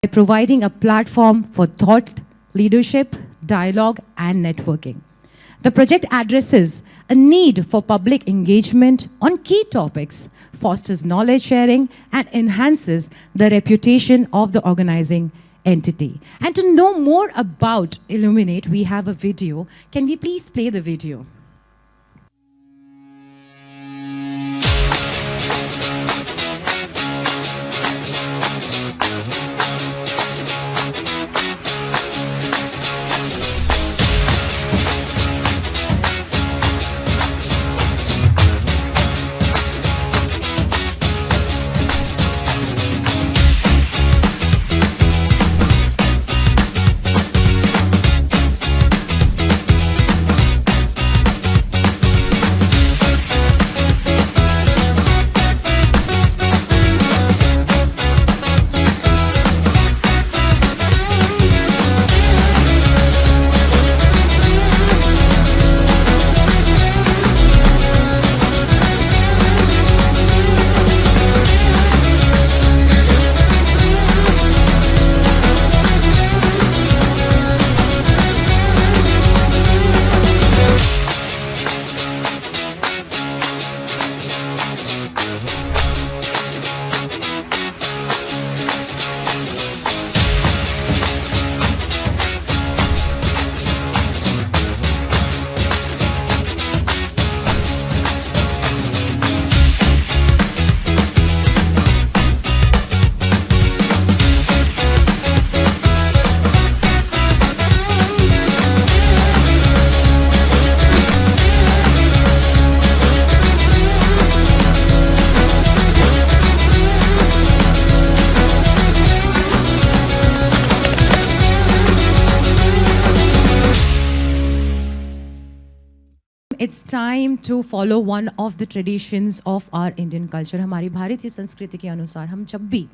providing a platform for thought, leadership, dialogue, and networking. The project addresses a need for public engagement on key topics, fosters knowledge sharing, and enhances the reputation of the organizing entity. And to know more about Illuminate, we have a video. Can we please play the video? It's time to follow one of the traditions of our Indian culture. हमारी भारतीय संस्कृति के अनुसार हम जब भी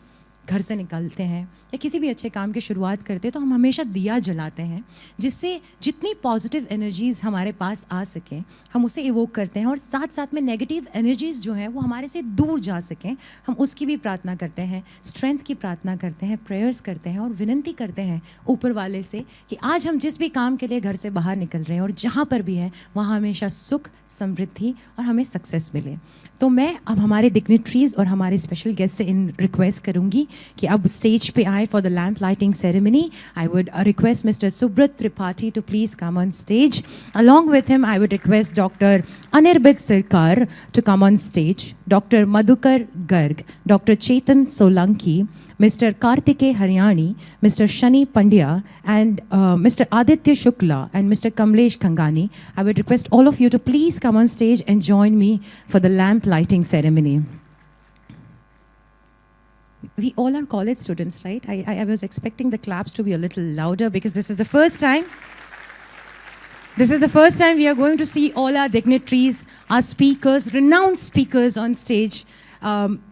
घर से निकलते हैं या किसी भी अच्छे काम की शुरुआत करते हैं तो हम हमेशा दिया जलाते हैं, जिससे जितनी पॉजिटिव एनर्जीज़ हमारे पास आ सकें हम उसे इवोक करते हैं, और साथ साथ में नेगेटिव एनर्जीज़ जो हैं वो हमारे से दूर जा सकें हम उसकी भी प्रार्थना करते हैं, स्ट्रेंथ की प्रार्थना करते हैं, प्रेयर्स करते हैं और विनंती करते हैं ऊपर वाले से कि आज हम जिस भी काम के लिए घर से बाहर निकल रहे हैं और जहाँ पर भी हैं वहाँ हमेशा सुख, समृद्धि और हमें सक्सेस मिले। तो मैं अब हमारे डिग्निटरीज और हमारे स्पेशल गेस्ट से इन रिक्वेस्ट करूंगी कि अब स्टेज पे आए for the lamp lighting ceremony. I would request mister Subrat Tripathi to please come on stage. Along with him I would request doctor Anirbit Sarkar to come on stage, doctor Madhukar Garg, doctor Chetan Solanki, Mr. Kartike Haryani, Mr. Shani Pandya, and Mr. Aditya Shukla, and Mr. Kamlesh Kangani. I would request all of you to please come on stage and join me for the lamp lighting ceremony. We all are college students, right? I was expecting the claps to be a little louder because this is the first time. This is the first time we are going to see all our dignitaries, our speakers, renowned speakers on stage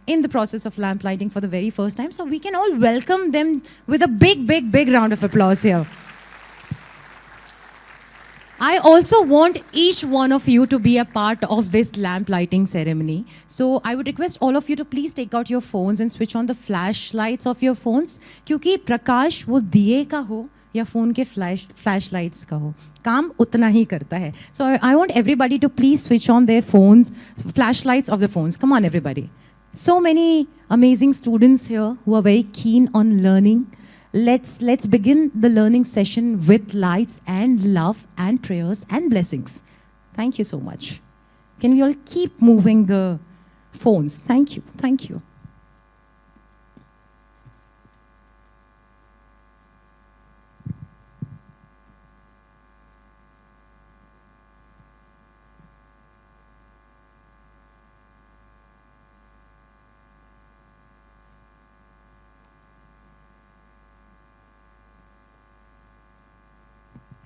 in the process of lamp lighting for the very first time. So we can all welcome them with a big round of applause here. I also want each one of you to be a part of this lamp lighting ceremony. So I would request all of you to please take out your phones and switch on the flashlights of your phones, क्योंकि प्रकाश वो दिए का हो या phone के flash lights का हो, काम उतना ही करता है. So I want everybody to please switch on their phones, flashlights of the phones. Come on, everybody. So many amazing students here who are very keen on learning. Let's begin the learning session with lights and love and prayers and blessings. Thank you so much. Can we all keep moving the phones? Thank you. Thank you.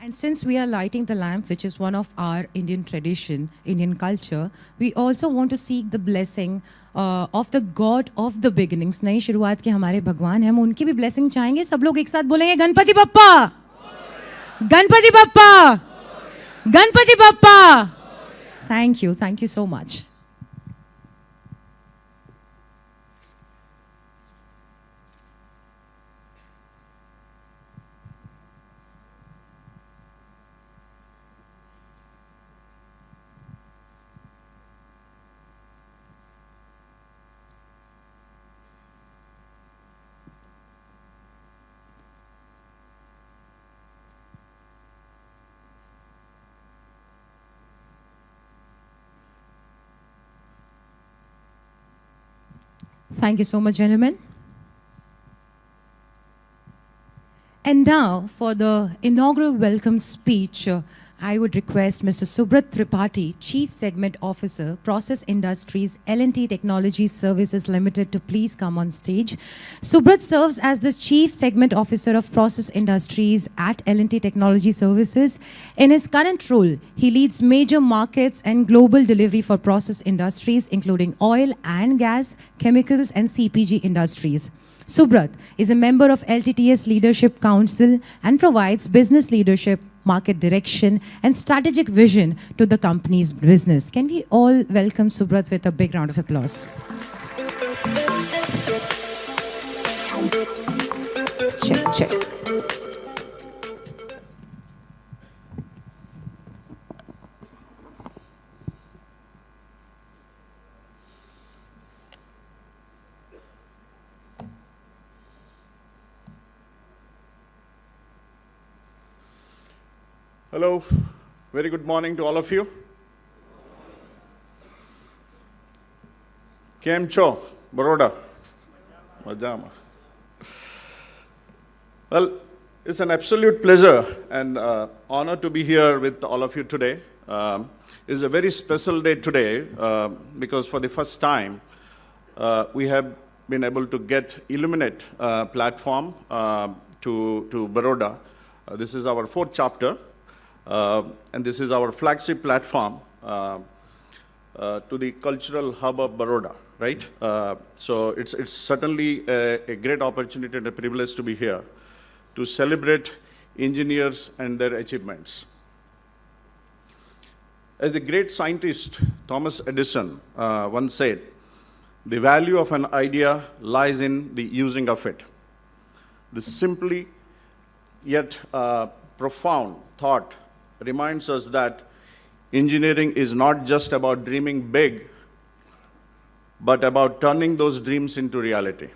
And since we are lighting the lamp, which is one of our Indian tradition, Indian culture, we also want to seek the blessing of the God of the beginnings. नई शुरुआत के हमारे भगवान हैं, हम उनकी भी blessing चाहेंगे. सब लोग एक साथ बोलेंगे Ganpati Bappa, Ganpati Bappa, Ganpati Bappa. Thank you so much. Thank you so much, gentlemen. And now, for the inaugural welcome speech, I would request Mr. Subrat Tripathi, Chief Segment Officer, Process Industries, L&T Technology Services Limited, to please come on stage. Subrat serves as the Chief Segment Officer of Process Industries at L&T Technology Services. In his current role, he leads major markets and global delivery for process industries, including oil and gas, chemicals, and CPG industries. Subrat is a member of LTTS Leadership Council and provides business leadership, market direction, and strategic vision to the company's business. Can we all welcome Subrat with a big round of applause? Check. Hello, very good morning to all of you. Kem cho, Baroda? Majama. Well, it's an absolute pleasure and honor to be here with all of you today. It's a very special day today because for the first time, we have been able to get Illuminate platform to Baroda. This is our 4th chapter. And this is our flagship platform to the cultural hub of Baroda, right? So it's certainly a great opportunity and a privilege to be here to celebrate engineers and their achievements. As the great scientist Thomas Edison once said, the value of an idea lies in the using of it. This simply yet profound thought reminds us that engineering is not just about dreaming big, but about turning those dreams into reality.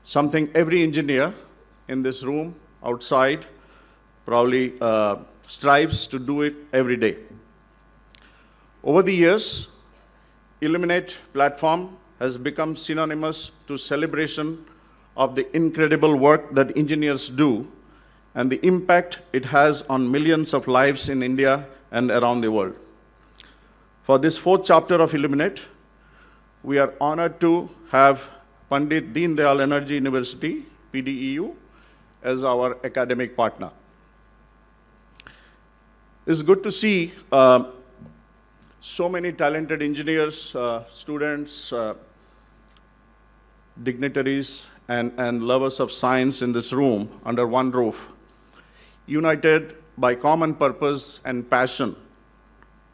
Something every engineer in this room, outside, probably strives to do it every day. Over the years, Illuminate platform has become synonymous to celebration of the incredible work that engineers do and the impact it has on millions of lives in India and around the world. For this 4th chapter of Illuminate, we are honored to have Pandit Deendayal Energy University, PDEU, as our academic partner. It's good to see so many talented engineers, students, dignitaries, and lovers of science in this room under one roof, united by common purpose and passion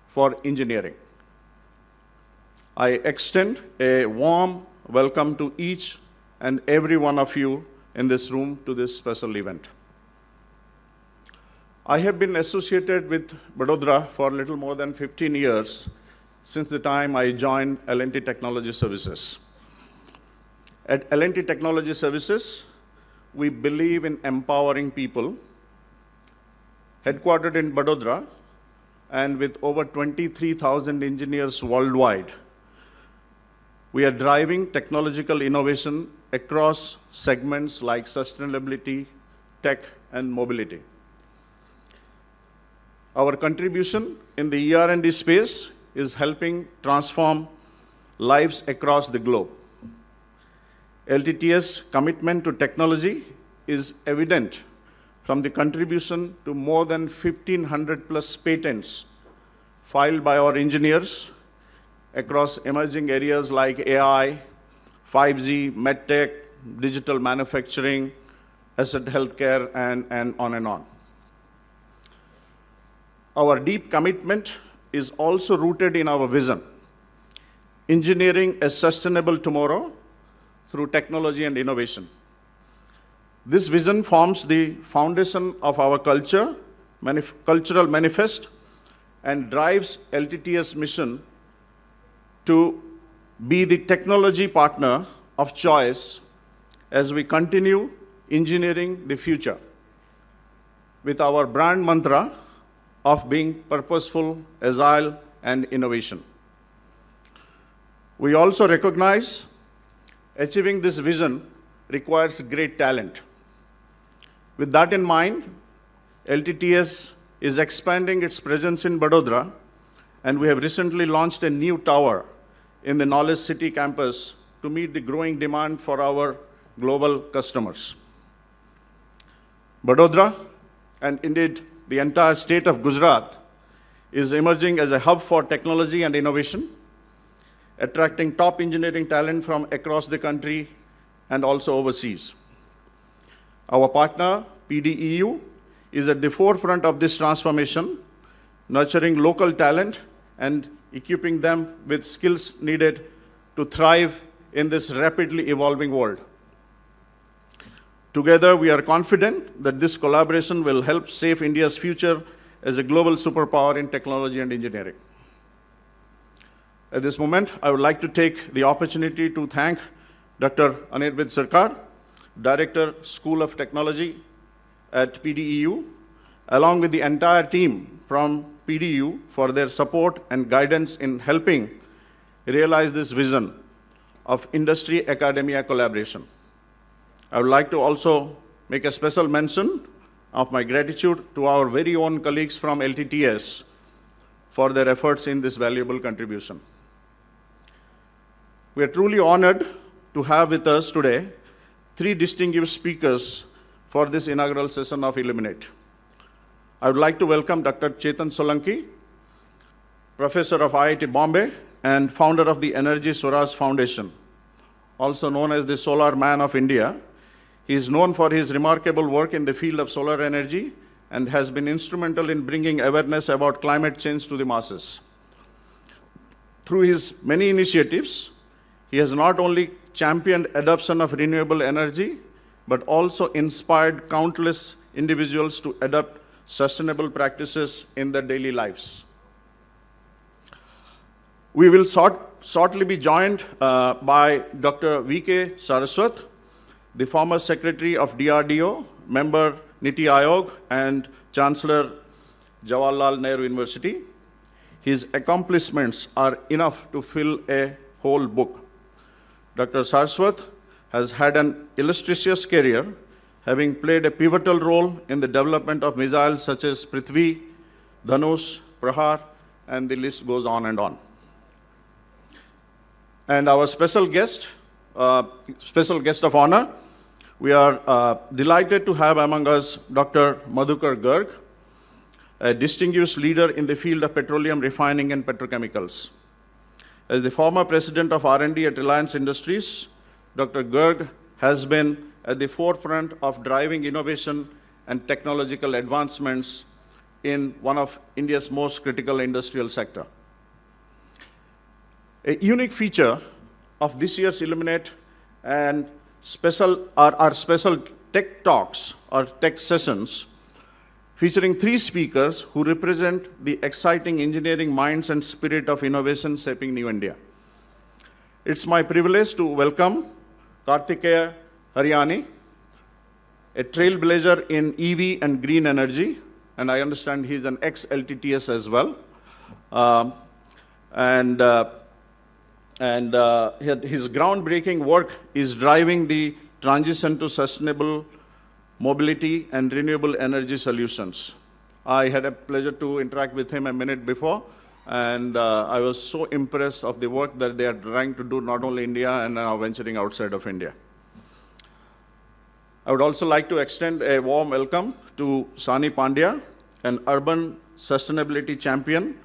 for engineering. I extend a warm welcome to each and every one of you in this room to this special event. I have been associated with Vadodara for a little more than 15 years since the time I joined L&T Technology Services. At L&T Technology Services, we believe in empowering people. Headquartered in Vadodara and with over 23,000 engineers worldwide, we are driving technological innovation across segments like sustainability, tech, and mobility. Our contribution in the ER&D space is helping transform lives across the globe. LTTS commitment to technology is evident from the contribution to more than 1,500 plus patents filed by our engineers across emerging areas like AI, 5G, medtech, digital manufacturing, asset healthcare, and on and on. Our deep commitment is also rooted in our vision, engineering a sustainable tomorrow through technology and innovation. This vision forms the foundation of our cultural manifest and drives LTTS mission to be the technology partner of choice as we continue engineering the future with our brand mantra of being purposeful, agile, and innovation. We also recognize Achieving this vision requires great talent. With that in mind, LTTS is expanding its presence in Vadodara, and we have recently launched a new tower in the Knowledge City campus to meet the growing demand for our global customers. Vadodara, and indeed the entire state of Gujarat, is emerging as a hub for technology and innovation, attracting top engineering talent from across the country and also overseas. Our partner, PDEU, is at the forefront of this transformation, nurturing local talent and equipping them with skills needed to thrive in this rapidly evolving world. Together, we are confident that this collaboration will help shape India's future as a global superpower in technology and engineering. At this moment, I would like to take the opportunity to thank Dr. Anirudh Sarkar, Director, School of Technology at PDEU, along with the entire team from PDEU for their support and guidance in helping realize this vision of industry-academia collaboration. I would like to also make a special mention of my gratitude to our very own colleagues from LTTS for their efforts in this valuable contribution. We are truly honored to have with us today 3 distinguished speakers for this inaugural session of Illuminate. I would like to welcome Dr. Chetan Solanki, Professor of IIT Bombay and founder of the Energy Swaraj Foundation, also known as the Solar Man of India. He is known for his remarkable work in the field of solar energy and has been instrumental in bringing awareness about climate change to the masses. Through his many initiatives, he has not only championed adoption of renewable energy, but also inspired countless individuals to adopt sustainable practices in their daily lives. We will shortly be joined by Dr. V.K. Saraswat, the former Secretary of DRDO, member Niti Aayog, and Chancellor Jawaharlal Nehru University. His accomplishments are enough to fill a whole book. Dr. Saraswat has had an illustrious career, having played a pivotal role in the development of missiles such as Prithvi, Dhanush, Prahar, and the list goes on and on. And our special guest of honor, we are delighted to have among us Dr. Madhukar Garg, a distinguished leader in the field of petroleum refining and petrochemicals. As the former president of R&D at Reliance Industries, Dr. Garg has been at the forefront of driving innovation and technological advancements in one of India's most critical industrial sector. A unique feature of this year's Illuminate and our special tech talks or tech sessions featuring 3 speakers who represent the exciting engineering minds and spirit of innovation shaping New India. It's my privilege to welcome Kartikeya Haryani, a trailblazer in EV and green energy, and I understand he's an ex-LTTS as well. His groundbreaking work is driving the transition to sustainable mobility and renewable energy solutions. I had a pleasure to interact with him a minute before, and I was so impressed of the work that they are trying to do not only in India and now venturing outside of India. I would also like to extend a warm welcome to Sani Pandya, an urban sustainability champion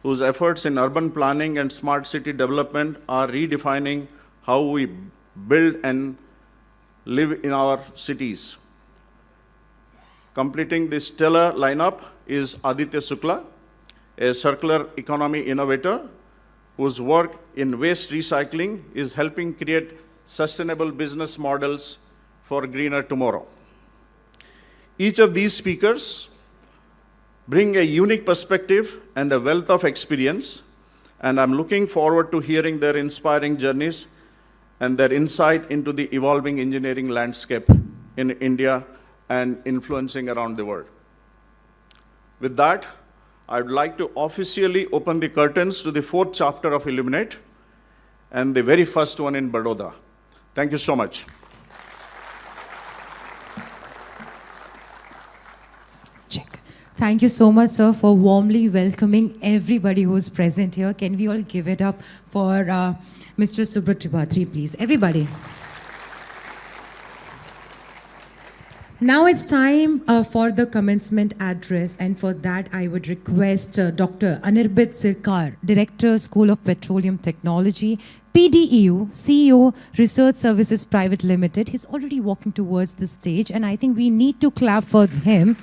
whose efforts in urban planning and smart city development are redefining how we build and live in our cities. Completing this stellar lineup is Aditya Sukla, a circular economy innovator whose work in waste recycling is helping create sustainable business models for greener tomorrow. Each of these speakers bring a unique perspective and a wealth of experience, and I'm looking forward to hearing their inspiring journeys and their insight into the evolving engineering landscape in India and influencing around the world. With that, I'd like to officially open the curtains to the 4th chapter of Illuminate and the very first one in Vadodara. Thank you so much. Check. Thank you so much, sir, for warmly welcoming everybody who's present here. Can we all give it up for Mr. Subrat Tripathi, please? Everybody. Now it's time for the commencement address, and for that I would request Dr. Anirbit Sirkar, Director, School of Petroleum Technology, PDEU, CEO, Research Services Private Limited. He's already walking towards the stage, and I think we need to clap for him.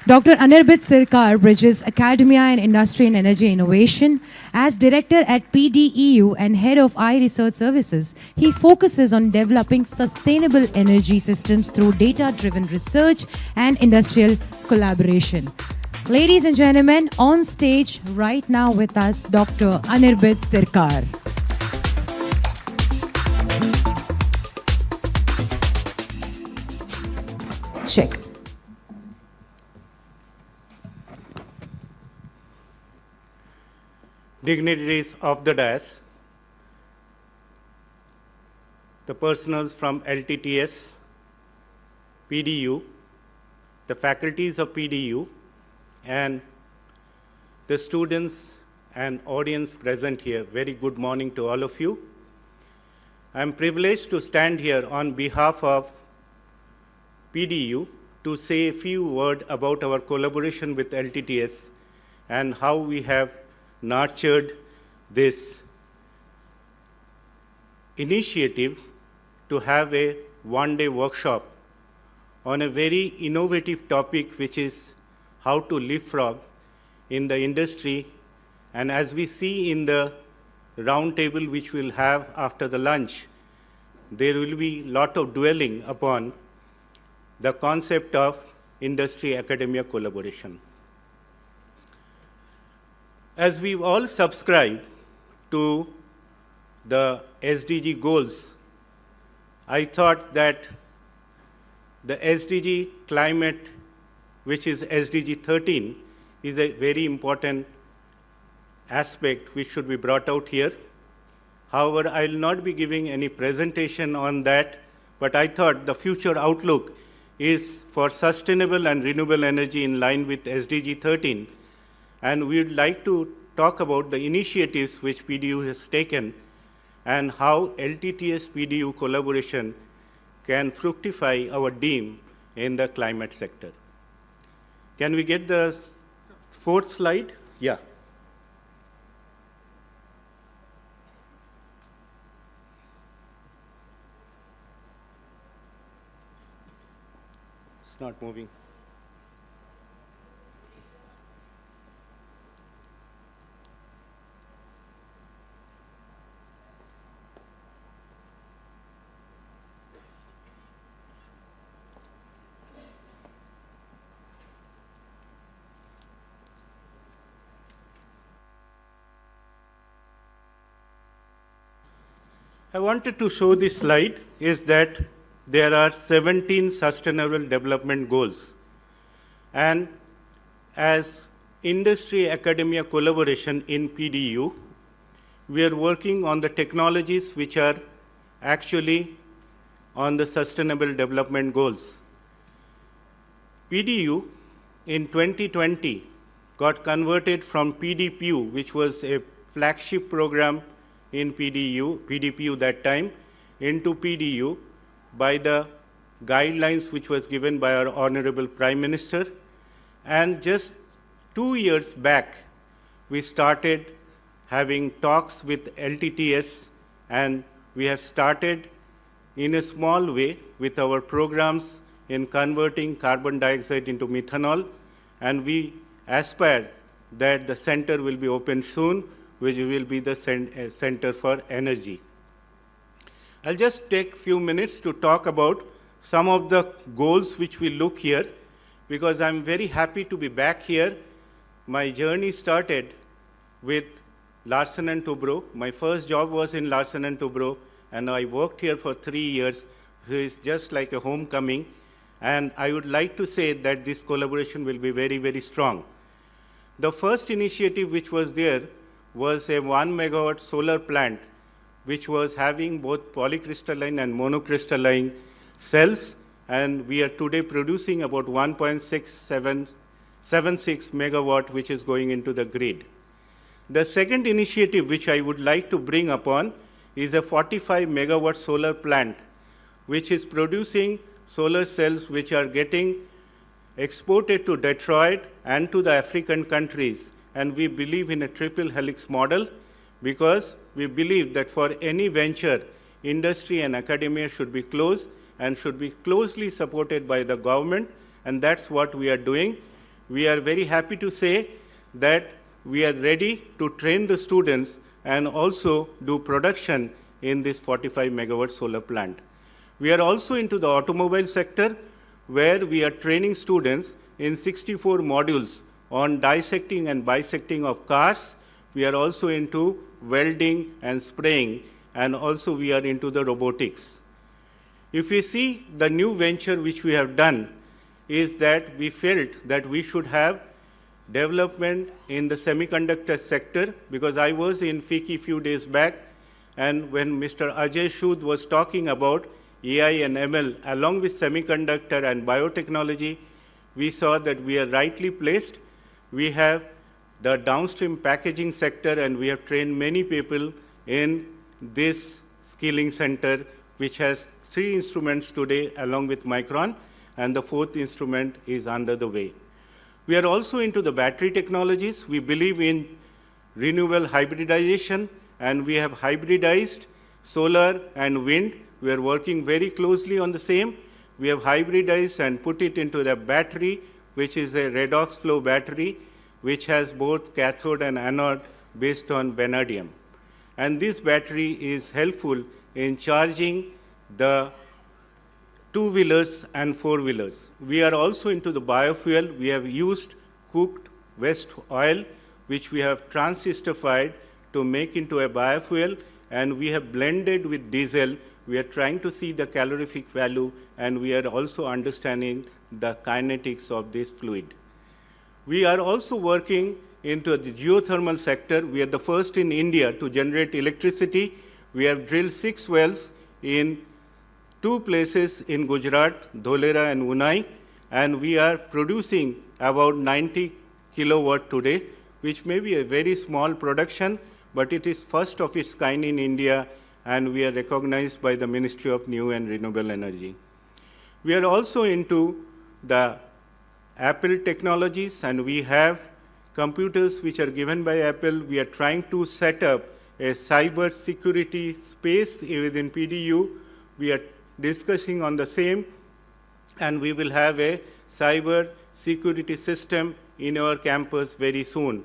Dr. Anirbit Sirkar bridges academia and industry and energy innovation. As director at PDEU and head of Research Services, he focuses on developing sustainable energy systems through data-driven research and industrial collaboration. Ladies and gentlemen, on stage right now with us, Dr. Anirbit Sirkar. Check. Dignitaries of the dais, the personals from LTTS PDEU, the faculties of PDEU, and the students and audience present here. Very good morning to all of you. I am privileged to stand here on behalf of PDEU to say a few words about our collaboration with LTTS and how we have nurtured this initiative to have a one-day workshop on a very innovative topic, which is how to leapfrog in the industry. And as we see in the round table which we'll have after the lunch, there will be a lot of dwelling upon the concept of industry-academia collaboration. As we all subscribe to the SDG goals, I thought that the SDG climate, which is SDG 13, is a very important aspect which should be brought out here. However, I will not be giving any presentation on that, but I thought the future outlook is for sustainable and renewable energy in line with SDG 13. And we would like to talk about the initiatives which PDEU has taken and how LTTS PDEU collaboration can fructify our dream in the climate sector. Can we get the fourth slide? Yeah. It's not moving. I wanted to show this slide is that there are 17 sustainable development goals. And as industry academia collaboration in PDEU, we are working on the technologies which are actually on the sustainable development goals. PDEU in 2020 got converted from PDPU, which was a flagship program in PDPU that time, into PDEU by the guidelines which was given by our Honorable Prime Minister. And just 2 years back, we started having talks with LTTS, and we have started in a small way with our programs in converting carbon dioxide into methanol, and we aspire that the center will be opened soon, which will be the Center for Energy. I'll just take a few minutes to talk about some of the goals which we look here, because I'm very happy to be back here. My journey started with Larsen & Toubro. My first job was in Larsen & Toubro, and I worked here for 3 years. So it's just like a homecoming. And I would like to say that this collaboration will be very, very strong. The first initiative which was there was a 1 megawatt solar plant which was having both polycrystalline and monocrystalline cells, and we are today producing about 1.6776 megawatt, which is going into the grid. The second initiative which I would like to bring upon is a 45 megawatt solar plant, which is producing solar cells which are getting exported to Detroit and to the African countries. And we believe in a triple helix model because we believe that for any venture, industry and academia should be close and should be closely supported by the government, and that's what we are doing. We are very happy to say that we are ready to train the students and also do production in this 45 megawatt solar plant. We are also into the automobile sector, where we are training students in 64 modules on dissecting and bisecting of cars. We are also into welding and spraying, and also we are into the robotics. If we see the new venture which we have done is that we felt that we should have development in the semiconductor sector, because I was in FICCI few days back, and when Mr. Ajay Shud was talking about AI and ML along with semiconductor and biotechnology, we saw that we are rightly placed. We have the downstream packaging sector, and we have trained many people in this skilling center, which has 3 instruments today along with Micron, and the 4th instrument is under the way. We are also into the battery technologies. We believe in renewable hybridization, and we have hybridized solar and wind. We are working very closely on the same. We have hybridized and put it into the battery, which is a redox flow battery, which has both cathode and anode based on vanadium. And this battery is helpful in charging the 2-wheelers and 4-wheelers. We are also into the biofuel. We have used cooked waste oil, which we have transistorified to make into a biofuel, and we have blended with diesel. We are trying to see the calorific value, and we are also understanding the kinetics of this fluid. We are also working into the geothermal sector. We are the first in India to generate electricity. We have drilled 6 wells in 2 places in Gujarat, Dholera and Unai, and we are producing about 90 kilowatt today, which may be a very small production, but it is first of its kind in India, and we are recognized by the Ministry of New and Renewable Energy. We are also into the Apple technologies, and we have computers which are given by Apple. We are trying to set up a cyber security space within PDU. We are discussing on the same, and we will have a cyber security system in our campus very soon.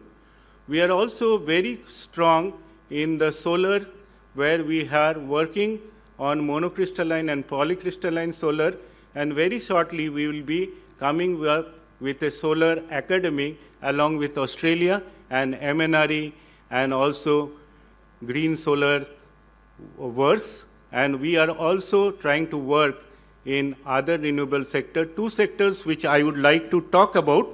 We are also very strong in the solar, where we are working on monocrystalline and polycrystalline solar, and very shortly we will be coming up with a solar academy along with Australia and MNRE and also green solar works. And we are also trying to work in other renewable sector. 2 sectors which I would like to talk about,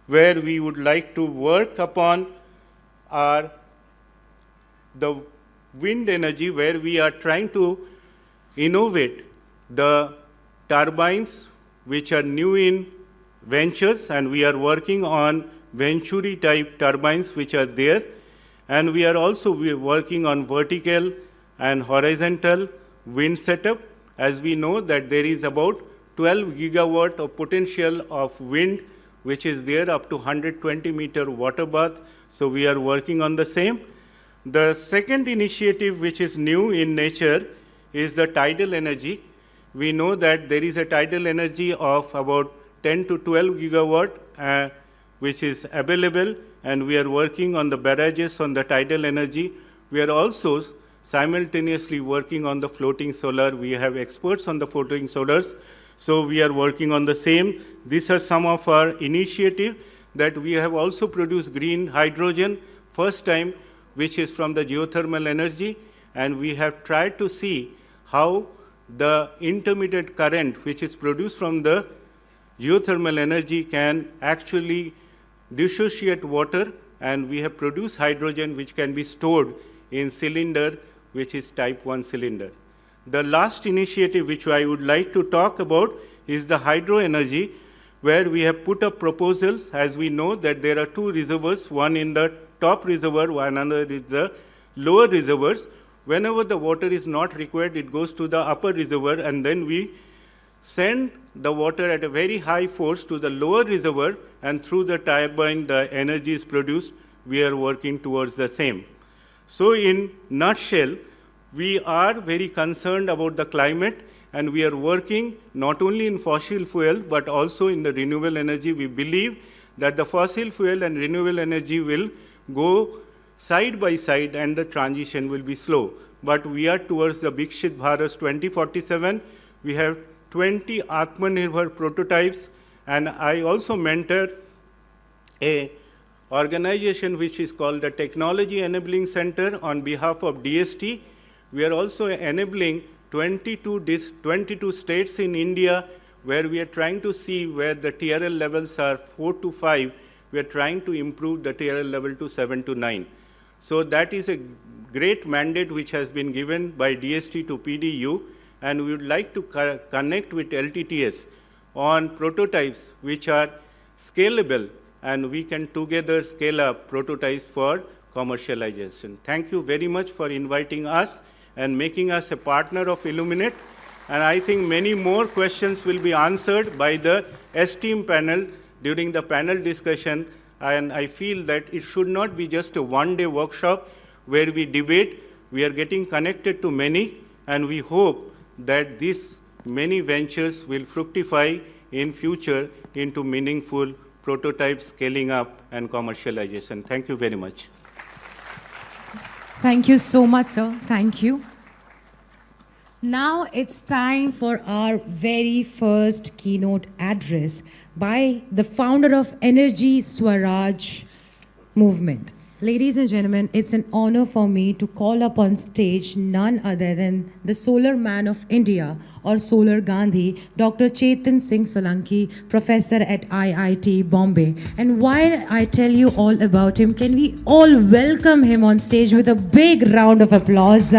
where we would like to work upon, are the wind energy, where we are trying to innovate the turbines which are new in ventures, and we are working on Venturi type turbines which are there. And we are also working on vertical and horizontal wind setup, as we know that there is about 12 gigawatt of potential of wind which is there up to 120 meter water bath. So we are working on the same. The second initiative which is new in nature is the tidal energy. We know that there is a tidal energy of about 10 to 12 gigawatt which is available, and we are working on the barrages on the tidal energy. We are also simultaneously working on the floating solar. We have experts on the floating solars, so we are working on the same. These are some of our initiatives. That we have also produced green hydrogen, first time, which is from the geothermal energy, and we have tried to see how the intermittent current which is produced from the geothermal energy can actually dissociate water, and we have produced hydrogen which can be stored in cylinder which is type 1 cylinder. The last initiative which I would like to talk about is the hydro energy, where we have put up proposals. As we know that there are two reservoirs, one in the top reservoir, one another is the lower reservoirs. Whenever the water is not required, it goes to the upper reservoir, and then we send the water at a very high force to the lower reservoir, and through the turbine the energy is produced. We are working towards the same. So in nutshell, we are very concerned about the climate, and we are working not only in fossil fuel but also in the renewable energy. We believe that the fossil fuel and renewable energy will go side by side and the transition will be slow. But we are towards the Viksit Bharat 2047. We have 20 Atmanirbhar prototypes, and I also mentor a organization which is called the Technology Enabling Center on behalf of DST. We are also enabling 22 states in India where we are trying to see where the TRL levels are 4 to 5. We are trying to improve the TRL level to 7 to 9. So that is a great mandate which has been given by DST to PDEU, and we would like to connect with LTTS on prototypes which are scalable, and we can together scale up prototypes for commercialization. Thank you very much for inviting us and making us a partner of Illuminate. And I think many more questions will be answered by the esteemed panel during the panel discussion. And I feel that it should not be just a one-day workshop where we debate. We are getting connected to many, and we hope that these many ventures will fructify in future into meaningful prototype scaling up and commercialization. Thank you very much. Thank you so much, sir. Thank you. Now it's time for our very first keynote address by the founder of Energy Swaraj movement. Ladies and gentlemen, it's an honor for me to call up on stage none other than the solar man of India, or Solar Gandhi, Dr. Chetan Singh Solanki, professor at IIT Bombay. And while I tell you all about him, can we all welcome him on stage with a big round of applause?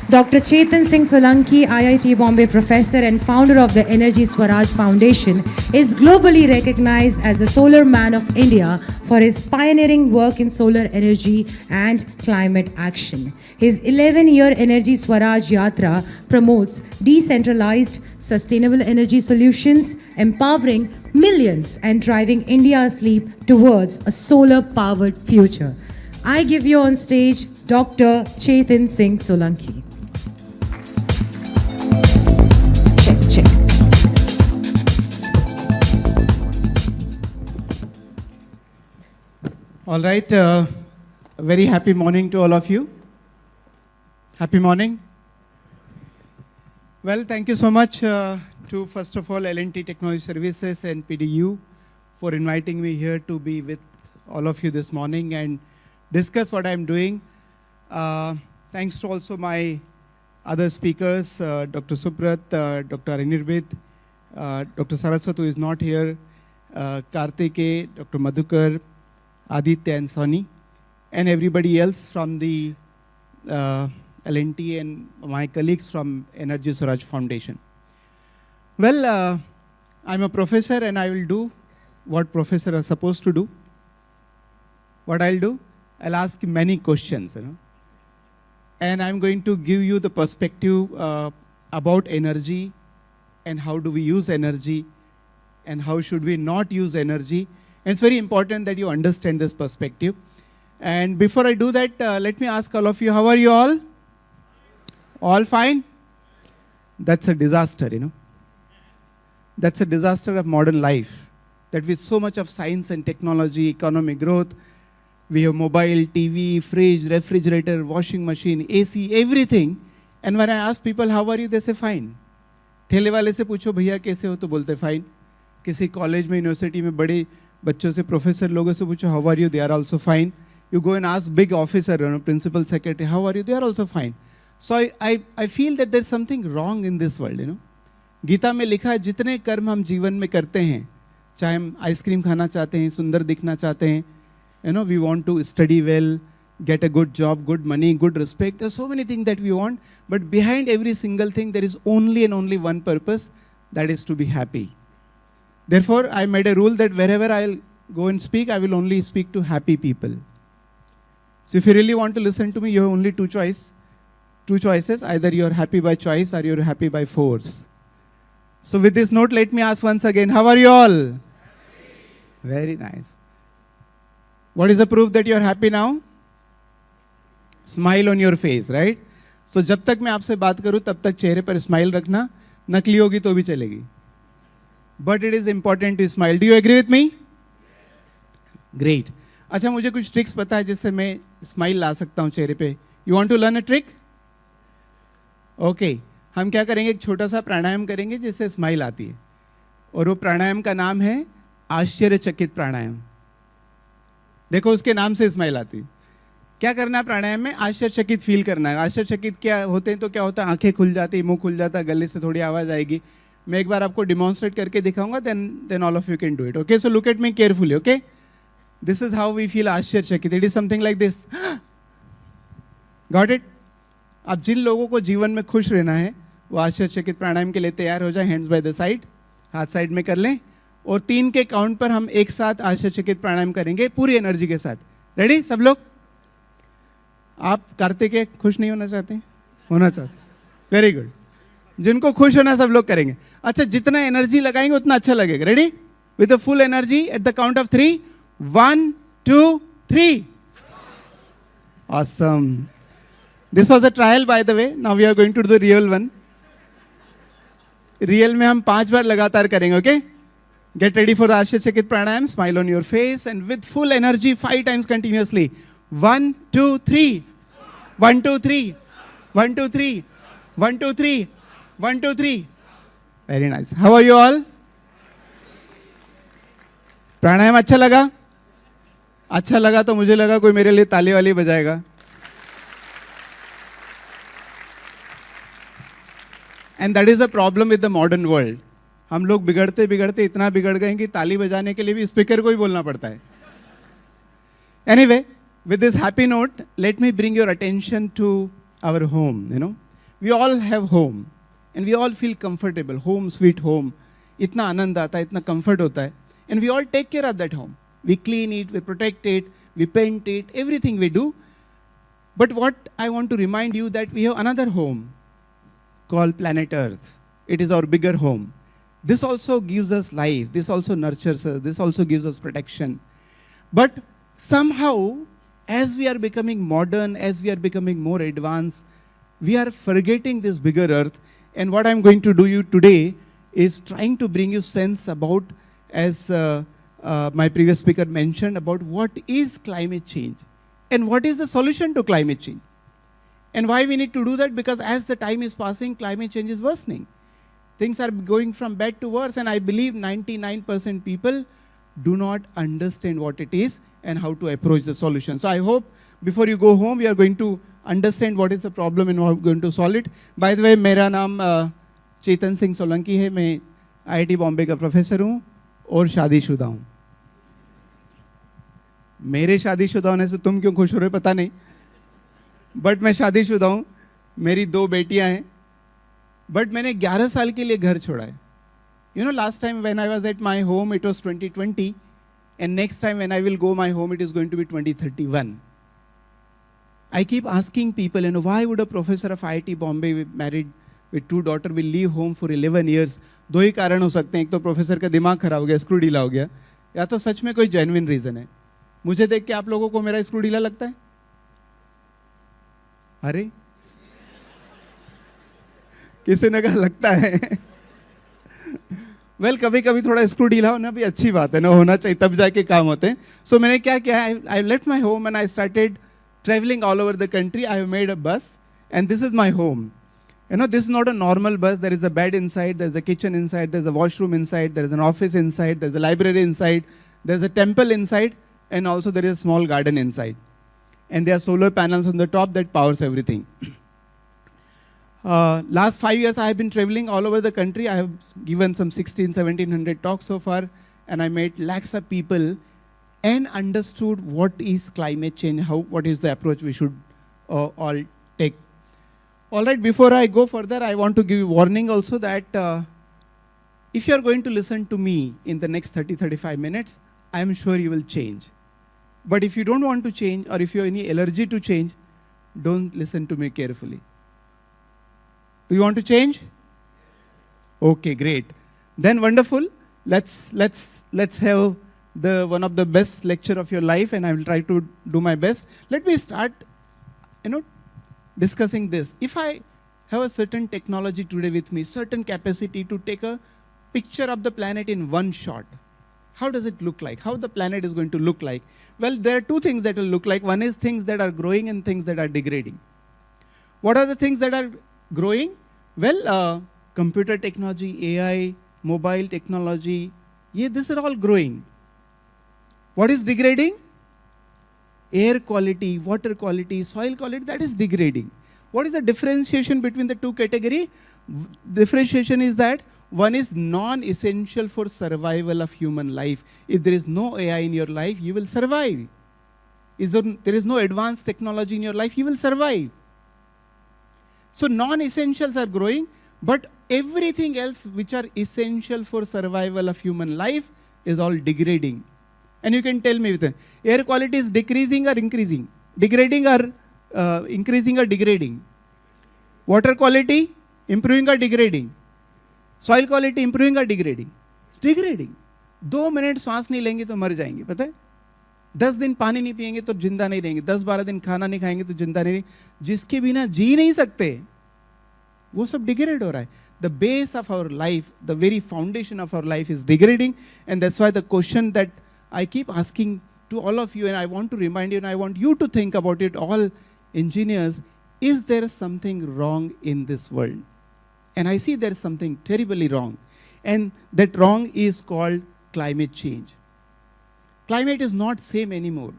Dr. Chetan Singh Solanki, IIT Bombay professor and founder of the Energy Swaraj Foundation, is globally recognized as the solar man of India for his pioneering work in solar energy and climate action. His 11-year Energy Swaraj Yatra promotes decentralized, sustainable energy solutions, empowering millions and driving India's leap towards a solar-powered future. I give you on stage Dr. Chetan Singh Solanki. Check. All right, very happy morning to all of you. Happy morning. Well, thank you so much to, first of all, L&T Technology Services and PDEU for inviting me here to be with all of you this morning and discuss what I'm doing. Thanks to also my other speakers, Dr. Subrat, Dr. Anirbid, Dr. Saraswat, who is not here, Kartike, Dr. Madhukar, Aditya and Sonny, and everybody else from the L&T and my colleagues from Energy Swaraj Foundation. Well, I'm a professor and I will do what professors are supposed to do. What I'll do? I'll ask many questions, and I'm going to give you the perspective about energy and how do we use energy and how should we not use energy. And it's very important that you understand this perspective. And before I do that, let me ask all of you, how are you all? All fine? That's a disaster, That's a disaster of modern life. That with so much of science and technology, economic growth, we have mobile, TV, fridge, refrigerator, washing machine, AC, everything. And when I ask people, how are you? They say, fine. ठेले वाले से पूछो भैया कैसे हो तो बोलते fine. किसी कॉलेज में यूनिवर्सिटी में बड़े बच्चों से प्रोफेसर लोगों से पूछो how are you? They are also fine. You go and ask big officer, principal secretary, how are you? They are also fine. So I feel that there's something wrong in this world, Gita में लिखा है जितने कर्म हम जीवन में करते हैं, चाहे हम आइसक्रीम खाना चाहते हैं, सुंदर दिखना चाहते हैं, we want to study well, get a good job, good money, good respect. There's so many things that we want, but behind every single thing, there is only and only one purpose, that is to be happy. Therefore, I made a rule that wherever I'll go and speak, I will only speak to happy people. So if you really want to listen to me, you have only two choices. Either you're happy by choice or you're happy by force. So with this note, let me ask once again, how are you all? Happy. Very nice. What is the proof that you're happy now? Smile on your face, right? So जब तक मैं आपसे बात करूं तब तक चेहरे पर स्माइल रखना, नकली होगी तो भी चलेगी. But it is important to smile. Do you agree with me? Great. अच्छा, मुझे कुछ ट्रिक्स पता है जिससे मैं स्माइल ला सकता हूं चेहरे पे. You want to learn a trick? Okay. हम क्या करेंगे, एक छोटा सा प्राणायाम करेंगे जिससे स्माइल आती है. और वो प्राणायाम का नाम है आश्चर्यचकित प्राणायाम. देखो उसके नाम से स्माइल आती है. क्या करना है प्राणायाम में? आश्चर्यचकित फील करना है. आश्चर्यचकित क्या होते हैं तो क्या होता है, आंखें खुल जाती, मुंह खुल जाता, गले से थोड़ी आवाज आएगी. मैं एक बार आपको डिमॉन्स्ट्रेट करके दिखाऊंगा, then all of you can do it. Okay, so look at me carefully. Okay, this is how we feel आश्चर्यचकित. It is something like this. Got it? अब जिन लोगों को जीवन में खुश रहना है वो आश्चर्यचकित प्राणायाम के लिए तैयार हो जाए. हैंड्स बाय द साइड, हाथ साइड में कर लें, और 3 के काउंट पर हम एक साथ आश्चर्यचकित प्राणायाम करेंगे पूरी एनर्जी के साथ. रेडी सब लोग? आप कार्तिक के खुश नहीं होना चाहते? होना चाहते? Very good. जिनको खुश होना सब लोग करेंगे. अच्छा, जितना एनर्जी लगाएंगे उतना अच्छा लगेगा. Ready? With the full energy at the count of 3. 1, 2, 3. Awesome. This was a trial, by the way. Now we are going to do the real one. Real में हम 5 बार लगातार करेंगे. Okay? Get ready for the आश्चर्यचकित प्राणायाम. Smile on your face and with full energy 5 times continuously. 1, 2, 3. 1, 2, 3. 1, 2, 3. 1, 2, 3. 1, 2, 3. Very nice. How are you all? प्राणायाम अच्छा लगा? अच्छा लगा तो मुझे लगा कोई मेरे लिए ताली वाली बजाएगा. And that is the problem with the modern world. हम लोग बिगड़ते बिगड़ते इतना बिगड़ गए कि ताली बजाने के लिए भी स्पीकर को ही बोलना पड़ता है. Anyway, with this happy note, let me bring your attention to our home. You know, we all have home, and we all feel comfortable. Home, sweet home. इतना आनंद आता है, इतना comfort होता है, and we all take care of that home. We clean it, we protect it, we paint it, everything we do. But what I want to remind you that we have another home called planet Earth. It is our bigger home. This also gives us life. This also nurtures us. This also gives us protection. But somehow, as we are becoming modern, as we are becoming more advanced, we are forgetting this bigger Earth. And what I'm going to do you today is trying to bring you sense about, as my previous speaker mentioned, about what is climate change and what is the solution to climate change. And why we need to do that? Because as the time is passing, climate change is worsening. Things are going from bad to worse, and I believe 99% people do not understand what it is and how to approach the solution. So I hope before you go home, you are going to understand what is the problem and how we are going to solve it. By the way, मेरा नाम चेतन सिंह सोलंकी है. मैं IIT Bombay का professor हूँ और शादीशुदा हूँ. मेरे शादीशुदा होने से तुम क्यों खुश हो रहे हो पता नहीं, बट मैं शादीशुदा हूँ. मेरी 2 बेटियाँ हैं, बट मैंने 11 साल के लिए घर छोड़ा है. You know, last time when I was at my home, it was 2020, and next time when I will go my home, it is going to be 2031. I keep asking people, you know, why would a professor of IIT Bombay married with 2 daughters will leave home for 11 years? 2 ही कारण हो सकते हैं. एक तो professor का दिमाग खराब हो गया, स्क्रू ढीला हो गया, या तो सच में कोई जेन्युइन रीजन है. मुझे देख के आप लोगों को मेरा स्क्रू ढीला लगता है? अरे किसी ने कहा लगता है. वेल, कभी कभी थोड़ा स्क्रू ढीला होना भी अच्छी बात है ना, होना चाहिए, तब जाके काम होते हैं. सो मैंने क्या किया, I left my home and I started traveling all over the country. I have made a bus, and this is my home. You know, this is not a normal bus. There is a bed inside, there is a kitchen inside, there is a washroom inside, there is an office inside, there is a library inside, there is a temple inside, and also there is a small garden inside. And there are solar panels on the top that powers everything. Last 5 years I have been traveling all over the country. I have given some 1700 talks so far, and I met lakhs of people and understood what is climate change, what is the approach we should all take. All right, before I go further, I want to give you warning also that if you are going to listen to me in the next 30-35 minutes, I am sure you will change. But if you don't want to change, or if you have any allergy to change, don't listen to me carefully. Do you want to change? Okay, great. Then wonderful. Let's have one of the best lecture of your life, and I will try to do my best. Let me start, discussing this. If I have a certain technology today with me, certain capacity to take a picture of the planet in one shot, how does it look like? How the planet is going to look like? Well, there are two things that will look like. One is things that are growing and things that are degrading. What are the things that are growing? Well, computer technology, AI, mobile technology, these are all growing. What is degrading? Air quality, water quality, soil quality, that is degrading. What is the differentiation between the two categories? Differentiation is that one is non-essential for survival of human life. If there is no AI in your life, you will survive. If there is no advanced technology in your life, you will survive. So non-essentials are growing, but everything else which are essential for survival of human life is all degrading. And you can tell me, air quality is decreasing or increasing? Degrading or increasing or degrading? Water quality, improving or degrading? Soil quality, improving or degrading? It's degrading. 2 minute सांस नहीं लेंगे तो मर जाएंगे, पता है? 10 दिन पानी नहीं पिएंगे तो जिंदा नहीं रहेंगे, 10-12 दिन खाना नहीं खाएंगे तो जिंदा नहीं रहेंगे, जिसके बिना जी नहीं सकते, वो सब डिग्रेड हो रहा है. The base of our life, the very foundation of our life is degrading, and that's why the question that I keep asking to all of you, and I want to remind you, and I want you to think about it, all engineers, is there something wrong in this world? And I see there's something terribly wrong. And that wrong is called climate change. Climate is not same anymore.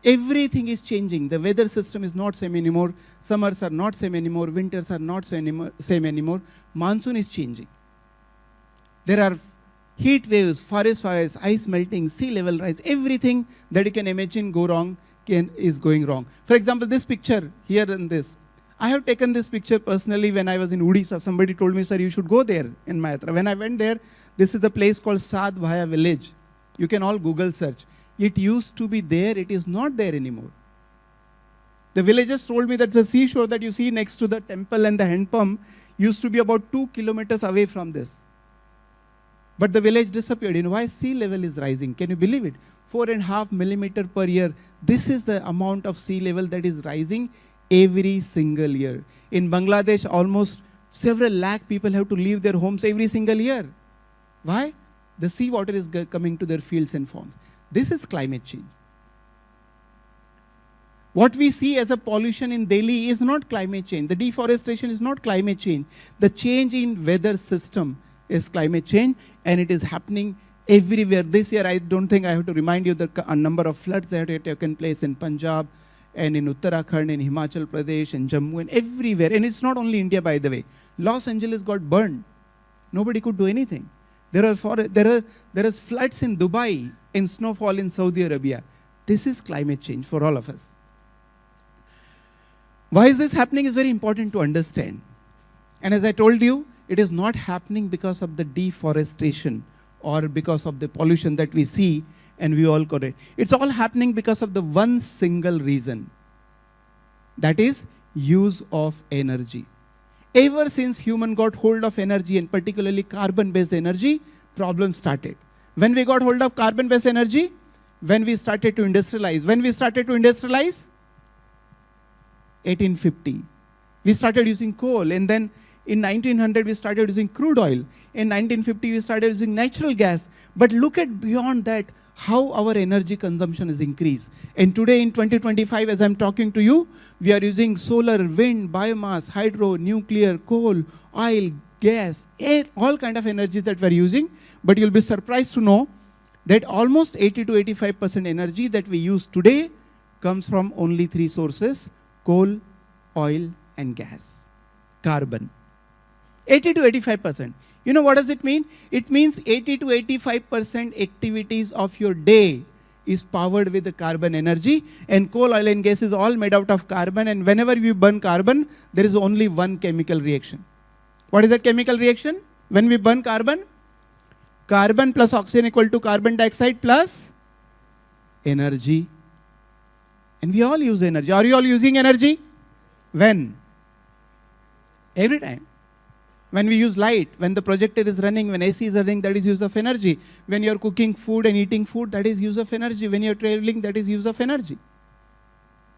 Everything is changing. The weather system is not same anymore. Summers are not same anymore. Winters are not same anymore. Monsoon is changing. There are heat waves, forest fires, ice melting, sea level rise. Everything that you can imagine go wrong is going wrong. For example, this picture here in this. I have taken this picture personally when I was in Odisha. Somebody told me, sir, you should go there in Mayatra. When I went there, this is the place called Sadbhaya village. You can all Google search. It used to be there. It is not there anymore. The villagers told me that the seashore that you see next to the temple and the hand pump used to be about 2 kilometers away from this. But the village disappeared. You know why? Sea level is rising. Can you believe it? 4.5 millimeter per year. This is the amount of sea level that is rising every single year. In Bangladesh, almost several lakh people have to leave their homes every single year. Why? The sea water is coming to their fields and farms. This is climate change. What we see as a pollution in Delhi is not climate change. The deforestation is not climate change. The change in weather system is climate change, and it is happening everywhere. This year, I don't think I have to remind you a number of floods that have taken place in Punjab and in Uttarakhand, in Himachal Pradesh, and Jammu, and everywhere. And it's not only India, by the way. Los Angeles got burned. Nobody could do anything. There are floods in Dubai, in snowfall in Saudi Arabia. This is climate change for all of us. Why is this happening is very important to understand. And as I told you, it is not happening because of the deforestation or because of the pollution that we see and we all correct. It's all happening because of the one single reason. That is use of energy. Ever since human got hold of energy, and particularly carbon-based energy, problems started. When we got hold of carbon-based energy, when we started to industrialize. When we started to industrialize? 1850. We started using coal, and then in 1900 we started using crude oil. In 1950 we started using natural gas. But look at beyond that, how our energy consumption is increased. And today in 2025, as I'm talking to you, we are using solar, wind, biomass, hydro, nuclear, coal, oil, gas, air, all kind of energy that we're using. But you'll be surprised to know that almost 80 to 85% energy that we use today comes from only 3 sources: coal, oil, and gas. Carbon. 80 to 85%. You know what does it mean? It means 80 to 85% activities of your day is powered with the carbon energy, and coal, oil and gas is all made out of carbon, and whenever we burn carbon, there is only one chemical reaction. What is that chemical reaction? When we burn carbon, carbon plus oxygen equal to carbon dioxide plus energy. And we all use energy. Are you all using energy? When? Every time. When we use light, when the projector is running, when AC is running, that is use of energy. When you're cooking food and eating food, that is use of energy. When you're traveling, that is use of energy.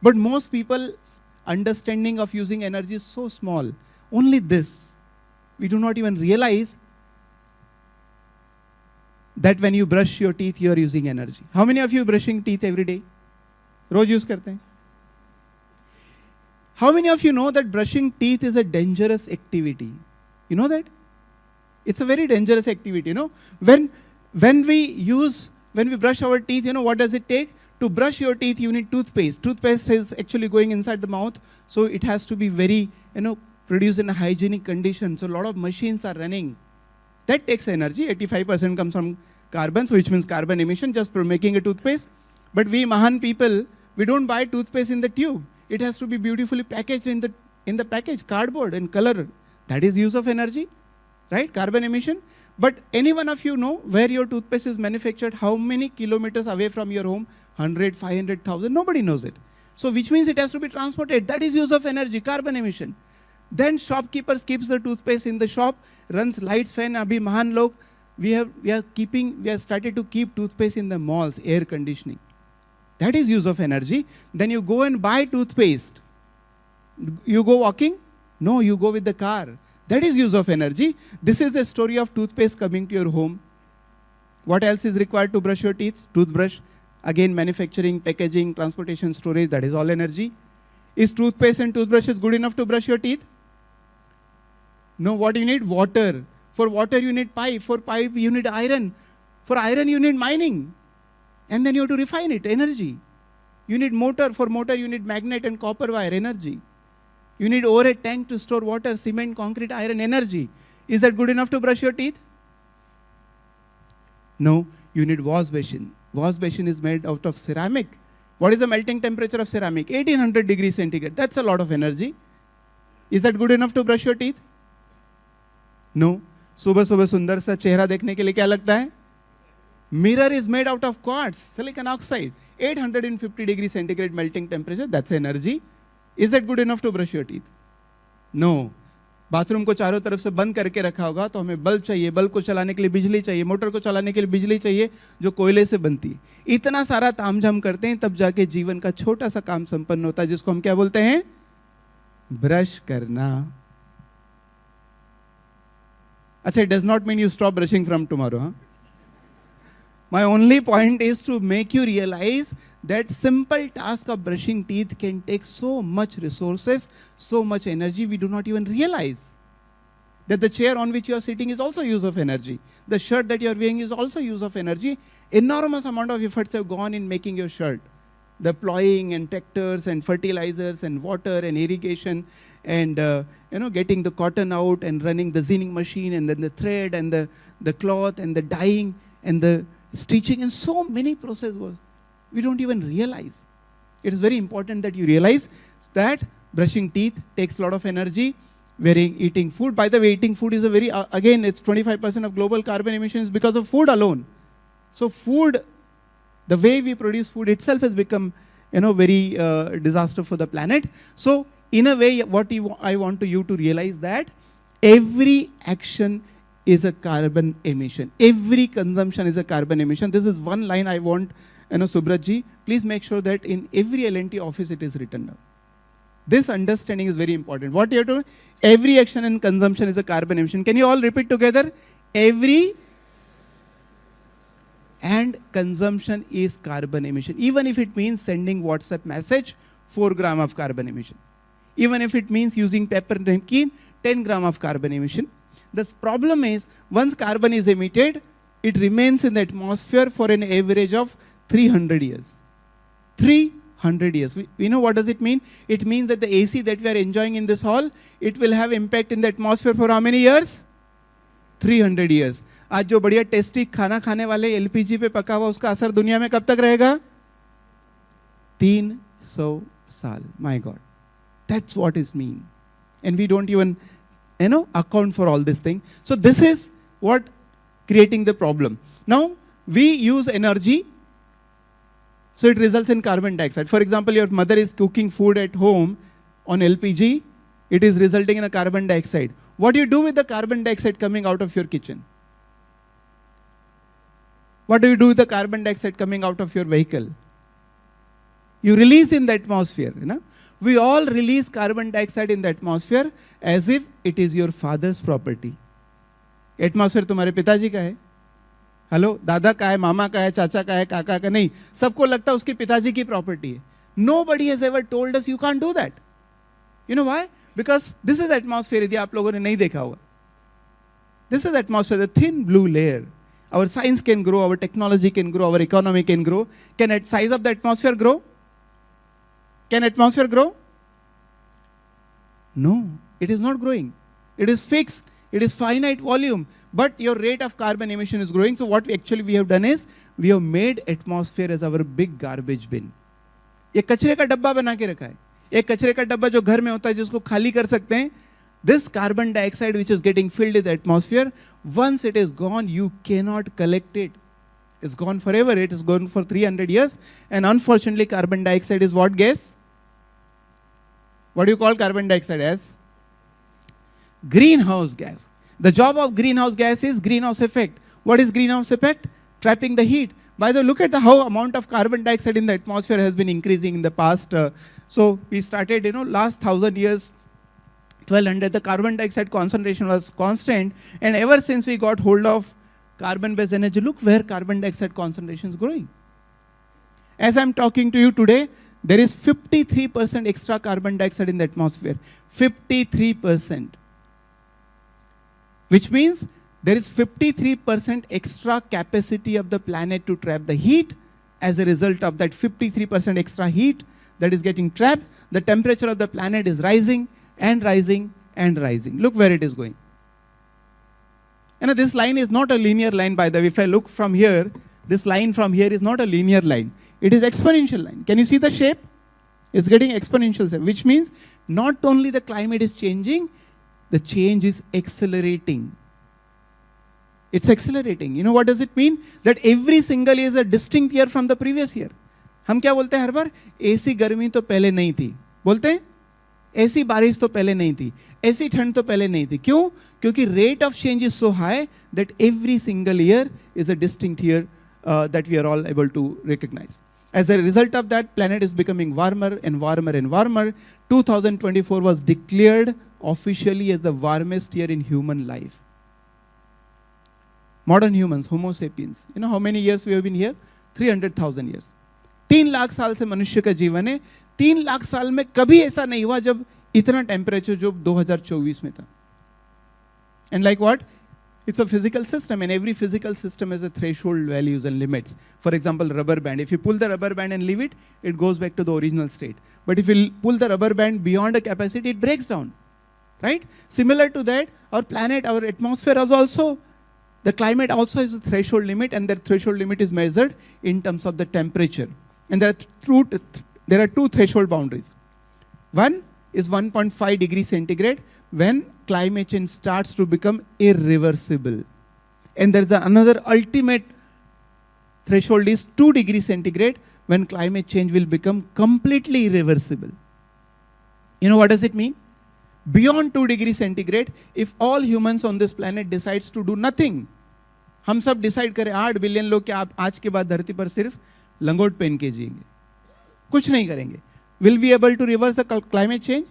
But most people's understanding of using energy is so small. Only this. We do not even realize that when you brush your teeth, you are using energy. How many of you brushing teeth every day? Rose use करते हैं. How many of you know that brushing teeth is a dangerous activity? You know that? It's a very dangerous activity, you know. When we brush our teeth, you know, what does it take? To brush your teeth, you need toothpaste. Toothpaste is actually going inside the mouth, so it has to be very, you know, produced in a hygienic condition. So a lot of machines are running. That takes energy. 85% comes from carbon, so which means carbon emission just for making a toothpaste. But we Mahan people, we don't buy toothpaste in the tube. It has to be beautifully packaged in the package, cardboard and color. That is use of energy, right? Carbon emission. But any one of you know where your toothpaste is manufactured, how many kilometers away from your home? 100, 500,000, nobody knows it. So which means it has to be transported. That is use of energy, carbon emission. Then shopkeepers keeps the toothpaste in the shop, runs lights, fan. Abhi Mahan log, we have started to keep toothpaste in the malls, air conditioning. That is use of energy. Then you go and buy toothpaste. You go walking? No, you go with the car. That is use of energy. This is the story of toothpaste coming to your home. What else is required to brush your teeth? Toothbrush. Again, manufacturing, packaging, transportation, storage, that is all energy. Is toothpaste and toothbrushes good enough to brush your teeth? No, what you need? Water. For water you need pipe. For pipe you need iron. For iron you need mining. And then you have to refine it, energy. You need motor. For motor you need magnet and copper wire, energy. You need overhead tank to store water, cement, concrete, iron, energy. Is that good enough to brush your teeth? No, you need wash basin. Wash basin is made out of ceramic. What is the melting temperature of ceramic? 1800 degrees centigrade. That's a lot of energy. Is that good enough to brush your teeth? No. सुबह सुबह सुंदर सा चेहरा देखने के लिए क्या लगता है? Mirror is made out of quartz, silicon oxide. 850 degrees centigrade melting temperature. That's energy. Is that good enough to brush your teeth? No. Bathroom को चारों तरफ से बंद करके रखा होगा तो हमें बल्ब चाहिए, बल्ब को चलाने के लिए बिजली चाहिए, मोटर को चलाने के लिए बिजली चाहिए जो कोयले से बनती है. इतना सारा तामझाम करते हैं तब जाके जीवन का छोटा सा काम संपन्न होता है जिसको हम क्या बोलते हैं? ब्रश करना. अच्छा, it does not mean you stop brushing from tomorrow. Huh? My only point is to make you realize that simple task of brushing teeth can take so much resources, so much energy, we do not even realize. That the chair on which you are sitting is also use of energy. The shirt that you are wearing is also use of energy. Enormous amount of efforts have gone in making your shirt. The ploughing and tractors and fertilizers and water and irrigation and getting the cotton out and running the zinning machine and then the thread and the cloth and the dyeing and the stitching and so many processes. We don't even realize. It is very important that you realize that brushing teeth takes a lot of energy. Eating food. By the way, eating food is a very, again, it's 25% of global carbon emissions because of food alone. So food, the way we produce food itself has become, very disaster for the planet. So in a way, I want you to realize that every action is a carbon emission. Every consumption is a carbon emission. This is one line I want, Subrat ji, please make sure that in every L&T office it is written down. This understanding is very important. What you have to do? Every action and consumption is a carbon emission. Can you all repeat together? Every and consumption is carbon emission. Even if it means sending WhatsApp message, 4 gram of carbon emission. Even if it means using paper napkin, 10 gram of carbon emission. The problem is, once carbon is emitted, it remains in the atmosphere for an average of 300 years. 300 years. We know what does it mean? It means that the AC that we are enjoying in this hall, it will have impact in the atmosphere for how many years? 300 years. आज जो बढ़िया tasty खाना खाने वाले LPG पे पका हुआ, उसका असर दुनिया में कब तक रहेगा? 300 साल. My God, that's what is mean. And we don't even, account for all this thing. So this is what creating the problem. Now we use energy, so it results in carbon dioxide. For example, your mother is cooking food at home on LPG, it is resulting in a carbon dioxide. What do you do with the carbon dioxide coming out of your kitchen? What do you do with the carbon dioxide coming out of your vehicle? You release in the atmosphere. We all release carbon dioxide in the atmosphere as if it is your father's property. Atmosphere तुम्हारे पिताजी का है. Hello, दादा का है, मामा का है, चाचा का है, काका का नहीं. सबको लगता है उसके पिताजी की प्रॉपर्टी है. Nobody has ever told us you can't do that. You know why? Because this is atmosphere. यदि आप लोगों ने नहीं देखा होगा. This is atmosphere, the thin blue layer. Our science can grow, our technology can grow, our economy can grow. Can the size of the atmosphere grow? Can atmosphere grow? No, it is not growing. It is fixed. It is finite volume. But your rate of carbon emission is growing. So what we have done is, we have made atmosphere as our big garbage bin. ये कचरे का डब्बा बना के रखा है. एक कचरे का डब्बा जो घर में होता है जिसको खाली कर सकते हैं. This carbon dioxide which is getting filled in the atmosphere, once it is gone, you cannot collect it. It's gone forever. It is gone for 300 years. And unfortunately, carbon dioxide is what gas? What do you call carbon dioxide as? Greenhouse gas. The job of greenhouse gas is greenhouse effect. What is greenhouse effect? Trapping the heat. By the way, look at how amount of carbon dioxide in the atmosphere has been increasing in the past. So we started, last 1,000 years, 1200, the carbon dioxide concentration was constant. And ever since we got hold of carbon-based energy, look where carbon dioxide concentration is growing. As I'm talking to you today, there is 53% extra carbon dioxide in the atmosphere. 53%. Which means there is 53% extra capacity of the planet to trap the heat. As a result of that 53% extra heat that is getting trapped, the temperature of the planet is rising and rising and rising. Look where it is going. This line is not a linear line, by the way. If I look from here, this line from here is not a linear line. It is exponential line. Can you see the shape? It's getting exponential shape, which means not only the climate is changing, the change is accelerating. It's accelerating. You know what does it mean? That every single year is a distinct year from the previous year. हम क्या बोलते हैं हर बार? ऐसी गर्मी तो पहले नहीं थी. बोलते हैं? ऐसी बारिश तो पहले नहीं थी. ऐसी ठंड तो पहले नहीं थी. क्यों? क्योंकि rate of change is so high that every single year is a distinct year that we are all able to recognize. As a result of that, planet is becoming warmer and warmer and warmer. 2024 was declared officially as the warmest year in human life. Modern humans, Homo sapiens. You know how many years we have been here? 300,000 years. 3 lakh साल से मनुष्य का जीवन है. 3 लाख साल में कभी ऐसा नहीं हुआ जब इतना टेम्परेचर जो 2024 में था. And like what? It's a physical system, and every physical system has a threshold values and limits. For example, rubber band. If you pull the rubber band and leave it, it goes back to the original state. But if you pull the rubber band beyond a capacity, it breaks down. Right? Similar to that, our planet, our atmosphere is also, the climate also has a threshold limit, and that threshold limit is measured in terms of the temperature. And there are two threshold boundaries. One is 1.5 degrees centigrade when climate change starts to become irreversible. And there's another ultimate threshold is 2 degrees centigrade when climate change will become completely irreversible. You know what does it mean? Beyond 2 degrees centigrade, if all humans on this planet decides to do nothing, हम सब decide करें 8 billion लोग कि आप आज के बाद धरती पर सिर्फ लंगोट पहन के जिएंगे, कुछ नहीं करेंगे. Will we able to reverse the climate change?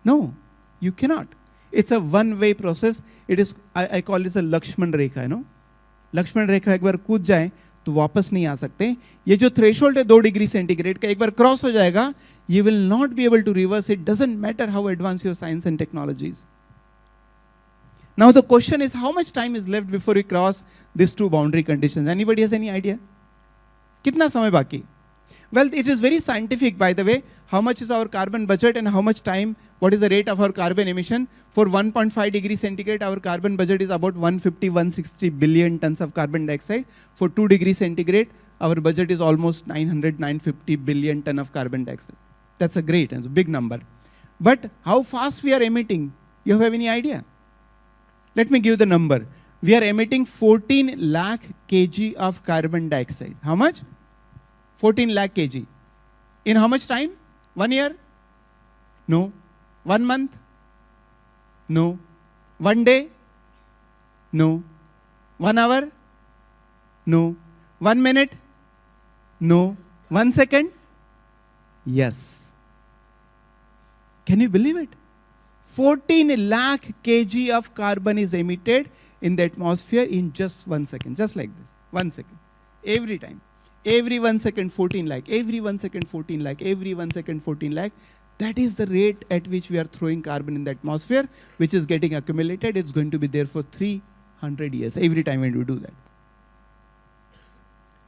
No, you cannot. It's a one-way process. It is, I call it a Lakshman Rekha, you know. Lakshman Rekha एक बार कूद जाए तो वापस नहीं आ सकते. ये जो threshold है 2 डिग्री सेंटीग्रेड का एक बार क्रॉस हो जाएगा, you will not be able to reverse it. Doesn't matter how advanced your science and technologies. Now the question is, how much time is left before we cross these two boundary conditions? Anybody has any idea? कितना समय बाकी? Well, it is very scientific, by the way. How much is our carbon budget and how much time, what is the rate of our carbon emission? For 1.5 degrees centigrade, our carbon budget is about 150, 160 billion tons of carbon dioxide. For 2 degrees centigrade, our budget is almost 900, 950 billion ton of carbon dioxide. That's a great, it's a big number. But how fast we are emitting? You have any idea? Let me give the number. We are emitting 14 lakh kg of carbon dioxide. How much? 14 lakh kg. In how much time? 1 year? No. 1 month? No. 1 day? No. 1 hour? No. 1 minute? No. 1 second? Yes. Can you believe it? 14 lakh kg of carbon is emitted in the atmosphere in just 1 second. Just like this. 1 second. Every time. Every 1 second, 14 lakh. Every 1 second, 14 lakh. Every 1 second, 14 lakh. That is the rate at which we are throwing carbon in the atmosphere, which is getting accumulated. It's going to be there for 300 years. Every time when we do that.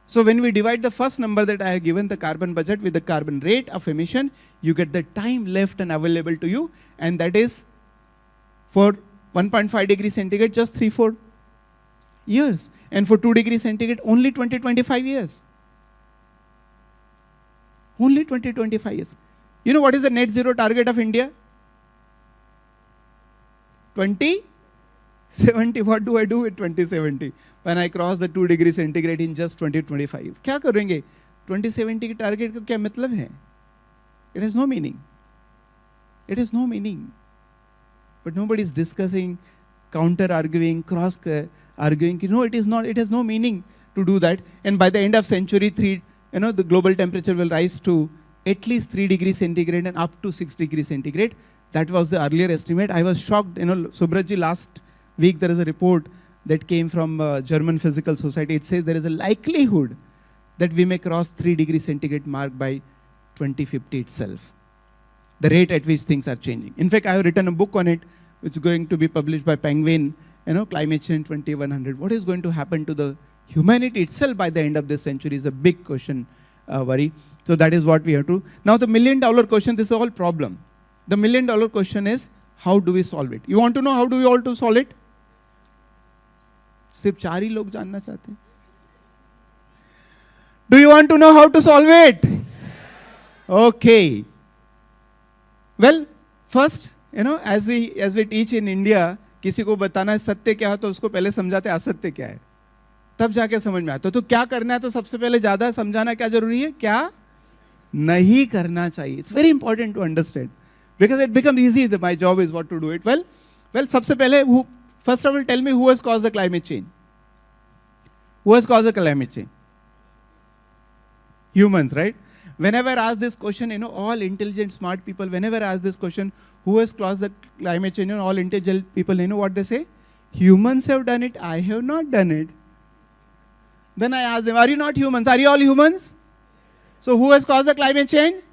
So when we divide the first number that I have given, the carbon budget, with the carbon rate of emission, you get the time left and available to you. And that is for 1.5 degrees centigrade, just 3-4 years. And for 2 degrees centigrade, only 20-25 years. Only 20-25 years. You know what is the net zero target of India? 2070. What do I do with 2070? When I cross the 2 degrees centigrade in just 2025. क्या करेंगे? 2070 की target का क्या मतलब है? It has no meaning. It has no meaning. But nobody is discussing, counter-arguing, cross-arguing. No, it is not. It has no meaning to do that. And by the end of century, the global temperature will rise to at least 3 degrees centigrade and up to 6 degrees centigrade. That was the earlier estimate. I was shocked. Subratji, last week there is a report that came from German Physical Society. It says there is a likelihood that we may cross 3 degrees centigrade mark by 2050 itself. The rate at which things are changing. In fact, I have written a book on it, which is going to be published by Penguin, Climate Change 2100. What is going to happen to the humanity itself by the end of this century is a big question, worry. So that is what we have to. Now the $1 million question, this is all problem. The $1 million question is, how do we solve it? You want to know how do we all to solve it? सिर्फ 4 ही लोग जानना चाहते हैं. Do you want to know how to solve it? Okay. Well, first, as we teach in India, किसी को बताना है सत्य क्या है तो उसको पहले समझाते हैं असत्य क्या है, तब जाके समझ में आता. तो क्या करना है तो सबसे पहले ज्यादा समझाना क्या जरूरी है, क्या नहीं करना चाहिए. It's very important to understand because it becomes easy. My job is what to do it. Well, सबसे पहले first of all, tell me who has caused the climate change. Who has caused the climate change? Humans, right? Whenever I ask this question, all intelligent, smart people, whenever I ask this question, who has caused the climate change, all intelligent people, what they say? Humans have done it, I have not done it. Then I ask them, are you not humans? Are you all humans? So who has caused the climate change?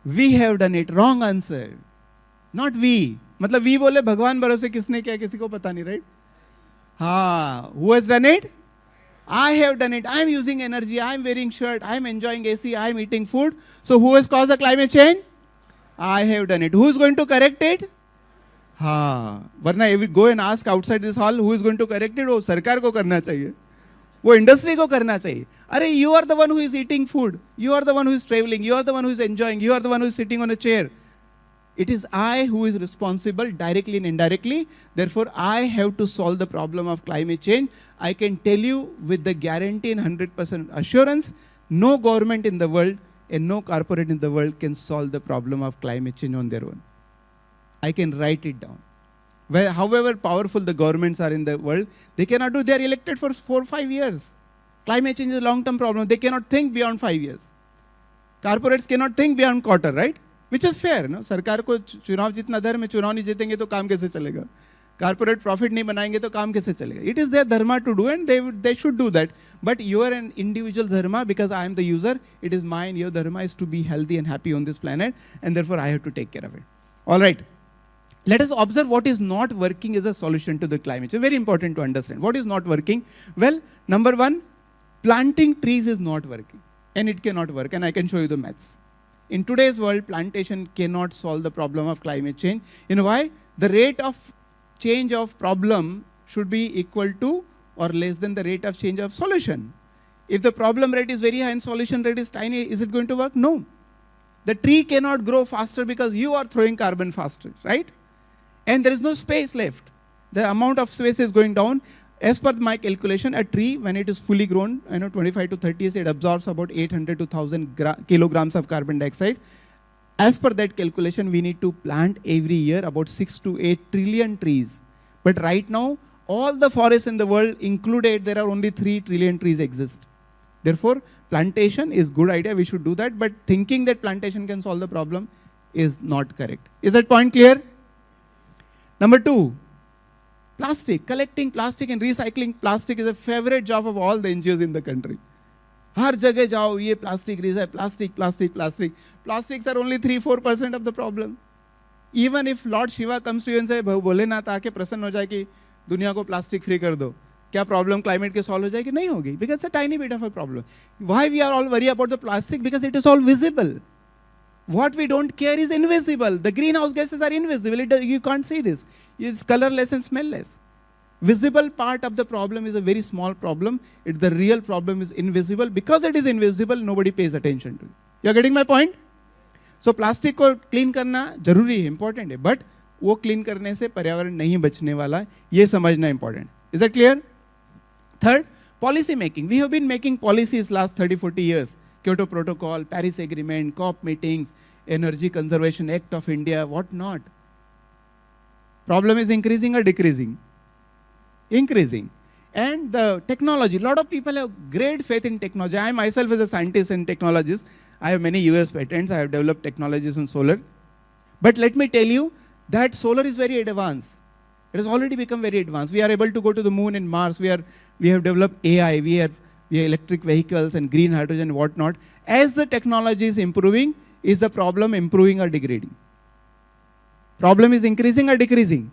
We have done it. Wrong answer. Not we. मतलब we बोले भगवान भरोसे किसने किया किसी को पता नहीं, right? हाँ, who has done it? I have done it. I am using energy. I am wearing shirt. I am enjoying AC. I am eating food. So who has caused the climate change? I have done it. Who is going to correct it? हाँ, वरना if we go and ask outside this hall, who is going to correct it? वो सरकार को करना चाहिए, वो industry को करना चाहिए. अरे you are the one who is eating food. You are the one who is traveling. You are the one who is enjoying. You are the one who is sitting on a chair. It is I who is responsible directly and indirectly. Therefore, I have to solve the problem of climate change. I can tell you with the guarantee and 100% assurance, no government in the world and no corporate in the world can solve the problem of climate change on their own. I can write it down. Well, however powerful the governments are in the world, they cannot do. They are elected for 4 or 5 years. Climate change is a long-term problem. They cannot think beyond 5 years. Corporates cannot think beyond quarter, right? Which is fair, no? सरकार को चुनाव जितना धर्म है, चुनाव नहीं जीतेंगे तो काम कैसे चलेगा? Corporate profit नहीं बनाएंगे तो काम कैसे चलेगा? It is their dharma to do and they should do that. But you are an individual dharma because I am the user. It is mine. Your dharma is to be healthy and happy on this planet, and therefore I have to take care of it. All right. Let us observe what is not working as a solution to the climate change. Very important to understand. What is not working? Well, number one, planting trees is not working. and it cannot work, and I can show you the maths. In today's world, plantation cannot solve the problem of climate change. You know why? The rate of change of problem should be equal to or less than the rate of change of solution. If the problem rate is very high and solution rate is tiny, is it going to work? No. The tree cannot grow faster because you are throwing carbon faster, right? And there is no space left. The amount of space is going down. As per my calculation, a tree, when it is fully grown, 25 to 30 years, it absorbs about 800 to 1000 kilograms of carbon dioxide. As per that calculation, we need to plant every year about 6 to 8 trillion trees. But right now, all the forests in the world included, there are only 3 trillion trees exist. Therefore, plantation is good idea, we should do that, but thinking that plantation can solve the problem is not correct. Is that point clear? Number 2, plastic. Collecting plastic and recycling plastic is a favorite job of all the NGOs in the country. हर जगह जाओ ये plastic, plastic, plastic, plastic. Plastics are only 3-4% of the problem. Even if Lord Shiva comes to you and say, Bholenath आके प्रसन्न हो जाए कि दुनिया को plastic free कर दो, क्या problem climate के solve हो जाएगी? नहीं होगी, because it's a tiny bit of a problem. Why we are all worried about the plastic? Because it is all visible. What we don't care is invisible. The greenhouse gases are invisible. You can't see this. It's colorless and smellless. Visible part of the problem is a very small problem. The real problem is invisible. Because it is invisible, nobody pays attention to it. You are getting my point? So plastic को clean करना जरूरी है, important है. But वो clean करने से पर्यावरण नहीं बचने वाला, ये समझना important. Is that clear? Third, policy making. We have been making policies last 30-40 years. Kyoto Protocol, Paris Agreement, COP meetings, Energy Conservation Act of India, what not. Problem is increasing or decreasing? Increasing. And the technology, a lot of people have great faith in technology. I myself as a scientist and technologist, I have many US patents, I have developed technologies in solar. But let me tell you that solar is very advanced. It has already become very advanced. We are able to go to the moon and Mars. We have developed AI, we have electric vehicles and green hydrogen and whatnot. As the technology is improving, is the problem improving or degrading? Problem is increasing or decreasing?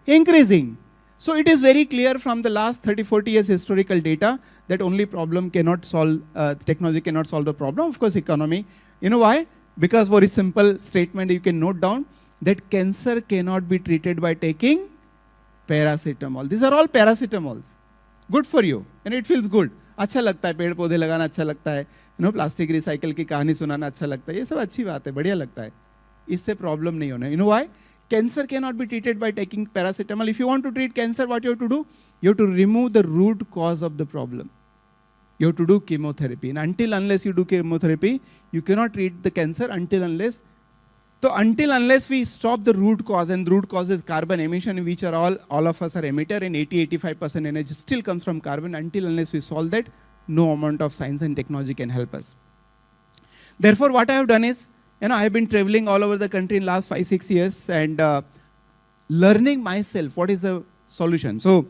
Increasing. So it is very clear from the last 30-40 years historical data that only problem cannot solve, technology cannot solve the problem. Of course, economy. You know why? Because for a simple statement you can note down that cancer cannot be treated by taking paracetamol. These are all paracetamols. Good for you and it feels good. अच्छा लगता है पेड़ पौधे लगाना अच्छा लगता है, plastic recycle की कहानी सुनाना अच्छा लगता है, ये सब अच्छी बात है, बढ़िया लगता है, इससे प्रॉब्लम नहीं होना. You know why? Cancer cannot be treated by taking paracetamol. If you want to treat cancer, what you have to do? You have to remove the root cause of the problem. You have to do chemotherapy. And unless you do chemotherapy, you cannot treat the cancer unless we stop the root cause, and the root cause is carbon emission, which are all of us are emitter, and 80-85% energy still comes from carbon. Unless we solve that, no amount of science and technology can help us. Therefore, what I have done is, I have been traveling all over the country in the last 5-6 years and learning myself what is the solution. So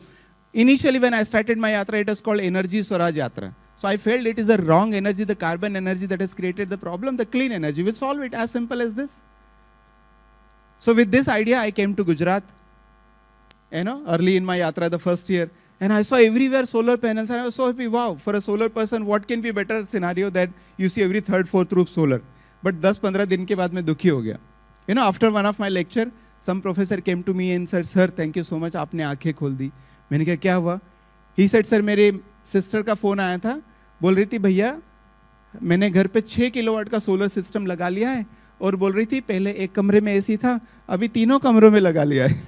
initially when I started my yatra, it was called Energy Swaraj Yatra. So I felt it is a wrong energy, the carbon energy that has created the problem. The clean energy will solve it, as simple as this. So with this idea, I came to Gujarat, early in my yatra, the first year, and I saw everywhere solar panels, and I was so happy. Wow, for a solar person, what can be better scenario that you see every 3rd, 4th roof solar? But 10-15 दिन के बाद मैं दुखी हो गया. After one of my lecture, some professor came to me and said, "Sir, thank you so much. आपने आंखें खोल दी." मैंने कहा क्या हुआ? He said, "Sir, मेरे सिस्टर का फोन आया था, बोल रही थी भैया मैंने घर पे 6 किलोवाट का सोलर सिस्टम लगा लिया है, और बोल रही थी पहले एक कमरे में एसी था, अभी तीनों कमरों में लगा लिया है."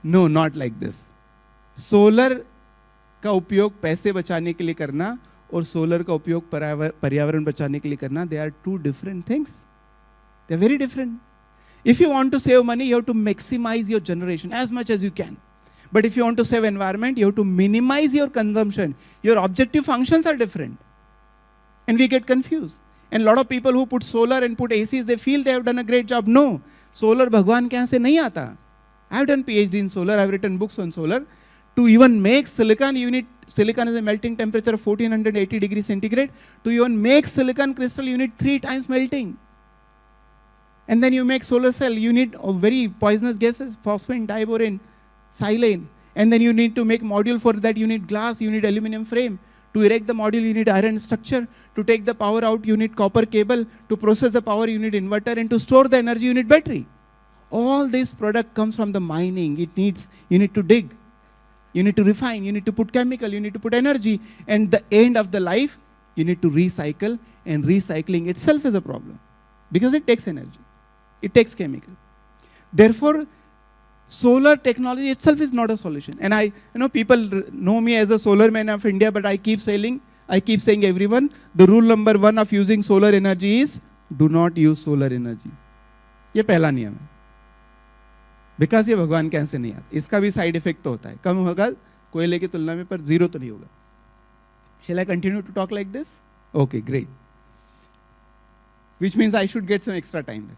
No, not like this. Solar का उपयोग पैसे बचाने के लिए करना और सोलर का उपयोग पर्यावरण बचाने के लिए करना, they are two different things. They are very different. If you want to save money, you have to maximize your generation as much as you can. But if you want to save environment, you have to minimize your consumption. Your objective functions are different. And we get confused. And a lot of people who put solar and put ACs, they feel they have done a great job. No, solar भगवान के यहाँ से नहीं आता. I have done PhD in solar, I have written books on solar. To even make silicon, silicon is a melting temperature of 1480 degrees centigrade. To even make silicon crystal, you need 3 times melting. And then you make solar cell, you need very poisonous gases, phosphine, diborane, silane. And then you need to make module for that, you need glass, you need aluminum frame. To erect the module, you need iron structure. To take the power out, you need copper cable. To process the power, you need inverter. And to store the energy, you need battery. All this product comes from the mining. You need to dig. You need to refine. You need to put chemical. You need to put energy. And the end of the life, you need to recycle. And recycling itself is a problem. Because it takes energy. It takes chemical. Therefore, solar technology itself is not a solution. And people know me as a solar man of India, but I keep saying everyone, the rule number 1 of using solar energy is do not use solar energy. ये पहला नियम है. Because ये भगवान के यहाँ से नहीं आता. इसका भी साइड इफेक्ट तो होता है. कम होगा कोयले की तुलना में, पर जीरो तो नहीं होगा. Shall I continue to talk like this? Okay, great. Which means I should get some extra time there.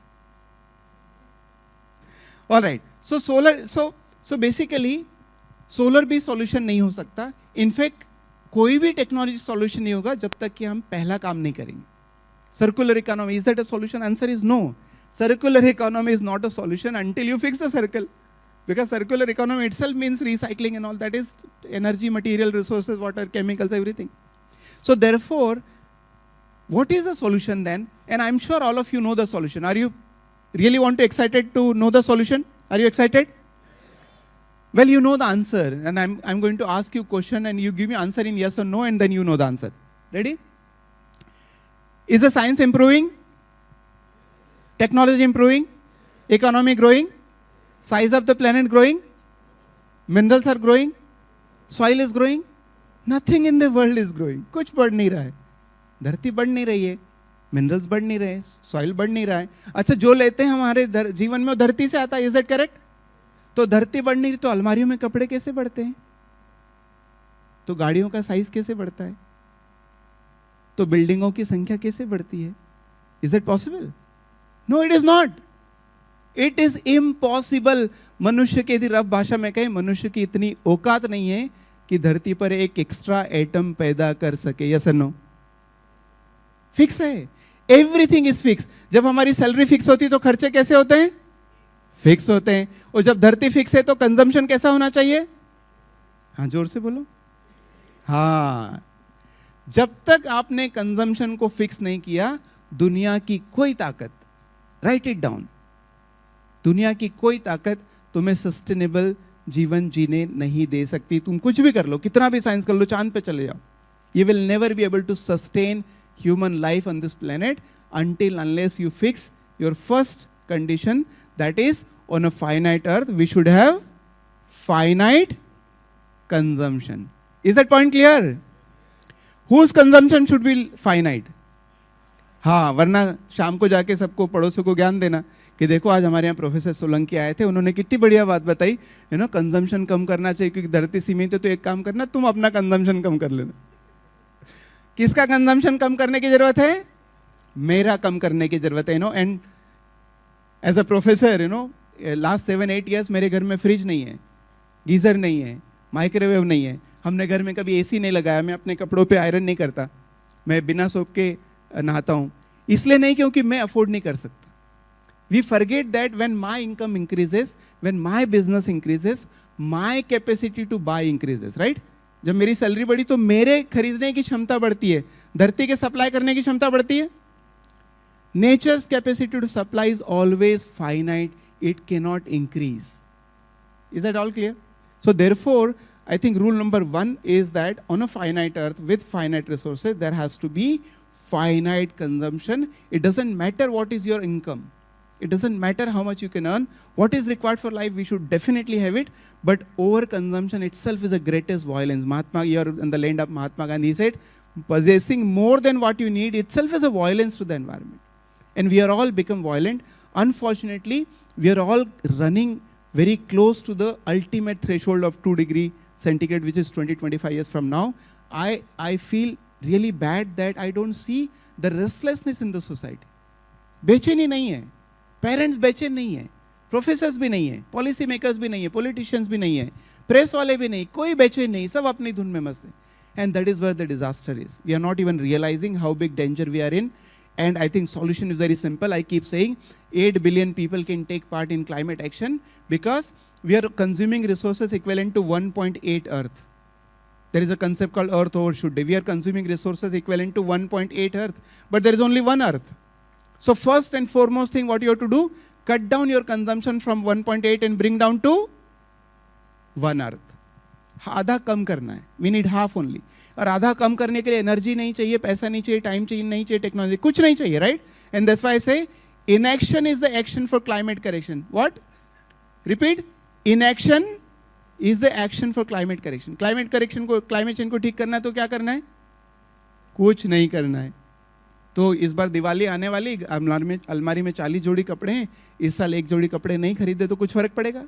All right. So solar, so basically, solar भी solution नहीं हो सकता. In fact, कोई भी technology solution नहीं होगा जब तक कि हम पहला काम नहीं करेंगे. Circular economy, is that a solution? Answer is no. Circular economy is not a solution until you fix the circle. Because circular economy itself means recycling and all that is energy, material, resources, water, chemicals, everything. So therefore, what is the solution then? And I'm sure all of you know the solution. Are you really excited to know the solution? Are you excited? Well, you know the answer. And I'm going to ask you a question and you give me answer in yes or no and then you know the answer. Ready? Is the science improving? Technology improving? Economy growing? Size of the planet growing? Minerals are growing? Soil is growing? Nothing in the world is growing. कुछ बढ़ नहीं रहा है. धरती बढ़ नहीं रही है. मिनरल्स बढ़ नहीं रहे, सॉइल बढ़ नहीं रहा है. अच्छा, जो लेते हैं हमारे जीवन में वो धरती से आता है. Is that correct? तो धरती बढ़ नहीं रही तो अलमारियों में कपड़े कैसे बढ़ते हैं? तो गाड़ियों का साइज कैसे बढ़ता है? तो बिल्डिंगों की संख्या कैसे बढ़ती है? Is that possible? No, it is not. It is impossible. मनुष्य के, यदि रफ भाषा में कहें, मनुष्य की इतनी औकात नहीं है कि धरती पर एक एक्स्ट्रा एटम पैदा कर सके. यस और नो? फिक्स है. Everything is fix. जब हमारी सैलरी फिक्स होती है तो खर्चे कैसे होते हैं? फिक्स होते हैं. और जब धरती फिक्स है तो कंजम्पशन कैसा होना चाहिए? हाँ, जोर से बोलो. हाँ, जब तक आपने कंजम्पशन को फिक्स नहीं किया, दुनिया की कोई ताकत, राइट इट डाउन, दुनिया की कोई ताकत तुम्हें सस्टेनेबल जीवन जीने नहीं दे सकती. तुम कुछ भी कर लो, कितना भी साइंस कर लो, चांद पे चले जाओ, you will never be able to sustain human life on this planet unless you fix your first condition, that is, on a finite earth we should have finite consumption. Is that point clear? Whose consumption should be finite? हाँ, वरना शाम को जाके सबको पड़ोसियों को ज्ञान देना कि देखो आज हमारे यहाँ प्रोफेसर सोलंकी आए थे, उन्होंने कितनी बढ़िया बात बताई, कंजम्पशन कम करना चाहिए क्योंकि धरती सीमित है. तो एक काम करना, तुम अपना कंजम्पशन कम कर लेना. किसका कंजम्पशन कम करने की जरूरत है? मेरा कम करने की जरूरत है. And as a professor, last 7-8 years मेरे घर में फ्रिज नहीं है, गीजर नहीं है, माइक्रोवेव नहीं है. हमने घर में कभी एसी नहीं लगाया. मैं अपने कपड़ों पे आयरन नहीं करता. मैं बिना सोप के नहाता हूँ. इसलिए नहीं क्योंकि मैं अफोर्ड नहीं कर सकता. We forget that when my income increases, when my business increases, my capacity to buy increases, right? जब मेरी सैलरी बढ़ी तो मेरे खरीदने की क्षमता बढ़ती है, धरती के सप्लाई करने की क्षमता बढ़ती है. Nature's capacity to supply is always finite, it cannot increase. Is that all clear? So therefore I think rule number 1 is that on a finite earth with finite resources, there has to be finite consumption. It doesn't matter what is your income. It doesn't matter how much you can earn. What is required for life, we should definitely have it. But overconsumption itself is the greatest violence. You're in the land of Mahatma Gandhi. He said, possessing more than what you need itself is a violence to the environment. And we are all become violent. Unfortunately, we are all running very close to the ultimate threshold of 2 degrees centigrade, which is 20-25 years from now. I feel really bad that I don't see the restlessness in the society. बेचैनी नहीं है, parents बेचैन नहीं है, professors भी नहीं है, policy makers भी नहीं है, पॉलिटिशियंस भी नहीं है, प्रेस वाले भी नहीं, कोई बेचैन नहीं, सब अपनी धुन में मस्त है. And that is where the disaster is. We are not even realizing how big danger we are in. And I think solution is very simple. I keep saying 8 billion people can take part in climate action because we are consuming resources equivalent to 1.8 Earth. There is a concept called earth overshoot day. We are consuming resources equivalent to 1.8 earth, but there is only one earth. So first and foremost thing what you have to do, cut down your consumption from 1.8 and bring down to 1 earth. आधा कम करना है. We need half only. और आधा कम करने के लिए energy नहीं चाहिए, पैसा नहीं चाहिए, टाइम चाहिए नहीं चाहिए, टेक्नोलॉजी कुछ नहीं चाहिए, right? And that's why I say inaction is the action for climate correction. What? Repeat. Inaction is the action for climate correction. Climate correction को, climate change को ठीक करना है तो क्या करना है? कुछ नहीं करना है. तो इस बार दिवाली आने वाली, अलमारी में 40 जोड़ी कपड़े हैं, इस साल एक जोड़ी कपड़े नहीं खरीदे तो कुछ फर्क पड़ेगा?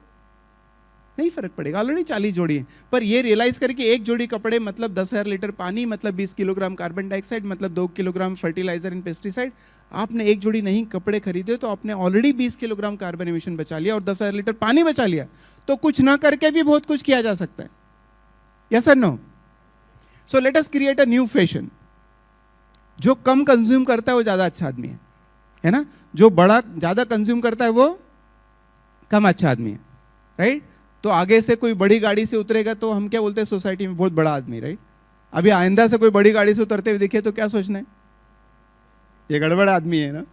नहीं फर्क पड़ेगा. ऑलरेडी 40 जोड़ी हैं. पर ये रियलाइज करके एक जोड़ी कपड़े मतलब 10,000 लीटर पानी, मतलब 20 किलोग्राम कार्बन डाइऑक्साइड, मतलब 2 किलोग्राम फर्टिलाइजर एंड पेस्टिसाइड. आपने एक जोड़ी नहीं कपड़े खरीदे तो आपने ऑलरेडी 20 किलोग्राम कार्बन एमिशन बचा लिया और 10,000 लीटर पानी बचा लिया. तो कुछ ना करके भी बहुत कुछ किया जा सकता है. यस और no? So let us create a new fashion. जो कम कंज्यूम करता है वो ज्यादा अच्छा आदमी है ना? जो बड़ा ज्यादा कंज्यूम करता है वो कम अच्छा आदमी है, राइट? तो आगे से कोई बड़ी गाड़ी से उतरेगा तो हम क्या बोलते हैं सोसाइटी में, बहुत बड़ा आदमी, राइट? अभी आइंदा से कोई बड़ी गाड़ी से उतरते हुए दिखे तो क्या सोचना है? ये गड़बड़ आदमी है ना.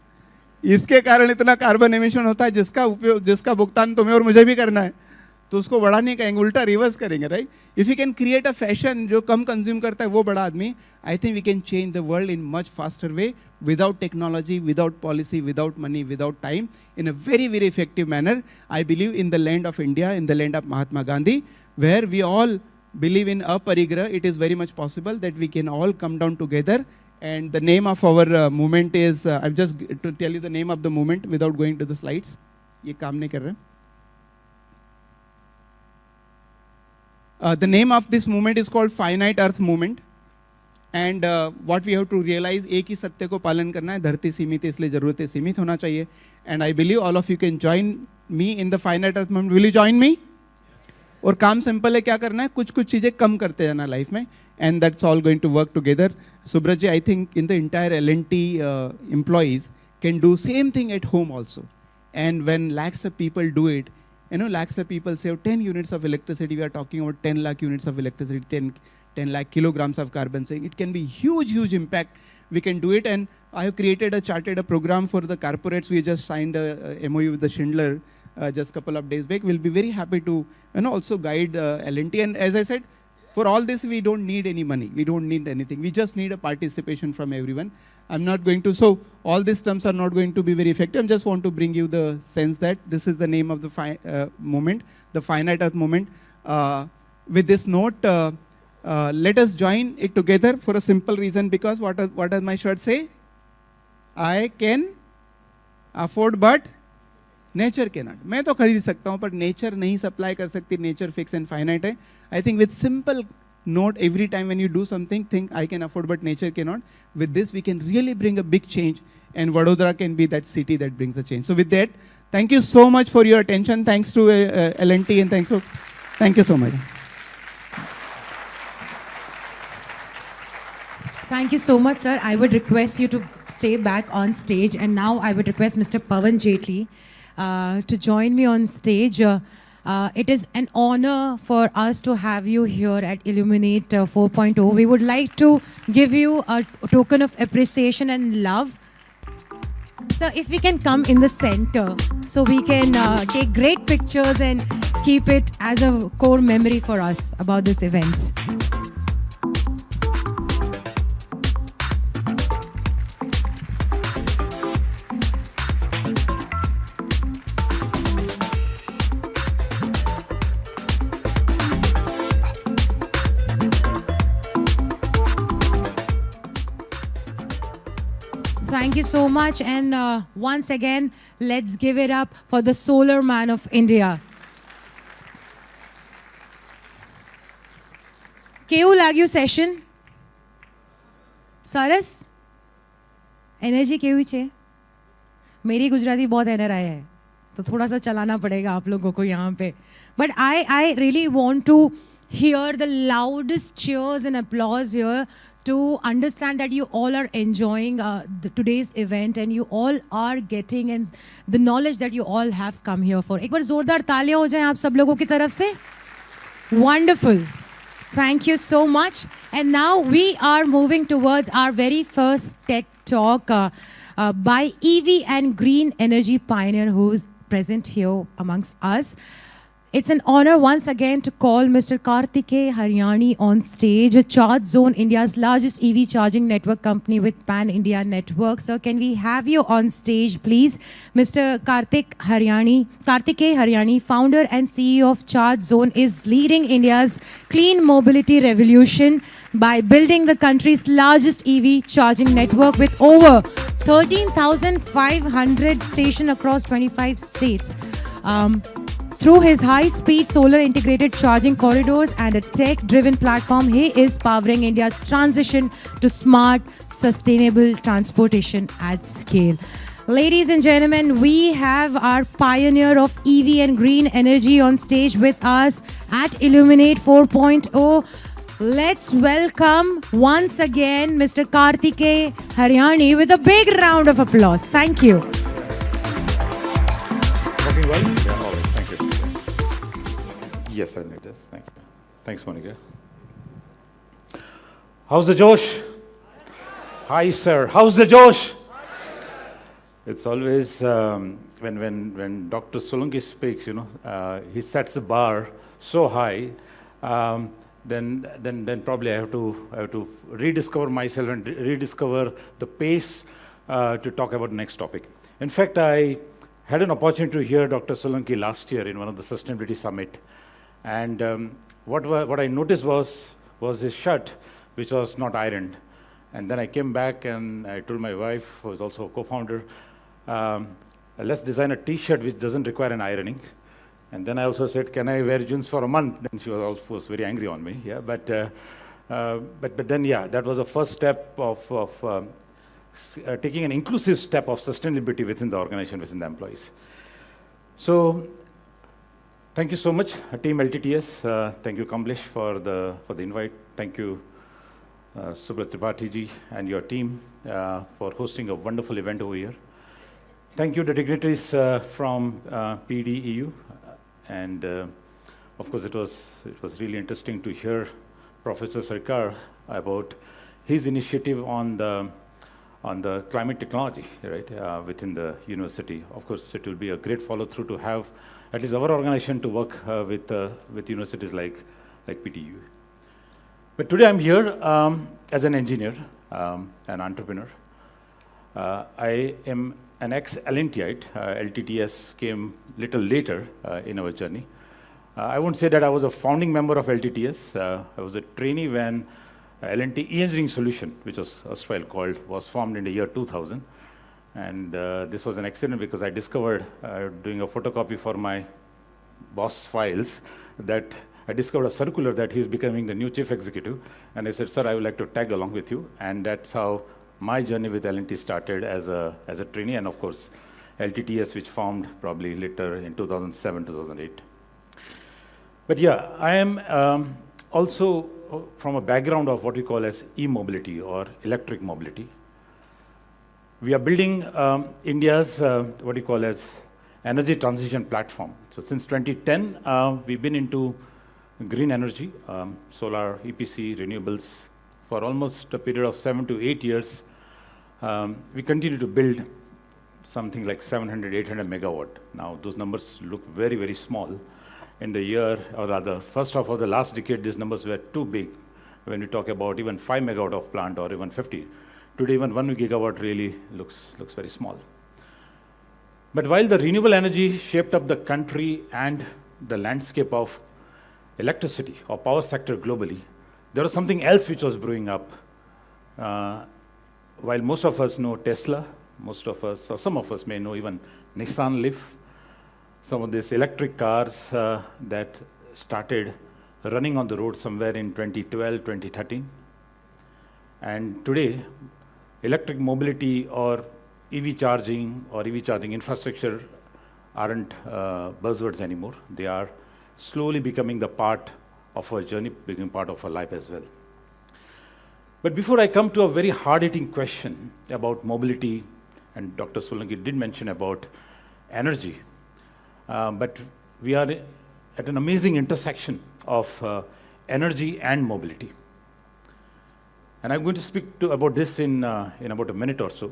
इसके कारण इतना कार्बन एमिशन होता है जिसका भुगतान तुम्हें और मुझे भी करना है. तो उसको बड़ा नहीं कहेंगे, उल्टा रिवर्स करेंगे, right? If you can create a fashion जो कम कंज्यूम करता है वो बड़ा आदमी, I think we can change the world in much faster way, without technology, without policy, without money, without time, in a very, very effective manner. I believe in the land of India, in the land of Mahatma Gandhi, where we all believe in aparigraha. It is very much possible that we can all come down together. And the name of our movement is, I'm just to tell you the name of the movement without going to the slides. ये काम नहीं कर रहे. The name of this movement is called Finite Earth Movement. And what we have to realize, एक ही सत्य को पालन करना है. धरती सीमित है इसलिए जरूरतें सीमित होना चाहिए. And I believe all of you can join me in the Finite Earth Movement. Will you join me? और काम सिंपल है, क्या करना है? कुछ कुछ चीजें कम करते जाना लाइफ में. And that's all going to work together. Subrat ji, I think in the entire L&T employees can do same thing at home also. And when lakhs of people do it, you know, lakhs of people save 10 units of electricity. We are talking about 10 lakh units of electricity, 10 lakh kilograms of carbon saving. It can be huge impact. We can do it. And I have charted a program for the corporates. We just signed a MOU with the Schindler just a couple of days back. We'll be very happy to, you know, also guide L&T. And as I said, for all this, we don't need any money. We don't need anything. We just need a participation from everyone. I'm not going to, so all these terms are not going to be very effective. I just want to bring you the sense that this is the name of the movement, the Finite Earth Movement. With this note, let us join it together for a simple reason, because what does my shirt say? I can afford but nature cannot. मैं तो खरीद सकता हूँ पर nature नहीं supply कर सकती. Nature fixed and finite है. I think with simple note, every time when you do something, think I can afford but nature cannot. With this, we can really bring a big change, and Vadodara can be that city that brings a change. So with that, thank you so much for your attention. Thanks to L&T, and thank you so much. Thank you so much, sir. I would request you to stay back on stage. And now I would request Mr. Pawan Jetli to join me on stage. It is an honor for us to have you here at Illuminate 4.0. We would like to give you a token of appreciation and love. Sir, if we can come in the center so we can take great pictures and keep it as a core memory for us about this event. Thank you so much, and once again, let's give it up for the solar man of India. કેવું લાગ્યું session? સરસ? Energy કેવી છે? मेरी गुजराती बहुत NRI है, तो थोड़ा सा चलाना पड़ेगा आप लोगों को यहाँ पे. But I really want to hear the loudest cheers and applause here to understand that you all are enjoying today's event, and you all are getting and the knowledge that you all have come here for. एक बार जोरदार तालियां हो जाएं आप सब लोगों की तरफ से. Wonderful. Thank you so much. And now we are moving towards our very first tech talk by EV and green energy pioneer who's present here amongst us. It's an honor once again to call Mr. Kartikeya Haryani on stage, Charge Zone, India's largest EV charging network company with pan-India network. So can we have you on stage, please? Mr. Kartikeya Haryani, founder and CEO of Charge Zone, is leading India's clean mobility revolution by building the country's largest EV charging network with over 13,500 stations across 25 states. Through his high-speed solar integrated charging corridors and a tech-driven platform, he is powering India's transition to smart, sustainable transportation at scale. Ladies and gentlemen, we have our pioneer of EV and green energy on stage with us at Illuminate 4.0. Let's welcome once again Mr. Kartikeya Haryani with a big round of applause. Thank you. Working well? Yeah, all right. Thank you. Yes, I need this. Thank you. Thanks, Monica. How's the Josh? Hi, sir. How's the Josh? It's always when Dr. Solanki speaks, he sets the bar so high. Then probably I have to rediscover myself and rediscover the pace to talk about the next topic. In fact, I had an opportunity to hear Dr. Solanki last year in one of the sustainability summit, and what I noticed was his shirt, which was not ironed. And then I came back and I told my wife, who is also a co-founder, let's design a T-shirt which doesn't require an ironing. And then I also said, can I wear jeans for a month? Then she was very angry on me. Yeah, but then yeah, that was the first step of taking an inclusive step of sustainability within the organization, within the employees. So thank you so much, Team LTTS. Thank you, Kamlesh, for the invite. Thank you, Subrat Tripathi ji and your team for hosting a wonderful event over here. Thank you, the dignitaries from PDEU. And of course, it was really interesting to hear Professor Sarkar about his initiative on the climate technology, right, within the university. Of course, it will be a great follow-through to have at least our organization to work with universities like PDU. But today I'm here as an engineer, an entrepreneur. I am an ex-L&Tite. LTTS came little later in our journey. I won't say that I was a founding member of LTTS. I was a trainee when L&T Engineering Solution, which was erstwhile called, was formed in the year 2000. And this was an accident because I discovered, doing a photocopy for my boss files, that I discovered a circular that he's becoming the new chief executive. And I said, sir, I would like to tag along with you. And that's how my journey with L&T started as a trainee, and of course, LTTS, which formed probably later in 2007, 2008. But yeah, I am also from a background of what we call as e-mobility or electric mobility. We are building India's what we call as energy transition platform. So since 2010, we've been into green energy, solar, EPC, renewables. For almost a period of 7 to 8 years, we continue to build something like 700, 800 megawatt. Now, those numbers look very, very small. In the year, or rather, first half of the last decade, these numbers were too big when we talk about even 5 megawatt of plant or even 50. Today, even 1 gigawatt really looks very small. But while the renewable energy shaped up the country and the landscape of electricity or power sector globally, there was something else which was brewing up. While most of us know Tesla, most of us, or some of us may know even Nissan Leaf, some of these electric cars that started running on the road somewhere in 2012, 2013. And today, electric mobility or EV charging infrastructure aren't buzzwords anymore. They are slowly becoming the part of our journey, becoming part of our life as well. But before I come to a very hard-hitting question about mobility, and Dr. Solanki did mention about energy, but we are at an amazing intersection of energy and mobility. And I'm going to speak about this in about a minute or so.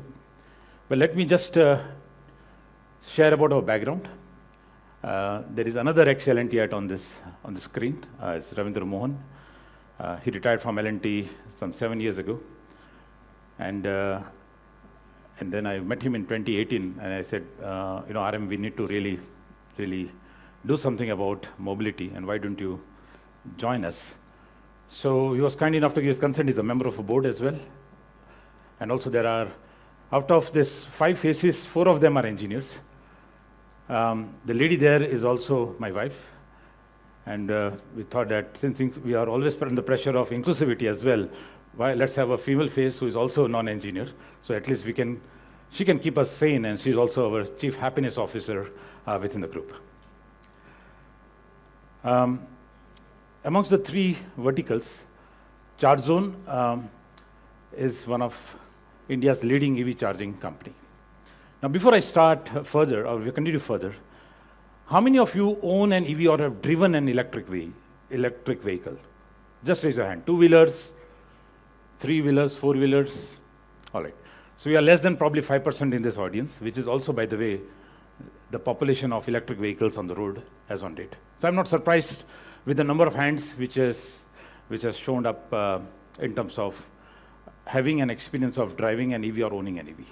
But let me just share about our background. There is another ex-L&T on the screen. It's Ravindra Mohan. He retired from L&T some 7 years ago. And then I met him in 2018, and I said, RM, we need to really do something about mobility, and why don't you join us? So he was kind enough to give his consent. He's a member of a board as well. And also there are, out of this 5 faces, 4 of them are engineers. The lady there is also my wife. And we thought that since we are always under the pressure of inclusivity as well, why let's have a female face who is also a non-engineer. So at least she can keep us sane, and she's also our chief happiness officer within the group. Amongst the 3 verticals, Charge Zone is one of India's leading EV charging company. Now, before I start further, or we continue further, how many of you own an EV or have driven an electric vehicle? Just raise your hand. 2-wheelers, 3-wheelers, 4-wheelers. All right. So we are less than probably 5% in this audience, which is also, by the way, the population of electric vehicles on the road as on date. So I'm not surprised with the number of hands which has shown up in terms of having an experience of driving an EV or owning an EV.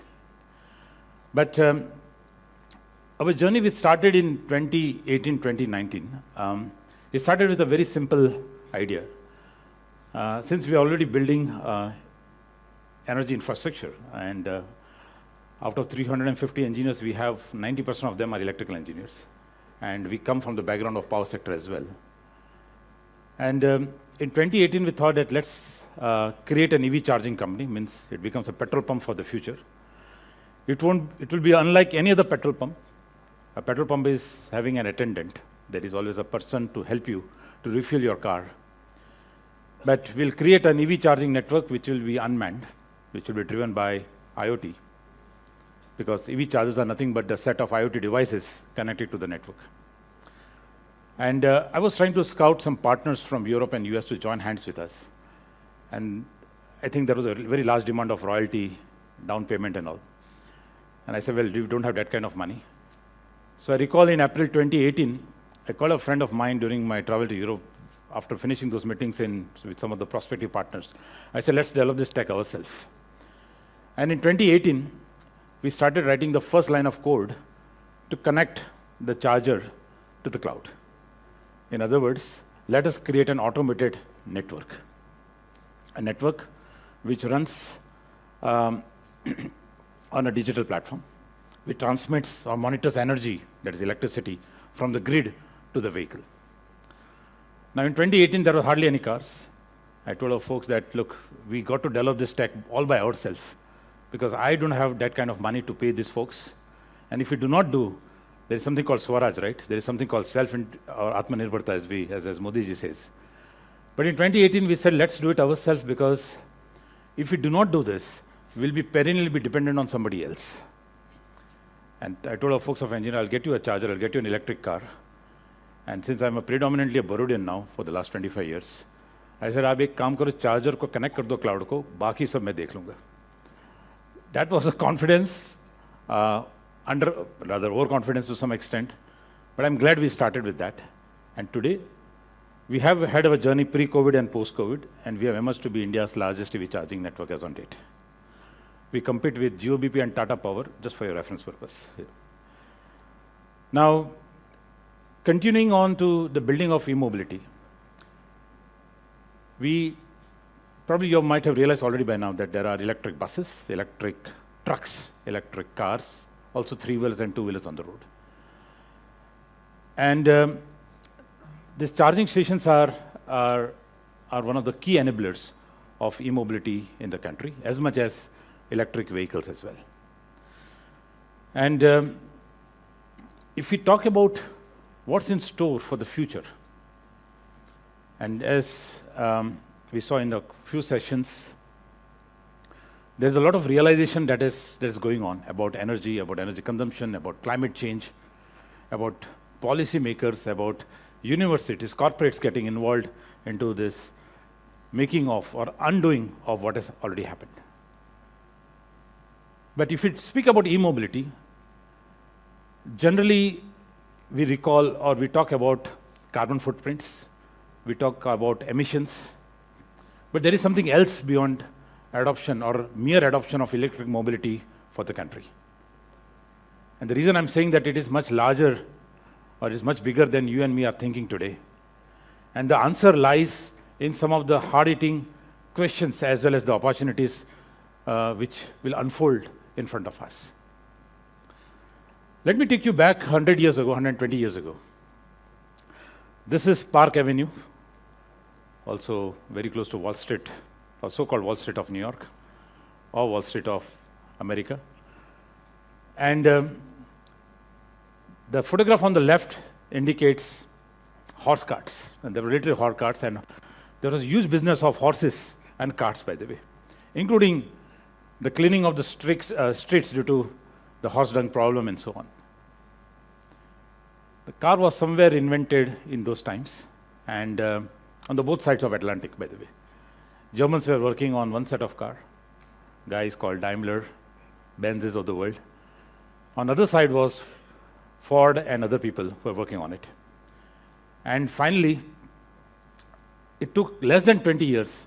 But our journey, which started in 2018, 2019, it started with a very simple idea. Since we are already building energy infrastructure, and out of 350 engineers, we have 90% of them are electrical engineers. And we come from the background of power sector as well. And in 2018, we thought that let's create an EV charging company, means it becomes a petrol pump for the future. It will be unlike any other petrol pump. A petrol pump is having an attendant. There is always a person to help you to refuel your car. But we'll create an EV charging network which will be unmanned, which will be driven by IoT. Because EV chargers are nothing but the set of IoT devices connected to the network. And I was trying to scout some partners from Europe and US to join hands with us. And I think there was a very large demand of royalty, down payment and all. And I said, well, we don't have that kind of money. So I recall in April 2018, I called a friend of mine during my travel to Europe after finishing those meetings with some of the prospective partners. I said, let's develop this tech ourselves. And in 2018, we started writing the first line of code to connect the charger to the cloud. In other words, let us create an automated network. A network which runs on a digital platform, which transmits or monitors energy, that is electricity, from the grid to the vehicle. Now in 2018, there were hardly any cars. I told our folks that, look, we got to develop this tech all by ourselves, because I don't have that kind of money to pay these folks. And if we do not do, there is something called Swaraj, right? There is something called or Atmanirbharta, as Modi ji says. But in 2018, we said, let's do it ourselves, because if we do not do this, we'll be perennially dependent on somebody else. And I told our folks of engineering, I'll get you a charger, I'll get you an electric car. And since I'm predominantly a Barodian now for the last 25 years, I said, आप एक काम करो, charger को connect कर दो cloud को, बाकी सब मैं देख लूँगा. That was a confidence, rather overconfidence to some extent, but I'm glad we started with that. And today, we have had our journey pre-COVID and post-COVID, and we have emerged to be India's largest EV charging network as on date. We compete with GOBP and Tata Power, just for your reference purpose. Now, continuing on to the building of e-mobility, probably you might have realized already by now that there are electric buses, electric trucks, electric cars, also 3-wheelers and 2-wheelers on the road. And these charging stations are one of the key enablers of e-mobility in the country, as much as electric vehicles as well. And if we talk about what's in store for the future, and as we saw in a few sessions, there's a lot of realization that is going on about energy consumption, about climate change, about policy makers, about universities, corporates getting involved into this making of or undoing of what has already happened. But if we speak about e-mobility, generally we recall or we talk about carbon footprints, we talk about emissions, but there is something else beyond adoption or mere adoption of electric mobility for the country. And the reason I'm saying that it is much larger or is much bigger than you and me are thinking today. And the answer lies in some of the hard-hitting questions as well as the opportunities which will unfold in front of us. Let me take you back 100 years ago, 120 years ago. This is Park Avenue, also very close to Wall Street, or so-called Wall Street of New York, or Wall Street of America. And the photograph on the left indicates horse carts, and there were literally horse carts, and there was a huge business of horses and carts, by the way, including the cleaning of the streets due to the horse dung problem and so on. The car was somewhere invented in those times, and on the both sides of Atlantic, by the way. Germans were working on one set of car, guys called Daimler, Benzes of the world. On the other side was Ford and other people who were working on it. And finally, it took less than 20 years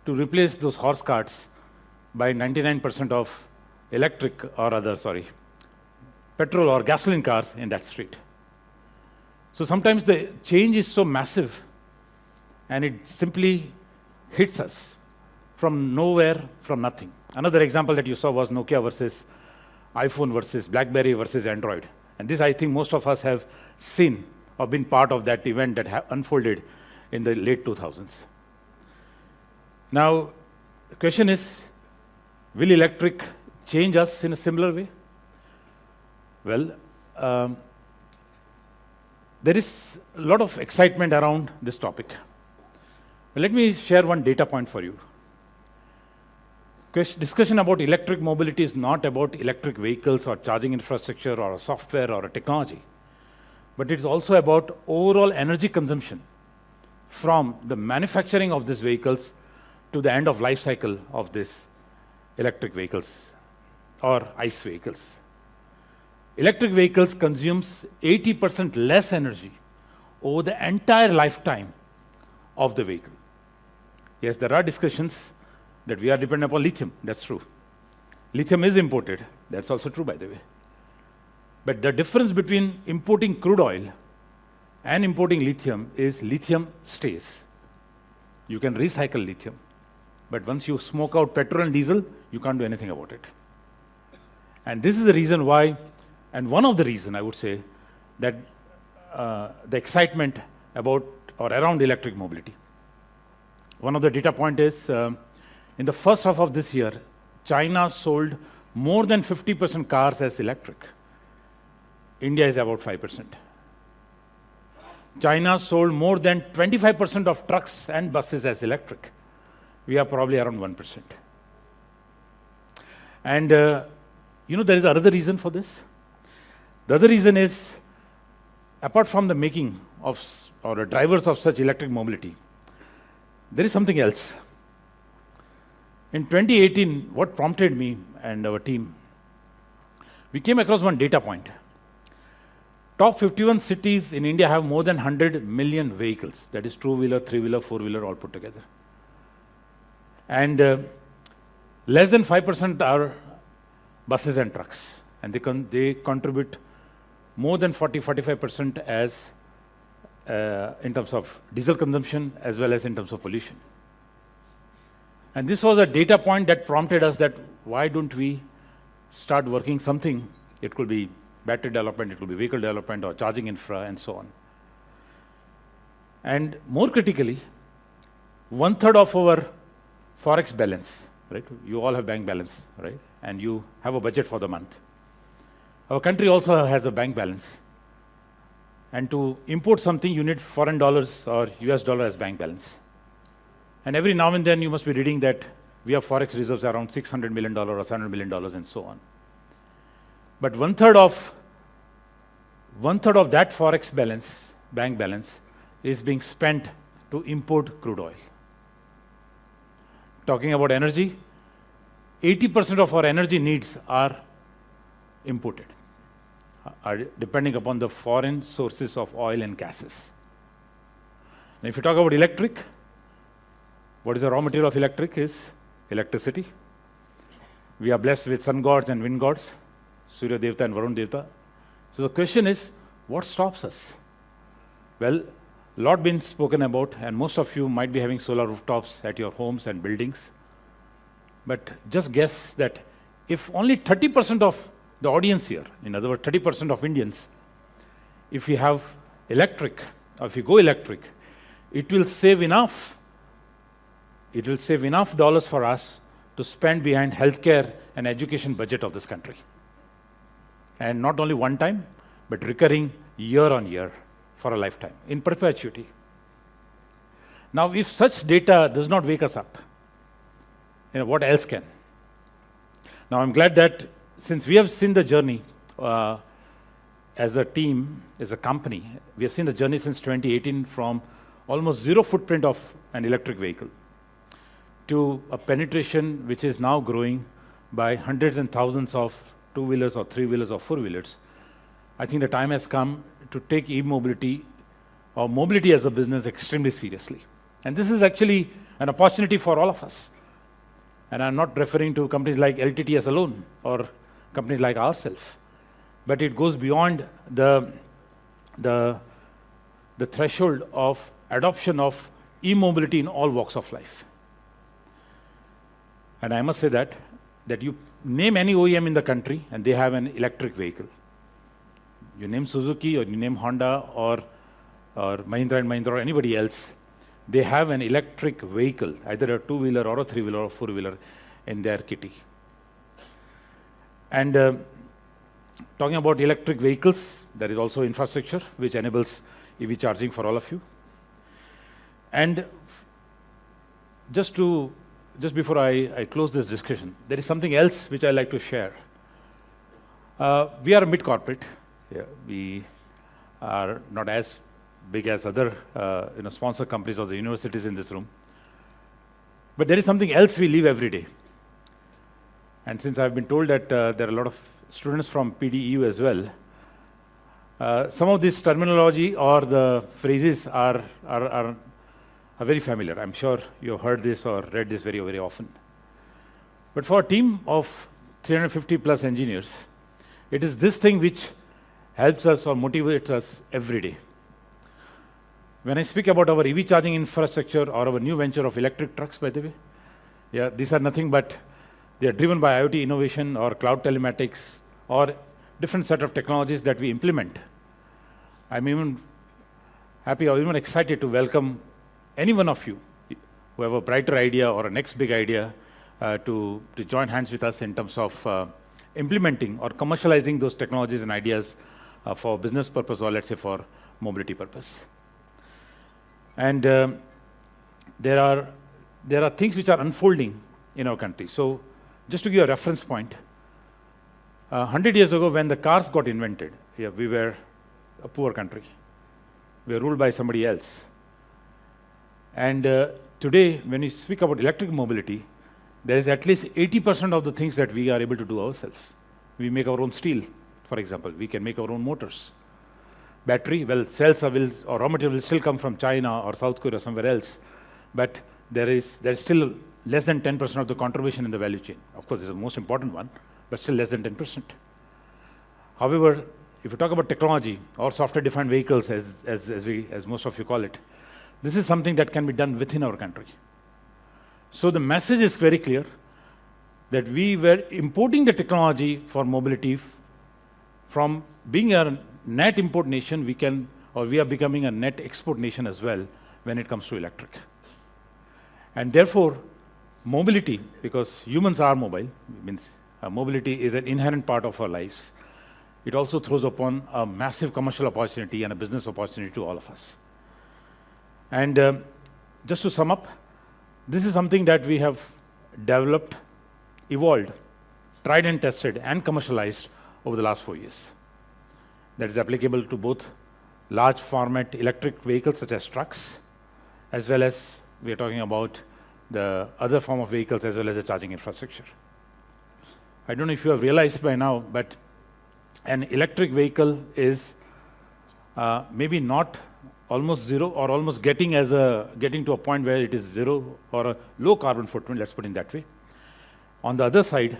to replace those horse carts by 99% of electric or other, petrol or gasoline cars in that street. So sometimes the change is so massive and it simply hits us from nowhere, from nothing. Another example that you saw was Nokia versus iPhone versus BlackBerry versus Android. And this, I think, most of us have seen or been part of that event that unfolded in the late 2000s. Now, the question is, will electric change us in a similar way? Well, there is a lot of excitement around this topic. But let me share one data point for you. Discussion about electric mobility is not about electric vehicles or charging infrastructure or a software or a technology, but it's also about overall energy consumption from the manufacturing of these vehicles to the end of life cycle of these electric vehicles or ICE vehicles. Electric vehicles consumes 80% less energy over the entire lifetime of the vehicle. Yes, there are discussions that we are dependent upon lithium, that's true. Lithium is imported, that's also true, by the way. But the difference between importing crude oil and importing lithium is lithium stays. You can recycle lithium, but once you smoke out petrol and diesel, you can't do anything about it. And this is the reason why, and one of the reasons, I would say, that the excitement about or around electric mobility. One of the data point is, in the first half of this year, China sold more than 50% cars as electric. India is about 5%. China sold more than 25% of trucks and buses as electric. We are probably around 1%. And there is another reason for this. The other reason is, apart from the making of or the drivers of such electric mobility, there is something else. In 2018, what prompted me and our team, we came across one data point. Top 51 cities in India have more than 100 million vehicles. That is two-wheeler, three-wheeler, four-wheeler, all put together. And less than 5% are buses and trucks. And they contribute more than 40-45% as in terms of diesel consumption as well as in terms of pollution. And this was a data point that prompted us that why don't we start working something? It could be battery development, it could be vehicle development or charging infra and so on. And more critically, 1/3 of our forex balance, right? You all have bank balance, right? And you have a budget for the month. Our country also has a bank balance. And to import something, you need foreign dollars or US dollar as bank balance. And every now and then you must be reading that we have forex reserves around $600 million or $700 million and so on. But one third of that forex balance bank balance is being spent to import crude oil. Talking about energy, 80% of our energy needs are imported, are depending upon the foreign sources of oil and gases. And if you talk about electric, what is the raw material of electric is electricity. We are blessed with sun gods and wind gods, Surya Devta and Varun Devta. So the question is, what stops us? Well, a lot been spoken about, and most of you might be having solar rooftops at your homes and buildings. But just guess that if only 30% of the audience here, in other words, 30% of Indians, if we have electric, or if we go electric, it will save enough. It will save enough dollars for us to spend behind healthcare and education budget of this country. And not only one time, but recurring year on year for a lifetime, in perpetuity. Now, if such data does not wake us up, what else can? Now, I'm glad that since we have seen the journey as a team, as a company, we have seen the journey since 2018 from almost zero footprint of an electric vehicle to a penetration which is now growing by hundreds and thousands of two-wheelers or three-wheelers or four-wheelers. I think the time has come to take e-mobility or mobility as a business extremely seriously. And this is actually an opportunity for all of us. And I'm not referring to companies like LTTS alone or companies like ourselves, but it goes beyond the threshold of adoption of e-mobility in all walks of life. And I must say that you name any OEM in the country and they have an electric vehicle. You name Suzuki or you name Honda or Mahindra and Mahindra or anybody else, they have an electric vehicle, either a two-wheeler or a three-wheeler or a four-wheeler in their kitty. And talking about electric vehicles, there is also infrastructure which enables EV charging for all of you. And just before I close this discussion, there is something else which I like to share. We are a mid-corporate. Yeah, we are not as big as other sponsor companies or the universities in this room. But there is something else we live every day. And since I've been told that there are a lot of students from PDEU as well, some of this terminology or the phrases are very familiar. I'm sure you've heard this or read this very, very often. But for a team of 350 plus engineers, it is this thing which helps us or motivates us every day. When I speak about our EV charging infrastructure or our new venture of electric trucks, by the way, yeah, these are nothing but they are driven by IoT innovation or cloud telematics or different set of technologies that we implement. I'm even happy or even excited to welcome any one of you who have a brighter idea or a next big idea to join hands with us in terms of implementing or commercializing those technologies and ideas for business purpose or let's say for mobility purpose. And there are things which are unfolding in our country. So just to give a reference point, 100 years ago when the cars got invented, yeah, we were a poor country. We were ruled by somebody else. And today, when we speak about electric mobility, there is at least 80% of the things that we are able to do ourselves. We make our own steel, for example. We can make our own motors. Battery, well, cells or raw material will still come from China or South Korea or somewhere else. But there is still less than 10% of the contribution in the value chain. Of course, it's the most important one, but still less than 10%. However, if you talk about technology or software-defined vehicles, as most of you call it, this is something that can be done within our country. So the message is very clear that we were importing the technology for mobility from being a net import nation, we are becoming a net export nation as well when it comes to electric. And therefore, mobility, because humans are mobile, means mobility is an inherent part of our lives. It also throws upon a massive commercial opportunity and a business opportunity to all of us. And just to sum up, this is something that we have developed, evolved, tried and tested, and commercialized over the last 4 years. That is applicable to both large format electric vehicles such as trucks, as well as we are talking about the other form of vehicles as well as the charging infrastructure. I don't know if you have realized by now, but an electric vehicle is maybe not almost zero or almost getting to a point where it is zero or a low carbon footprint, let's put it that way. On the other side,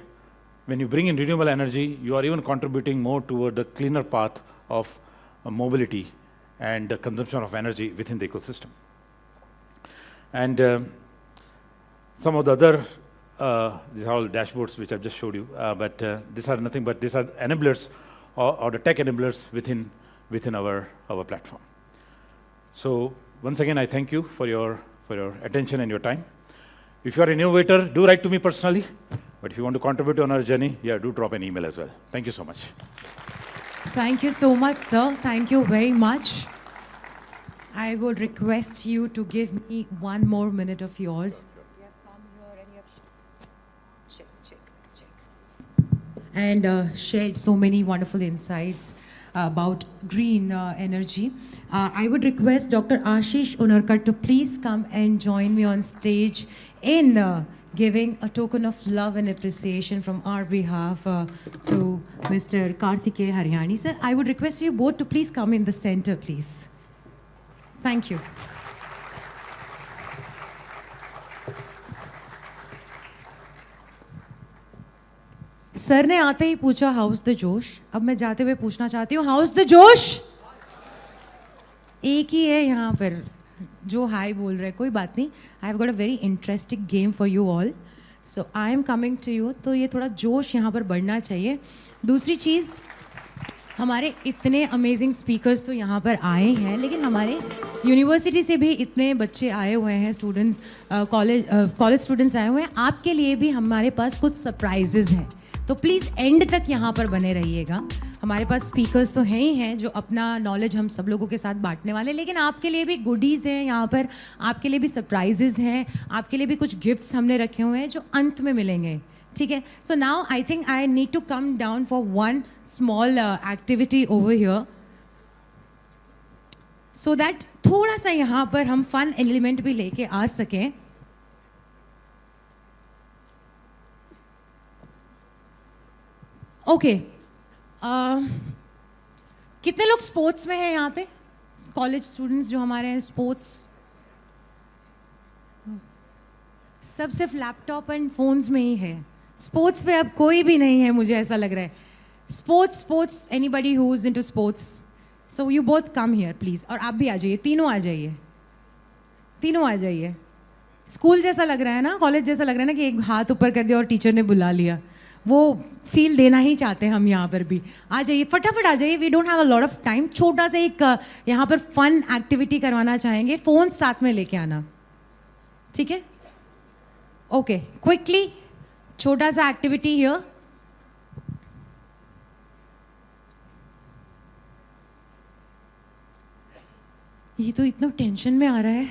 when you bring in renewable energy, you are even contributing more toward the cleaner path of mobility and the consumption of energy within the ecosystem. And some of the other, these are all dashboards which I've just showed you, but these are nothing but these are enablers or the tech enablers within our platform. So once again, I thank you for your attention and your time. If you are an innovator, do write to me personally. But if you want to contribute on our journey, yeah, do drop an email as well. Thank you so much. Thank you so much, sir. Thank you very much. I would request you to give me 1 more minute of yours. You have come here and you have check. And shared so many wonderful insights about green energy. I would request Dr. Ashish Unarkar to please come and join me on stage in giving a token of love and appreciation from our behalf to Mr. Kartikeya Haryani. Sir, I would request you both to please come in the center, please. Thank you. Sir ने आते ही पूछा house the जोश. अब मैं जाते हुए पूछना चाहती हूँ हाउस द जोश. एक ही है यहाँ पर जो हाई बोल रहा है. कोई बात नहीं. I have got a very interesting game for you all. So I am coming to you. तो ये थोड़ा जोश यहाँ पर बढ़ना चाहिए. दूसरी चीज़, हमारे इतने अमेजिंग स्पीकर्स तो यहाँ पर आए हैं, लेकिन हमारे यूनिवर्सिटी से भी इतने बच्चे आए हुए हैं, स्टूडेंट्स, कॉलेज स्टूडेंट्स आए हुए हैं. आपके लिए भी हमारे पास कुछ सरप्राइजेज़ हैं. तो प्लीज़ एंड तक यहाँ पर बने रहिएगा. हमारे पास स्पीकर्स तो हैं ही हैं जो अपना नॉलेज हम सब लोगों के साथ बांटने वाले, लेकिन आपके लिए भी गुडीज़ हैं यहाँ पर, आपके लिए भी सरप्राइजेज़ हैं, आपके लिए भी कुछ गिफ्ट्स हमने रखे हुए हैं जो अंत में मिलेंगे. ठीक है. So now I think I need to come down for one small activity over here so that थोड़ा सा यहाँ पर हम फन एलिमेंट भी लेके आ सकें. ओके. कितने लोग स्पोर्ट्स में हैं यहाँ पे? कॉलेज स्टूडेंट्स जो हमारे हैं स्पोर्ट्स, सब सिर्फ लैपटॉप एंड फोन्स में ही है. स्पोर्ट्स पे अब कोई भी नहीं है, मुझे ऐसा लग रहा है. Sports anybody who is into sports? So you both come here please. और आप भी आ जाइए, तीनों आ जाइए, तीनों आ जाइए. स्कूल जैसा लग रहा है ना, कॉलेज जैसा लग रहा है ना कि एक हाथ ऊपर कर दिया और टीचर ने बुला लिया. वो फील देना ही चाहते हैं हम यहाँ पर भी. आ जाइए, फटाफट आ जाइए. We don't have a lot of time. छोटा सा एक यहाँ पर फन एक्टिविटी करवाना चाहेंगे. फोन साथ में लेके आना, ठीक है? ओके, क्विकली छोटा सा एक्टिविटी हियर. ये तो इतना टेंशन में आ रहा है.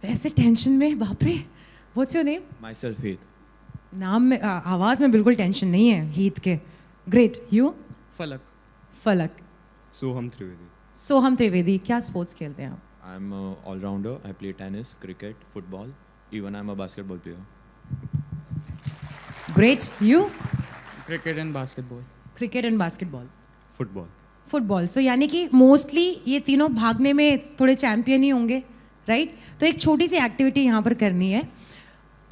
ऐसे टेंशन में, बाप रे. What's your name? Myself, Heath. नाम में, आवाज में बिल्कुल टेंशन नहीं है हीत के. ग्रेट. यू? Falak. फलक. Soham Trivedi. सोहम त्रिवेदी. क्या स्पोर्ट्स खेलते हैं आप? I'm an all-rounder. I play tennis, cricket, football. Even I'm a basketball player. Great. You? Cricket and basketball. Cricket and basketball. Football. Football. So यानी कि मोस्टली ये तीनों भागने में थोड़े चैंपियन ही होंगे, राइट? तो एक छोटी सी एक्टिविटी यहाँ पर करनी है.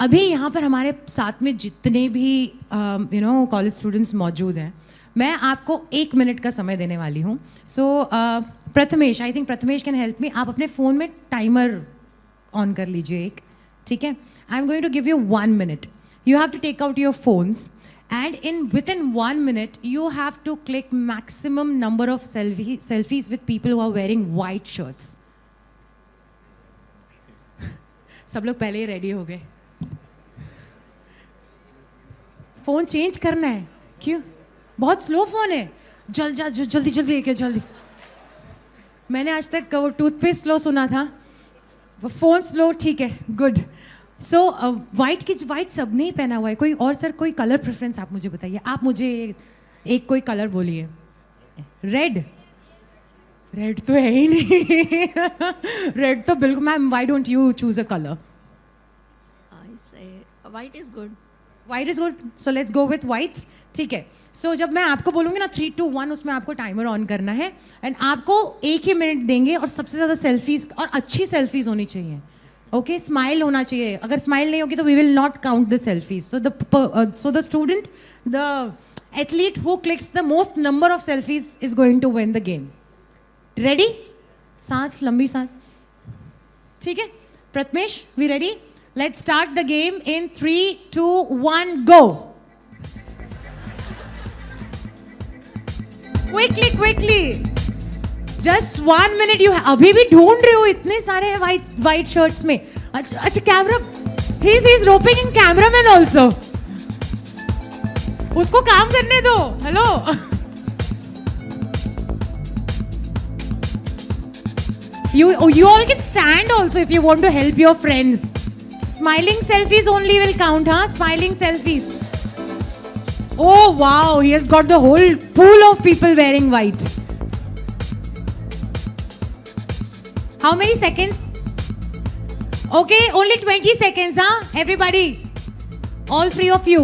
अभी यहाँ पर हमारे साथ में जितने भी कॉलेज स्टूडेंट्स मौजूद हैं, मैं आपको 1 मिनट का समय देने वाली हूँ. So Prathamesh, I think Prathamesh can help me. आप अपने फ़ोन में टाइमर ऑन कर लीजिए एक, ठीक है? I am going to give you 1 minute. You have to take out your phones and within 1 minute you have to click maximum number of selfies with people who are wearing white shirts. सब लोग पहले ही ready हो गए. Phone change करना है. क्यों? बहुत slow phone है. जल्दी देखिए, जल्दी. मैंने आज तक वो टूथपेस्ट स्लो सुना था, वो फोन स्लो ठीक है. गुड. सो वाइट सब नहीं पहना हुआ है. कोई और सर, कोई कलर प्रेफरेंस आप मुझे बताइए. आप मुझे एक कोई कलर बोलिए. रेड. रेड तो है ही नहीं. रेड तो बिल्कुल. Ma'am, why don't you choose a color? I say white is good. White is good. So let's go with white. ठीक है. So जब मैं आपको बोलूँगी ना 3, 2, 1, उसमें आपको टाइमर ऑन करना है एंड आपको 1 ही मिनट देंगे और सबसे ज़्यादा सेल्फीज और अच्छी सेल्फीज होनी चाहिए. ओके, स्माइल होना चाहिए. अगर स्माइल नहीं होगी तो we will not count the selfies. So the student, the athlete who clicks the most number of selfies is going to win the game. Ready? सांस, लंबी सांस. ठीक है Prathamesh, we ready? Let's start the game in 3, 2, 1, go. Quickly just 1 minute. You अभी भी ढूंढ रहे हो, इतने सारे हैं वाइट शर्ट्स में. अच्छा camera, he is roping in cameraman also. उसको काम करने दो. Hello. You all can stand also if you want to help your friends. Smiling selfies only will count, huh? Smiling selfies. Oh wow, he has got the whole pool of people wearing white. How many seconds? Okay, only 20 seconds, huh? Everybody. All 3 of you.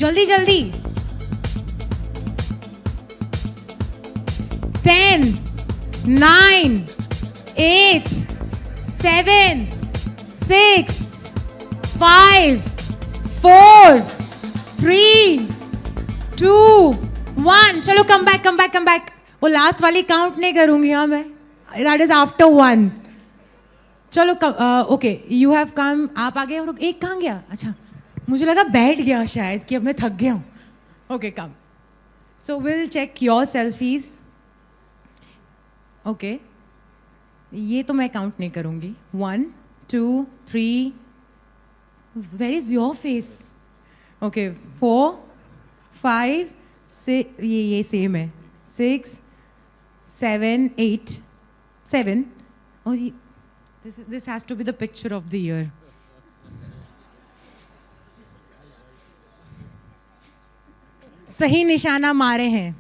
Jaldi, jaldi. 10, 9, 8, 7, 6, 5, 4, 3, 2, 1. चलो come back. वो last वाली count नहीं करूंगी हाँ मैं. That is after 1. चलो okay, you have come. आप आ गए और एक कहाँ गया? अच्छा, मुझे लगा बैठ गया शायद कि अब मैं थक गया हूँ. Okay come. So will check your selfies. Okay, ये तो मैं काउंट नहीं करूंगी. 1, 2, 3. Where is your face? Okay, 4, 5, 6. ये सेम है. 6, 7, 8, 7. Oh, this has to be the picture of the year. सही निशाना मारे हैं.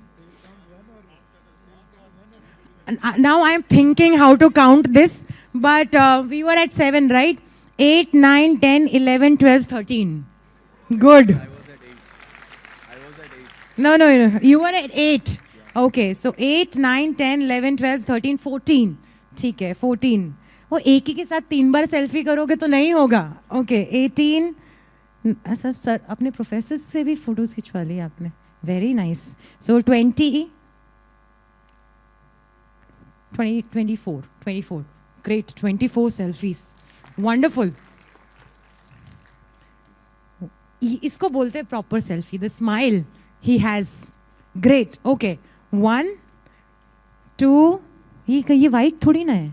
Now I am thinking how to count this, but we were at 7, right? 8, 9, 10, 11, 12, 13. Good. I was at 8. No. You were at 8. Okay, so 8, 9, 10, 11, 12, 13, 14. ठीक है, 14. वो एक ही के साथ 3 बार सेल्फी करोगे तो नहीं होगा. Okay, 18. ऐसा सर अपने प्रोफेसर से भी फोटोज खिंचवा ली आपने. Very nice. So 20. 24. Great, 24 selfies. Wonderful. इसको बोलते हैं proper selfie. The smile he has. Great. Okay. 1, 2. ये वाइट थोड़ी ना है.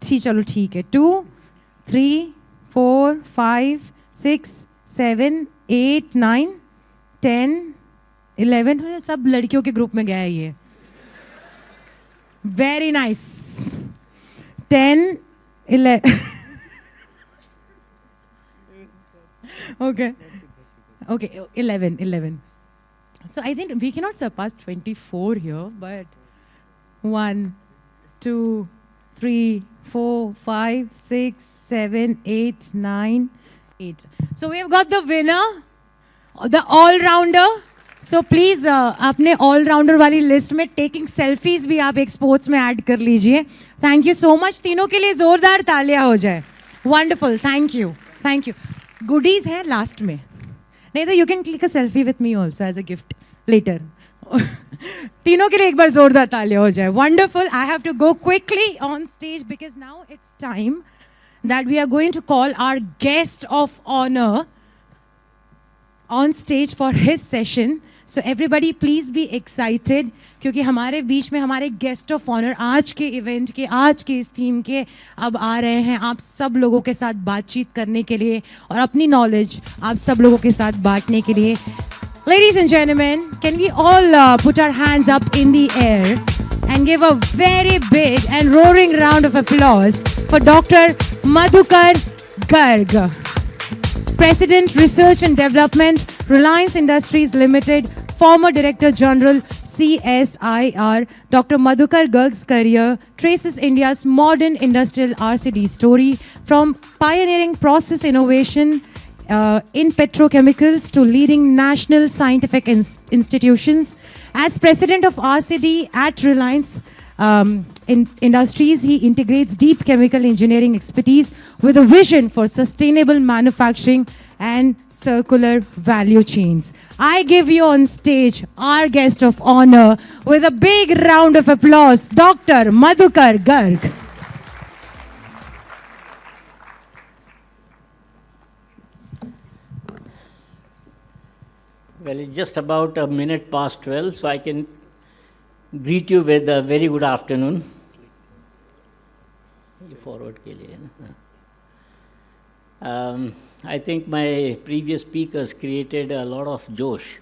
चलो ठीक है. 2, 3, 4, 5, 6, 7, 8, 9, 10, 11. सब लड़कियों के ग्रुप में गया है ये. Very nice. 10, 11. Okay. 11. So I think we cannot surpass 24 here, but 1, 2, 3, 4, 5, 6, 7, 8, 9, 8. So we have got the winner, the all-rounder. So please अपने all-rounder वाली लिस्ट में taking selfies भी आप एक स्पोर्ट्स में ऐड कर लीजिए. Thank you so much. तीनों के लिए जोरदार तालियां हो जाए. Wonderful. Thank you. Goodies है लास्ट में. नहीं तो you can click a selfie with me also as a gift later. तीनों के लिए एक बार जोरदार तालियां हो जाए. Wonderful. I have to go quickly on stage because now it's time that we are going to call our guest of honor on stage for his session. So everybody please be excited क्योंकि हमारे बीच में हमारे guest of honour आज के event के, आज के इस थीम के अब आ रहे हैं आप सब लोगों के साथ बातचीत करने के लिए और अपनी नॉलेज आप सब लोगों के साथ बांटने के लिए. Ladies and gentlemen, can we all put our hands up in the air and give a very big and roaring round of applause for Dr. Madhukar Garg, President Research and Development, Reliance Industries Limited, former Director General, CSIR, Dr. Madhukar Garg's career traces India's modern industrial RCD story from pioneering process innovation in petrochemicals to leading national scientific institutions. As president of RCD at Reliance Industries, he integrates deep chemical engineering expertise with a vision for sustainable manufacturing and circular value chains. I give you on stage our guest of honor with a big round of applause, Dr. Madhukar Garg. Well, it's just about a minute past 12, so I can greet you with a very good afternoon. Forward ke liye, na? I think my previous speakers created a lot of josh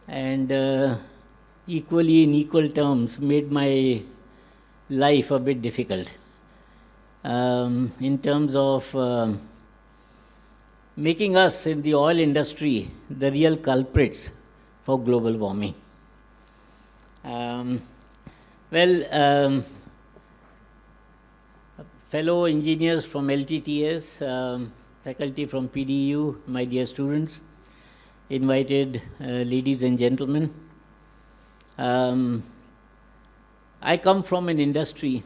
and equally in equal terms made my life a bit difficult in terms of making us in the oil industry the real culprits for global warming. Fellow engineers from LTTS, faculty from PDEU, my dear students, invited ladies and gentlemen. I come from an industry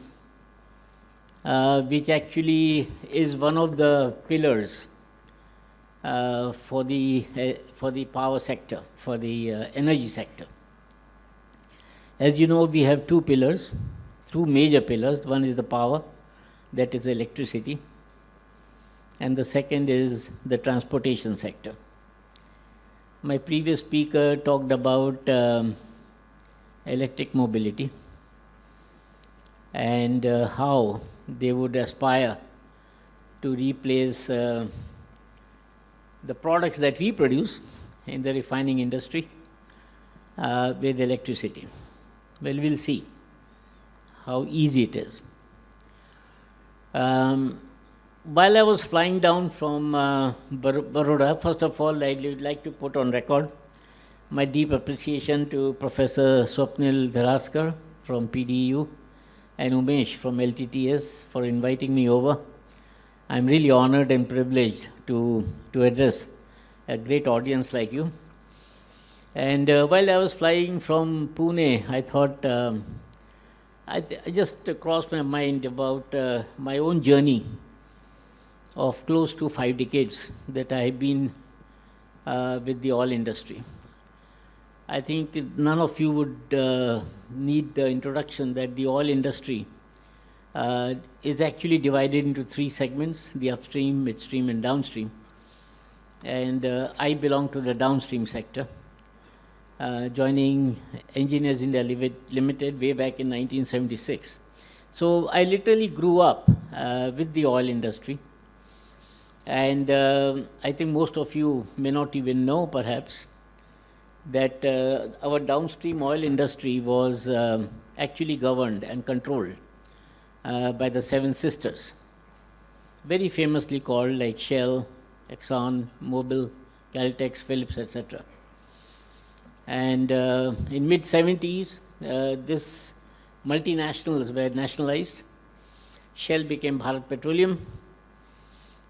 which actually is one of the pillars for the power sector, for the energy sector. As you know, we have two pillars, two major pillars. One is the power, that is electricity, and the second is the transportation sector. My previous speaker talked about electric mobility and how they would aspire to replace the products that we produce in the refining industry with electricity. Well, we'll see how easy it is. While I was flying down from Vadodara, first of all, I'd like to put on record my deep appreciation to Professor Swapnil Dharaskar from PDEU and Umesh from LTTS for inviting me over. I'm really honored and privileged to address a great audience like you. And while I was flying from Pune, I thought, I just crossed my mind about my own journey of close to 5 decades that I have been with the oil industry. I think none of you would need the introduction that the oil industry is actually divided into 3 segments, the upstream, midstream, and downstream. And I belong to the downstream sector, joining Engineers India Limited way back in 1976. So I literally grew up with the oil industry. And I think most of you may not even know, perhaps, that our downstream oil industry was actually governed and controlled by the 7 sisters, very famously called like Shell, Exxon, Mobil, Caltex, Phillips, etc. And in mid-70s, these multinationals were nationalized. Shell became Bharat Petroleum,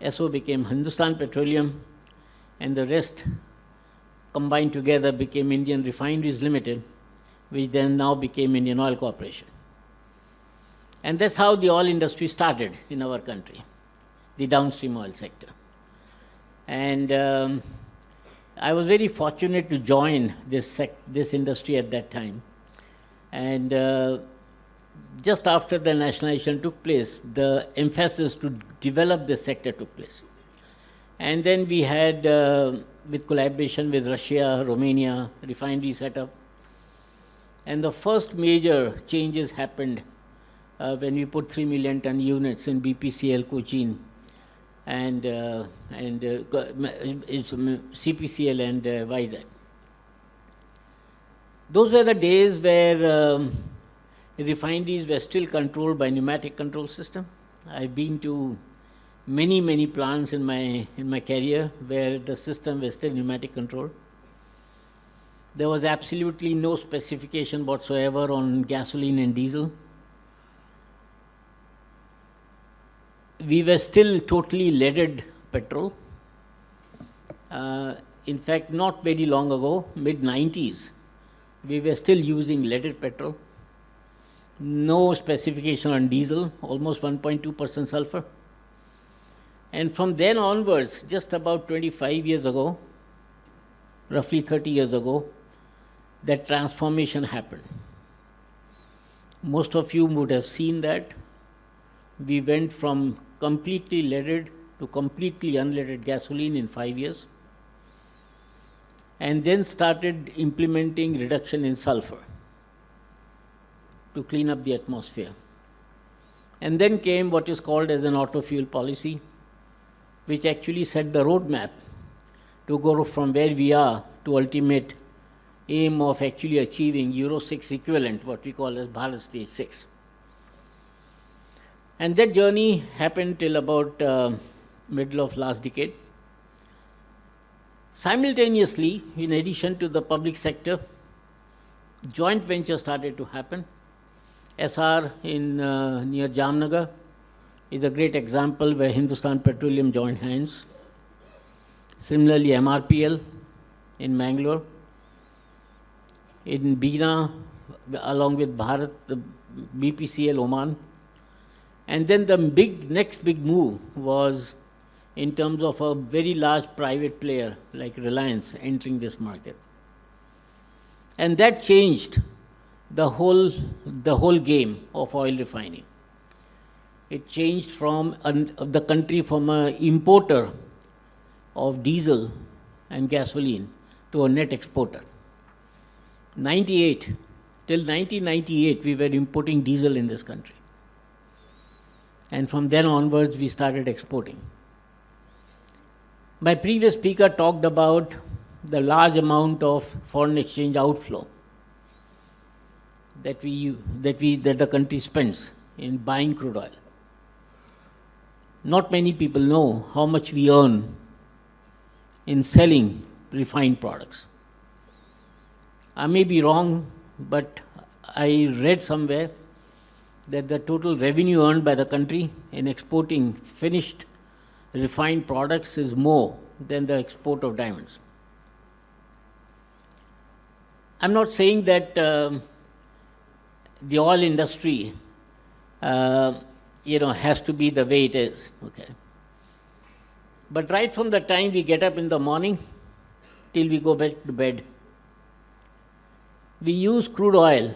SO became Hindustan Petroleum, and the rest combined together became Indian Refineries Limited, which then now became Indian Oil Corporation. And that's how the oil industry started in our country, the downstream oil sector. And I was very fortunate to join this industry at that time. And just after the nationalization took place, the emphasis to develop this sector took place. And then we had, with collaboration with Russia, Romania, refinery setup. And the first major changes happened when we put 3 million ton units in BPCL Cochin and CPCL and Vizag. Those were the days where refineries were still controlled by pneumatic control system. I've been to many plants in my career where the system was still pneumatic control. There was absolutely no specification whatsoever on gasoline and diesel. We were still totally leaded petrol. In fact, not very long ago, mid-90s, we were still using leaded petrol. No specification on diesel, almost 1.2% sulfur. And from then onwards, just about 25 years ago, roughly 30 years ago, that transformation happened. Most of you would have seen that. We went from completely leaded to completely unleaded gasoline in 5 years, and then started implementing reduction in sulfur to clean up the atmosphere. And then came what is called as an auto fuel policy, which actually set the roadmap to go from where we are to ultimate aim of actually achieving Euro 6 equivalent, what we call as Bharat Stage 6. And that journey happened till about middle of last decade. Simultaneously, in addition to the public sector, joint ventures started to happen. SR in near Jamnagar is a great example where Hindustan Petroleum joined hands. Similarly, MRPL in Mangalore. In Bina, along with Bharat, the BPCL Oman. And then the next big move was in terms of a very large private player like Reliance entering this market. And that changed the whole game of oil refining. It changed from the country from an importer of diesel and gasoline to a net exporter. Till 1998, we were importing diesel in this country. And from then onwards, we started exporting. My previous speaker talked about the large amount of foreign exchange outflow that the country spends in buying crude oil. Not many people know how much we earn in selling refined products. I may be wrong, but I read somewhere that the total revenue earned by the country in exporting finished refined products is more than the export of diamonds. I'm not saying that the oil industry has to be the way it is. Okay. But right from the time we get up in the morning till we go back to bed, we use crude oil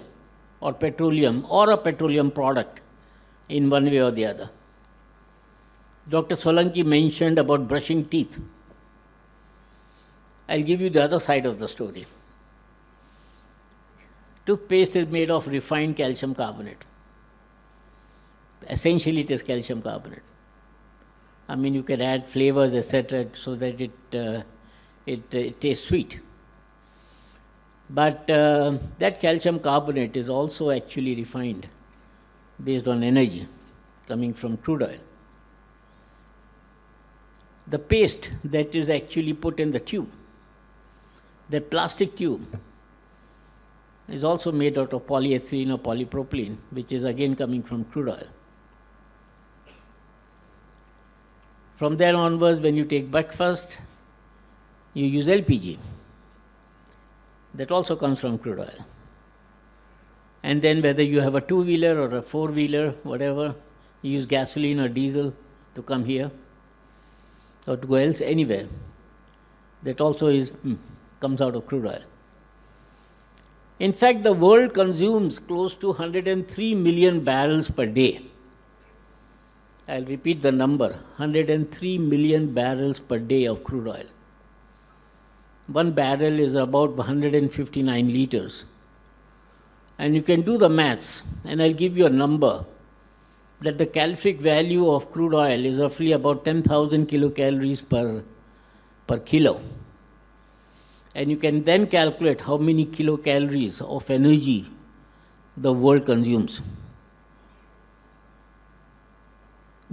or petroleum or a petroleum product in one way or the other. Dr. Solanki mentioned about brushing teeth. I'll give you the other side of the story. Toothpaste is made of refined calcium carbonate. Essentially, it is calcium carbonate. I mean, you can add flavors, etc., so that it tastes sweet. But that calcium carbonate is also actually refined based on energy coming from crude oil. The paste that is actually put in the tube, that plastic tube, is also made out of polyethylene or polypropylene, which is again coming from crude oil. From there onwards, when you take breakfast, you use LPG. That also comes from crude oil. And then whether you have a two-wheeler or a four-wheeler, whatever, you use gasoline or diesel to come here or to go else anywhere. That also comes out of crude oil. In fact, the world consumes close to 103 million barrels per day. I'll repeat the number, 103 million barrels per day of crude oil. One barrel is about 159 liters. And you can do the maths, and I'll give you a number, that the calorific value of crude oil is roughly about 10,000 kilocalories per kilo. And you can then calculate how many kilocalories of energy the world consumes.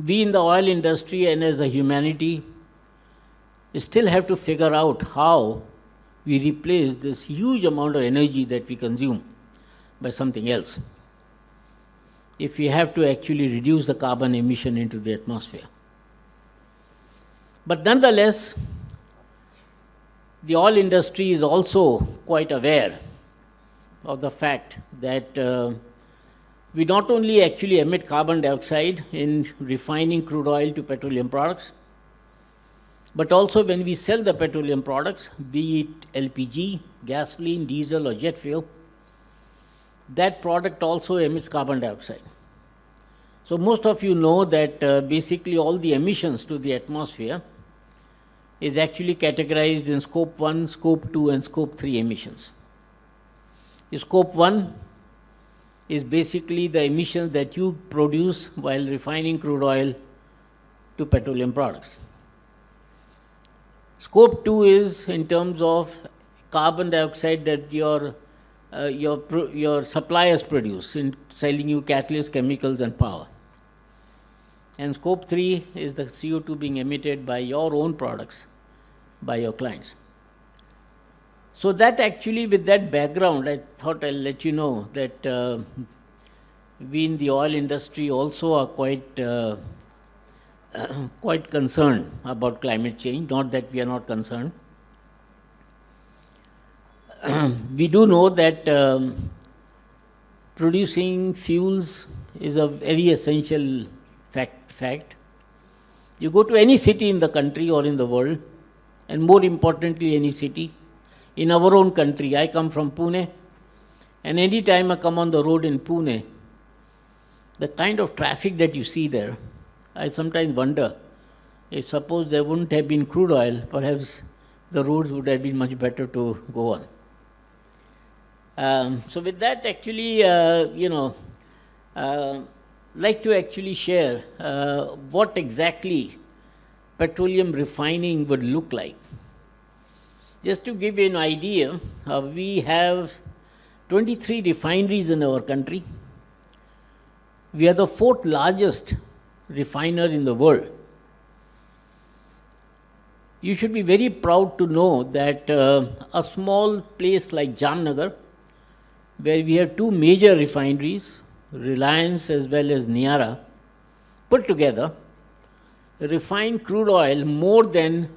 We in the oil industry and as a humanity still have to figure out how we replace this huge amount of energy that we consume by something else, if we have to actually reduce the carbon emission into the atmosphere. But nonetheless, the oil industry is also quite aware of the fact that we not only actually emit carbon dioxide in refining crude oil to petroleum products, but also when we sell the petroleum products, be it LPG, gasoline, diesel or jet fuel, that product also emits carbon dioxide. So most of you know that basically all the emissions to the atmosphere is actually categorized in scope 1, scope 2 and scope 3 emissions. Scope 1 is basically the emissions that you produce while refining crude oil to petroleum products. Scope 2 is in terms of carbon dioxide that your suppliers produce in selling you catalysts, chemicals and power. And scope 3 is the CO2 being emitted by your own products, by your clients. So that actually, with that background, I thought I'll let you know that we in the oil industry also are quite concerned about climate change, not that we are not concerned. We do know that producing fuels is a very essential fact. You go to any city in the country or in the world, and more importantly any city, in our own country. I come from Pune, and any time I come on the road in Pune, the kind of traffic that you see there, I sometimes wonder if suppose there wouldn't have been crude oil, perhaps the roads would have been much better to go on. So with that, actually, like to actually share what exactly petroleum refining would look like. Just to give you an idea, we have 23 refineries in our country. We are the 4th largest refiner in the world. You should be very proud to know that a small place like Jamnagar, where we have 2 major refineries, Reliance as well as Niara, put together, refine crude oil more than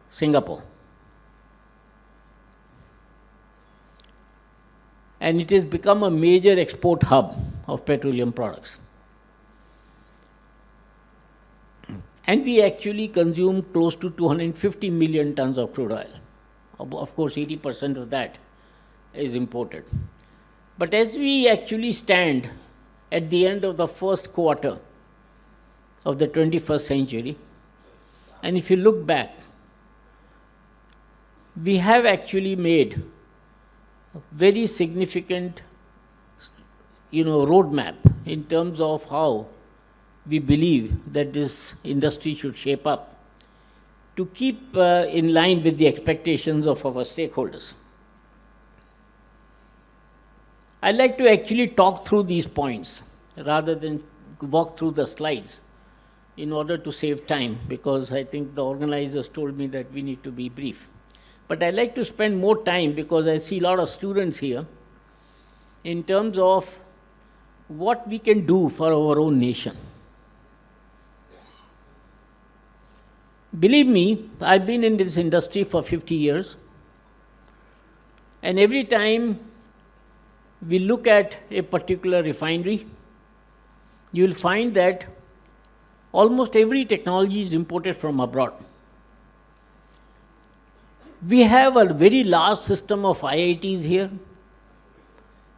Singapore. And it has become a major export hub of petroleum products. And we actually consume close to 250 million tons of crude oil. Of course, 80% of that is imported. But as we actually stand at the end of the first quarter of the 21st century, and if you look back, we have actually made a very significant roadmap in terms of how we believe that this industry should shape up to keep in line with the expectations of our stakeholders. I'd like to actually talk through these points rather than walk through the slides in order to save time, because I think the organizers told me that we need to be brief. But I'd like to spend more time, because I see a lot of students here, in terms of what we can do for our own nation. Believe me, I've been in this industry for 50 years, and every time we look at a particular refinery, you will find that almost every technology is imported from abroad. We have a very large system of IITs here.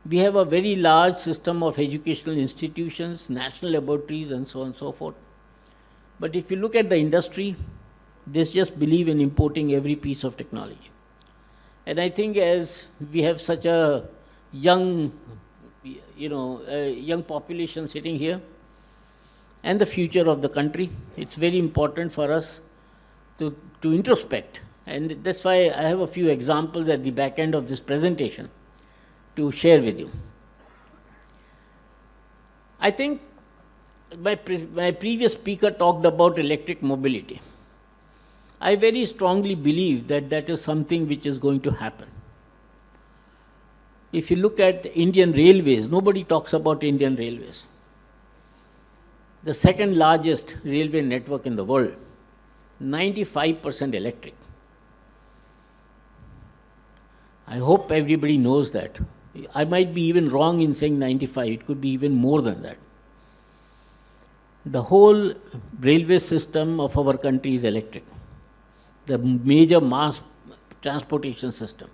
We have a very large system of educational institutions, national laboratories, and so on and so forth. But if you look at the industry, they just believe in importing every piece of technology. And I think as we have such a young population sitting here, and the future of the country, it's very important for us to introspect. And that's why I have a few examples at the back end of this presentation to share with you. I think my previous speaker talked about electric mobility. I very strongly believe that that is something which is going to happen. If you look at Indian Railways, nobody talks about Indian Railways. The second largest railway network in the world, 95% electric. I hope everybody knows that. I might be even wrong in saying 95, it could be even more than that. The whole railway system of our country is electric. The major mass transportation system.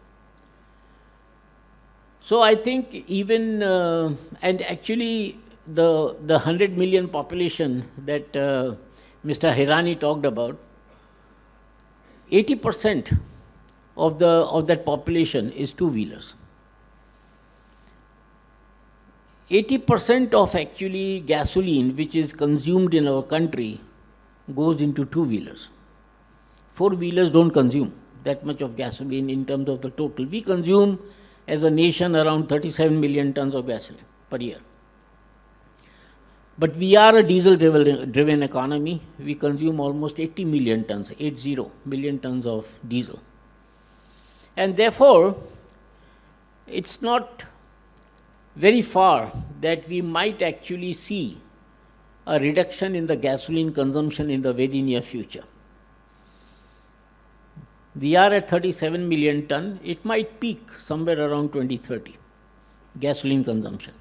So I think even, and actually the 100 million population that Mr. Hirani talked about, 80% of that population is two-wheelers. 80% of actually gasoline which is consumed in our country goes into two-wheelers. Four-wheelers don't consume that much of gasoline in terms of the total. We consume as a nation around 37 million tons of gasoline per year. But we are a diesel-driven economy. We consume almost 80 million tons, 80 million tons of diesel. And therefore, it's not very far that we might actually see a reduction in the gasoline consumption in the very near future. We are at 37 million ton. It might peak somewhere around 2030, gasoline consumption,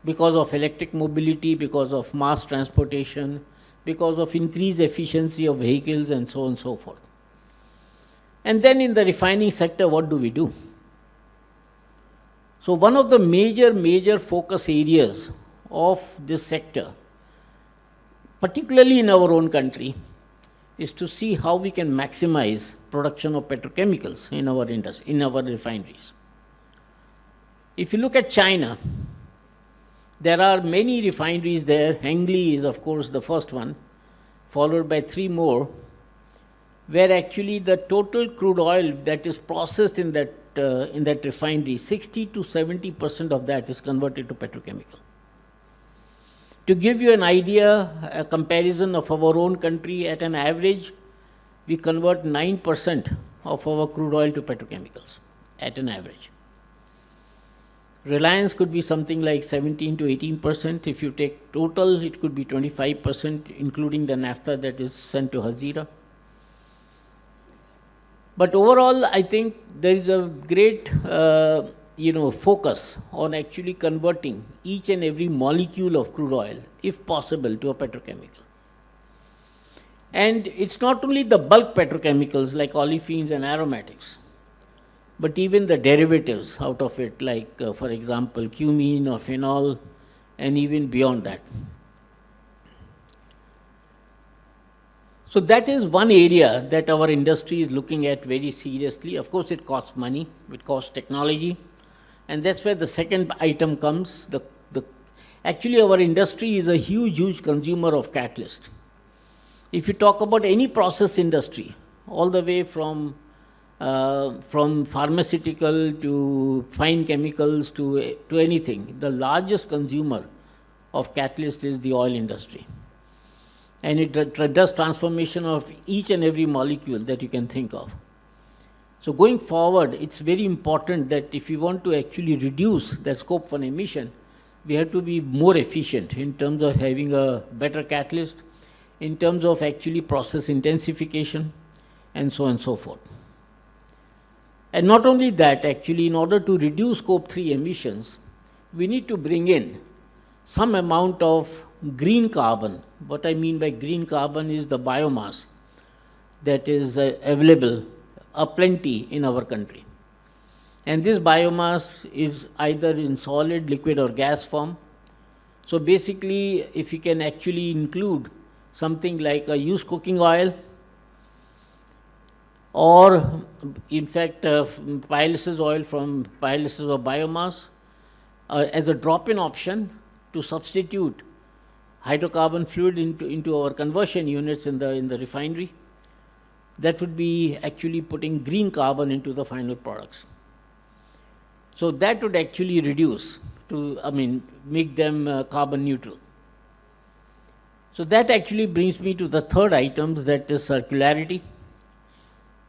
because of electric mobility, because of mass transportation, because of increased efficiency of vehicles and so on and so forth. And then in the refining sector, what do we do? So one of the major focus areas of this sector, particularly in our own country, is to see how we can maximize production of petrochemicals in our industry, in our refineries. If you look at China, there are many refineries there. Hengli is, of course, the first one, followed by 3 more, where actually the total crude oil that is processed in that refinery, 60 to 70% of that is converted to petrochemical. To give you an idea, a comparison of our own country, at an average, we convert 9% of our crude oil to petrochemicals, at an average. Reliance could be something like 17 to 18%. If you take total, it could be 25%, including the naphtha that is sent to Hazira. But overall, I think there is a great focus on actually converting each and every molecule of crude oil, if possible, to a petrochemical. And it's not only the bulk petrochemicals like olefins and aromatics, but even the derivatives out of it, like, for example, cumene or phenol, and even beyond that. So that is one area that our industry is looking at very seriously. Of course, it costs money, it costs technology, and that's where the second item comes. Actually, our industry is a huge consumer of catalyst. If you talk about any process industry, all the way from pharmaceutical to fine chemicals to anything, the largest consumer of catalyst is the oil industry. And it does transformation of each and every molecule that you can think of. So going forward, it's very important that if we want to actually reduce the scope 1 emission, we have to be more efficient in terms of having a better catalyst, in terms of actually process intensification, and so on and so forth. And not only that, actually, in order to reduce scope 3 emissions, we need to bring in some amount of green carbon. What I mean by green carbon is the biomass that is available aplenty in our country. And this biomass is either in solid, liquid or gas form. So basically, if you can actually include something like a used cooking oil, or in fact pyrolysis oil from pyrolysis of biomass as a drop-in option to substitute hydrocarbon fluid into our conversion units in the refinery, that would be actually putting green carbon into the final products. So that would actually reduce make them carbon neutral. So that actually brings me to the third item, that is circularity.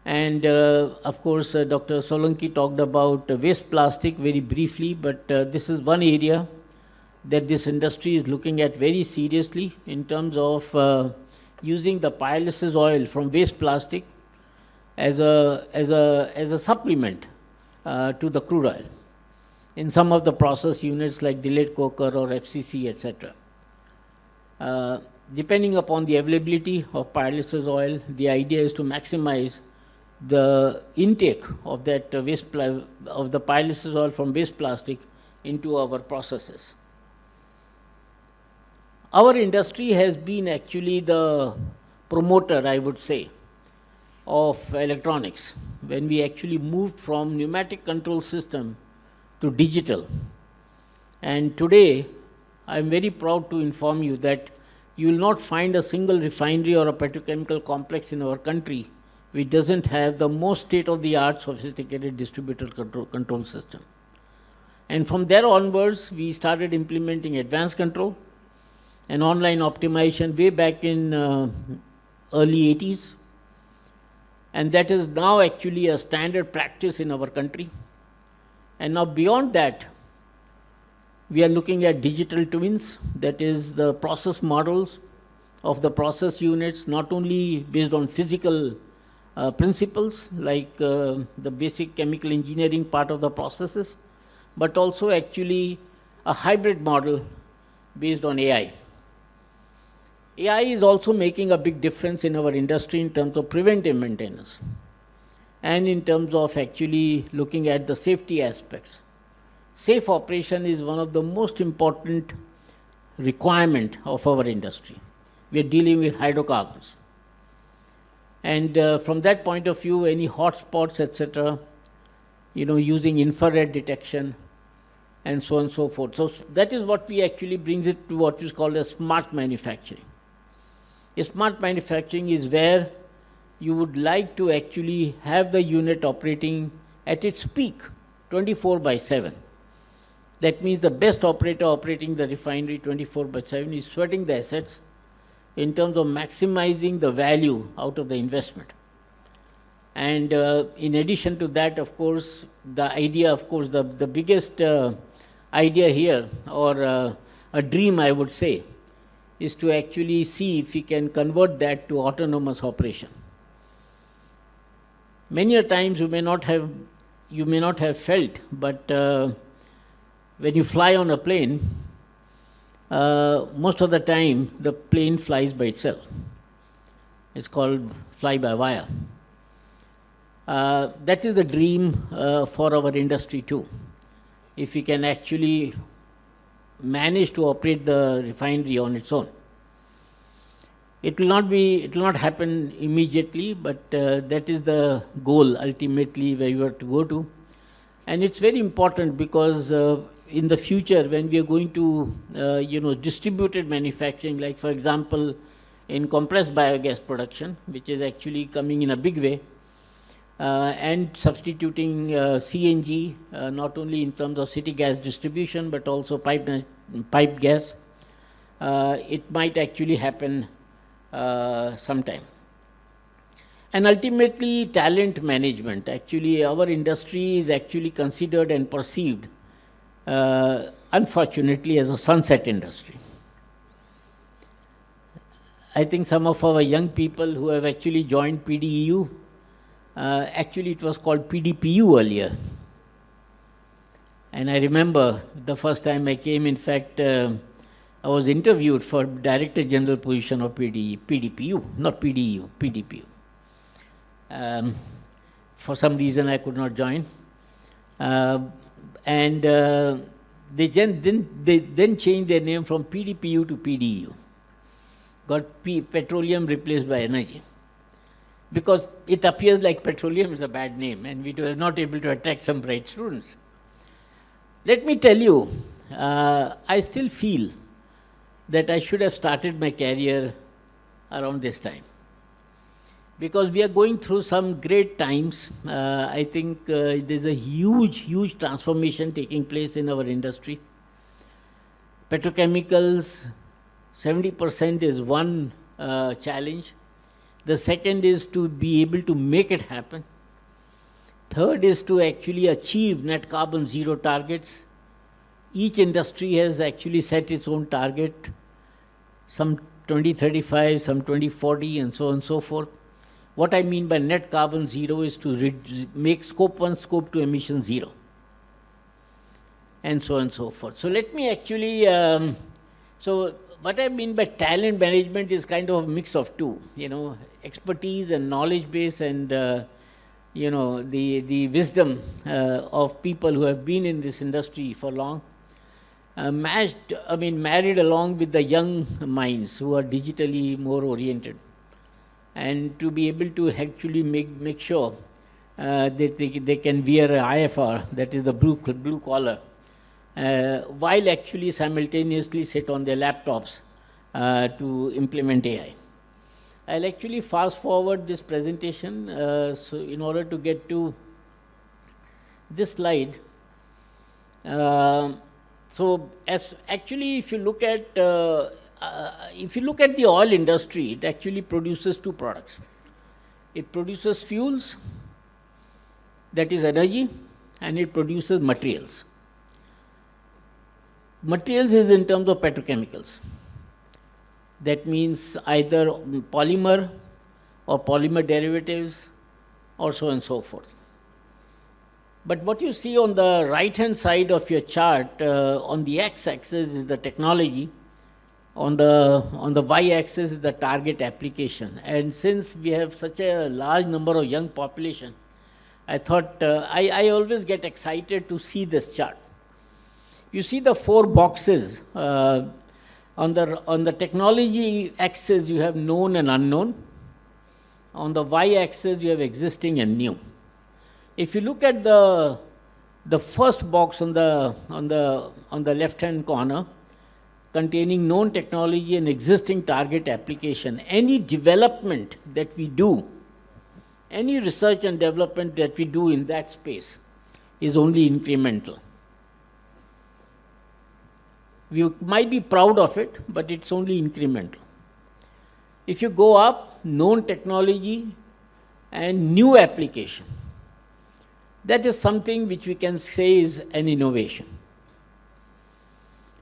And of course, Dr. Solanki talked about waste plastic very briefly, but this is one area that this industry is looking at very seriously in terms of using the pyrolysis oil from waste plastic as a supplement to the crude oil in some of the process units like delayed coker or FCC, etc. Depending upon the availability of pyrolysis oil, the idea is to maximize the intake of that of the pyrolysis oil from waste plastic into our processes. Our industry has been actually the promoter, I would say, of electronics when we actually moved from pneumatic control system to digital. And today, I am very proud to inform you that you will not find a single refinery or a petrochemical complex in our country which doesn't have the most state-of-the-art sophisticated distributed control system. And from there onwards, we started implementing advanced control and online optimization way back in early 80s. And that is now actually a standard practice in our country. And now beyond that, we are looking at digital twins, that is the process models of the process units, not only based on physical principles like the basic chemical engineering part of the processes, but also actually a hybrid model based on AI. AI is also making a big difference in our industry in terms of preventive maintenance and in terms of actually looking at the safety aspects. Safe operation is one of the most important requirement of our industry. We are dealing with hydrocarbons. And from that point of view, any hotspots, etc., using infrared detection and so on and so forth. So that is what we actually brings it to what is called as smart manufacturing. A smart manufacturing is where you would like to actually have the unit operating at its peak 24/7. That means the best operator operating the refinery 24/7 is sweating the assets in terms of maximizing the value out of the investment. And in addition to that, of course, the idea, of course, the biggest idea here, or a dream, I would say, is to actually see if we can convert that to autonomous operation. Many a times you may not have felt, but when you fly on a plane, most of the time the plane flies by itself. It's called fly-by-wire. That is the dream for our industry too. If we can actually manage to operate the refinery on its own. It will not happen immediately, but that is the goal ultimately where you have to go to. And it's very important because in the future, when we are going to distributed manufacturing, like for example in compressed biogas production, which is actually coming in a big way, and substituting CNG, not only in terms of city gas distribution, but also pipe gas. It might actually happen sometime. And ultimately, talent management. Actually, our industry is actually considered and perceived, unfortunately, as a sunset industry. I think some of our young people who have actually joined PDEU, actually it was called PDPU earlier. And I remember the first time I came, in fact, I was interviewed for Director General position of PDPU, not PDEU, PDPU. For some reason I could not join. And they then changed their name from PDPU to PDEU. Got petroleum replaced by energy. Because it appears like petroleum is a bad name and we were not able to attract some bright students. Let me tell you, I still feel that I should have started my career around this time. Because we are going through some great times. I think there's a huge transformation taking place in our industry. Petrochemicals, 70% is one challenge. The second is to be able to make it happen. Third is to actually achieve net carbon zero targets. Each industry has actually set its own target, some 2035, some 2040, and so on and so forth. What I mean by net carbon zero is to make scope 1, scope 2 emission zero, and so on and so forth. So let me actually, so what I mean by talent management is kind of a mix of two, expertise and knowledge base and, the wisdom of people who have been in this industry for long, married along with the young minds who are digitally more oriented, and to be able to actually make sure that they can wear an IFR, that is the blue collar, while actually simultaneously sit on their laptops to implement AI. I'll actually fast forward this presentation so in order to get to this slide. So as actually if you look at the oil industry, it actually produces two products. It produces fuels, that is energy, and it produces materials. Materials is in terms of petrochemicals. That means either polymer or polymer derivatives or so on and so forth. But what you see on the right-hand side of your chart, on the x-axis is the technology, on the y-axis is the target application. And since we have such a large number of young population, I thought I always get excited to see this chart. You see the 4 boxes. On the technology axis, you have known and unknown. On the y-axis, you have existing and new. If you look at the first box on the left-hand corner, containing known technology and existing target application, any development that we do, any research and development that we do in that space is only incremental. We might be proud of it, but it's only incremental. If you go up, known technology and new application, that is something which we can say is an innovation.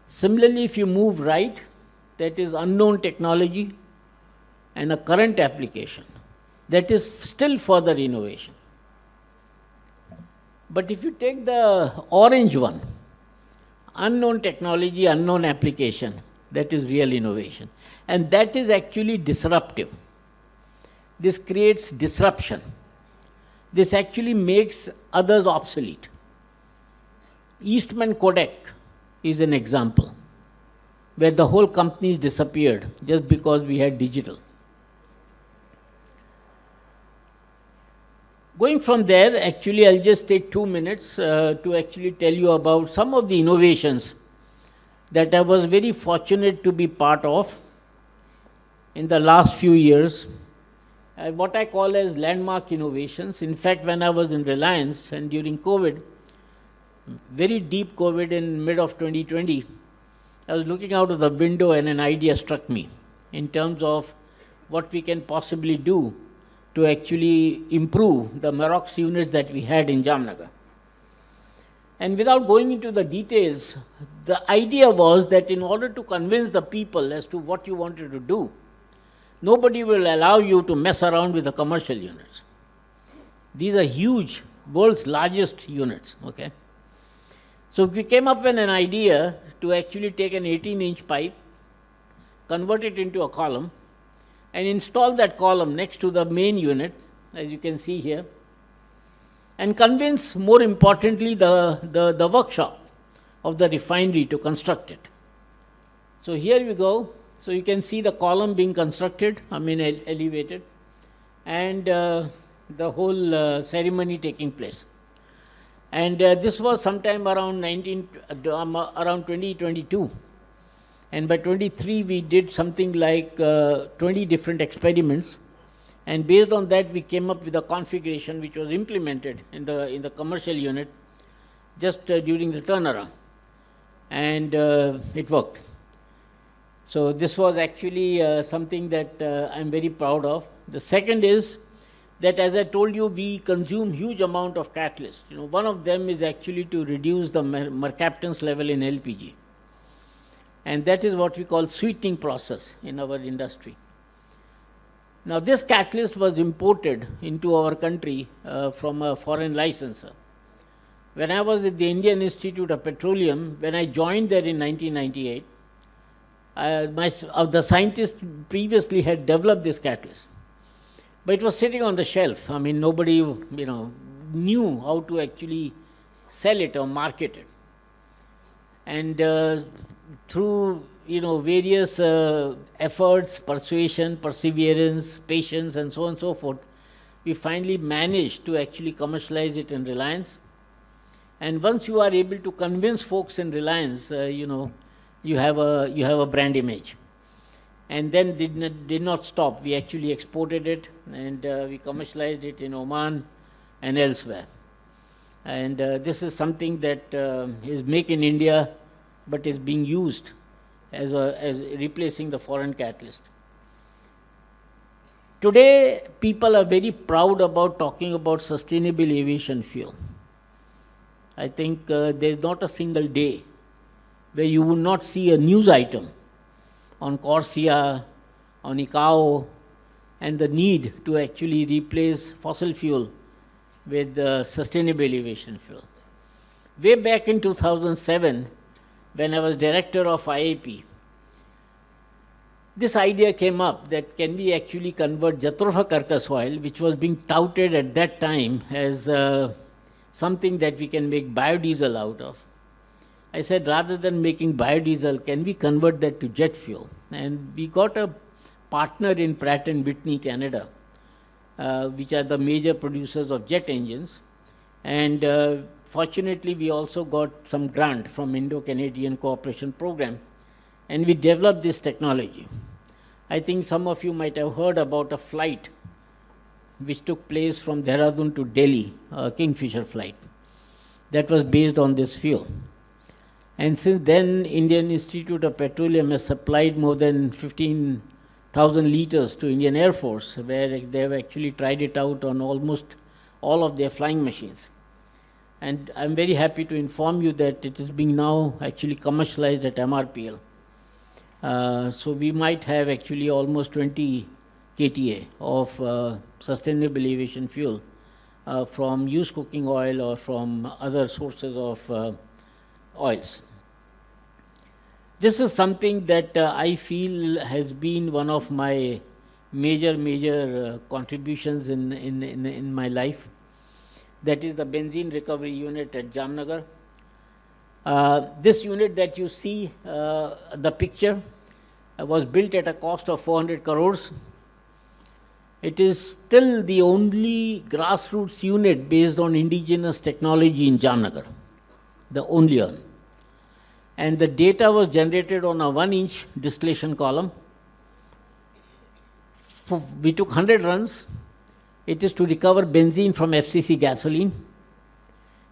Similarly, if you move right, that is unknown technology and a current application, that is still further innovation. But if you take the orange one, unknown technology, unknown application, that is real innovation. And that is actually disruptive. This creates disruption. This actually makes others obsolete. Eastman Kodak is an example where the whole companies disappeared just because we had digital. Going from there, actually, I'll just take 2 minutes to actually tell you about some of the innovations that I was very fortunate to be part of in the last few years. What I call as landmark innovations. In fact, when I was in Reliance and during COVID, very deep COVID in mid of 2020, I was looking out of the window and an idea struck me in terms of what we can possibly do to actually improve the Marox units that we had in Jamnagar. And without going into the details, the idea was that in order to convince the people as to what you wanted to do, nobody will allow you to mess around with the commercial units. These are huge, world's largest units, okay? So we came up with an idea to actually take an 18-inch pipe, convert it into a column, and install that column next to the main unit, as you can see here, and convince, more importantly, the workshop of the refinery to construct it. So here we go. So you can see the column being constructed, elevated, and the whole ceremony taking place. And this was sometime around 2022. And by 23, we did something like 20 different experiments. And based on that, we came up with a configuration which was implemented in the commercial unit just during the turnaround. And it worked. So this was actually something that I'm very proud of. The second is that, as I told you, we consume huge amount of catalyst. One of them is actually to reduce the mercaptans level in LPG. And that is what we call sweetening process in our industry. Now, this catalyst was imported into our country from a foreign licensor. When I was at the Indian Institute of Petroleum, when I joined there in 1998, the scientists previously had developed this catalyst. But it was sitting on the shelf. I mean, nobody, knew how to actually sell it or market it. And through, various efforts, persuasion, perseverance, patience, and so on and so forth, we finally managed to actually commercialize it in Reliance. And once you are able to convince folks in Reliance, you have a brand image. And then did not stop. We actually exported it, and we commercialized it in Oman and elsewhere. And this is something that is made in India, but is being used as replacing the foreign catalyst. Today, people are very proud about talking about sustainable aviation fuel. I think there's not a single day where you would not see a news item on Corsia, on ICAO, and the need to actually replace fossil fuel with sustainable aviation fuel. Way back in 2007, when I was director of IAP, this idea came up that can we actually convert Jatropha carcass oil, which was being touted at that time as something that we can make biodiesel out of. I said, rather than making biodiesel, can we convert that to jet fuel? And we got a partner in Pratt & Whitney, Canada, which are the major producers of jet engines. And fortunately, we also got some grant from Indo-Canadian Cooperation Program, and we developed this technology. I think some of you might have heard about a flight which took place from Dehradun to Delhi, a Kingfisher flight, that was based on this fuel. And since then, Indian Institute of Petroleum has supplied more than 15,000 liters to Indian Air Force, where they have actually tried it out on almost all of their flying machines. And I'm very happy to inform you that it is being now actually commercialized at MRPL. So we might have actually almost 20 KTA of sustainable aviation fuel from used cooking oil or from other sources of oils. This is something that I feel has been one of my major contributions in my life. That is the benzene recovery unit at Jamnagar. This unit that you see, the picture, was built at a cost of 400 crores. It is still the only grassroots unit based on indigenous technology in Jamnagar, the only one. And the data was generated on a 1-inch distillation column. We took 100 runs. It is to recover benzene from FCC gasoline.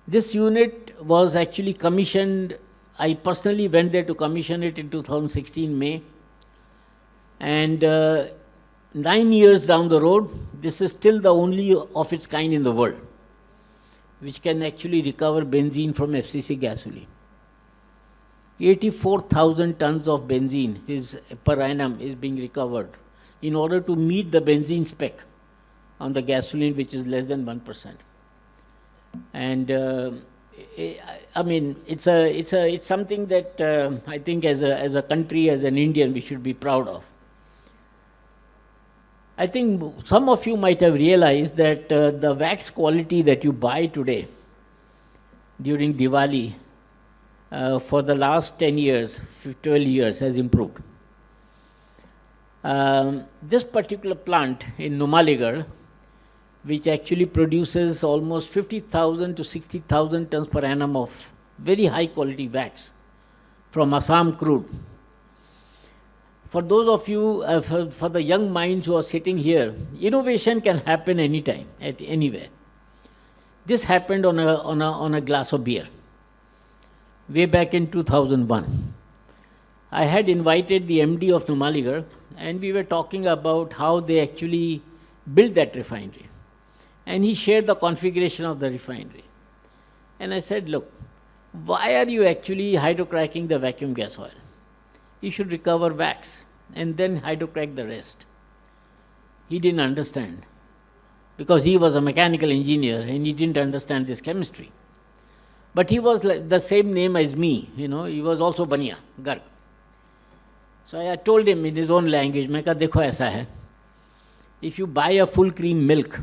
This unit was actually commissioned. I personally went there to commission it in 2016 May. And 9 years down the road, this is still the only of its kind in the world which can actually recover benzene from FCC gasoline. 84,000 tons of benzene per annum is being recovered in order to meet the benzene spec on the gasoline, which is less than 1%. And I mean, it's something that I think as a country, as an Indian, we should be proud of. I think some of you might have realized that the wax quality that you buy today during Diwali for the last 10 years, 12 years has improved. This particular plant in Numaligarh, which actually produces almost 50,000 to 60,000 tons per annum of very high quality wax from Assam crude. For those of you, for the young minds who are sitting here, innovation can happen anytime, at anywhere. This happened on a glass of beer way back in 2001. I had invited the MD of Numaligarh, and we were talking about how they actually built that refinery. And he shared the configuration of the refinery. And I said, look, why are you actually hydrocracking the vacuum gas oil? You should recover wax and then hydrocrack the rest. He didn't understand, because he was a mechanical engineer and he didn't understand this chemistry. But he was like the same name as me, you know, he was also Baniya, Garg. So I told him in his own language, मैं कहा देखो ऐसा है, if you buy a full cream milk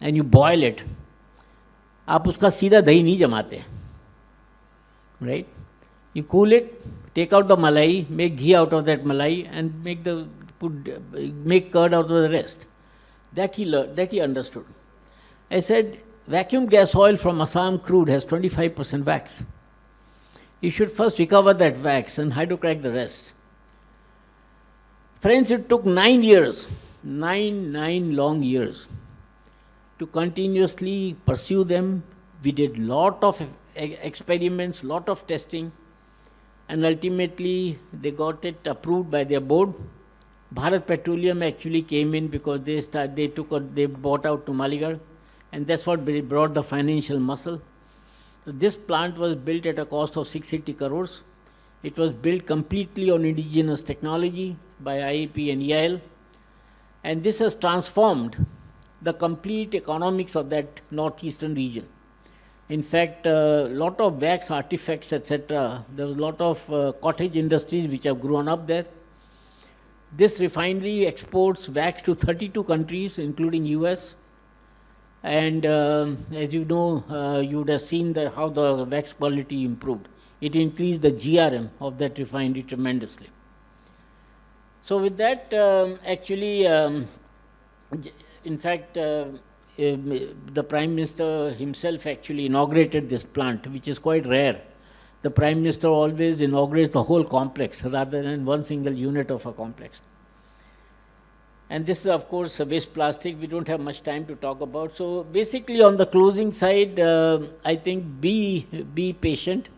and you boil it, आप उसका सीधा दही नहीं जमाते, right? You cool it, take out the malai, make ghee out of that malai, and make curd out of the rest. That he learned, that he understood. I said, vacuum gas oil from Assam crude has 25% wax. You should first recover that wax and hydrocrack the rest. Friends, it took 9 years, nine long years, to continuously pursue them. We did lot of experiments, lot of testing, and ultimately they got it approved by their board. Bharat Petroleum actually came in because they bought out Numaligarh, and that's what brought the financial muscle. So this plant was built at a cost of 680 crores. It was built completely on indigenous technology by IAP and EIL, and this has transformed the complete economics of that northeastern region. In fact, a lot of wax artifacts, etc. There was a lot of cottage industries which have grown up there. This refinery exports wax to 32 countries, including US. And as you know, you would have seen how the wax quality improved. It increased the GRM of that refinery tremendously. So with that, in fact, the Prime Minister himself actually inaugurated this plant, which is quite rare. The Prime Minister always inaugurates the whole complex rather than one single unit of a complex. And this is, of course, waste plastic. We don't have much time to talk about. So basically, on the closing side, I think be patient.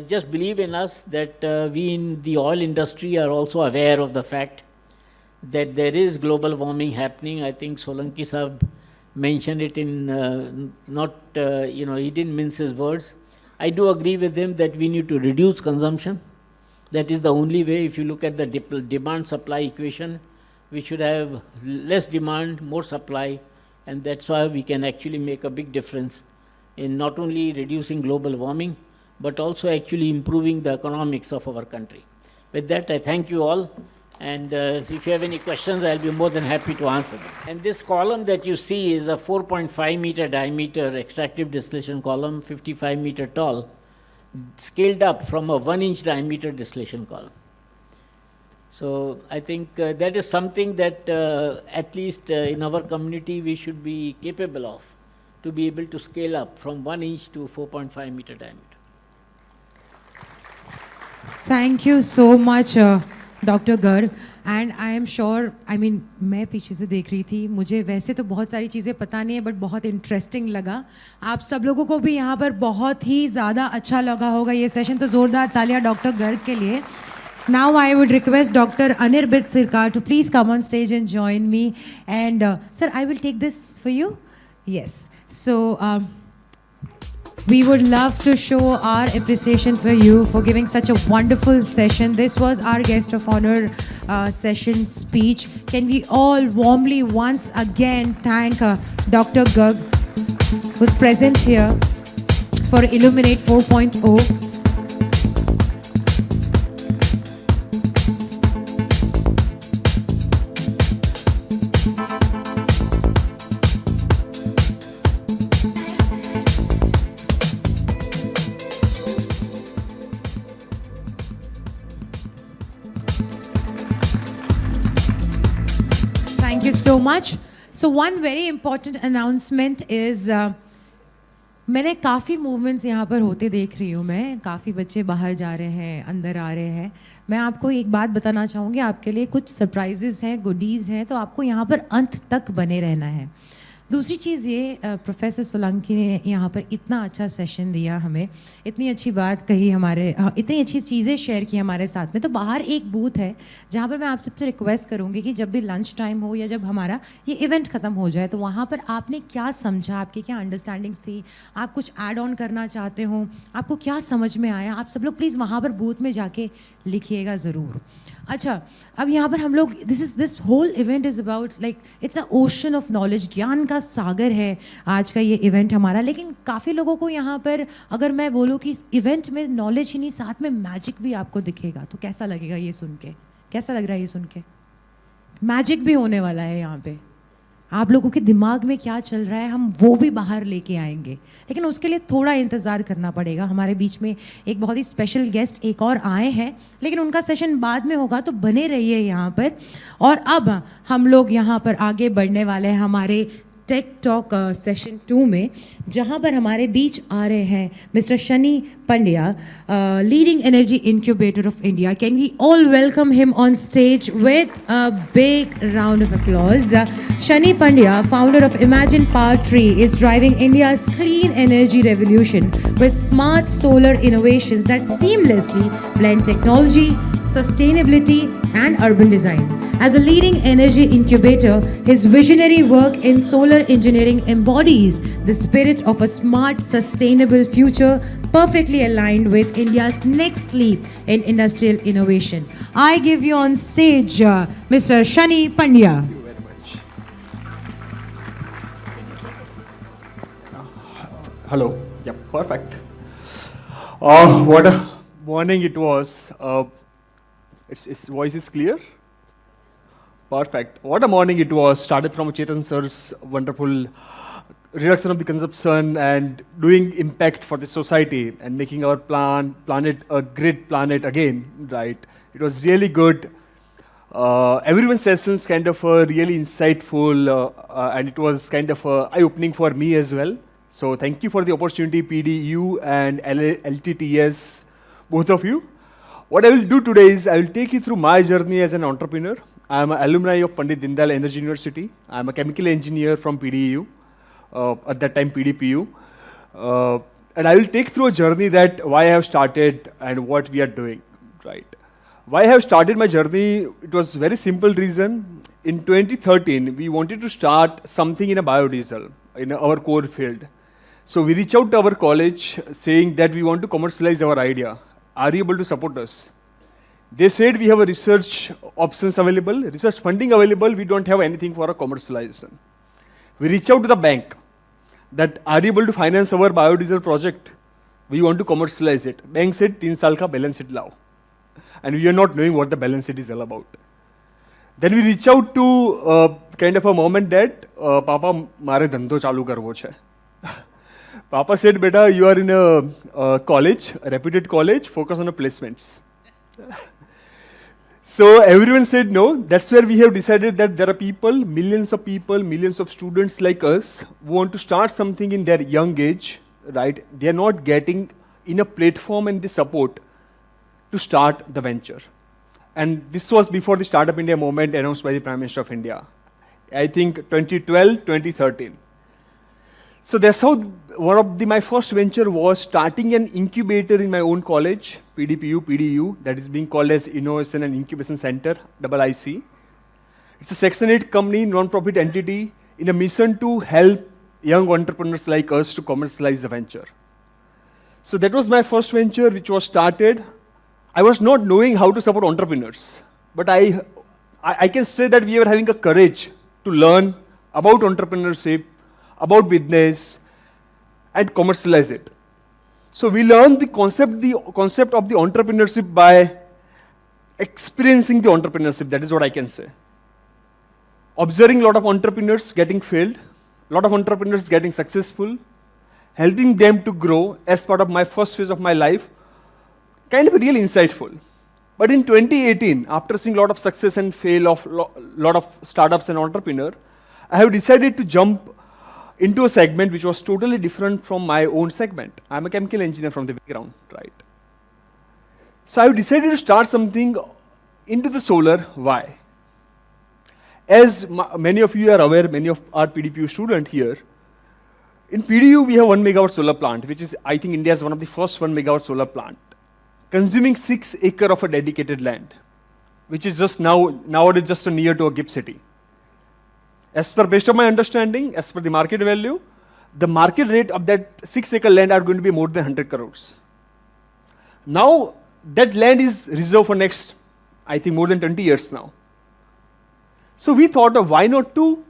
Just believe in us that we in the oil industry are also aware of the fact that there is global warming happening. I think Solanki Sahab mentioned it in he didn't mince his words. I do agree with him that we need to reduce consumption. That is the only way. If you look at the demand-supply equation, we should have less demand, more supply, and that's why we can actually make a big difference in not only reducing global warming, but also actually improving the economics of our country. With that, I thank you all. And if you have any questions, I'll be more than happy to answer them. And this column that you see is a 4.5 meter diameter extractive distillation column, 55 meter tall, scaled up from a 1 inch diameter distillation column. So I think that is something that at least in our community we should be capable of, to be able to scale up from 1 inch to 4.5 meter diameter. Thank you so much, Dr. Garg. And I am sure, मैं पीछे से देख रही थी, मुझे वैसे तो बहुत सारी चीज़ें पता नहीं है, बट बहुत इंटरेस्टिंग लगा. आप सब लोगों को भी यहाँ पर बहुत ही ज़्यादा अच्छा लगा होगा ये सेशन, तो ज़ोरदार तालियां डॉक्टर गर्ग के लिए. Now I would request Dr. Anirbit Sirkar to please come on stage and join me. And sir, I will take this for you. Yes. So we would love to show our appreciation for you for giving such a wonderful session. This was our guest of honor session speech. Can we all warmly once again thank Dr. Garg, who's present here for Illuminate 4.0. Thank you so much. So one very important announcement is मैंने काफ़ी movements यहाँ पर होते देख रही हूँ मैं, काफ़ी बच्चे बाहर जा रहे हैं, अंदर आ रहे हैं. मैं आपको एक बात बताना चाहूँगी, आपके लिए कुछ सरप्राइजेस हैं, गुडीज़ हैं, तो आपको यहाँ पर अंत तक बने रहना है. दूसरी चीज़ ये प्रोफेसर सोलंकी ने यहाँ पर इतना अच्छा सेशन दिया हमें, इतनी अच्छी बात कही हमारे, इतनी अच्छी चीज़ें शेयर की हमारे साथ में। तो बाहर एक बूथ है जहाँ पर मैं आप सबसे रिक्वेस्ट करूँगी कि जब भी लंच टाइम हो या जब हमारा ये इवेंट ख़त्म हो जाए तो वहाँ पर आपने क्या समझा, आपकी क्या अंडरस्टैंडिंग्स थी, आप कुछ ऐड ऑन करना चाहते हो, आपको क्या समझ में आया, आप सब लोग प्लीज़ वहाँ पर बूथ में जाके लिखिएगा ज़रूर। अच्छा, अब यहाँ पर हम लोग this whole event is about like it's a ocean of knowledge, ज्ञान का सागर है आज का ये इवेंट हमारा। लेकिन काफ़ी लोगों को यहाँ पर अगर मैं बोलूँ कि इवेंट में नॉलेज ही नहीं, साथ में मैजिक भी आपको दिखेगा, तो कैसा लगेगा ये सुन के? कैसा लग रहा है ये सुन के? मैजिक भी होने वाला है यहाँ पे। आप लोगों के दिमाग में क्या चल रहा है हम वो भी बाहर लेके आएंगे, लेकिन उसके लिए थोड़ा इंतज़ार करना पड़ेगा। हमारे बीच में एक बहुत ही स्पेशल गेस्ट एक और आए हैं, लेकिन उनका सेशन बाद में होगा, तो बने रहिए यहाँ पर। और अब हम लोग यहाँ पर आगे बढ़ने वाले हैं हमारे टेक टॉक सेशन 2 में, जहाँ पर हमारे बीच आ रहे हैं mister Shani Pandya, leading energy incubator of India. Can we all welcome him on stage with a big round of applause. Shani Pandya, founder of Imagine Power Tree, is driving India's clean energy revolution with smart solar innovations that seamlessly blend technology, sustainability, and urban design. As a leading energy incubator, his visionary work in solar engineering embodies the spirit of a smart, sustainable future, perfectly aligned with India's next leap in industrial innovation. I give you on stage Mr. Shani Pandya. Hello. Yeah, perfect. What a morning it was. Its voice is clear. Perfect. What a morning it was. Started from Chetan sir's wonderful reduction of the consumption and doing impact for the society and making our planet a great planet again. Right. It was really good. Everyone's sessions kind of really insightful, and it was kind of eye-opening for me as well. So thank you for the opportunity, PDEU and LTTS, both of you. What I will do today is I will take you through my journey as an entrepreneur. I am an alumni of Pandit Deendayal Energy University. I am a chemical engineer from PDEU, at that time PDPU. And I will take through a journey that why I have started and what we are doing, right? Why I have started my journey, it was very simple reason. In 2013, we wanted to start something in a biodiesel in our core field. So we reached out to our college saying that we want to commercialize our idea. Are you able to support us? They said we have a research options available, research funding available, we don't have anything for a commercialization. We reached out to the bank that are you able to finance our biodiesel project? We want to commercialize it. Bank said 3 saal ka balance sheet lao. And we are not knowing what the balance sheet is all about. Then we reach out to kind of a mom and dad, Papa, mare dhando chalu karvo chhe. Papa said, beta, you are in a college, a reputed college, focus on the placements. So everyone said no. That's where we have decided that there are people, millions of students like us who want to start something in their young age, right? They are not getting in a platform and the support to start the venture. And this was before the Startup India movement announced by the Prime Minister of India. I think 2012, 2013. So that's how one of my first venture was starting an incubator in my own college, PDEU, that is being called as Innovation and Incubation Center, IIC. It's a Section 8 company, non-profit entity, in a mission to help young entrepreneurs like us to commercialize the venture. So that was my first venture, which was started. I was not knowing how to support entrepreneurs, but I can say that we were having a courage to learn about entrepreneurship, about business, and commercialize it. So we learned the concept of the entrepreneurship by experiencing the entrepreneurship. That is what I can say. Observing a lot of entrepreneurs getting failed, a lot of entrepreneurs getting successful, helping them to grow as part of my first phase of my life, kind of really insightful. But in 2018, after seeing a lot of success and fail of lot of startups and entrepreneurs, I have decided to jump into a segment which was totally different from my own segment. I'm a chemical engineer from the background, right? So I decided to start something into the solar. Why? as many of you are aware, many of our PDPU students here, in PDU we have 1 megawatt solar plant, which is, I think, India's one of the first 1 megawatt solar plant, consuming 6 acres of a dedicated land, which is just nowadays just near to a GIFT city. Based on my understanding, as per the market value, the market rate of that 6-acre land are going to be more than 100 crores. Now, that land is reserved for next, I think, more than 20 years now. So we thought of why not to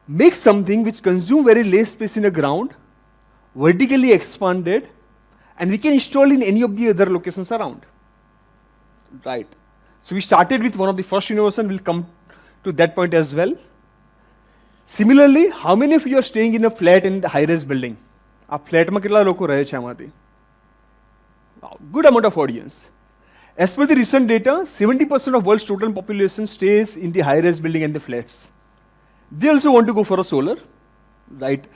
make something which consume very less space in the ground, vertically expanded, and we can install in any of the other locations around. Right. So we started with one of the first innovation, we'll come to that point as well. Similarly, how many of you are staying in a flat in the high-rise building? A flat mein kitla loko rahe chhe amati? Good amount of audience. As per the recent data, 70% of world's total population stays in the high-rise building and the flats. They also want to go for a solar, right?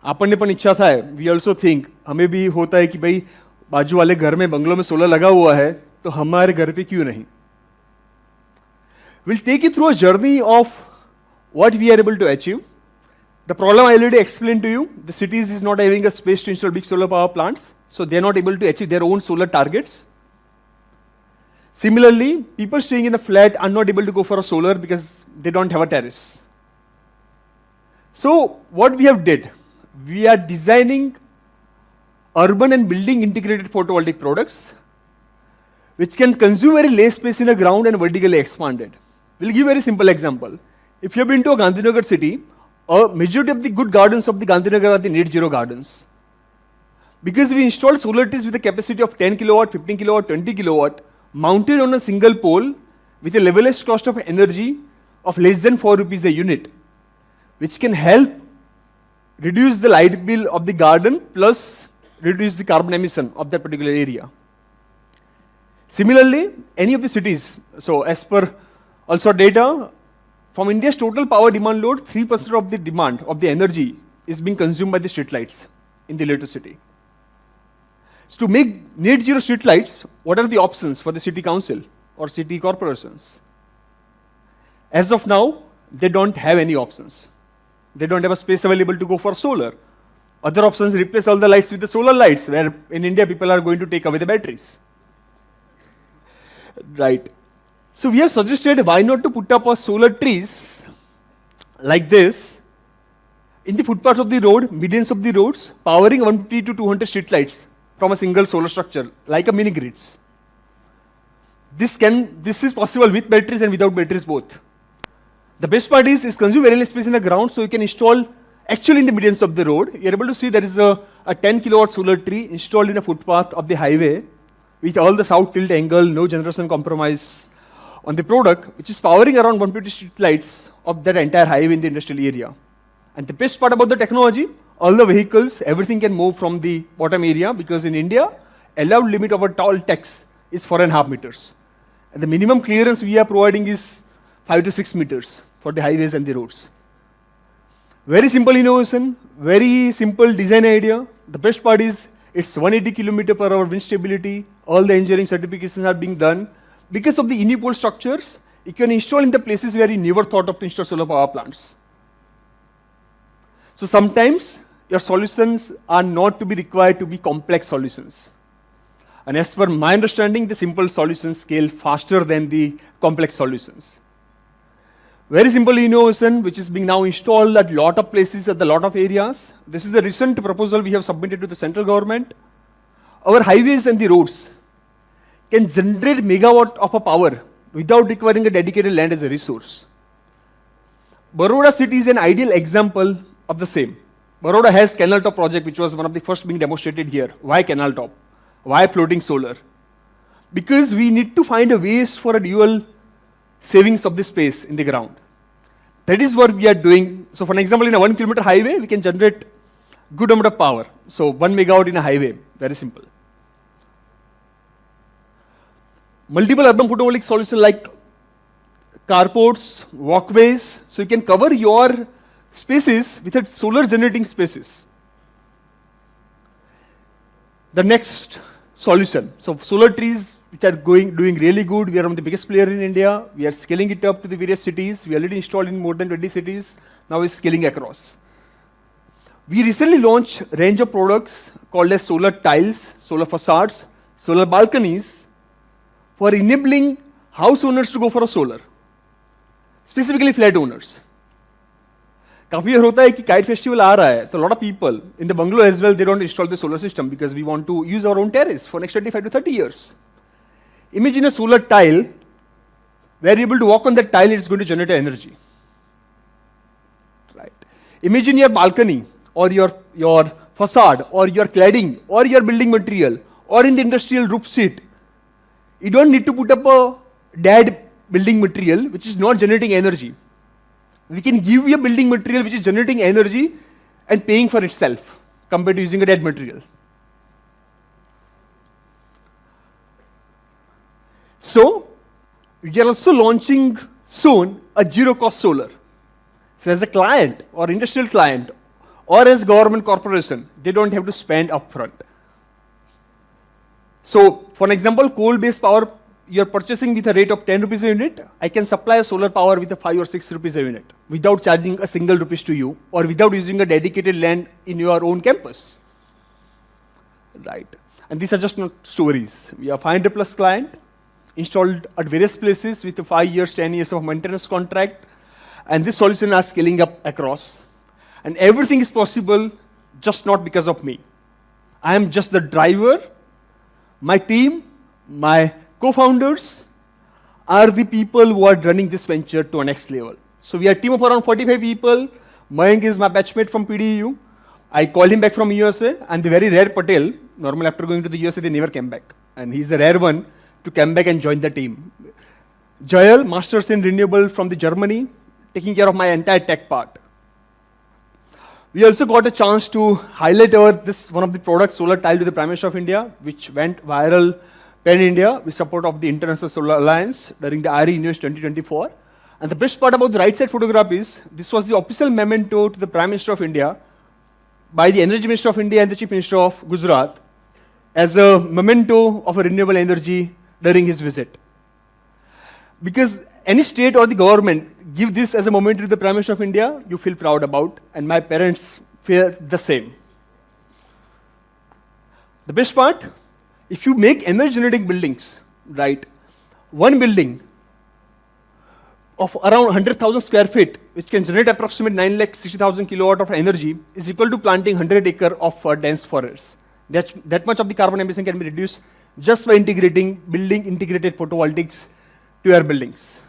अपन ने पण इच्छा था, we also think, हमें भी होता है कि भाई बाजू वाले घर में बंगलों में सोलर लगा हुआ है, तो हमारे घर पे क्यों नहीं? We'll take you through a journey of what we are able to achieve. The problem I already explained to you, the cities is not having a space to install big solar power plants, so they are not able to achieve their own solar targets. Similarly, people staying in the flat are not able to go for a solar because they don't have a terrace. So what we have did, we are designing urban and building integrated photovoltaic products which can consume very less space in the ground and vertically expanded. We'll give a very simple example. If you have been to a Gandhinagar city, a majority of the good gardens of the Gandhinagar are the net zero gardens. Because we installed solar trees with a capacity of 10 kilowatt, 15 kilowatt, 20 kilowatt, mounted on a single pole with a levelized cost of energy of less than 4 rupees a unit, which can help reduce the light bill of the garden plus reduce the carbon emission of that particular area. Similarly, any of the cities, so as per also data, from India's total power demand load, 3% of the demand of the energy is being consumed by the street lights in the latest city. So to make net zero street lights, what are the options for the city council or city corporations? As of now, they don't have any options. They don't have a space available to go for solar. Other options replace all the lights with the solar lights, where in India people are going to take away the batteries. Right. So we have suggested why not to put up a solar trees like this in the footpaths of the road, medians of the roads, powering 150 to 200 street lights from a single solar structure, like a mini grids. This is possible with batteries and without batteries both. The best part is consume very less space in the ground, so you can install actually in the medians of the road. You're able to see there is a 10 kilowatt solar tree installed in a footpath of the highway with all the south tilt angle, no generation compromise on the product, which is powering around 150 street lights of that entire highway in the industrial area. And the best part about the technology, all the vehicles, everything can move from the bottom area, because in India, allowed limit of a tall text is 4.5 meters. And the minimum clearance we are providing is 5 to 6 meters for the highways and the roads. Very simple innovation, very simple design idea. The best part is it's 180 km per hour wind stability. All the engineering certifications are being done. Because of the unipole structures, you can install in the places where you never thought of to install solar power plants. So sometimes your solutions are not to be required to be complex solutions. And as per my understanding, the simple solutions scale faster than the complex solutions. Very simple innovation, which is being now installed at a lot of places, at a lot of areas. This is a recent proposal we have submitted to the central government. Our highways and the roads can generate megawatt of a power without requiring a dedicated land as a resource. Vadodara city is an ideal example of the same. Vadodara has canal top project, which was one of the first being demonstrated here. Why canal top? Why floating solar? Because we need to find a ways for a dual savings of the space in the ground. That is what we are doing. So for an example, in a 1 kilometer highway, we can generate good amount of power. So 1 megawatt in a highway, very simple. Multiple urban photovoltaic solutions like carports, walkways, so you can cover your spaces with a solar generating spaces. The next solution, so solar trees which are doing really good. We are one of the biggest player in India. We are scaling it up to the various cities. We already installed in more than 20 cities. Now we're scaling across. We recently launched a range of products called as solar tiles, solar facades, solar balconies for enabling house owners to go for a solar, specifically flat owners. काफी बार होता है कि kite festival आ रहा है तो lot of people in the bungalow as well, they don't install the solar system because we want to use our own terrace for next 25 to 30 years. Imagine a solar tile where you're able to walk on that tile, it's going to generate energy. Right. Imagine your balcony or your facade or your cladding or your building material or in the industrial roof sheet. You don't need to put up a dead building material which is not generating energy. We can give you a building material which is generating energy and paying for itself compared to using a dead material. So, we are also launching soon a zero-cost solar. So as a client or industrial client or as government corporation, they don't have to spend upfront. So, for an example, coal-based power, you're purchasing with a rate of 10 rupees a unit, I can supply a solar power with a 5 or 6 rupees a unit without charging a single rupees to you or without using a dedicated land in your own campus. Right. And these are just not stories. We have 500 plus client installed at various places with a 5 years, 10 years of maintenance contract. And this solution are scaling up across. And everything is possible just not because of me. I am just the driver. My team, my co-founders are the people who are running this venture to a next level. So we are a team of around 45 people. Mayank is my batchmate from PDEU. I called him back from USA, and the very rare Patel, normally after going to the USA, they never came back. And he's the rare one to come back and join the team. Joel, Masters in Renewable from the Germany, taking care of my entire tech part. We also got a chance to highlight one of the products, solar tile to the Prime Minister of India, which went viral pan-India with support of the International Solar Alliance during the IRE Invest 2024. And the best part about the right side photograph is, this was the official memento to the Prime Minister of India by the Energy Minister of India and the Chief Minister of Gujarat as a memento of a renewable energy during his visit. Because any state or the government give this as a memento to the Prime Minister of India, you feel proud about, and my parents feel the same. The best part, if you make energy generating buildings, right, one building of around 100,000 square feet, which can generate approximately 9,60,000 kilowatt of energy, is equal to planting 100 acres of dense forests. That much of the carbon emission can be reduced just by building integrated photovoltaics to your buildings.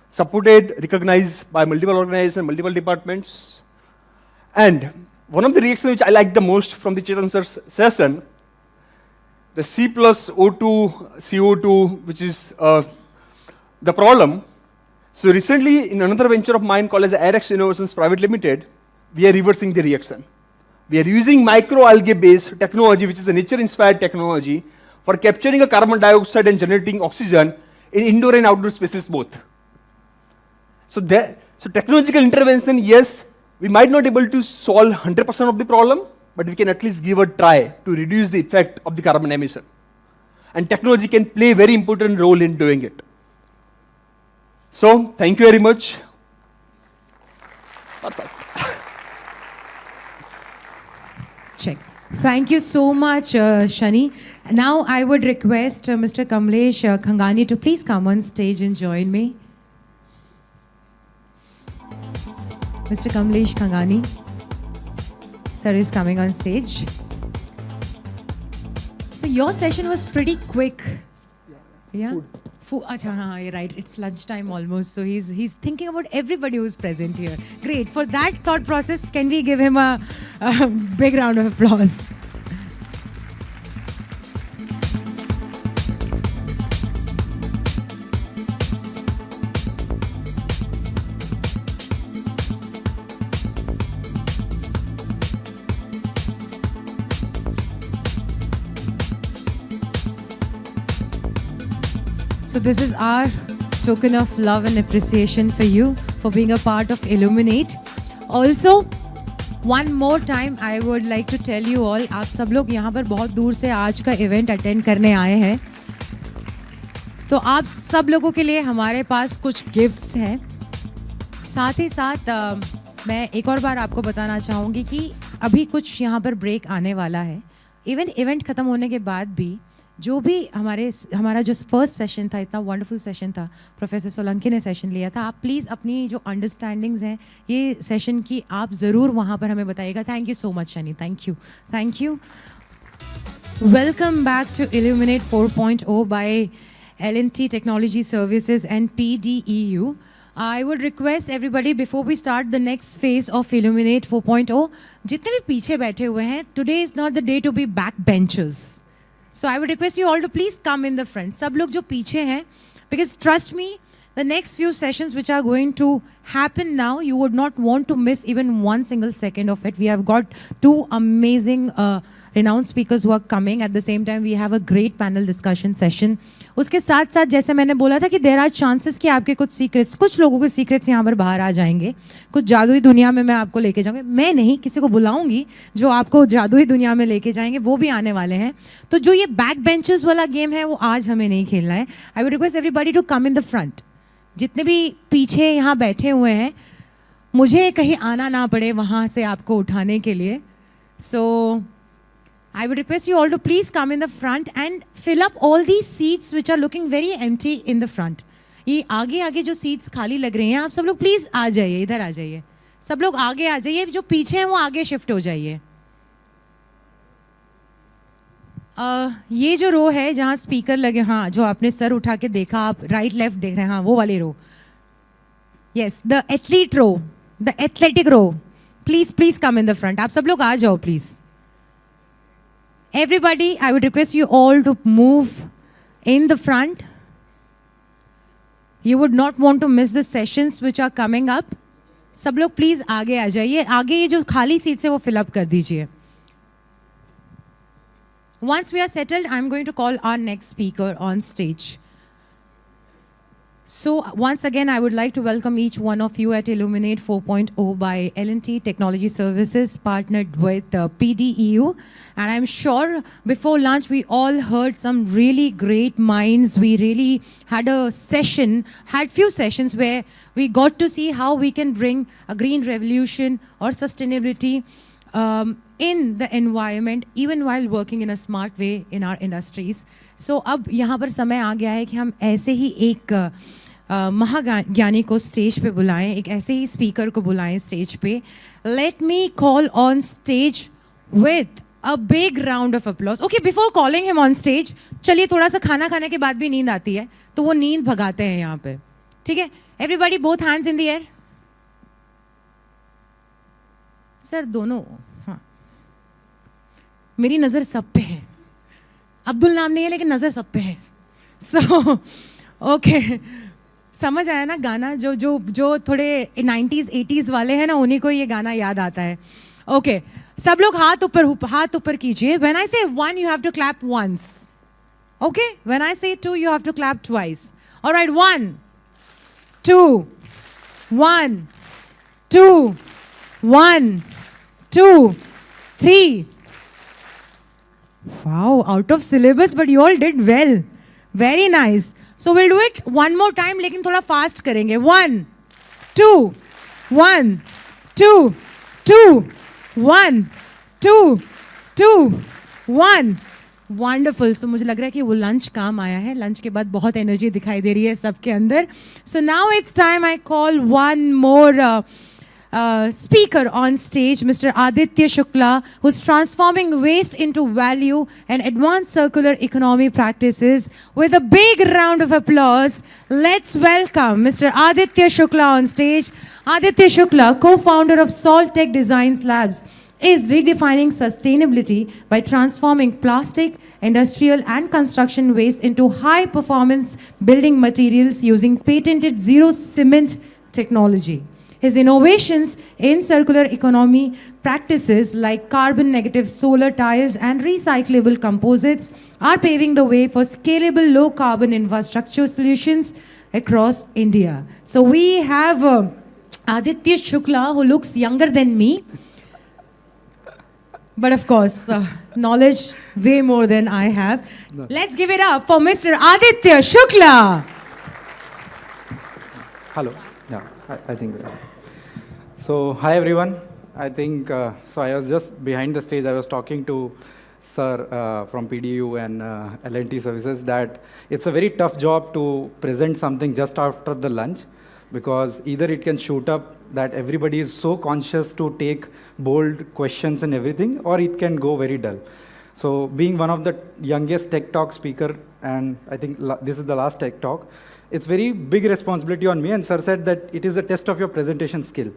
Supported, recognized by multiple organizations, multiple departments. And one of the reactions which I like the most from the Chetan sir's session, the C plus O2, CO2, which is the problem. So recently, in another venture of mine called as RX Innovations Private Limited, we are reversing the reaction. We are using microalgae-based technology, which is a nature-inspired technology, for capturing a carbon dioxide and generating oxygen in indoor and outdoor spaces both. So technological intervention, yes, we might not be able to solve 100% of the problem, but we can at least give a try to reduce the effect of the carbon emission. And technology can play a very important role in doing it. So, thank you very much. Perfect. Check. Thank you so much, Shani. Now I would request Mr. Kamlesh Khangani to please come on stage and join me. Mr. Kamlesh Khangani. Sir is coming on stage. So your session was pretty quick. Yeah? Food. Achha, haan, you're right. It's lunchtime almost. So he's thinking about everybody who's present here. Great. For that thought process, can we give him a big round of applause? So this is our token of love and appreciation for you for being a part of Illuminate. Also, one more time I would like to tell you all, आप सब लोग यहाँ पर बहुत दूर से आज का event attend करने आए हैं. तो आप सब लोगों के लिए हमारे पास कुछ गिफ्ट्स हैं. साथ ही साथ मैं एक और बार आपको बताना चाहूँगी कि अभी कुछ यहाँ पर ब्रेक आने वाला है. इवेंट ख़त्म होने के बाद भी जो भी हमारा जो फर्स्ट सेशन था, इतना वंडरफुल सेशन था, प्रोफेसर सोलंकी ने सेशन लिया था. आप प्लीज़ अपनी जो अंडरस्टैंडिंग्स हैं ये सेशन की आप ज़रूर वहाँ पर हमें बताइएगा. Thank you so much Shani. Thank you. Welcome back to Illuminate 4.0 by L&T Technology Services and PDEU. I would request everybody before we start the next phase of Illuminate 4.0, जितने भी पीछे बैठे हुए हैं, today is not the day to be backbenchers. So I would request you all to please come in the front. सब लोग जो पीछे हैं, because trust me, the next few sessions which are going to happen now, you would not want to miss even one single second of it. We have got two amazing renowned speakers who are coming. At the same time, we have a great panel discussion session. उसके साथ साथ जैसे मैंने बोला था कि there are chances कि आपके कुछ secrets, कुछ लोगों के secrets यहाँ पर बाहर आ जाएंगे. कुछ जादुई दुनिया में मैं आपको लेके जाऊँगी. मैं नहीं, किसी को बुलाऊंगी जो आपको जादुई दुनिया में लेके जाएंगे, वो भी आने वाले हैं. तो जो ये बैक बेंचेस वाला गेम है वो आज हमें नहीं खेलना है. I would request everybody to come in the front. जितने भी पीछे यहाँ बैठे हुए हैं, मुझे कहीं आना ना पड़े वहाँ से आपको उठाने के लिए. So I would request you all to please come in the front and fill up all these seats which are looking very empty in the front. ये आगे जो seats खाली लग रही हैं, आप सब लोग please आ जाइए, इधर आ जाइए. सब लोग आगे आ जाइए, जो पीछे हैं वो आगे शिफ्ट हो जाइए. ये जो रो है जहाँ स्पीकर लगे, हाँ, जो आपने सर उठा के देखा, आप राइट लेफ्ट देख रहे हैं, हाँ, वो वाली row. Yes, the athlete row, the athletic row. Please come in the front. आप सब लोग आ जाओ please. Everybody, I would request you all to move in the front. You would not want to miss the sessions which are coming up. सब लोग please आगे आ जाइए. आगे ये जो खाली सीट्स है वो फिल अप कर दीजिए. Once we are settled, I'm going to call our next speaker on stage. So once again, I would like to welcome each one of you at Illuminate 4.0 by L&T Technology Services, partnered with PDEU. And I'm sure before lunch, we all heard some really great minds. We really had few sessions where we got to see how we can bring a green revolution or sustainability in the environment, even while working in a smart way in our industries. So अब यहाँ पर समय आ गया है कि हम ऐसे ही एक महाज्ञानी को स्टेज पे बुलाएं, एक ऐसे ही स्पीकर को बुलाएं स्टेज पे. Let me call on stage with a big round of applause. Okay, before calling him on stage, चलिए थोड़ा सा खाना खाने के बाद भी नींद आती है, तो वो नींद भगाते हैं यहाँ पे. ठीक है? Everybody, both hands in the air. Sir दोनों, हाँ, मेरी नज़र सब पे है. अब्दुल नाम नहीं है लेकिन नज़र सब पे है. So, okay, समझ आया ना गाना? जो थोड़े 90s 80s वाले हैं ना, उन्हीं को ये गाना याद आता है. Okay, सब लोग हाथ ऊपर कीजिए. When I say one, you have to clap once. Okay? When I say two, you have to clap twice. All right, 1, 2, 1, 2, 1, 2, 3. Wow, out of syllabus, but you all did well. Very nice. So we'll do it one more time, लेकिन थोड़ा fast करेंगे. 1, 2, 1, 2, 2, 1, 2, 2, 1. Wonderful. So मुझे लग रहा है कि वो lunch काम आया है. लंच के बाद बहुत एनर्जी दिखाई दे रही है सबके अंदर. So now it's time I call one more speaker on stage, Mr. Aditya Shukla, who's transforming waste into value and advanced circular economy practices. With a big round of applause, let's welcome Mr. Aditya Shukla on stage. Aditya Shukla, co-founder of Salt Tech Designs Labs, is redefining sustainability by transforming plastic, industrial and construction waste into high-performance building materials using patented zero cement technology. His innovations in circular economy practices like carbon-negative solar tiles and recyclable composites are paving the way for scalable low-carbon infrastructure solutions across India. So we have Aditya Shukla, who looks younger than me. But of course, knowledge way more than I have. Let's give it up for Mr. Aditya Shukla. Hello. Yeah, I think. So, hi everyone. I think, so I was just behind the stage, I was talking to Sir from PDEU and L&T Services that it's a very tough job to present something just after the lunch, because either it can shoot up that everybody is so conscious to take bold questions and everything, or it can go very dull. So being one of the youngest Tech Talk speaker, and I think this is the last Tech Talk, it's very big responsibility on me, and sir said that it is a test of your presentation skill.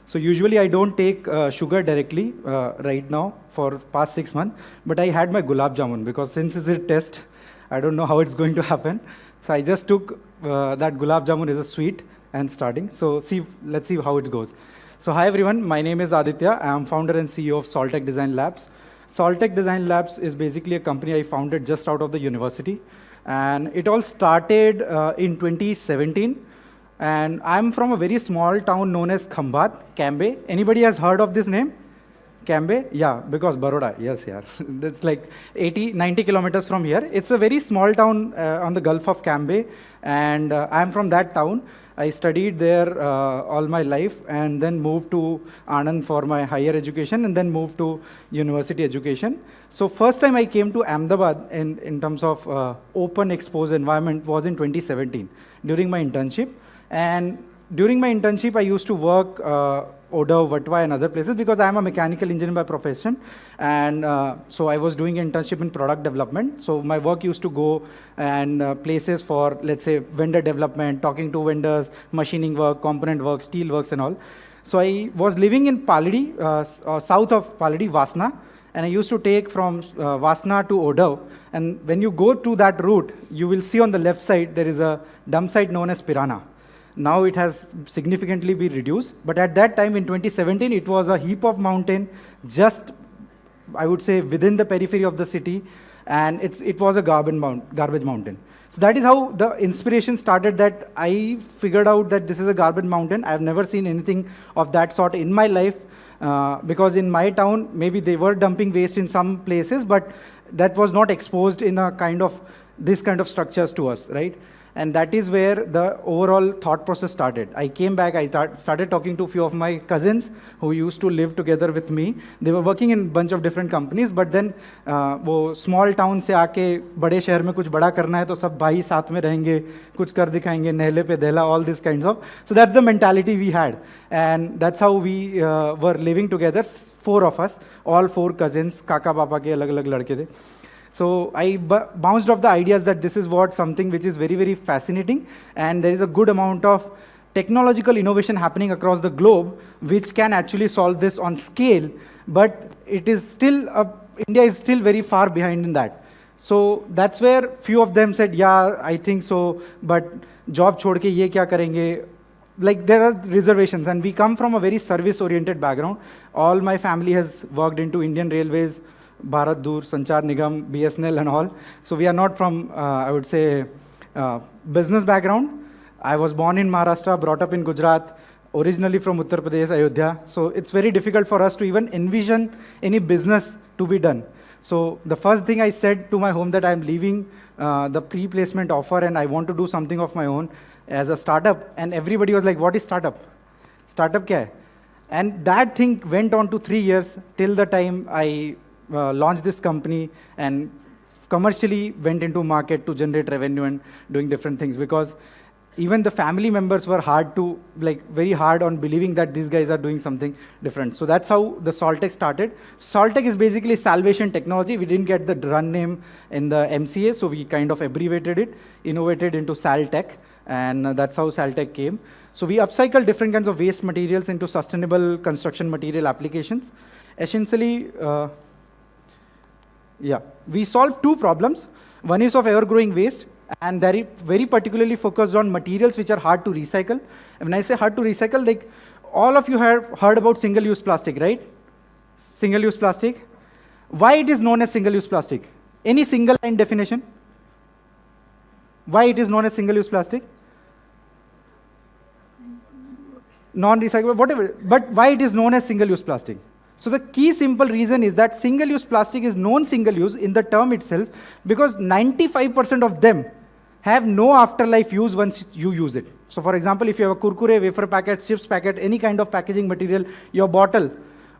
So usually I don't take sugar directly right now for past 6 months, but I had my gulab jamun because since it's a test, I don't know how it's going to happen. So I just took that gulab jamun as a sweet and starting. So let's see how it goes. So hi everyone, my name is Aditya. I am founder and CEO of Soltech Design Labs. Soltech Design Labs is basically a company I founded just out of the university. And it all started in 2017. And I'm from a very small town known as Khambat, Cambay. Anybody has heard of this name? Cambay? Yeah, because Baroda, yes, yeah. That's like 90 kilometers from here. It's a very small town on the Gulf of Cambay, and I'm from that town. I studied there all my life and then moved to Anand for my higher education and then moved to university education. So first time I came to Ahmedabad in terms of open exposed environment was in 2017 during my internship. And during my internship, I used to work Oda, Vatwa and other places because I'm a mechanical engineer by profession. And so I was doing internship in product development. So my work used to go and places for, let's say, vendor development, talking to vendors, machining work, component work, steel works and all. So I was living in Paladi, south of Paladi, Vasna. And I used to take from Vasna to Oda. And when you go to that route, you will see on the left side, there is a dump site known as Pirana. Now it has significantly been reduced, but at that time in 2017, it was a heap of mountain, just, I would say, within the periphery of the city, and it was a garbage mountain. So that is how the inspiration started, that I figured out that this is a garbage mountain. I've never seen anything of that sort in my life, because in my town, maybe they were dumping waste in some places, but that was not exposed in a kind of, this kind of structures to us, right? And that is where the overall thought process started. I came back, I started talking to a few of my cousins who used to live together with me. They were working in a bunch of different companies, but then वो small town से आके बड़े शहर में कुछ बड़ा करना है तो सब भाई साथ में रहेंगे, कुछ कर दिखाएंगे, नेहले पे देला, all these kinds of. So that's the mentality we had. And that's how we were living together, 4 of us, all 4 cousins, काका पापा के अलग-अलग लड़के थे. So I bounced off the ideas that this is something which is very, very fascinating, and there is a good amount of technological innovation happening across the globe, which can actually solve this on scale, but it is still, India is still very far behind in that. So that's where few of them said, yeah, I think so, but job chhod ke ye kya karenge? Like there are reservations, and we come from a very service-oriented background. All my family has worked into Indian Railways, Bharat Dur, Sanchar Nigam, BSNL and all. So we are not from, I would say, business background. I was born in Maharashtra, brought up in Gujarat, originally from Uttar Pradesh, Ayodhya. So it's very difficult for us to even envision any business to be done. So the first thing I said to my home that I'm leaving the pre-placement offer and I want to do something of my own as a startup. And everybody was like, what is startup? Startup kya hai? And that thing went on to 3 years till the time I launched this company and commercially went into market to generate revenue and doing different things, because even the family members were very hard on believing that these guys are doing something different. So that's how the Soltech started. Soltech is basically salvation technology. We didn't get the run name in the MCA, so we kind of abbreviated it, innovated into Saltech, and that's how Saltech came. So we upcycle different kinds of waste materials into sustainable construction material applications. Essentially, we solve 2 problems. One is of ever-growing waste, and very, very particularly focused on materials which are hard to recycle. And when I say hard to recycle, like all of you have heard about single-use plastic, right? Single-use plastic. Why it is known as single-use plastic? Any single-line definition? Why it is known as single-use plastic? Non-recyclable, whatever. But why it is known as single-use plastic? So the key simple reason is that single-use plastic is known single-use in the term itself because 95% of them have no afterlife use once you use it. So for example, if you have a kurkure, wafer packet, chips packet, any kind of packaging material, your bottle,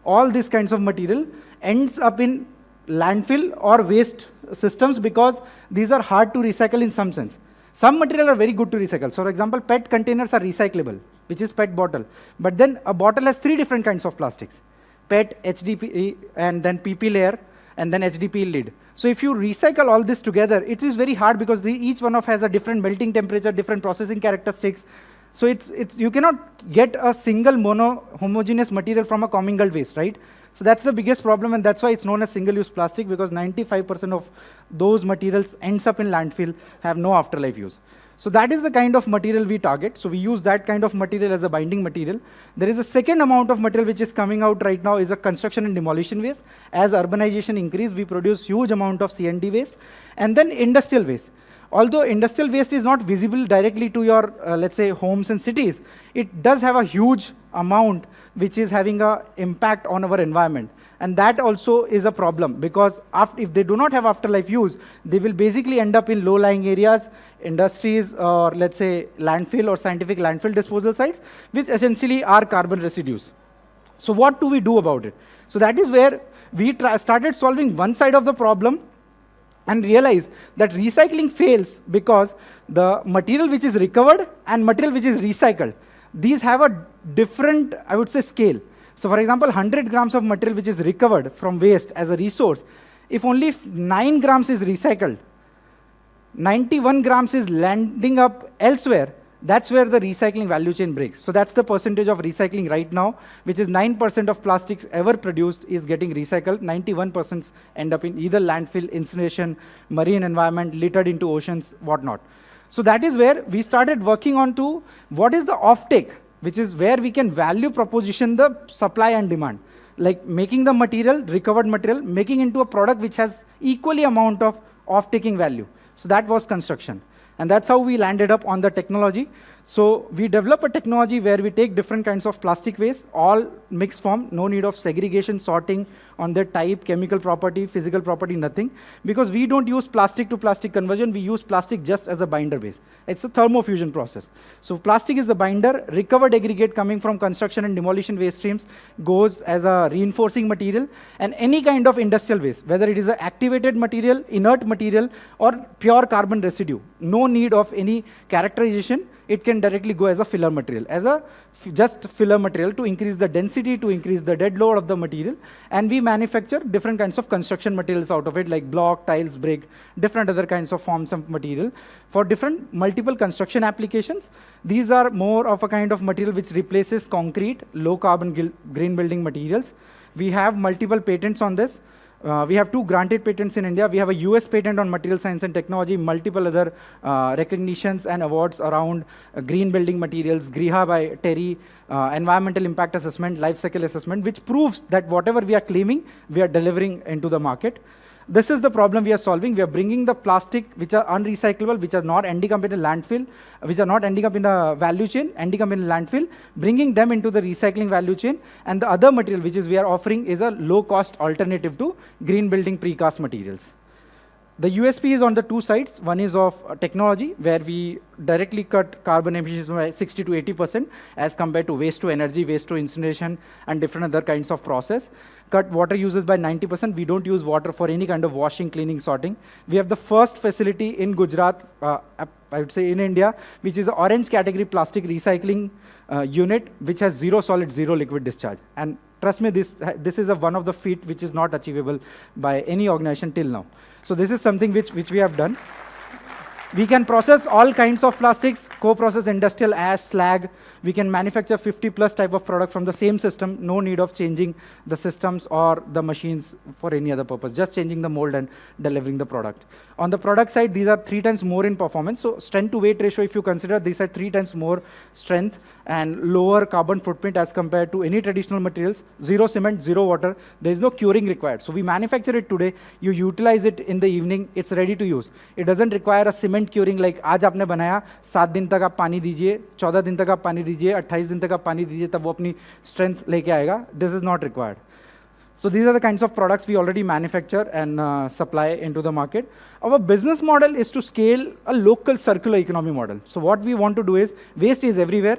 all these kinds of material ends up in landfill or waste systems because these are hard to recycle in some sense. Some material are very good to recycle. So for example, PET containers are recyclable, which is PET bottle. But then a bottle has 3 different kinds of plastics: PET, HDPE, and then PP layer, and then HDPE lid. So if you recycle all this together, it is very hard because each one of has a different melting temperature, different processing characteristics. So you cannot get a single homogeneous material from a commingled waste, right? So that's the biggest problem, and that's why it's known as single-use plastic, because 95% of those materials ends up in landfill, have no afterlife use. So that is the kind of material we target. So we use that kind of material as a binding material. There is a second amount of material which is coming out right now is a construction and demolition waste. As urbanization increases, we produce huge amount of C&D waste. And then industrial waste. Although industrial waste is not visible directly to your, let's say, homes and cities, it does have a huge amount which is having an impact on our environment. And that also is a problem, because if they do not have afterlife use, they will basically end up in low-lying areas, industries, or let's say landfill or scientific landfill disposal sites, which essentially are carbon residues. So what do we do about it? So that is where we started solving one side of the problem and realized that recycling fails because the material which is recovered and material which is recycled, these have a different, I would say, scale. So for example, 100 grams of material which is recovered from waste as a resource, if only 9 grams is recycled, 91 grams is landing up elsewhere, that's where the recycling value chain breaks. So that's the percentage of recycling right now, which is 9% of plastics ever produced is getting recycled. 91% end up in either landfill, incineration, marine environment, littered into oceans, whatnot. So that is where we started working on to what is the offtake, which is where we can value proposition the supply and demand. Like making the material, recovered material, making into a product which has equally amount of off-taking value. So that was construction. And that's how we landed up on the technology. So we develop a technology where we take different kinds of plastic waste, all mixed form, no need of segregation, sorting on their type, chemical property, physical property, nothing. Because we don't use plastic to plastic conversion, we use plastic just as a binder base. It's a thermofusion process. So plastic is the binder, recovered aggregate coming from construction and demolition waste streams goes as a reinforcing material, and any kind of industrial waste, whether it is an activated material, inert material, or pure carbon residue, no need of any characterization, it can directly go as a filler material, as a just filler material to increase the density, to increase the dead load of the material. And we manufacture different kinds of construction materials out of it, like block, tiles, brick, different other kinds of forms of material for different multiple construction applications. These are more of a kind of material which replaces concrete, low carbon green building materials. We have multiple patents on this. We have 2 granted patents in India. We have a US patent on material science and technology, multiple other recognitions and awards around green building materials, GRIHA by Terry, environmental impact assessment, life cycle assessment, which proves that whatever we are claiming, we are delivering into the market. This is the problem we are solving. We are bringing the plastic which are unrecyclable, which are not ending up in a landfill, which are not ending up in the value chain, ending up in a landfill, bringing them into the recycling value chain. And the other material which is we are offering is a low-cost alternative to green building precast materials. The USP is on the 2 sides. One is of technology, where we directly cut carbon emissions by 60 to 80% as compared to waste to energy, waste to incineration, and different other kinds of process. Cut water uses by 90%. We don't use water for any kind of washing, cleaning, sorting. We have the first facility in Gujarat, I would say in India, which is an orange category plastic recycling unit, which has 0 solid, 0 liquid discharge. And trust me, this is one of the feat which is not achievable by any organization till now. So this is something which we have done. We can process all kinds of plastics, co-process industrial ash, slag. We can manufacture 50+ type of product from the same system, no need of changing the systems or the machines for any other purpose, just changing the mold and delivering the product. On the product side, these are 3 times more in performance. So strength to weight ratio, if you consider, these are 3 times more strength and lower carbon footprint as compared to any traditional materials. 0 cement, 0 water. There is no curing required. So we manufacture it today. You utilize it in the evening. It's ready to use. It doesn't require a cement curing like आज आपने बनाया 7 दिन तक आप पानी दीजिए, 14 दिन तक आप पानी दीजिए, 28 दिन तक आप पानी दीजिए, तब वो अपनी strength लेके आएगा. This is not required. So these are the kinds of products we already manufacture and supply into the market. Our business model is to scale a local circular economy model. So what we want to do is, waste is everywhere.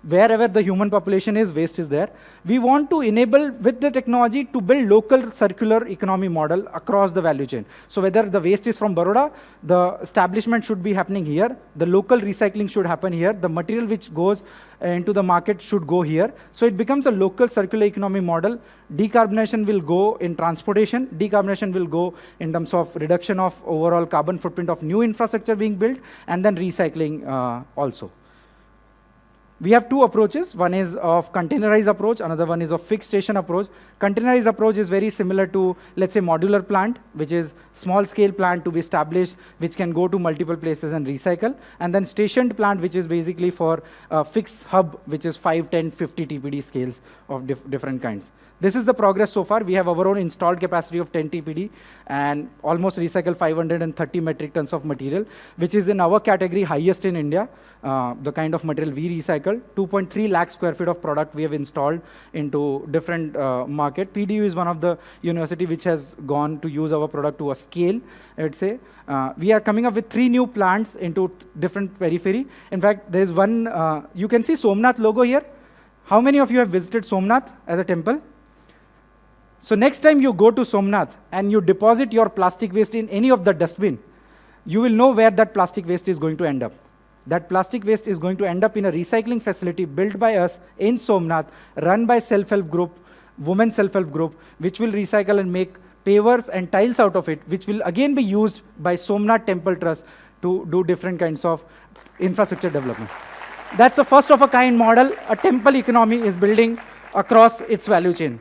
Wherever the human population is, waste is there. We want to enable, with the technology, to build local circular economy model across the value chain. So whether the waste is from Baroda, the establishment should be happening here, the local recycling should happen here, the material which goes into the market should go here. So it becomes a local circular economy model. Decarbonization will go in transportation, decarbonization will go in terms of reduction of overall carbon footprint of new infrastructure being built, and then recycling also. We have two approaches. One is of containerized approach, another one is of fixed station approach. Containerized approach is very similar to, let's say, modular plant, which is small scale plant to be established, which can go to multiple places and recycle. And then stationed plant, which is basically for a fixed hub, which is 5, 10, 50 TPD scales of different kinds. This is the progress so far. We have our own installed capacity of 10 TPD and almost recycle 530 metric tons of material, which is in our category highest in India. The kind of material we recycle, 2.3 lakh square feet of product we have installed into different market. PDU is one of the university which has gone to use our product to a scale, I would say. We are coming up with 3 new plants into different periphery. In fact, there is one, you can see Somnath logo here. How many of you have visited Somnath as a temple? So next time you go to Somnath and you deposit your plastic waste in any of the dustbin, you will know where that plastic waste is going to end up. That plastic waste is going to end up in a recycling facility built by us in Somnath, run by self-help group, women self-help group, which will recycle and make pavers and tiles out of it, which will again be used by Somnath Temple Trust to do different kinds of infrastructure development. That's a first of a kind model a temple economy is building across its value chain.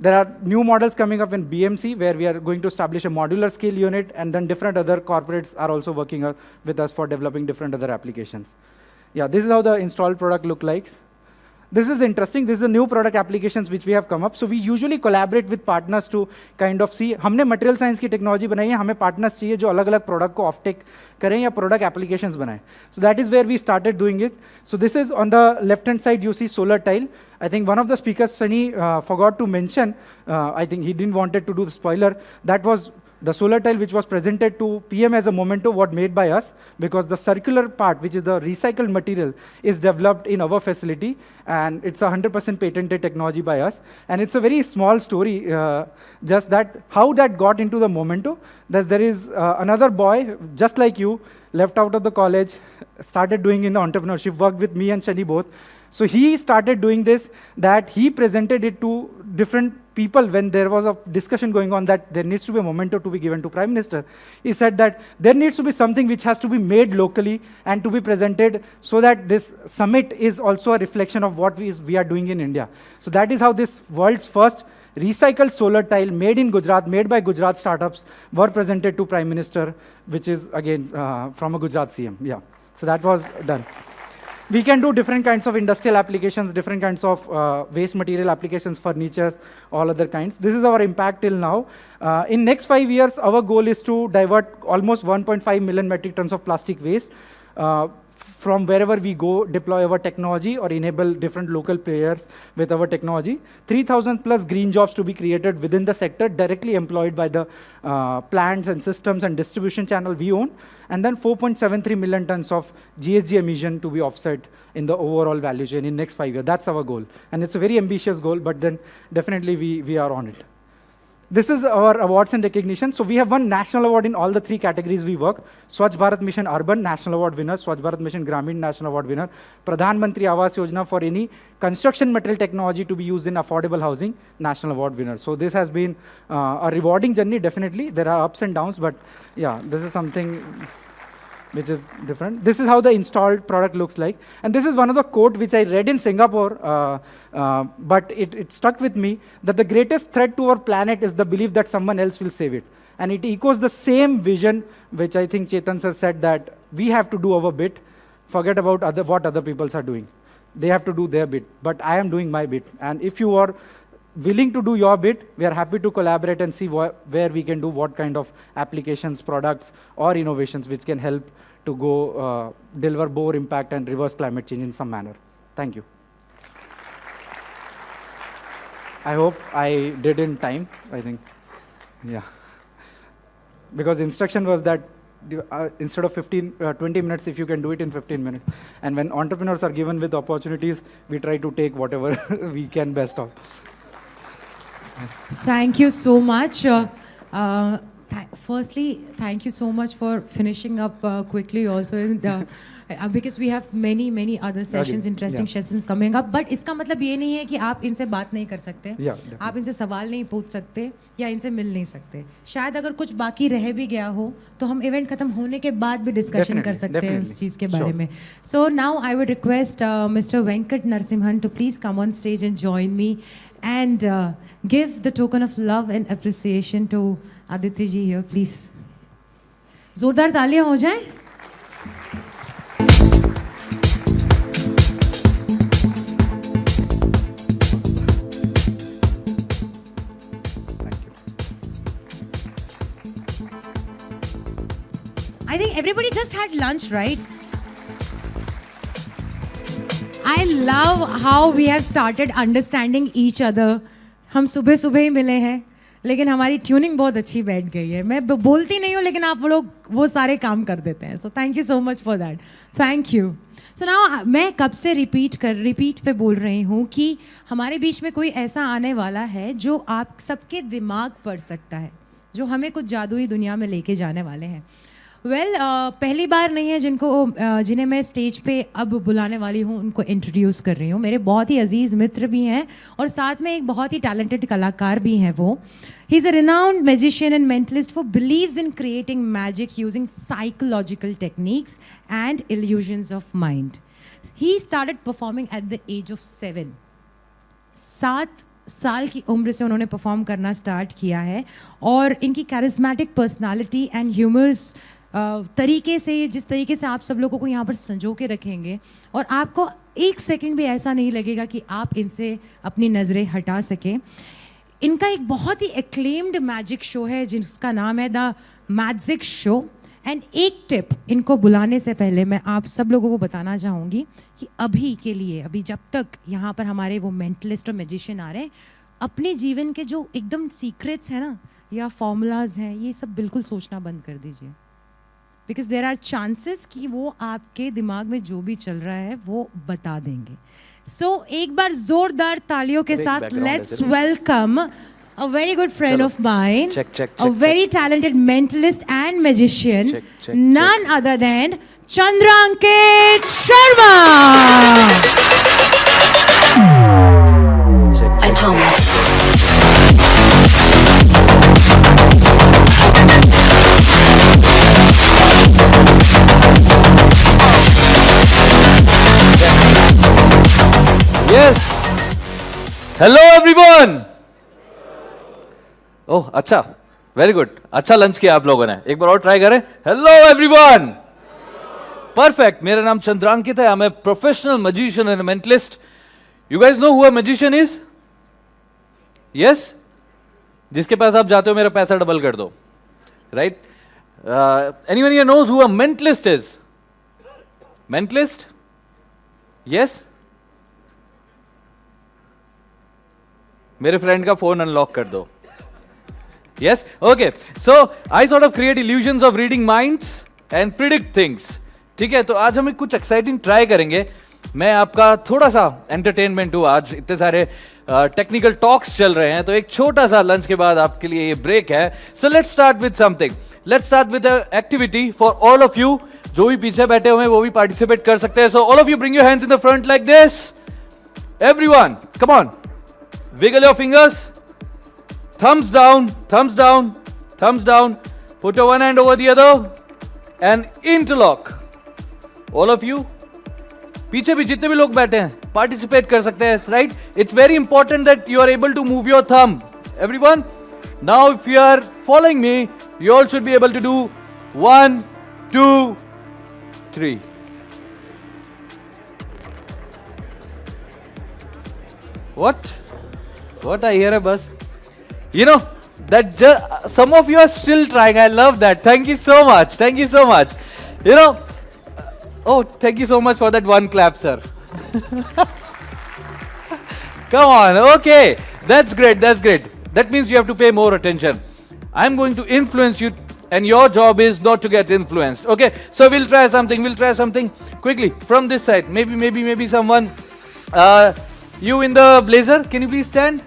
There are new models coming up in BMC, where we are going to establish a modular scale unit, and then different other corporates are also working with us for developing different other applications. Yeah, this is how the installed product look like. This is interesting. This is the new product applications which we have come up. So we usually collaborate with partners to kind of see. हमने material science की technology बनाई है, हमें partners चाहिए जो अलग-अलग product को offtake करें या product applications बनाएं. So that is where we started doing it. So this is on the left-hand side. You see solar tile. I think one of the speakers, Sunny, forgot to mention. I think he didn't wanted to do the spoiler. That was the solar tile which was presented to PM as a memento, what made by us, because the circular part, which is the recycled material, is developed in our facility, and it's 100% patented technology by us. And it's a very small story, just that how that got into the memento, that there is another boy, just like you, left out of the college, started doing in entrepreneurship, worked with me and Shani both. So he started doing this, that he presented it to different people when there was a discussion going on that there needs to be a memento to be given to Prime Minister. He said that there needs to be something which has to be made locally and to be presented so that this summit is also a reflection of what we are doing in India. So that is how this world's first recycled solar tile made in Gujarat, made by Gujarat startups, were presented to Prime Minister, which is again from a Gujarat CM. Yeah, so that was done. We can do different kinds of industrial applications, different kinds of waste material applications, furniture, all other kinds. This is our impact till now. In next 5 years, our goal is to divert almost 1.5 million metric tons of plastic waste from wherever we go, deploy our technology or enable different local players with our technology. 3,000 plus green jobs to be created within the sector, directly employed by the plants and systems and distribution channel we own. And then 4.73 million tons of GHG emission to be offset in the overall value chain in next 5 years. That's our goal. And it's a very ambitious goal, but then definitely we are on it. This is our awards and recognition. So we have won national award in all the 3 categories we work. Swachh Bharat Mission Urban, National Award winner. Swachh Bharat Mission Gramin, National Award winner. Pradhan Mantri Awas Yojana for any construction material technology to be used in affordable housing, National Award winner. So this has been a rewarding journey, definitely. There are ups and downs, but yeah, this is something which is different. This is how the installed product looks like. And this is one of the quote which I read in Singapore, but it stuck with me, that the greatest threat to our planet is the belief that someone else will save it. And it echoes the same vision, which I think Chetan sir said, that we have to do our bit, forget about what other people are doing. They have to do their bit, but I am doing my bit. And if you are willing to do your bit, we are happy to collaborate and see where we can do what kind of applications, products, or innovations which can help to go deliver more impact and reverse climate change in some manner. Thank you. I hope I did in time, I think. Yeah. Because instruction was that instead of 20 minutes, if you can do it in 15 minutes. And when entrepreneurs are given with opportunities, we try to take whatever we can best of. Thank you so much. Firstly, thank you so much for finishing up quickly also. And, because we have many other sessions, interesting sessions coming up. But इसका मतलब ये नहीं है कि आप इनसे बात नहीं कर सकते, आप इनसे सवाल नहीं पूछ सकते या इनसे मिल नहीं सकते. शायद अगर कुछ बाकी रह भी गया हो तो हम इवेंट खत्म होने के बाद भी डिस्कशन कर सकते हैं उस चीज़ के बारे में. So now I would request Mr. Venkat Narasimhan to please come on stage and join me and give the token of love and appreciation to Aditya ji here, please. जोरदार तालियां हो जाएं. I think everybody just had lunch, right? I love how we have started understanding each other. हम सुबह सुबह ही मिले हैं, लेकिन हमारी ट्यूनिंग बहुत अच्छी बैठ गई है. मैं बोलती नहीं हूँ, लेकिन आप लोग वो सारे काम कर देते हैं. So thank you so much for that. Thank you. So now मैं कब से रिपीट पे बोल रही हूँ कि हमारे बीच में कोई ऐसा आने वाला है जो आप सबके दिमाग पढ़ सकता है, जो हमें कुछ जादुई दुनिया में लेके जाने वाले हैं. पहली बार नहीं है जिन्हें मैं स्टेज पे अब बुलाने वाली हूँ, उनको इंट्रोड्यूस कर रही हूँ. मेरे बहुत ही अजीज़ मित्र भी हैं और साथ में एक बहुत ही टैलेंटेड कलाकार भी हैं वो. He is a renowned magician and mentalist who believes in creating magic using psychological techniques and illusions of mind. He started performing at the age of 7. 7 साल की उम्र से उन्होंने परफॉर्म करना स्टार्ट किया है और इनकी कैरिस्मेटिक पर्सनालिटी एंड ह्यूमर्स तरीके से, जिस तरीके से आप सब लोगों को यहाँ पर संजो के रखेंगे और आपको एक सेकंड भी ऐसा नहीं लगेगा कि आप इनसे अपनी नज़रें हटा सकें. इनका एक बहुत ही एक्लेम्ड मैजिक शो है जिसका नाम है द मैजिक शो. एंड एक टिप इनको बुलाने से पहले मैं आप सब लोगों को बताना चाहूँगी कि अभी के लिए, अभी जब तक यहाँ पर हमारे वो मेंटलिस्ट और मैजिशियन आ रहे हैं, अपने जीवन के जो एकदम सीक्रेट्स हैं ना या फॉर्मूलाज हैं, ये सब बिल्कुल सोचना बंद कर दीजिए. बिकॉज देर आर चांसेस कि वो आपके दिमाग में जो भी चल रहा है वो बता देंगे. सो एक बार जोरदार तालियों के साथ let's welcome a very good friend of mine, a very talented mentalist and magician, none other than Chandranket Sharma. Atomic. Yes. Hello everyone. ओह अच्छा, वेरी गुड. अच्छा लंच किया आप लोगों ने. एक बार और ट्राई करें. Hello everyone. परफेक्ट. मेरा नाम चंद्रांकित है. I am a professional magician and mentalist. You guys know who a magician is? Yes. जिसके पास आप जाते हो मेरा पैसा डबल कर दो. Right? Anyone here knows who a mentalist is? Mentalist? Yes. मेरे फ्रेंड का फोन अनलॉक कर दो. Yes? Okay. So, I sort of create illusions of reading minds and predict things. ठीक है, तो आज हम कुछ एक्साइटिंग ट्राई करेंगे. मैं आपका थोड़ा सा एंटरटेनमेंट हूँ. आज इतने सारे टेक्निकल टॉक्स चल रहे हैं, तो एक छोटा सा लंच के बाद आपके लिए ये ब्रेक है. So let's start with something. Let's start with activity for all of you. जो भी पीछे बैठे हुए हैं वो भी पार्टिसिपेट कर सकते हैं. So all of you bring your hands in the front like this. Everyone, come on. Wiggle your fingers. Thumbs down, thumbs down, thumbs down. Put your one hand over the other and interlock. All of you. पीछे भी जितने भी लोग बैठे हैं participate कर सकते हैं, right? It's very important that you are able to move your thumb. Everyone. Now if you are following me, you all should be able to do 1, 2, 3. What? What I hear a buzz? You know, that some of you are still trying. I love that. Thank you so much. Thank you so much. You know, oh, thank you so much for that one clap, sir. Come on. Okay. That's great, that's great. That means you have to pay more attention. I'm going to influence you, and your job is not to get influenced. Okay, so we'll try something quickly from this side. Maybe someone, you in the blazer, can you please stand?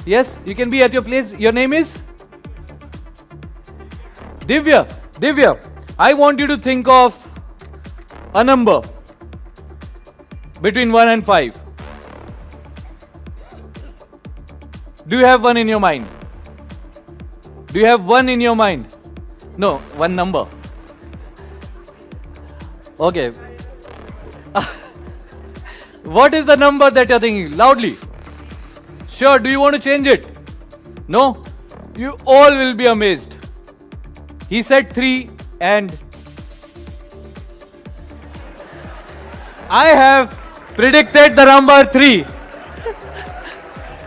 Yes, you can be at your place. Your name is? Divya, I want you to think of a number between 1 and 5. Do you have one in your mind? Do you have one in your mind? No, one number. Okay. What is the number that you're thinking? Loudly. Sure, do you want to change it? No? You all will be amazed. He said 3 and I have predicted the number 3.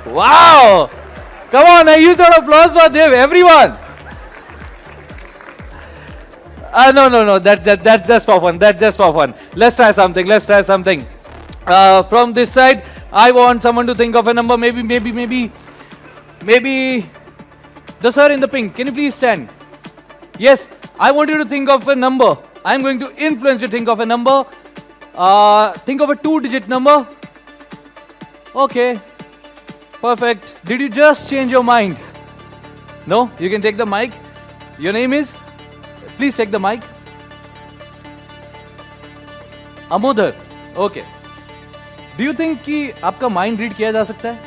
Wow! Come on, I used an applause for them, everyone. No, that's just for fun. That's just for fun. Let's try something. From this side, I want someone to think of a number. Maybe the sir in the pink. Can you please stand? Yes, I want you to think of a number. I'm going to influence you to think of a number. Think of a 2-digit number. Okay. Perfect. Did you just change your mind? No? You can take the mic. Your name is? Please take the mic. Amodhar. Okay. Do you think कि आपका mind read किया जा सकता है?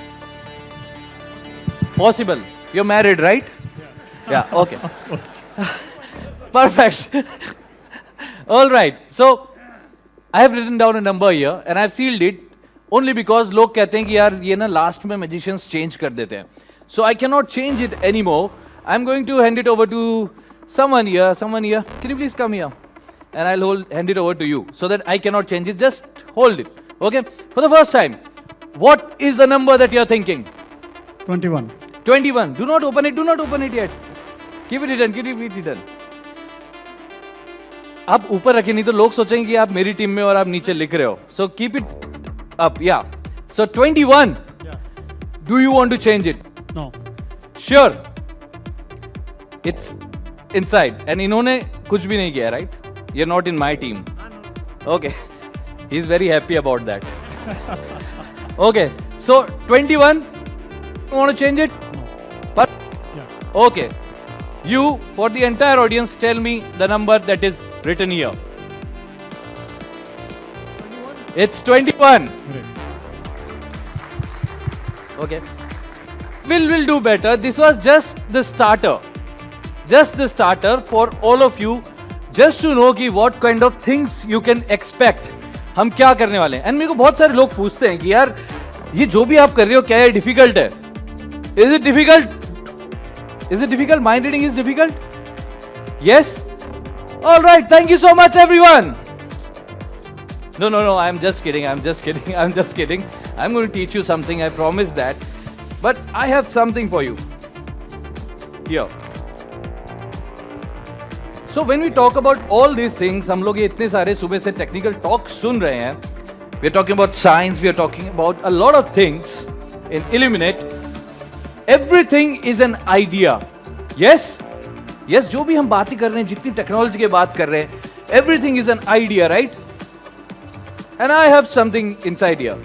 Possible. You're married, right? Yeah. Okay. Perfect. All right. So I have written down a number here and I've sealed it only because लोग कहते हैं कि यार ये ना last में magicians change कर देते हैं. So I cannot change it anymore. I'm going to hand it over to someone here. Can you please come here? And I'll hand it over to you so that I cannot change it. Just hold it. Okay? For the first time, what is the number that you're thinking? 21. 21. Do not open it yet. Keep it hidden. आप ऊपर रखिए नहीं तो लोग सोचेंगे कि आप मेरी टीम में और आप नीचे लिख रहे हो. So keep it up. Yeah. So 21. Yeah. Do you want to change it? No. Sure. It's inside. And इन्होंने कुछ भी नहीं किया, right? You're not in my team. Okay. He's very happy about that. Okay. So 21. You want to change it? No. But Yeah. okay. You, for the entire audience, tell me the number that is written here. 21. It's 21. Great. Okay. We'll do better. This was just the starter. Just the starter for all of you. Just to know कि what kind of things you can expect. हम क्या करने वाले हैं. And मेरे को बहुत सारे लोग पूछते हैं कि यार ये जो भी आप कर रहे हो क्या ये difficult है? Is it difficult? Is it difficult? Mind reading is difficult? Yes? Alright, thank you so much everyone. No, I'm just kidding. I'm going to teach you something, I promise that. But I have something for you. Here. So when we talk about all these things, हम लोग ये इतने सारे सुबह से technical talk सुन रहे हैं. We are talking about science, we are talking about a lot of things in Illuminate. Everything is an idea. Yes? Yes, जो भी हम बातें कर रहे हैं, जितनी टेक्नोलॉजी की बात कर रहे हैं, everything is an idea, right? And I have something inside here.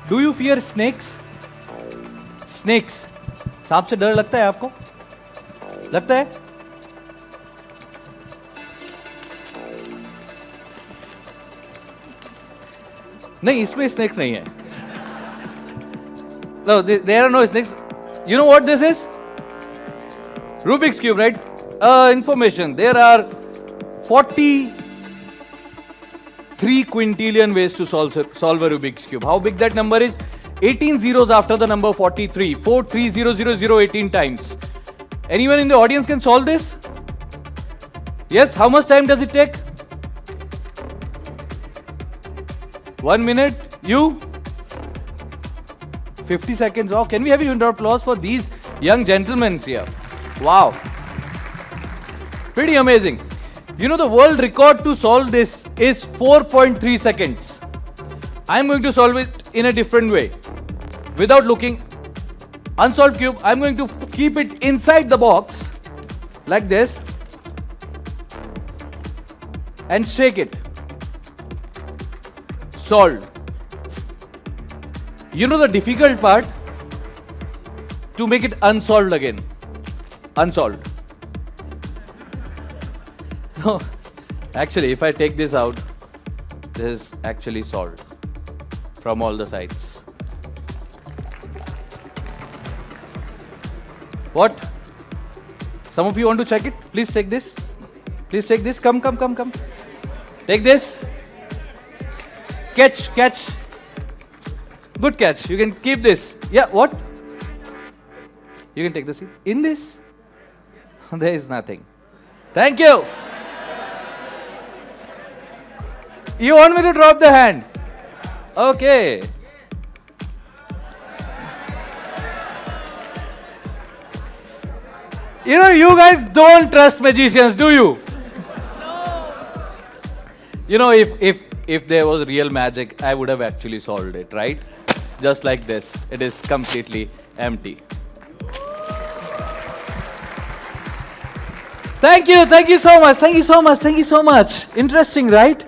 Do you fear snakes? Snakes. सांप से डर लगता है आपको? लगता है? नहीं, इसमें snakes नहीं है. No, there are no snakes. You know what this is? Rubik's Cube, right? Information. There are 43 quintillion ways to solve a Rubik's Cube. How big that number is? 18 zeros after the number 43. 43000 times. Anyone in the audience can solve this? Yes? How much time does it take? 1 minute? You? 50 seconds. Oh, can we have a round of applause for these young gentlemen here? Wow. Pretty amazing. You know the world record to solve this is 4.3 seconds. I'm going to solve it in a different way. Without looking, unsolved cube, I'm going to keep it inside the box like this and shake it. Solved. You know the difficult part? To make it unsolved again. Unsolved. So, actually, if I take this out, this is actually solved from all the sides. What? Some of you want to check it? Please take this. Please take this. Come. Take this. Catch. Good catch. You can keep this. Yeah, what? You can take the seat. In this? There is nothing. Thank you. You want me to drop the hand? Okay. You know, you guys don't trust magicians, do you? No. You know, if there was real magic, I would have actually solved it, right? Just like this. It is completely empty. Thank you so much. Interesting, right?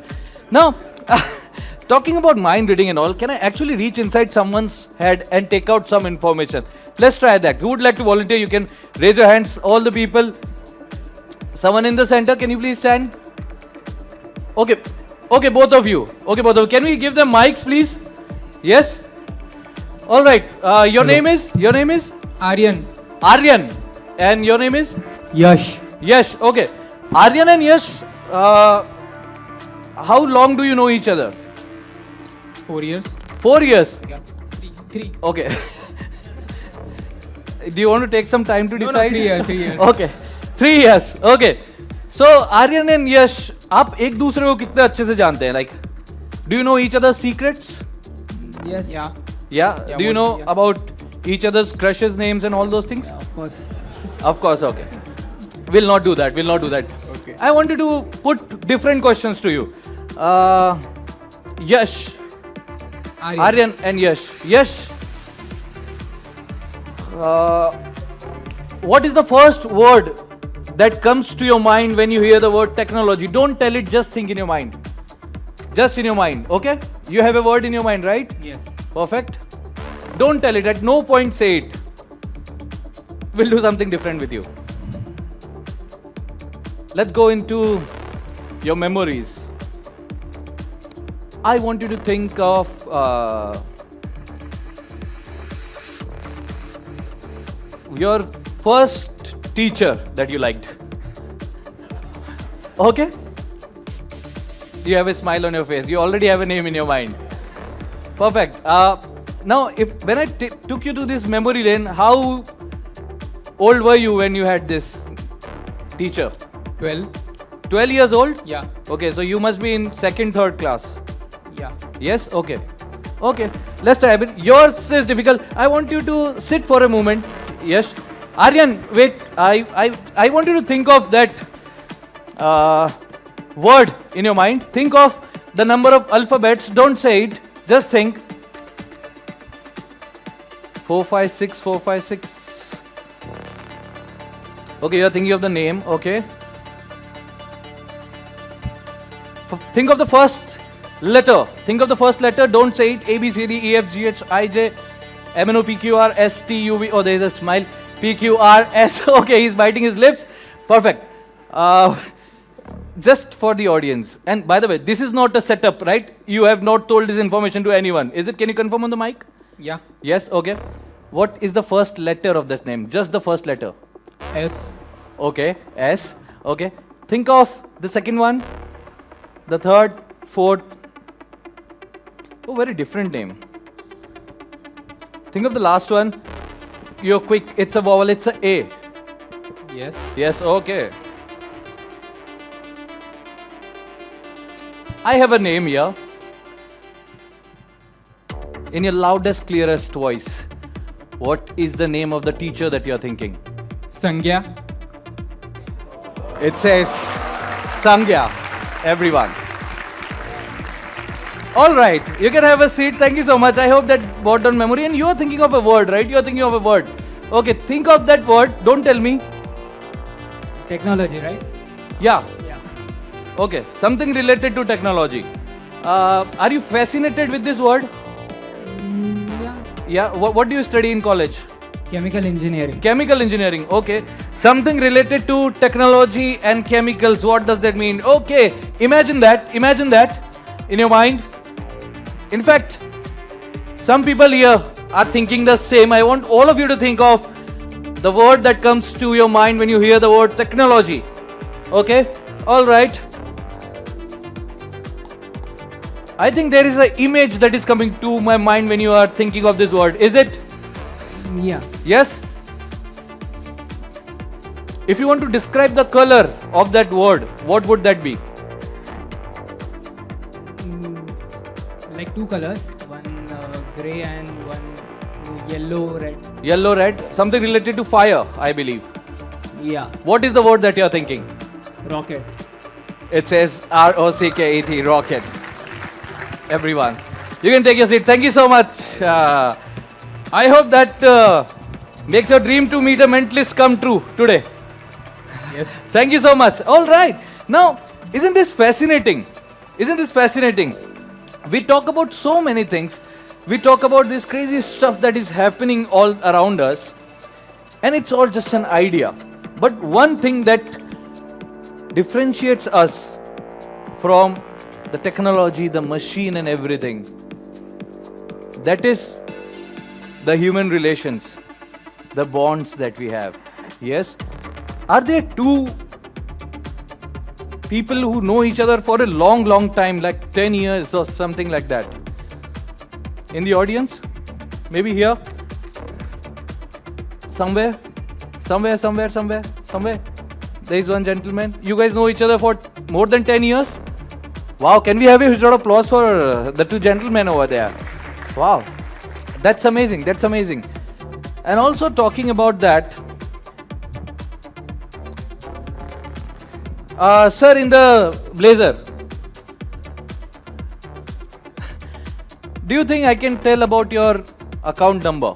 Now, talking about mind reading and all, can I actually reach inside someone's head and take out some information? Let's try that. Who would like to volunteer? You can raise your hands, all the people. Someone in the center, can you please stand? Okay, both of you. Can we give them mics, please? Yes? All right. Your name is? Aryan. And your name is? Yash. Yes, okay. Aryan and Yash, how long do you know each other? 4 years. 4 years? Yeah. Three. Okay. Do you want to take some time to decide? No, 3 years. Okay. 3 years. Okay. So, Aryan and Yash, आप एक दूसरे को कितने अच्छे से जानते हैं? Like, do you know each other's secrets? Yes. Yeah? Do you know about each other's crushes, names and all those things? Yeah, of course. Of course, okay. We'll not do that. Okay. I wanted to put different questions to you. Yash. Aryan and Yash. Yash. What is the first word that comes to your mind when you hear the word technology? Don't tell it, just think in your mind. Just in your mind, okay? You have a word in your mind, right? Yes. Perfect. Don't tell it, at no point say it. We'll do something different with you. Let's go into your memories. I want you to think of your first teacher that you liked. Okay? You have a smile on your face. You already have a name in your mind. Perfect. Now, when I took you to this memory lane, how old were you when you had this teacher? 12. 12 years old? Yeah. Okay, so you must be in second, third class. Yeah. Yes? Okay. Okay, let's try a bit. Yours is difficult. I want you to sit for a moment. Yes. Aryan, wait. I want you to think of that word in your mind. Think of the number of alphabets. Don't say it. Just think. 4, 5, 6, 4, 5, 6. Okay, you're thinking of the name. Okay. Think of the first letter. Don't say it. A, B, C, D, E, F, G, H, I, J, M, N, O, P, Q, R, S, T, U, V. Oh, there is a smile. P, Q, R, S. Okay, he's biting his lips. Perfect. Just for the audience. And by the way, this is not a setup, right? You have not told this information to anyone. Is it? Can you confirm on the mic? Yeah. Yes, okay. What is the first letter of that name? Just the first letter. S. Okay, S. Okay. Think of the second one. The third, fourth. Oh, very different name. Think of the last one. You're quick. It's a vowel. It's a A. Yes. Yes, okay. I have a name here. In your loudest, clearest voice, what is the name of the teacher that you're thinking? Sangya. It says Sangya, everyone. All right, you can have a seat. Thank you so much. I hope that brought down memory. And you're thinking of a word, right? You're thinking of a word. Okay, think of that word. Don't tell me. Technology, right? Yeah. Yeah. Okay, something related to technology. Are you fascinated with this word? Yeah. Yeah. What do you study in college? Chemical engineering. Chemical engineering. Okay. Something related to technology and chemicals. What does that mean? Okay. Imagine that. Imagine that in your mind. In fact, some people here are thinking the same. I want all of you to think of the word that comes to your mind when you hear the word technology. Okay? All right. I think there is an image that is coming to my mind when you are thinking of this word. Is it? Yeah. Yes? If you want to describe the color of that word, what would that be? Like two colors, one gray and one yellow, red. Yellow, red. Something related to fire, I believe. Yeah. What is the word that you are thinking? Rocket. It says R-O-C-K-E-T, rocket. Everyone, you can take your seat. Thank you so much. I hope that makes your dream to meet a mentalist come true today. Yes. Thank you so much. All right. Now, isn't this fascinating? Isn't this fascinating? We talk about so many things. We talk about this crazy stuff that is happening all around us. And it's all just an idea. But one thing that differentiates us from the technology, the machine and everything, that is the human relations, the bonds that we have. Yes? Are there two people who know each other for a long, long time, like 10 years or something like that? In the audience? Maybe here? Somewhere? There is one gentleman. You guys know each other for more than 10 years? Wow, can we have a huge round of applause for the two gentlemen over there? Wow, that's amazing, that's amazing. And also talking about that, sir in the blazer, do you think I can tell about your account number?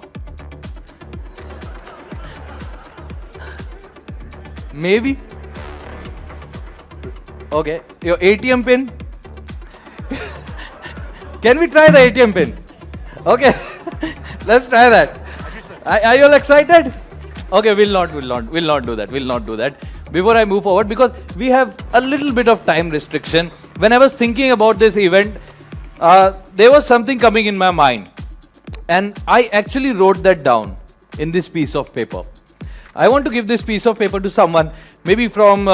Maybe. Okay, your ATM pin? Can we try the ATM pin? Okay, let's try that. Are you all excited? Okay, we'll not do that. Before I move forward, because we have a little bit of time restriction. When I was thinking about this event, there was something coming in my mind, and I actually wrote that down in this piece of paper. I want to give this piece of paper to someone, maybe from.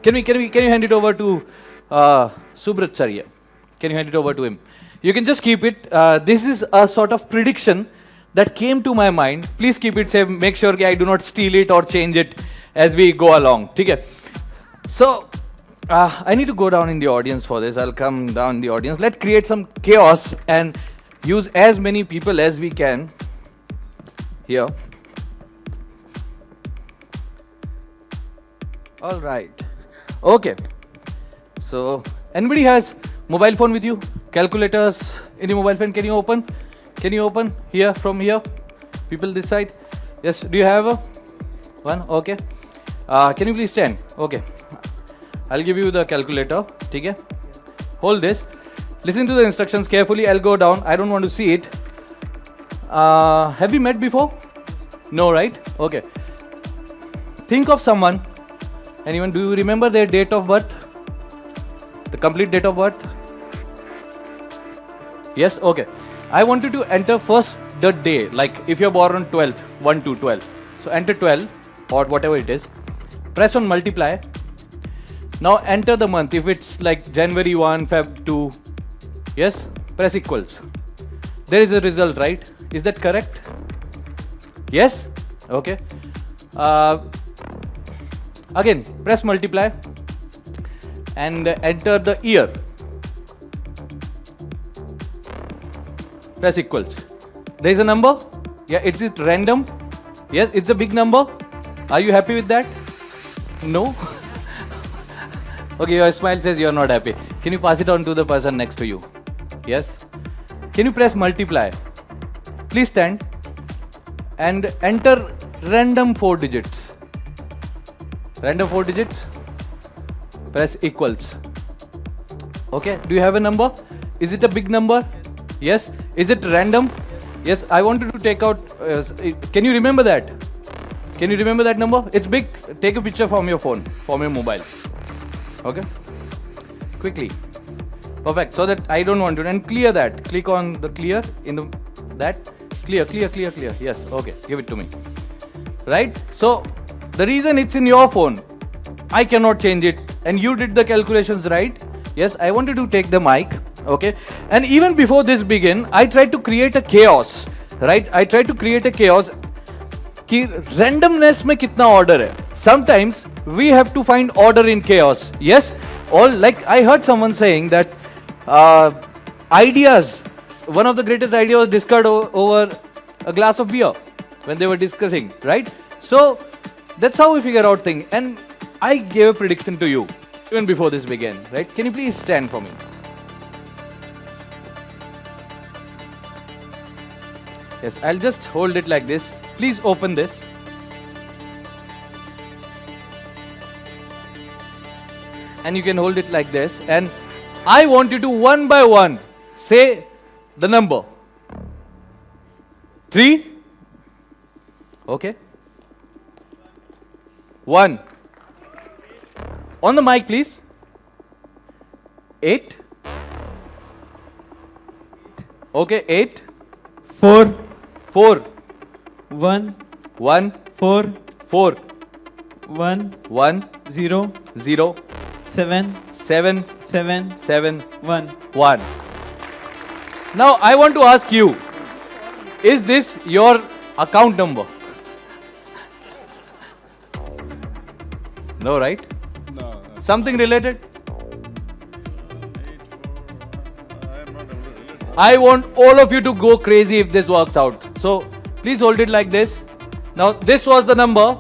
Can you hand it over to Subrat sir here? Can you hand it over to him? You can just keep it. This is a sort of prediction that came to my mind. Please keep it safe. Make sure I do not steal it or change it as we go along. Okay. So I need to go down in the audience for this. I'll come down in the audience. Let's create some chaos and use as many people as we can here. All right. Okay. So, anybody has mobile phone with you? Calculators in your mobile phone? Can you open? Can you open here from here? People this side. Yes. Do you have one? Okay. Can you please stand? Okay. I'll give you the calculator. Okay. Hold this. Listen to the instructions carefully. I'll go down. I don't want to see it. Have we met before? No, right? Okay. Think of someone. Anyone, do you remember their date of birth? The complete date of birth? Yes? Okay. I want you to enter first the day, like if you're born on 12th, 1 to 12. So enter 12 or whatever it is. Press on multiply. Now enter the month. If it's like January 1, Feb 2, yes? Press equals. There is a result, right? Is that correct? Yes? Okay. Again, press multiply and enter the year. Press equals. There is a number. Yeah, is it random? Yes, it's a big number. Are you happy with that? No? Okay, your smile says you're not happy. Can you pass it on to the person next to you? Yes? Can you press multiply? Please stand and enter random 4 digits. Random 4 digits. Press equals. Okay, do you have a number? Is it a big number? Yes. Is it random? Yes, I wanted to take out. Can you remember that? Can you remember that number? It's big. Take a picture from your phone, from your mobile. Okay? Quickly. Perfect. So that I don't want to. And clear that. Click on the clear in the that. Clear. Yes. Okay. Give it to me. Right? So the reason it's in your phone, I cannot change it. And you did the calculations right. Yes, I wanted to take the mic. Okay. And even before this begin, I tried to create a chaos. Right? I tried to create a chaos. कि randomness में कितना order है. Sometimes we have to find order in chaos. Yes, all like I heard someone saying that ideas. One of the greatest ideas was discussed over a glass of beer when they were discussing. Right. So that's how we figure out things. And I gave a prediction to you even before this began. Right? Can you please stand for me? Yes, I'll just hold it like this. Please open this. And you can hold it like this. And I want you to one by one say the number. 3. Okay. 1. On the mic, please. 8. Okay, 8. 4. 4. 1. 1. 4. 4. 1. 1. 0. 0. 7. 7. 7. 7. 1. 1. Now I want to ask you, is this your account number? No, right? No. Something related? I want all of you to go crazy if this works out. So please hold it like this. Now this was the number.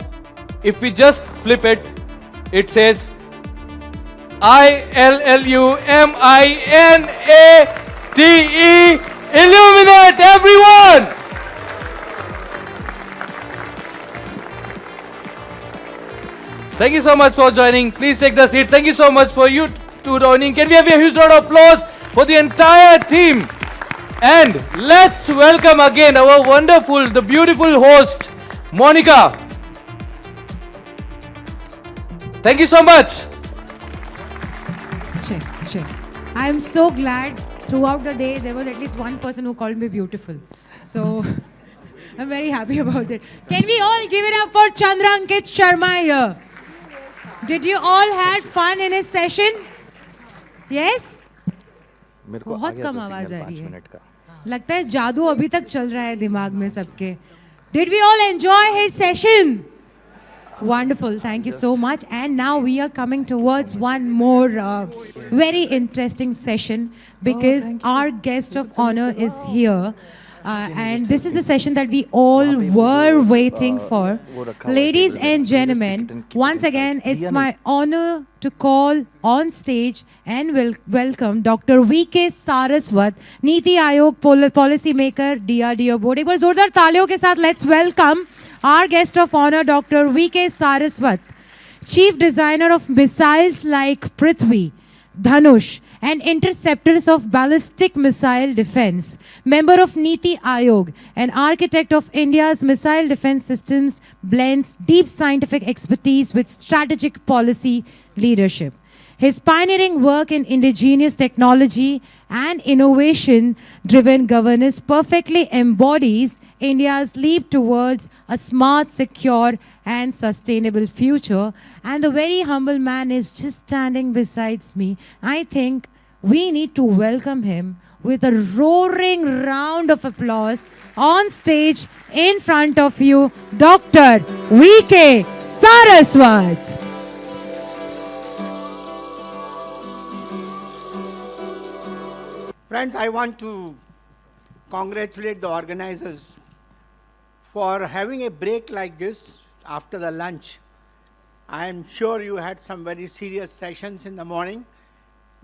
If we just flip it, it says ILLUMINATE. Illuminate, everyone! Thank you so much for joining. Please take the seat. Thank you so much for you to joining. Can we have a huge round of applause for the entire team? And let's welcome again our wonderful, the beautiful host, Monica. Thank you so much. Check. I am so glad throughout the day there was at least one person who called me beautiful. So I'm very happy about it. Can we all give it up for Chandrankit Sharma here? Did you all had fun in his session? Yes? बहुत कम आवाज आ रही है. लगता है जादू अभी तक चल रहा है दिमाग में सबके. Did we all enjoy his session? Wonderful. Thank you so much. And now we are coming towards one more very interesting session because our guest of honor is here. And this is the session that we all were waiting for. Ladies and gentlemen, once again, it's my honor to call on stage and welcome Dr. V.K. Saraswat, Niti Aayog Policy Maker, DRDO Board. एक बार जोरदार तालियों के साथ let's welcome our guest of honor, Dr. V.K. Saraswat, Chief Designer of missiles like Prithvi, Dhanush, and interceptors of ballistic missile defense, member of Niti Aayog, and architect of India's missile defense systems, blends deep scientific expertise with strategic policy leadership. His pioneering work in indigenous technology and innovation-driven governance perfectly embodies India's leap towards a smart, secure, and sustainable future. And the very humble man is just standing beside me. I think we need to welcome him with a roaring round of applause on stage in front of you, Dr. V.K. Saraswat. Friends, I want to congratulate the organizers for having a break like this after the lunch I am sure you had some very serious sessions in the morning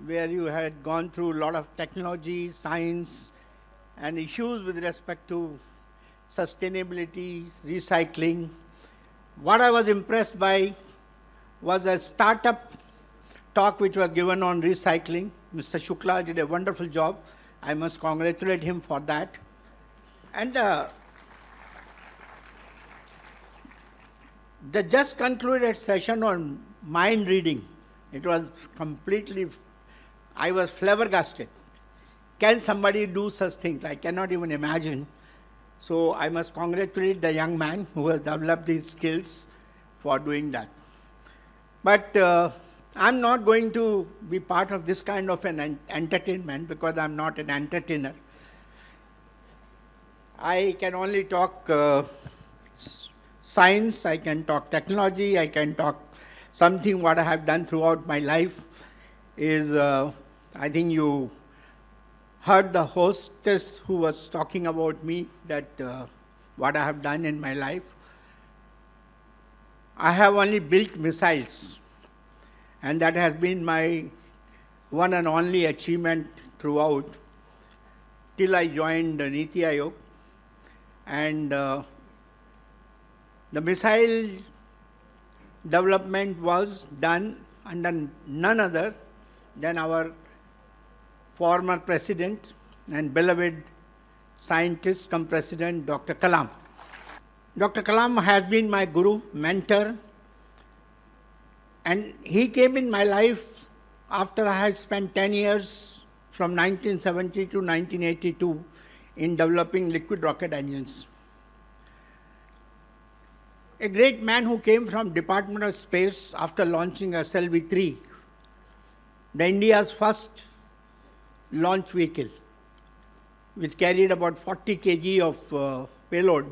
where you had gone through a lot of technology, science, and issues with respect to sustainability, recycling. What I was impressed by was a startup talk which was given on recycling. Mr. Shukla did a wonderful job. I must congratulate him for that. And the just concluded session on mind reading, it was completely, I was flabbergasted. Can somebody do such things? I cannot even imagine. So I must congratulate the young man who has developed these skills for doing that. But I'm not going to be part of this kind of an entertainment because I'm not an entertainer. I can only talk science, I can talk technology, I can talk something what I have done throughout my life is, I think you heard the hostess who was talking about me, that what I have done in my life. I have only built missiles, and that has been my one and only achievement throughout till I joined Niti Aayog. And the missile development was done under none other than our former president and beloved scientist cum president, Dr. Kalam. Dr. Kalam has been my guru, mentor, and he came in my life after I had spent 10 years from 1970 to 1982 in developing liquid rocket engines. A great man who came from Department of Space after launching SLV-3, the India's first launch vehicle, which carried about 40 kg of payload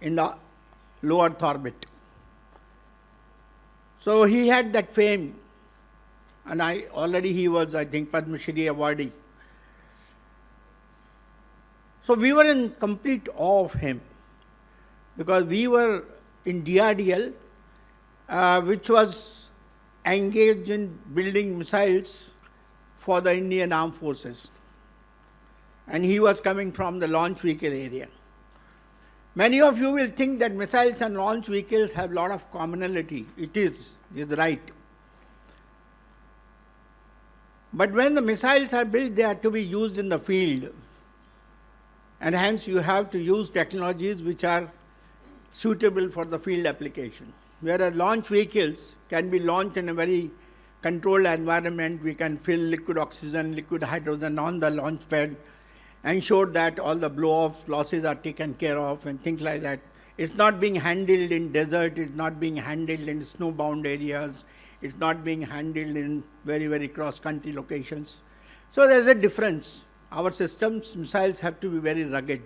in the low Earth orbit. So he had that fame, and he was, I think, Padma Shri awardee. So we were in complete awe of him, because we were in DRDL, which was engaged in building missiles for the Indian Armed Forces. And he was coming from the launch vehicle area. Many of you will think that missiles and launch vehicles have a lot of commonality. It is right. But when the missiles are built, they are to be used in the field. And hence you have to use technologies which are suitable for the field application. Whereas launch vehicles can be launched in a very controlled environment. We can fill liquid oxygen, liquid hydrogen on the launch pad, ensure that all the blow-off losses are taken care of and things like that. It's not being handled in desert, it's not being handled in snowbound areas, it's not being handled in very, very cross-country locations. So there's a difference. Our systems, missiles have to be very rugged.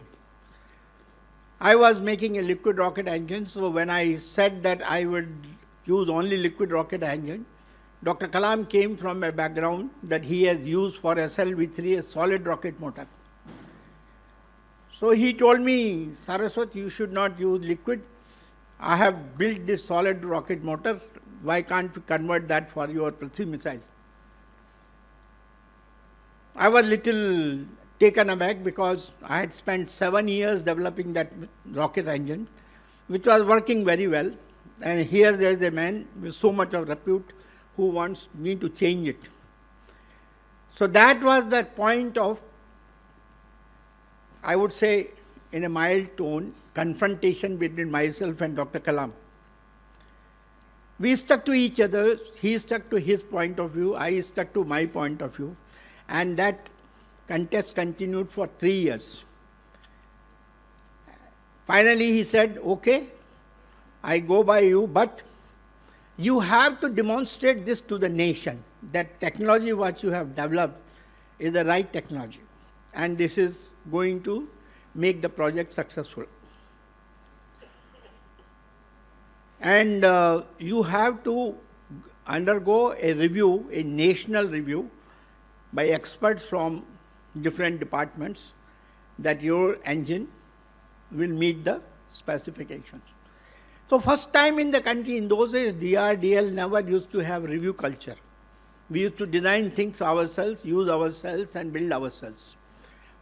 I was making a liquid rocket engine, so when I said that I would use only liquid rocket engine, Dr. Kalam came from a background that he has used for SLV-3 a solid rocket motor. So he told me, Saraswat, you should not use liquid. I have built this solid rocket motor. Why can't you convert that for your Prithvi missile? I was little taken aback because I had spent 7 years developing that rocket engine, which was working very well. And here there is a man with so much of repute who wants me to change it. So that was the point of, I would say, in a mild tone, confrontation between myself and Dr. Kalam. We stuck to each other. He stuck to his point of view. I stuck to my point of view. And that contest continued for 3 years. Finally, he said, okay, I go by you, but you have to demonstrate this to the nation, that technology what you have developed is the right technology. And this is going to make the project successful. And you have to undergo a review, a national review, by experts from different departments, that your engine will meet the specifications. So first time in the country, in those days, DRDL never used to have review culture. We used to design things ourselves, use ourselves, and build ourselves.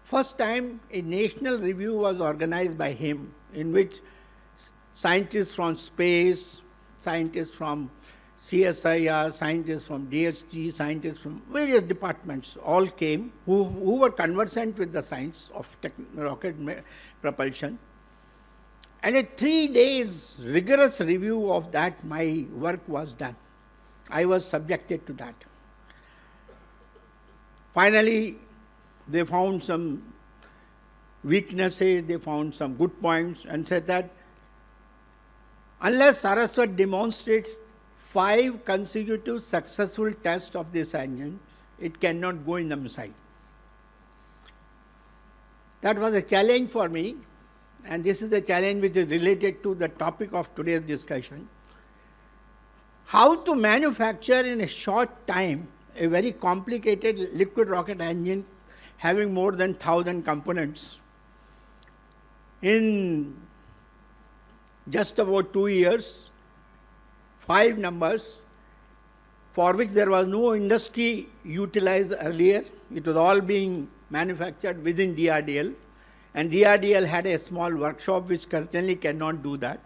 First time a national review was organized by him, in which scientists from space, scientists from CSIR, scientists from DSG, scientists from various departments all came who were conversant with the science of rocket propulsion. And a 3 days rigorous review of that, my work was done. I was subjected to that. Finally, they found some weaknesses, they found some good points, and said that unless Saraswat demonstrates 5 consecutive successful tests of this engine, it cannot go in the missile. That was a challenge for me, and this is a challenge which is related to the topic of today's discussion. How to manufacture in a short time a very complicated liquid rocket engine having more than 1,000 components in just about 2 years, 5 numbers, for which there was no industry utilized earlier. It was all being manufactured within DRDL, and DRDL had a small workshop which certainly cannot do that.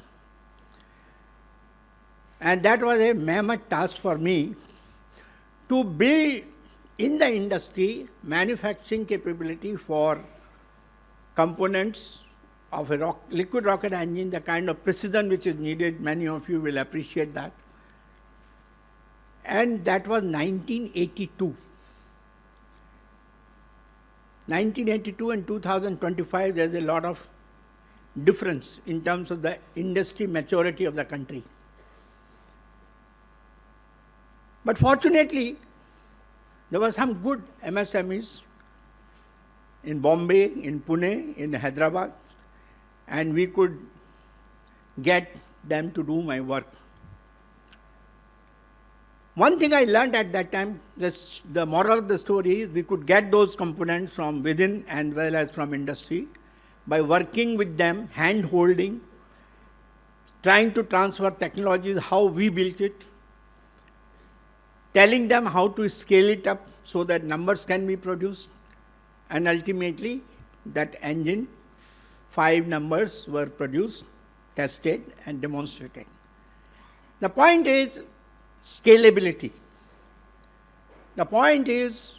And that was a mammoth task for me to build in the industry manufacturing capability for components of a liquid rocket engine, the kind of precision which is needed. Many of you will appreciate that. And that was 1982. 1982 and 2025, there's a lot of difference in terms of the industry maturity of the country. But fortunately, there were some good MSMEs in Bombay, in Pune, in Hyderabad, and we could get them to do my work. One thing I learned at that time, the moral of the story is we could get those components from within as well as from industry by working with them, hand-holding, trying to transfer technologies, how we built it, telling them how to scale it up so that numbers can be produced, and ultimately that engine, 5 numbers were produced, tested, and demonstrated. The point is scalability. The point is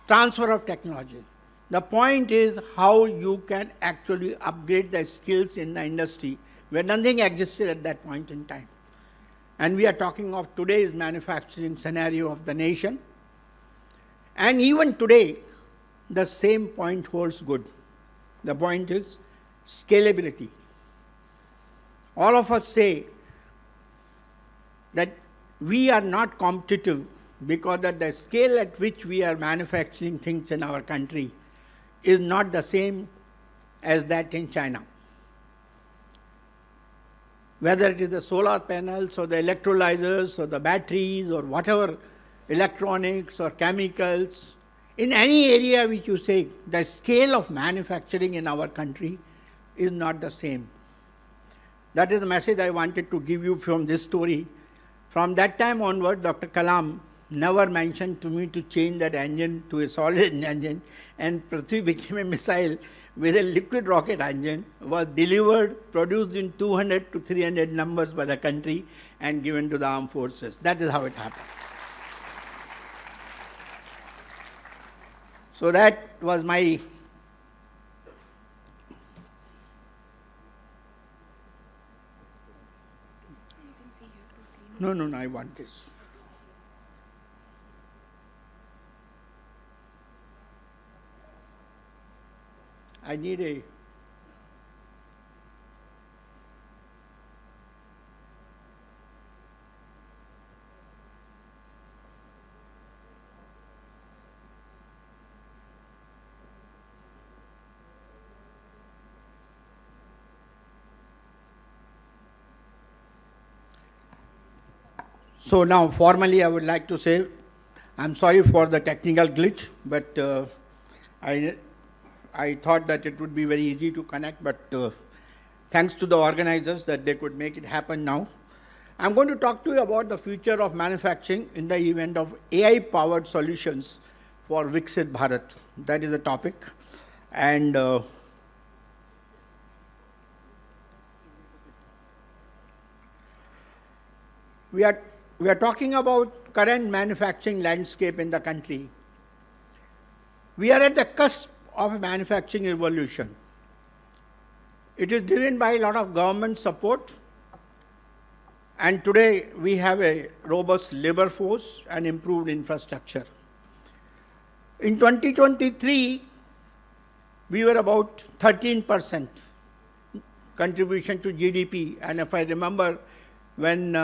transfer of technology. The point is how you can actually upgrade the skills in the industry where nothing existed at that point in time. And we are talking of today's manufacturing scenario of the nation. And even today, the same point holds good. The point is scalability. All of us say that we are not competitive because at the scale at which we are manufacturing things in our country is not the same as that in China. Whether it is the solar panels or the electrolyzers or the batteries or whatever, electronics or chemicals, in any area which you say, the scale of manufacturing in our country is not the same. That is the message I wanted to give you from this story. From that time onward, Dr. Kalam never mentioned to me to change that engine to a solid engine, and Prithvi became a missile with a liquid rocket engine, was delivered, produced in 200 to 300 numbers by the country and given to the armed forces. That is how it happened. So that was my No, I want this. I need a So now formally I would like to say, I'm sorry for the technical glitch, but I thought that it would be very easy to connect, but thanks to the organizers that they could make it happen now. I'm going to talk to you about the future of manufacturing in the event of AI-powered solutions for Viksit Bharat. That is the topic. And we are talking about current manufacturing landscape in the country. We are at the cusp of a manufacturing revolution. It is driven by a lot of government support, and today we have a robust labor force and improved infrastructure. In 2023, we were about 13% contribution to GDP, and if I remember when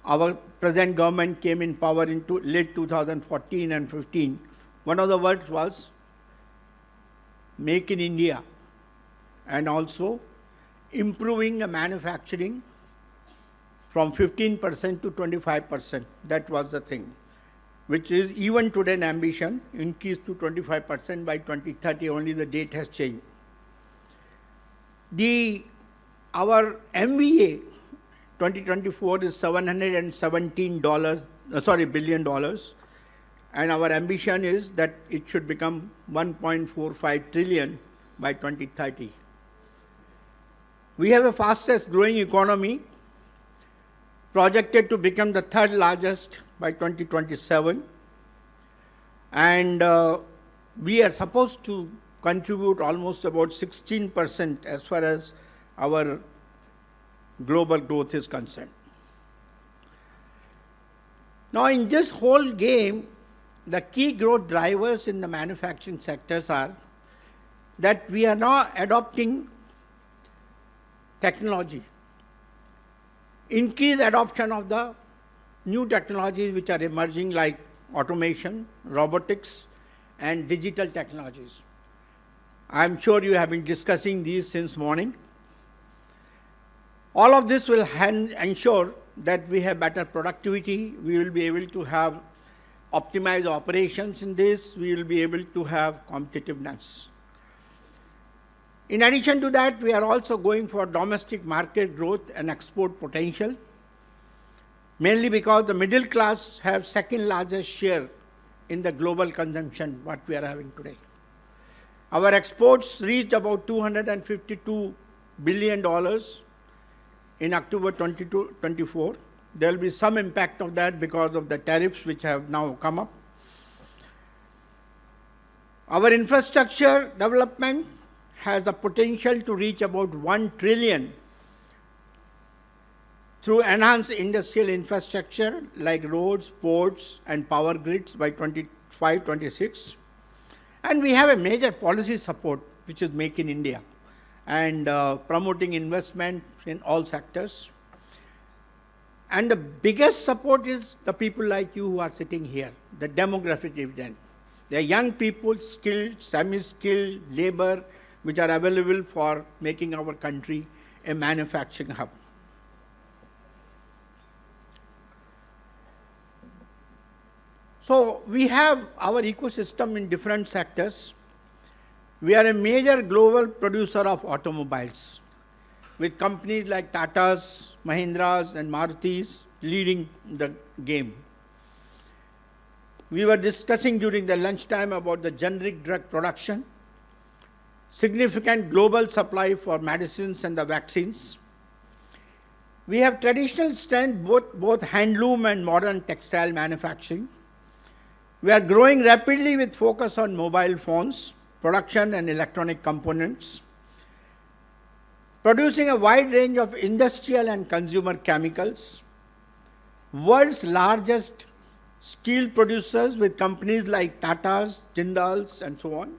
our present government came in power in late 2014 and 15, one of the words was Make in India, and also improving the manufacturing from 15% to 25%. That was the thing, which is even today an ambition, increased to 25% by 2030, only the date has changed. Our MVA 2024 is $717 billion, and our ambition is that it should become 1.45 trillion by 2030. We have a fastest growing economy, projected to become the third largest by 2027, and we are supposed to contribute almost about 16% as far as our global growth is concerned. Now, in this whole game, the key growth drivers in the manufacturing sectors are that we are now adopting technology, increased adoption of the new technologies which are emerging like automation, robotics, and digital technologies. I'm sure you have been discussing these since morning. All of this will ensure that we have better productivity. We will be able to have optimized operations in this. We will be able to have competitiveness. In addition to that, we are also going for domestic market growth and export potential, mainly because the middle class have second largest share in the global consumption, what we are having today. Our exports reached about $252 billion in October 2024. There will be some impact of that because of the tariffs which have now come up. Our infrastructure development has the potential to reach about 1 trillion through enhanced industrial infrastructure like roads, ports, and power grids by 25-26. And we have a major policy support, which is Make in India, and promoting investment in all sectors. And the biggest support is the people like you who are sitting here, the demographic dividend. They are young people, skilled, semi-skilled labor, which are available for making our country a manufacturing hub. So we have our ecosystem in different sectors. We are a major global producer of automobiles, with companies like Tata's, Mahindra's, and Maruti's leading the game. We were discussing during the lunchtime about the generic drug production, significant global supply for medicines and the vaccines. We have traditional strength, both handloom and modern textile manufacturing. We are growing rapidly with focus on mobile phones, production and electronic components, producing a wide range of industrial and consumer chemicals, world's largest steel producers with companies like Tata's, Jindal's, and so on.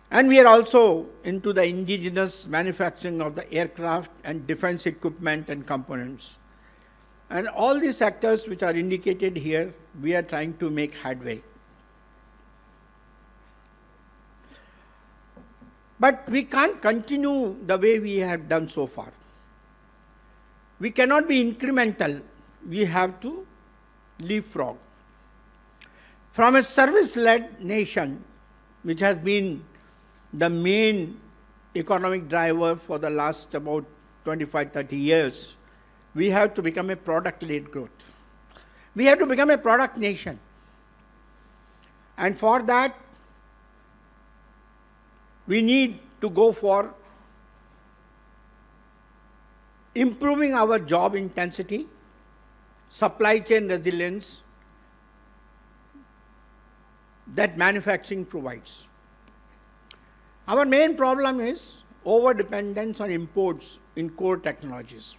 And we are also into the indigenous manufacturing of the aircraft and defense equipment and components. And all these sectors which are indicated here, we are trying to make headway. But we can't continue the way we have done so far. We cannot be incremental. We have to leapfrog. From a service-led nation, which has been the main economic driver for the last about 25, 30 years, we have to become a product-led growth. We have to become a product nation. And for that, we need to go for improving our job intensity, supply chain resilience that manufacturing provides. Our main problem is over-dependence on imports in core technologies.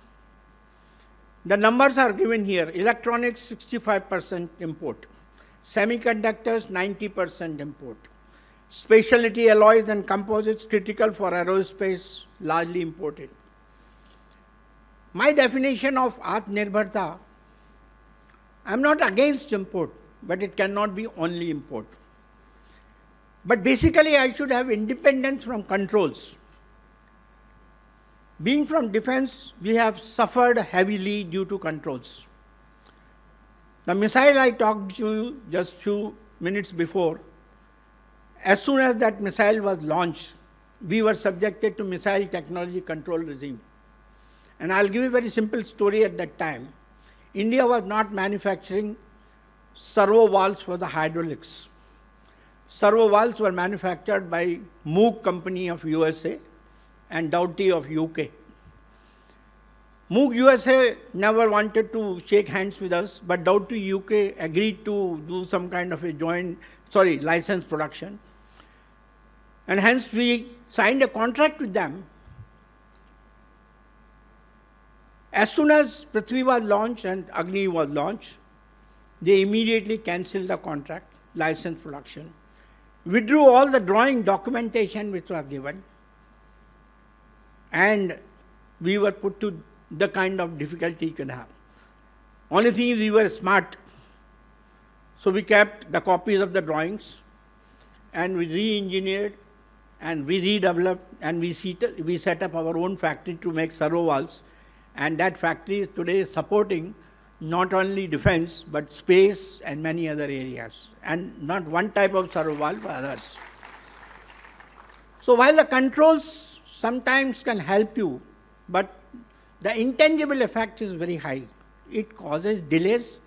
The numbers are given here. Electronics, 65% import. Semiconductors, 90% import. Specialty alloys and composites critical for aerospace, largely imported. My definition of Atmanirbharta, I'm not against import, but it cannot be only import. But basically, I should have independence from controls. Being from defense, we have suffered heavily due to controls. The missile I talked to you just few minutes before, as soon as that missile was launched, we were subjected to missile technology control regime. And I'll give you a very simple story at that time. India was not manufacturing servo valves for the hydraulics. Servo valves were manufactured by Moog company of USA and Doughty of UK. Moog USA never wanted to shake hands with us, but Doughty UK agreed to do some kind of a license production. And hence we signed a contract with them. As soon as Prithvi was launched and Agni was launched, they immediately cancelled the contract, license production, withdrew all the drawing documentation which was given, and we were put to the kind of difficulty you can have. Only thing is we were smart. So we kept the copies of the drawings and we re-engineered and we redeveloped and we set up our own factory to make servo valves. And that factory is today supporting not only defense, but space and many other areas. And not one type of servo valve, but others. So while the controls sometimes can help you, but the intangible effect is very high. It causes delays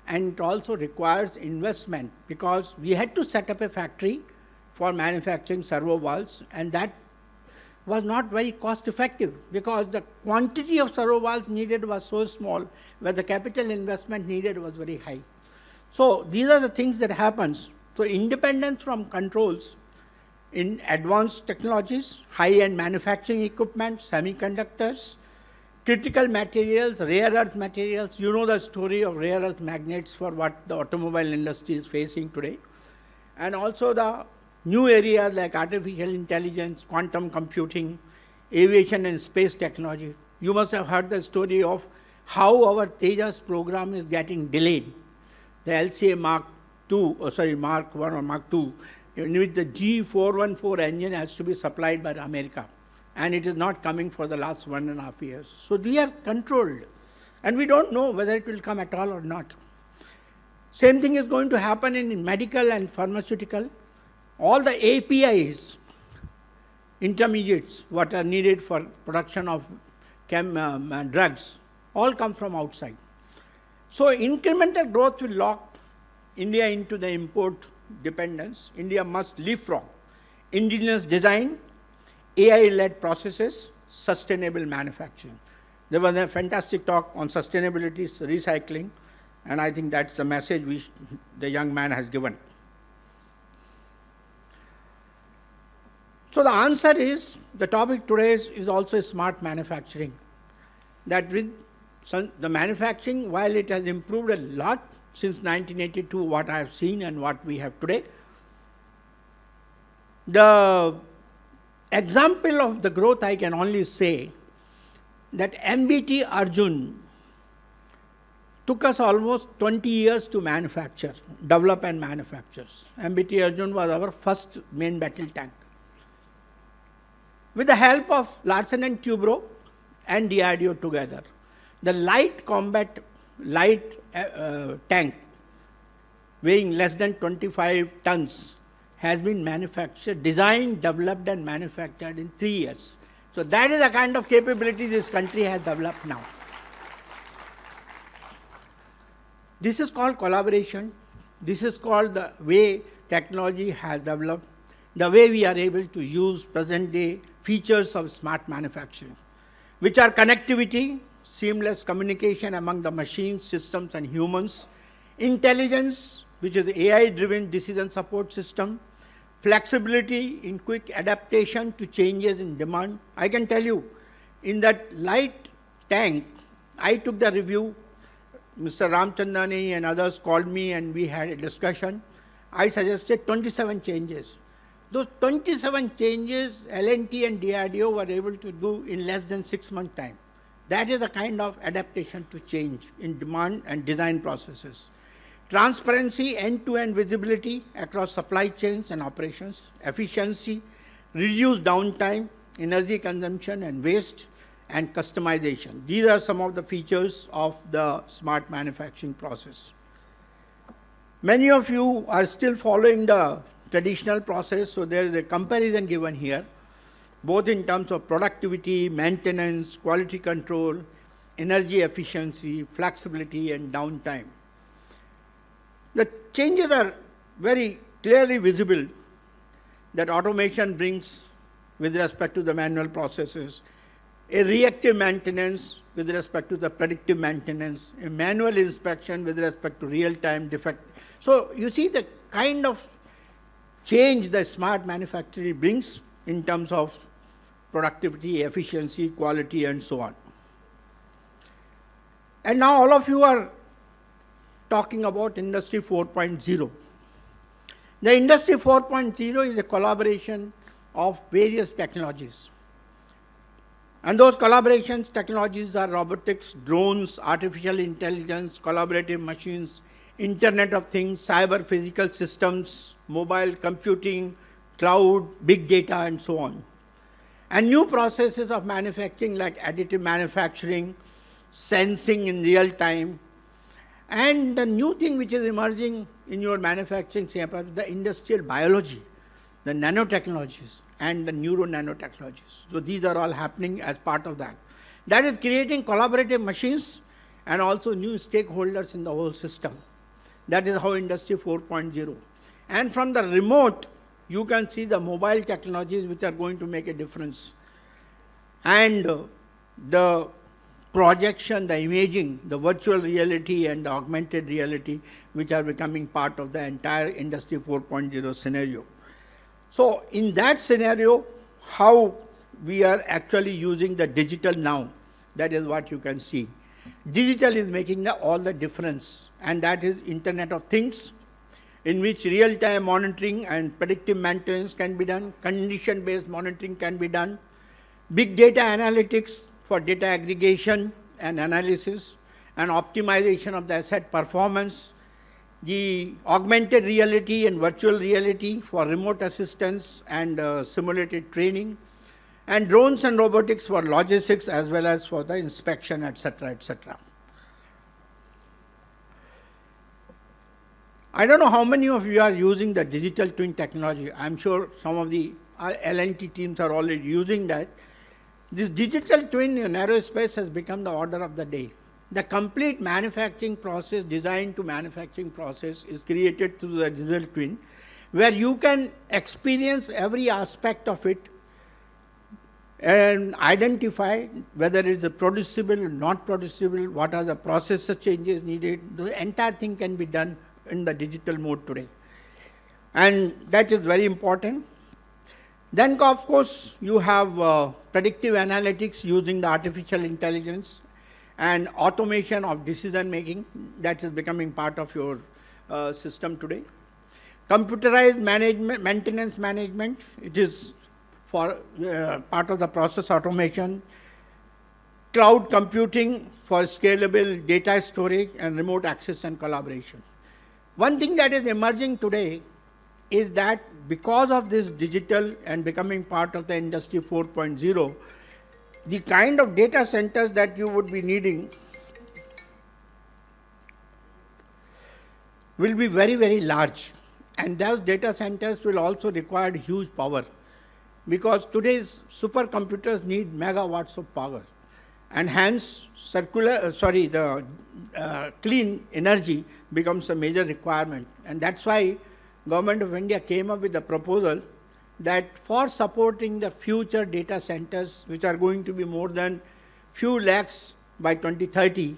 and it also requires investment because we had to set up a factory for manufacturing servo valves, and that was not very cost effective because the quantity of servo valves needed was so small, where the capital investment needed was very high. So these are the things that happens. So independence from controls in advanced technologies, high-end manufacturing equipment, semiconductors, critical materials, rare earth materials. You know the story of rare earth magnets for what the automobile industry is facing today. And also the new areas like artificial intelligence, quantum computing, aviation and space technology. You must have heard the story of how our Tejas program is getting delayed. The LCA Mark 1 or Mark 2, in which the G414 engine has to be supplied by America. And it is not coming for the last 1.5 years. So they are controlled. And we don't know whether it will come at all or not. Same thing is going to happen in medical and pharmaceutical. All the APIs, intermediates, what are needed for production of drugs, all come from outside. So incremental growth will lock India into the import dependence. India must leapfrog indigenous design, AI-led processes, sustainable manufacturing. There was a fantastic talk on sustainability, recycling, and I think that's the message which the young man has given. So the answer is, the topic today is also smart manufacturing. That with the manufacturing, while it has improved a lot since 1982, what I have seen and what we have today, the example of the growth I can only say that MBT Arjun took us almost 20 years to manufacture, develop and manufacture. MBT Arjun was our first main battle tank. With the help of Larsen & Toubro and DRDO together, the light combat tank weighing less than 25 tons has been manufactured, designed, developed, and manufactured in 3 years. So that is the kind of capability this country has developed now. This is called collaboration. This is called the way technology has developed, the way we are able to use present-day features of smart manufacturing, which are connectivity, seamless communication among the machines, systems, and humans, intelligence, which is AI-driven decision support system, flexibility in quick adaptation to changes in demand. I can tell you, in that light tank, I took the review. Mr. Ramchandani and others called me and we had a discussion. I suggested 27 changes. Those 27 changes, L&T and DRDO were able to do in less than 6 months' time. That is the kind of adaptation to change in demand and design processes. Transparency, end-to-end visibility across supply chains and operations, efficiency, reduced downtime, energy consumption and waste, and customization. These are some of the features of the smart manufacturing process. Many of you are still following the traditional process, so there is a comparison given here, both in terms of productivity, maintenance, quality control, energy efficiency, flexibility, and downtime. The changes are very clearly visible that automation brings with respect to the manual processes, a reactive maintenance with respect to the predictive maintenance, a manual inspection with respect to real-time defect. So you see the kind of change that smart manufacturing brings in terms of productivity, efficiency, quality, and so on. And now all of you are talking about Industry 4.0. The Industry 4.0 is a collaboration of various technologies. And those collaborations technologies are robotics, drones, artificial intelligence, collaborative machines, Internet of Things, cyber physical systems, mobile computing, cloud, big data, and so on. And new processes of manufacturing like additive manufacturing, sensing in real time, and the new thing which is emerging in your manufacturing, the industrial biology, the nanotechnologies, and the neuro-nanotechnologies. So these are all happening as part of that. That is creating collaborative machines and also new stakeholders in the whole system. That is how Industry 4.0. And from the remote, you can see the mobile technologies which are going to make a difference. And the projection, the imaging, the virtual reality and the augmented reality, which are becoming part of the entire Industry 4.0 scenario. So in that scenario, how we are actually using the digital now, that is what you can see. Digital is making all the difference, and that is Internet of Things, in which real-time monitoring and predictive maintenance can be done, condition-based monitoring can be done, big data analytics for data aggregation and analysis, and optimization of the asset performance, the augmented reality and virtual reality for remote assistance and simulated training, and drones and robotics for logistics as well as for the inspection, etc., etc. I don't know how many of you are using the digital twin technology. I'm sure some of the L&T teams are already using that. This digital twin in aerospace has become the order of the day. The complete manufacturing process, design to manufacturing process, is created through the digital twin, where you can experience every aspect of it and identify whether it is producible or not producible, what are the processor changes needed. The entire thing can be done in the digital mode today. And that is very important. Then, of course, you have predictive analytics using the artificial intelligence and automation of decision making. That is becoming part of your system today. Computerized management, maintenance management, it is for part of the process automation. Cloud computing for scalable data storage and remote access and collaboration. One thing that is emerging today is that because of this digital and becoming part of the Industry 4.0, the kind of data centers that you would be needing will be very, very large. And those data centers will also require huge power, because today's supercomputers need megawatts of power. And hence, clean energy becomes a major requirement. And that's why Government of India came up with a proposal that for supporting the future data centers, which are going to be more than few lakhs by 2030,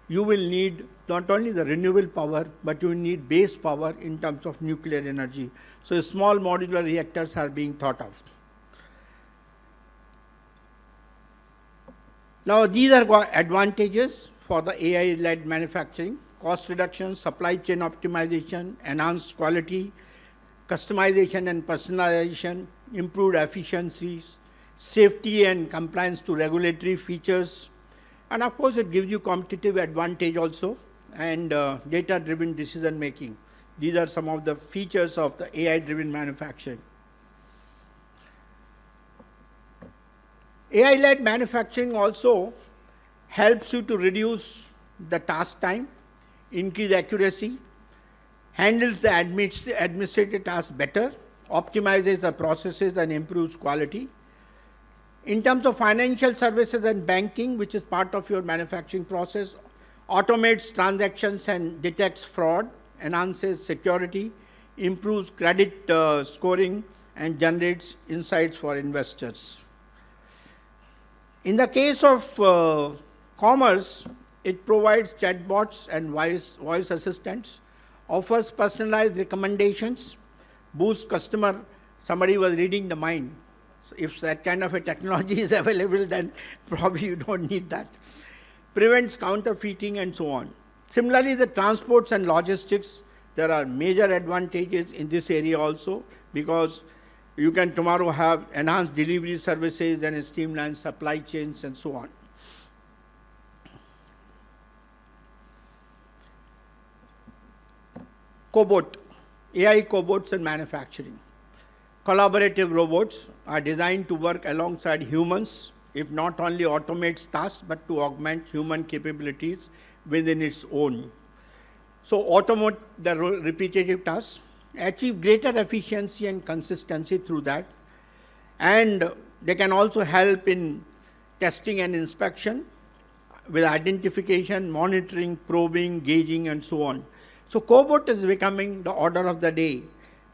you will need not only the renewable power, but you will need base power in terms of nuclear energy. So small modular reactors are being thought of. Now these are advantages for the AI-led manufacturing: cost reduction, supply chain optimization, enhanced quality, customization and personalization, improved efficiencies, safety and compliance to regulatory features, and of course it gives you competitive advantage also, and data-driven decision making. These are some of the features of the AI-driven manufacturing. AI-led manufacturing also helps you to reduce the task time, increase accuracy, handles the administrative tasks better, optimizes the processes and improves quality. In terms of financial services and banking, which is part of your manufacturing process, automates transactions and detects fraud, enhances security, improves credit scoring, and generates insights for investors. In the case of commerce, it provides chatbots and voice assistants, offers personalized recommendations, boosts customer. Somebody was reading the mind. So if that kind of a technology is available, then probably you don't need that. Prevents counterfeiting and so on. Similarly, the transports and logistics, there are major advantages in this area also, because you can tomorrow have enhanced delivery services and streamlined supply chains and so on. Cobot, AI cobots in manufacturing. Collaborative robots are designed to work alongside humans, if not only automates tasks, but to augment human capabilities within its own. So automate the repetitive tasks, achieve greater efficiency and consistency through that. And they can also help in testing and inspection with identification, monitoring, probing, gauging, and so on. So cobot is becoming the order of the day.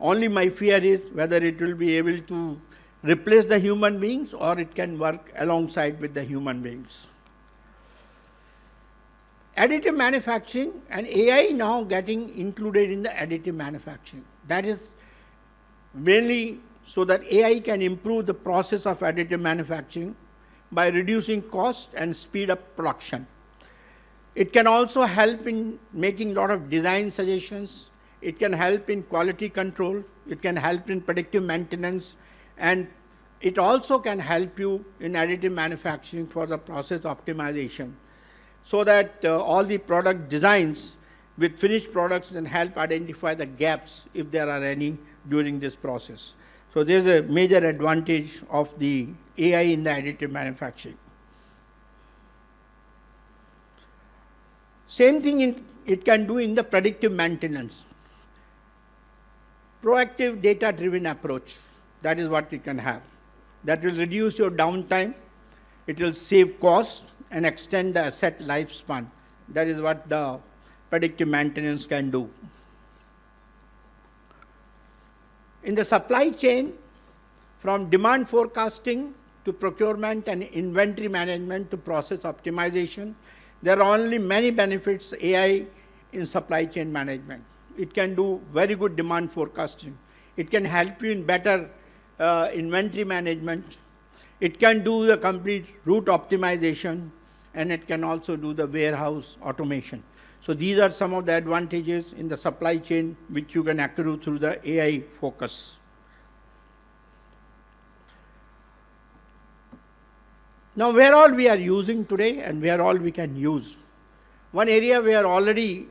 Only my fear is whether it will be able to replace the human beings or it can work alongside with the human beings. Additive manufacturing and AI now getting included in the additive manufacturing. That is mainly so that AI can improve the process of additive manufacturing by reducing cost and speed up production. It can also help in making a lot of design suggestions. It can help in quality control. It can help in predictive maintenance. And it also can help you in additive manufacturing for the process optimization, so that all the product designs with finished products can help identify the gaps if there are any during this process. So there's a major advantage of the AI in the additive manufacturing. Same thing it can do in the predictive maintenance. Proactive data-driven approach, that is what it can have. That will reduce your downtime, it will save cost and extend the asset lifespan. That is what the predictive maintenance can do. In the supply chain, from demand forecasting to procurement and inventory management to process optimization, there are only many benefits AI in supply chain management. It can do very good demand forecasting. It can help you in better inventory management. It can do the complete route optimization, and it can also do the warehouse automation. So these are some of the advantages in the supply chain which you can accrue through the AI focus. Now, where all we are using today and where all we can use. One area where already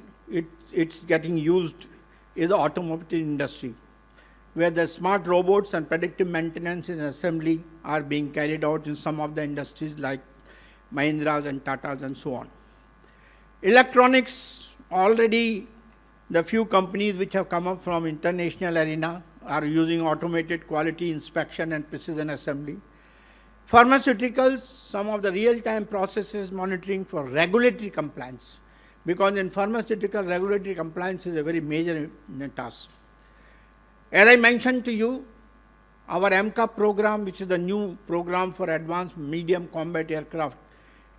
it's getting used is the automotive industry, where the smart robots and predictive maintenance and assembly are being carried out in some of the industries like Mahindra's and Tata's and so on. Electronics, already The few companies which have come up from international arena are using automated quality inspection and precision assembly. Pharmaceuticals, some of the real-time processes monitoring for regulatory compliance, because in pharmaceutical, regulatory compliance is a very major task. As I mentioned to you, our MCA program, which is the new program for advanced medium combat aircraft,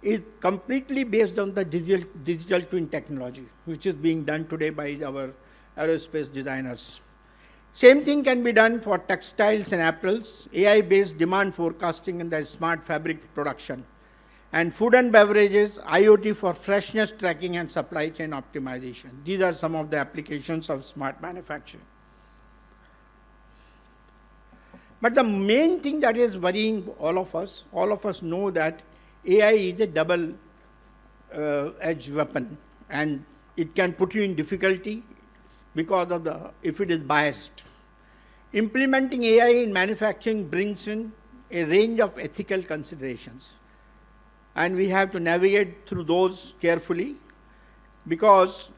is completely based on the digital twin technology, which is being done today by our aerospace designers. Same thing can be done for textiles and apparels, AI-based demand forecasting in the smart fabric production, and food and beverages, IoT for freshness tracking and supply chain optimization. These are some of the applications of smart manufacturing. But the main thing that is worrying all of us know that AI is a double-edged weapon, and it can put you in difficulty because of if it is biased. Implementing AI in manufacturing brings in a range of ethical considerations, and we have to navigate through those carefully, because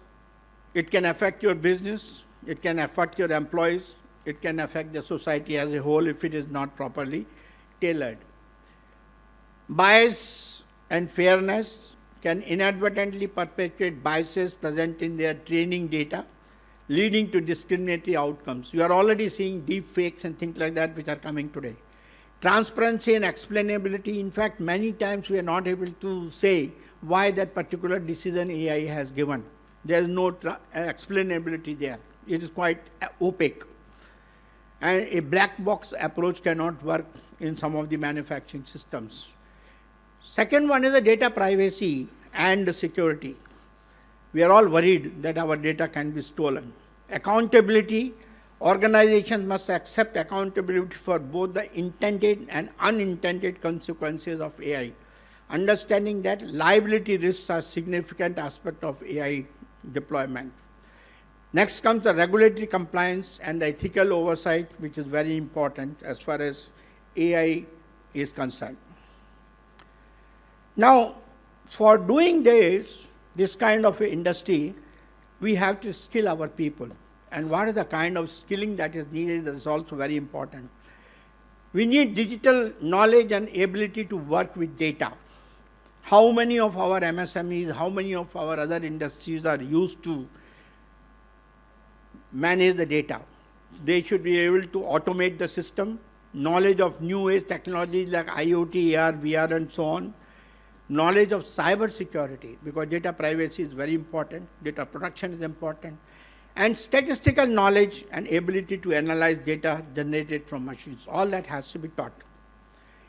it can affect your business, it can affect your employees, it can affect the society as a whole if it is not properly tailored. Bias and fairness can inadvertently perpetuate biases present in their training data, leading to discriminatory outcomes. You are already seeing deep fakes and things like that which are coming today. Transparency and explainability, in fact, many times we are not able to say why that particular decision AI has given. There is no explainability there. It is quite opaque. And a black box approach cannot work in some of the manufacturing systems. Second one is the data privacy and security. We are all worried that our data can be stolen. Accountability, organizations must accept accountability for both the intended and unintended consequences of AI, understanding that liability risks are a significant aspect of AI deployment. Next comes the regulatory compliance and the ethical oversight, which is very important as far as AI is concerned. Now, for doing this kind of industry, we have to skill our people. And what is the kind of skilling that is needed is also very important. We need digital knowledge and ability to work with data. How many of our MSMEs, how many of our other industries are used to manage the data? They should be able to automate the system, knowledge of new age technologies like IoT, AR, VR, and so on, knowledge of cyber security, because data privacy is very important, data protection is important, and statistical knowledge and ability to analyze data generated from machines. All that has to be taught.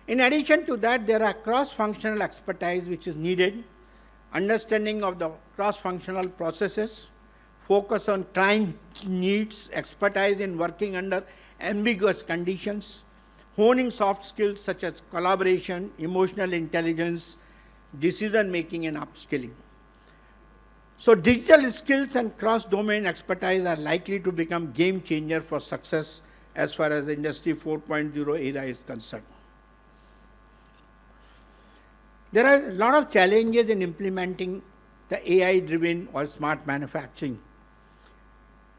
In addition to that, there are cross-functional expertise which is needed, understanding of the cross-functional processes, focus on client needs, expertise in working under ambiguous conditions, honing soft skills such as collaboration, emotional intelligence, decision-making, and upskilling. So digital skills and cross-domain expertise are likely to become game changer for success as far as the Industry 4.0 era is concerned. There are a lot of challenges in implementing the AI-driven or smart manufacturing.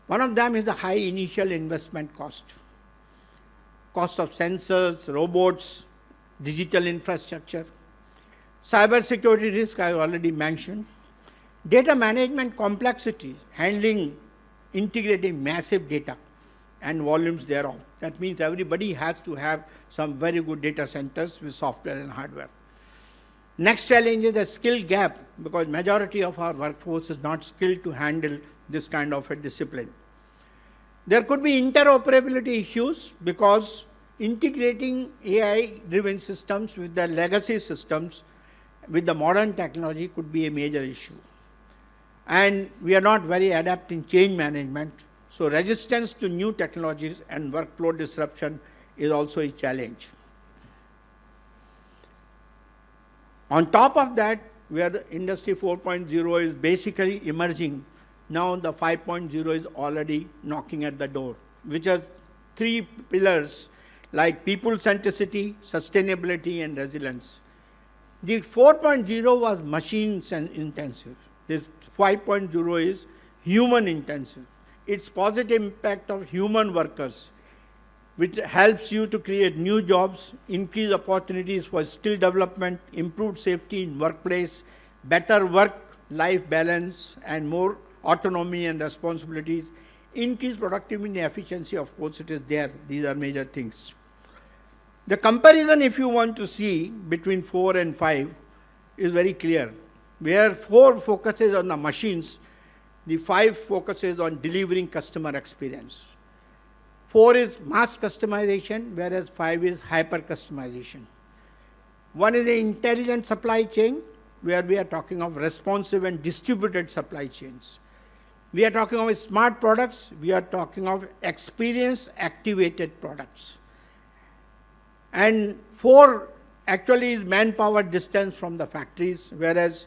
One of them is the high initial investment cost. Cost of sensors, robots, digital infrastructure. Cybersecurity risk I already mentioned. Data management complexity, handling, integrating massive data and volumes thereof. That means everybody has to have some very good data centers with software and hardware. Next challenge is the skill gap, because majority of our workforce is not skilled to handle this kind of a discipline. There could be interoperability issues, because integrating AI-driven systems with the legacy systems with the modern technology could be a major issue. And we are not very adept in change management, so resistance to new technologies and workflow disruption is also a challenge. On top of that, where the Industry 4.0 is basically emerging, now the 5.0 is already knocking at the door, which are three pillars like people centricity, sustainability, and resilience. The 4.0 was machine intensive. This 5.0 is human intensive. Its positive impact of human workers, which helps you to create new jobs, increase opportunities for skill development, improved safety in workplace, better work-life balance, and more autonomy and responsibilities, increase productivity and efficiency. Of course, it is there. These are major things. The comparison, if you want to see between 4 and 5, is very clear. Where 4 focuses on the machines, the 5 focuses on delivering customer experience. 4 is mass customization, whereas 5 is hyper customization. One is the intelligent supply chain, where we are talking of responsive and distributed supply chains. We are talking of smart products, we are talking of experience activated products. And 4 actually is manpower distance from the factories, whereas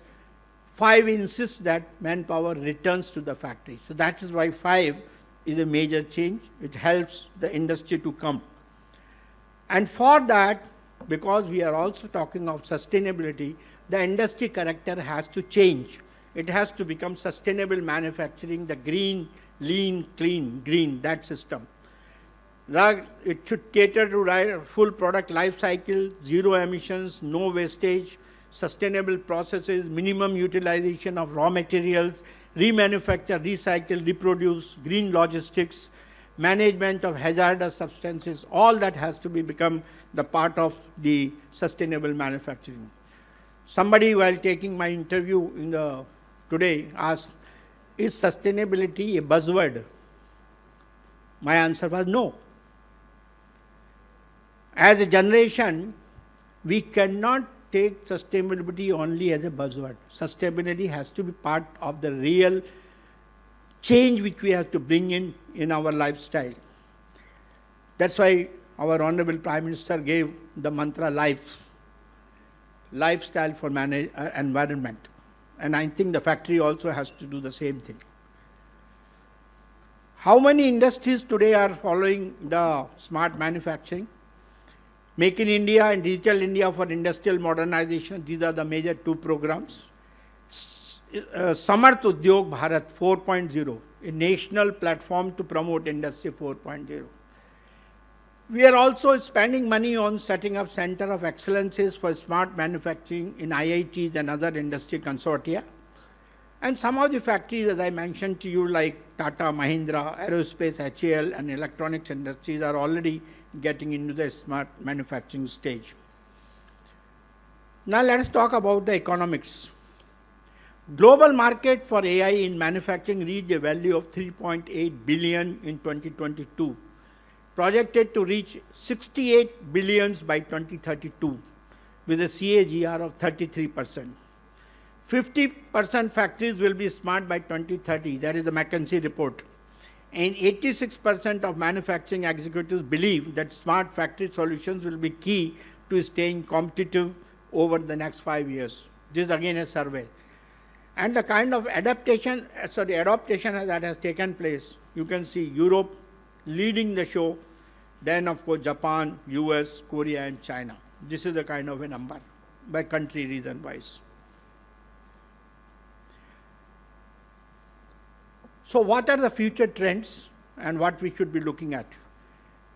5 insists that manpower returns to the factory. So that is why 5 is a major change. It helps the industry to come. And for that, because we are also talking of sustainability, the industry character has to change. It has to become sustainable manufacturing, the green, lean, clean, green, that system. It should cater to full product life cycle, zero emissions, no wastage, sustainable processes, minimum utilization of raw materials, remanufacture, recycle, reproduce, green logistics, management of hazardous substances. All that has to become the part of the sustainable manufacturing. Somebody, while taking my interview today, asked, is sustainability a buzzword? My answer was no. As a generation, we cannot take sustainability only as a buzzword. Sustainability has to be part of the real change which we have to bring in our lifestyle. That's why our Honorable Prime Minister gave the mantra lifestyle for environment. And I think the factory also has to do the same thing. How many industries today are following the smart manufacturing? Make in India and Digital India for industrial modernization, these are the major 2 programs. Samarth Udyog Bharat 4.0, a national platform to promote Industry 4.0. We are also spending money on setting up Center of Excellences for Smart Manufacturing in IITs and other industry consortia. And some of the factories, as I mentioned to you, like Tata, Mahindra, Aerospace, HAL, and electronics industries are already getting into the smart manufacturing stage. Now let us talk about the economics. Global market for AI in manufacturing reached a value of 3.8 billion in 2022, projected to reach 68 billions by 2032, with a CAGR of 33%. 50% factories will be smart by 2030, that is the McKinsey report. And 86% of manufacturing executives believe that smart factory solutions will be key to staying competitive over the next 5 years. This is again a survey. And the kind of adaptation that has taken place, you can see Europe leading the show, then of course Japan, US, Korea and China. This is the kind of a number by country region wise. So what are the future trends and what we should be looking at?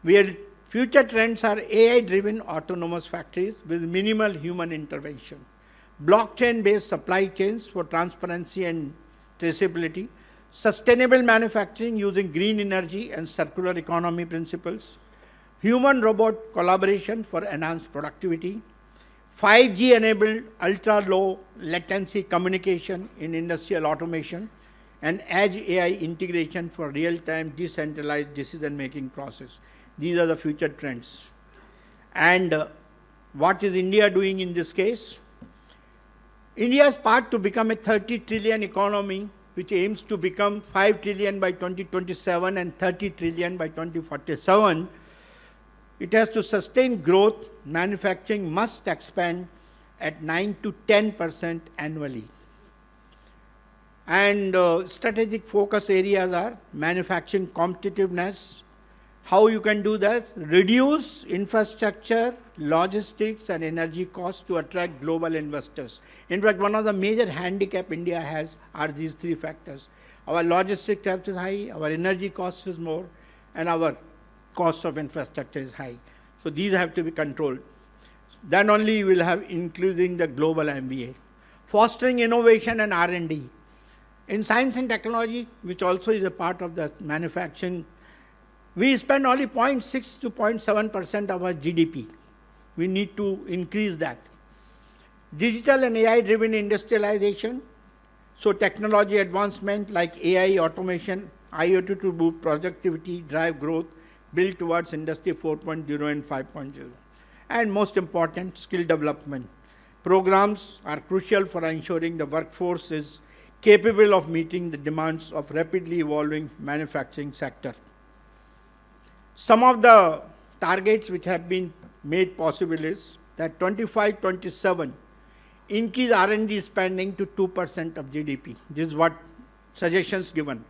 Future trends are AI-driven autonomous factories with minimal human intervention, blockchain-based supply chains for transparency and traceability, sustainable manufacturing using green energy and circular economy principles, human-robot collaboration for enhanced productivity, 5G-enabled ultra-low latency communication in industrial automation, and edge AI integration for real-time decentralized decision-making process. These are the future trends. And what is India doing in this case? India's path to become a 30 trillion economy, which aims to become 5 trillion by 2027 and 30 trillion by 2047, it has to sustain growth. Manufacturing must expand at 9 to 10% annually. And strategic focus areas are manufacturing competitiveness. How you can do this? Reduce infrastructure, logistics and energy costs to attract global investors. In fact, one of the major handicap India has are these 3 factors. Our logistics depth is high, our energy cost is more, and our cost of infrastructure is high. So these have to be controlled. Then only you will have including the global MBA. Fostering innovation and R&D. In science and technology, which also is a part of the manufacturing, we spend only 0.6 to 0.7% of our GDP. We need to increase that. Digital and AI-driven industrialization. So technology advancement like AI, automation, IoT to boost productivity, drive growth, build towards Industry 4.0 and 5.0. And most important, skill development. Programs are crucial for ensuring the workforce is capable of meeting the demands of rapidly evolving manufacturing sector. Some of the targets which have been made possible is that 25-27 increase R&D spending to 2% of GDP. This is what suggestions given.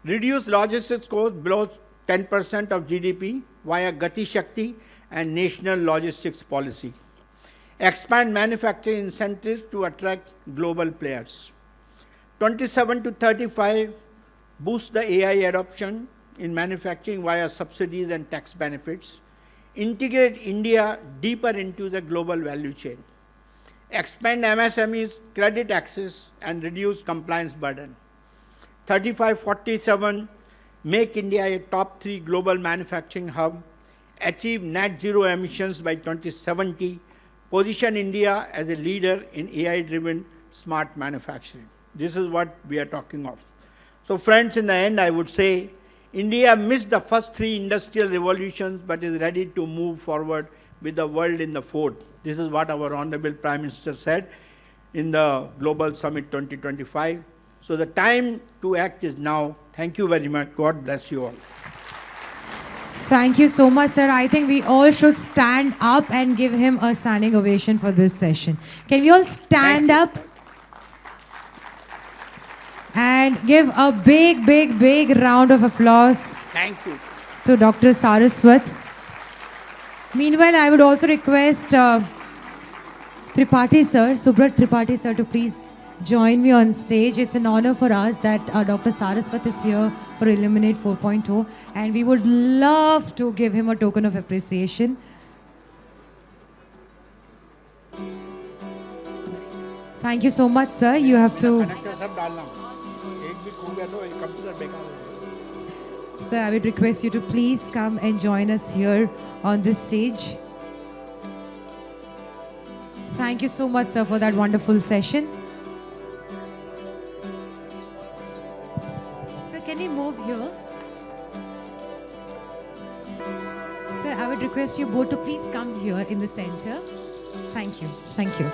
Reduce logistics cost below 10% of GDP via Gati Shakti and national logistics policy. Expand manufacturing incentives to attract global players. 27 to 35, boost the AI adoption in manufacturing via subsidies and tax benefits. Integrate India deeper into the global value chain. Expand MSMEs credit access and reduce compliance burden. 35-47, make India a top 3 global manufacturing hub. Achieve net zero emissions by 2070. Position India as a leader in AI-driven smart manufacturing. This is what we are talking of. So friends, in the end, I would say, India missed the first 3 industrial revolutions, but is ready to move forward with the world in the 4th. This is what our Honorable Prime Minister said in the Global Summit 2025. So the time to act is now. Thank you very much. God bless you all. Thank you so much, sir. I think we all should stand up and give him a standing ovation for this session. Can we all stand up and give a big, big, big round of applause Thank you to Dr. Saraswat. Meanwhile, I would also request Tripathi sir, Subrat Tripathi sir, to please join me on stage. It's an honor for us that Dr. Saraswat is here for Illuminate 4.0, and we would love to give him a token of appreciation. Thank you so much, sir. You have to... Sir, I would request you to please come and join us here on this stage. Thank you so much, sir, for that wonderful session. Sir, can we move here? Sir, I would request you both to please come here in the center. Thank you. Thank you.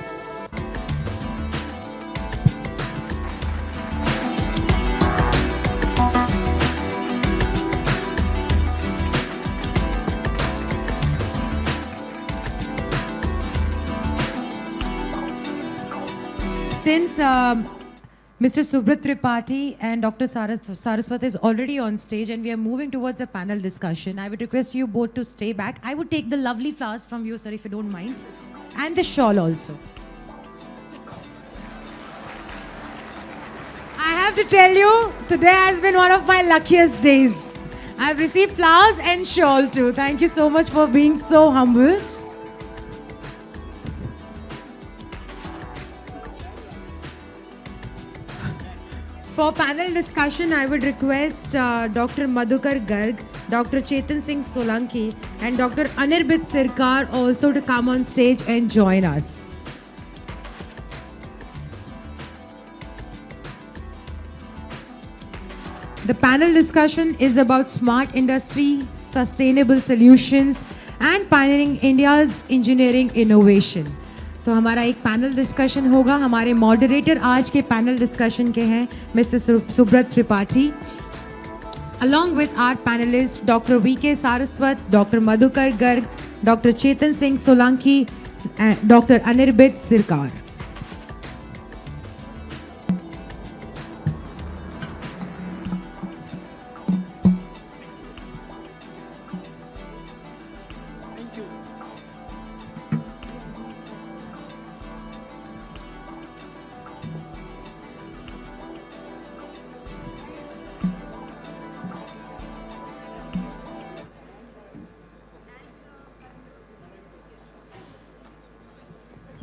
Since Mr. Subrat Tripathi and Dr. Saraswat is already on stage and we are moving towards a panel discussion, I would request you both to stay back. I would take the lovely flowers from you, sir, if you don't mind. And the shawl also. I have to tell you, today has been one of my luckiest days. I've received flowers and shawl too. Thank you so much for being so humble. For panel discussion, I would request Dr. Madhukar Garg, Dr. Chetan Singh Solanki, and Dr. Anirbit Sirkar also to come on stage and join us. The panel discussion is about smart industry, sustainable solutions, and pioneering India's engineering innovation. तो हमारा एक panel discussion होगा. हमारे moderator आज के panel discussion के हैं mister Subrat Tripathi, along with our panelists Dr. V.K. Saraswat, Dr. Madhukar Garg, Dr. Chetan Singh Solanki, and Dr. Anirbit Sirkar.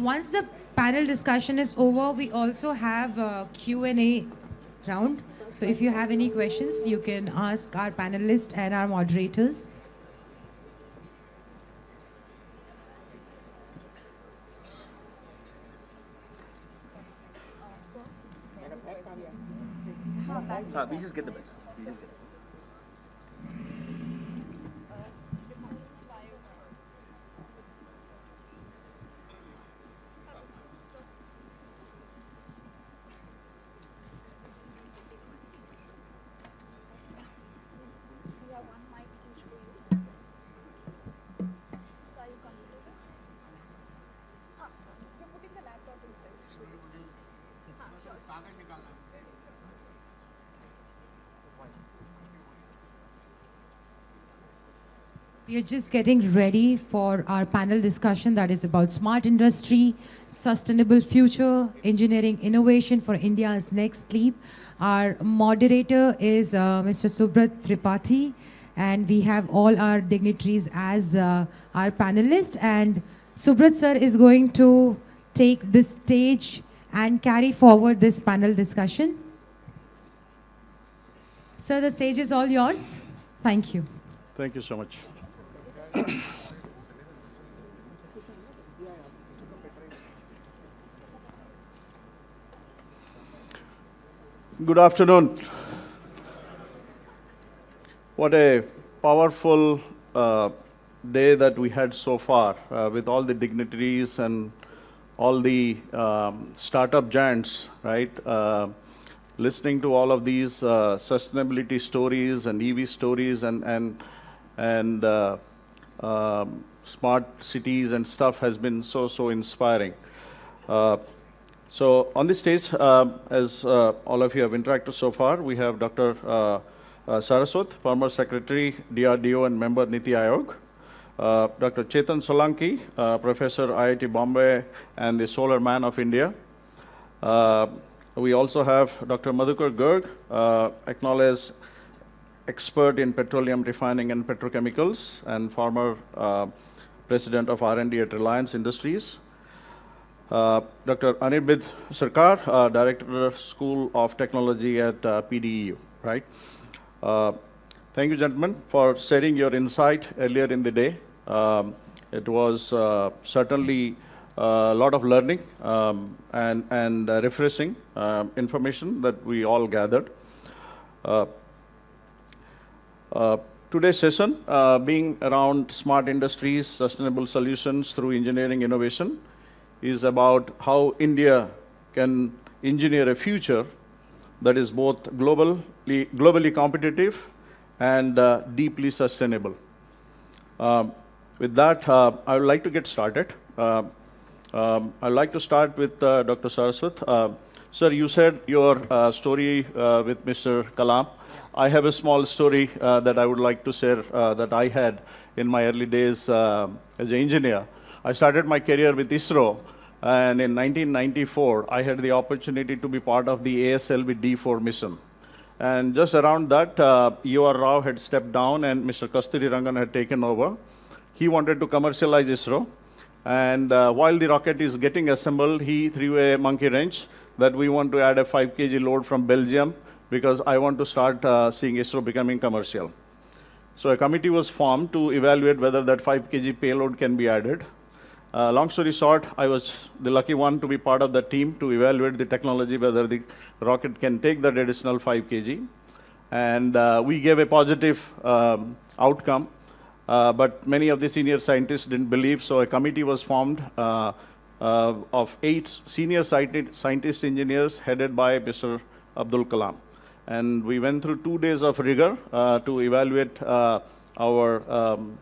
Once the panel discussion is over, we also have a Q&A round. So if you have any questions, you can ask our panelists and our moderators. We just get the best. We are just getting ready for our panel discussion that is about smart industry, sustainable future, engineering innovation for India's next leap. Our moderator is Mr. Subrat Tripathi, and we have all our dignitaries as our panelists. And Subrat sir is going to take this stage and carry forward this panel discussion. Sir, the stage is all yours. Thank you. Thank you so much. Good afternoon. What a powerful day that we had so far with all the dignitaries and all the startup giants, right? Listening to all of these sustainability stories and EV stories and smart cities and stuff has been so inspiring. So on this stage, as all of you have interacted so far, we have Dr. Saraswat, former Secretary, DRDO and member Niti Aayog. Dr. Chetan Solanki, Professor IIT Bombay and the Solar Man of India. We also have Dr. Madhukar Garg, acknowledged expert in petroleum refining and petrochemicals and former president of R&D at Reliance Industries. Dr. Anirbid Sarkar, Director School of Technology at PDEU, right? Thank you, gentlemen, for sharing your insight earlier in the day. It was certainly a lot of learning and refreshing information that we all gathered. Today's session being around smart industries, sustainable solutions through engineering innovation is about how India can engineer a future that is both globally competitive and deeply sustainable. With that, I would like to get started. I'd like to start with Dr. Saraswat. Sir, you said your story with Mr. Kalam. I have a small story that I would like to share that I had in my early days as an engineer. I started my career with ISRO, and in 1994, I had the opportunity to be part of the ASLV D4 mission. And just around that, U.R. Rao had stepped down and Mr. Kasturi Rangan had taken over. He wanted to commercialize ISRO. And while the rocket is getting assembled, he threw a monkey wrench that we want to add a 5 kg load from Belgium because I want to start seeing ISRO becoming commercial. So a committee was formed to evaluate whether that 5 kg payload can be added. Long story short, I was the lucky one to be part of the team to evaluate the technology, whether the rocket can take that additional 5 kg. And we gave a positive outcome, but many of the senior scientists didn't believe, so a committee was formed of 8 senior scientist engineers headed by Mr. Abdul Kalam. And we went through 2 days of rigor to evaluate our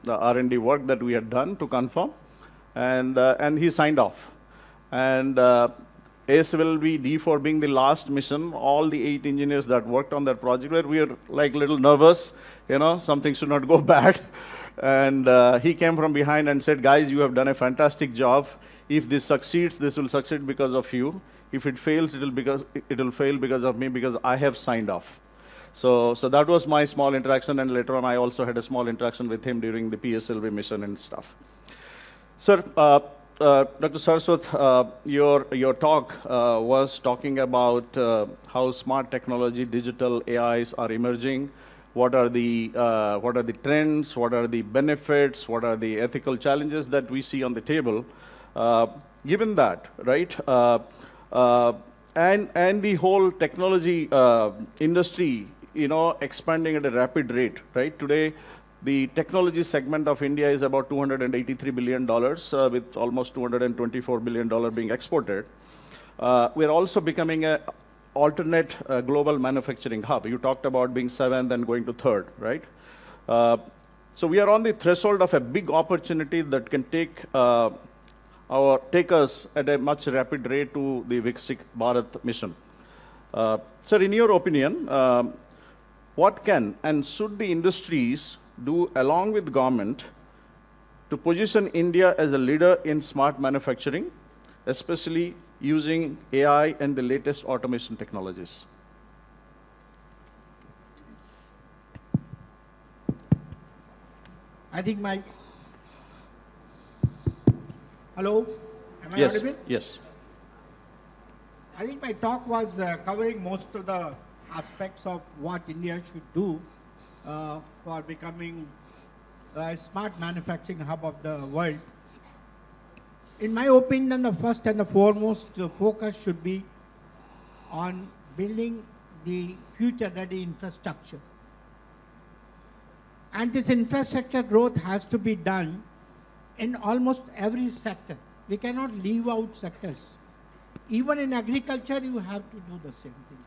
the R&D work that we had done to confirm. And he signed off. And ASLV D4 being the last mission, all the 8 engineers that worked on that project we were like a little nervous, you know, something should not go bad. And he came from behind and said, guys, you have done a fantastic job. If this succeeds, this will succeed because of you. If it fails, it will fail because of me, because I have signed off. So that was my small interaction, and later on I also had a small interaction with him during the PSLV mission and stuff. Sir, Dr. Saraswat, your talk was talking about how smart technology, digital AIs are emerging. What are the trends? What are the benefits? What are the ethical challenges that we see on the table? Given that, right? And the whole technology industry, expanding at a rapid rate, right? Today, the technology segment of India is about $283 billion, with almost $224 billion being exported. We're also becoming an alternate global manufacturing hub. You talked about being seventh and going to third, right? So we are on the threshold of a big opportunity that can take us at a much rapid rate to the Viksit Bharat mission. Sir, in your opinion, what can and should the industries do along with government to position India as a leader in smart manufacturing, especially using AI and the latest automation technologies? I think hello? Am I yes, audible? yes. I think my talk was covering most of the aspects of what India should do for becoming a smart manufacturing hub of the world. In my opinion, the first and the foremost focus should be on building the future-ready infrastructure. And this infrastructure growth has to be done in almost every sector. We cannot leave out sectors. Even in agriculture, you have to do the same thing.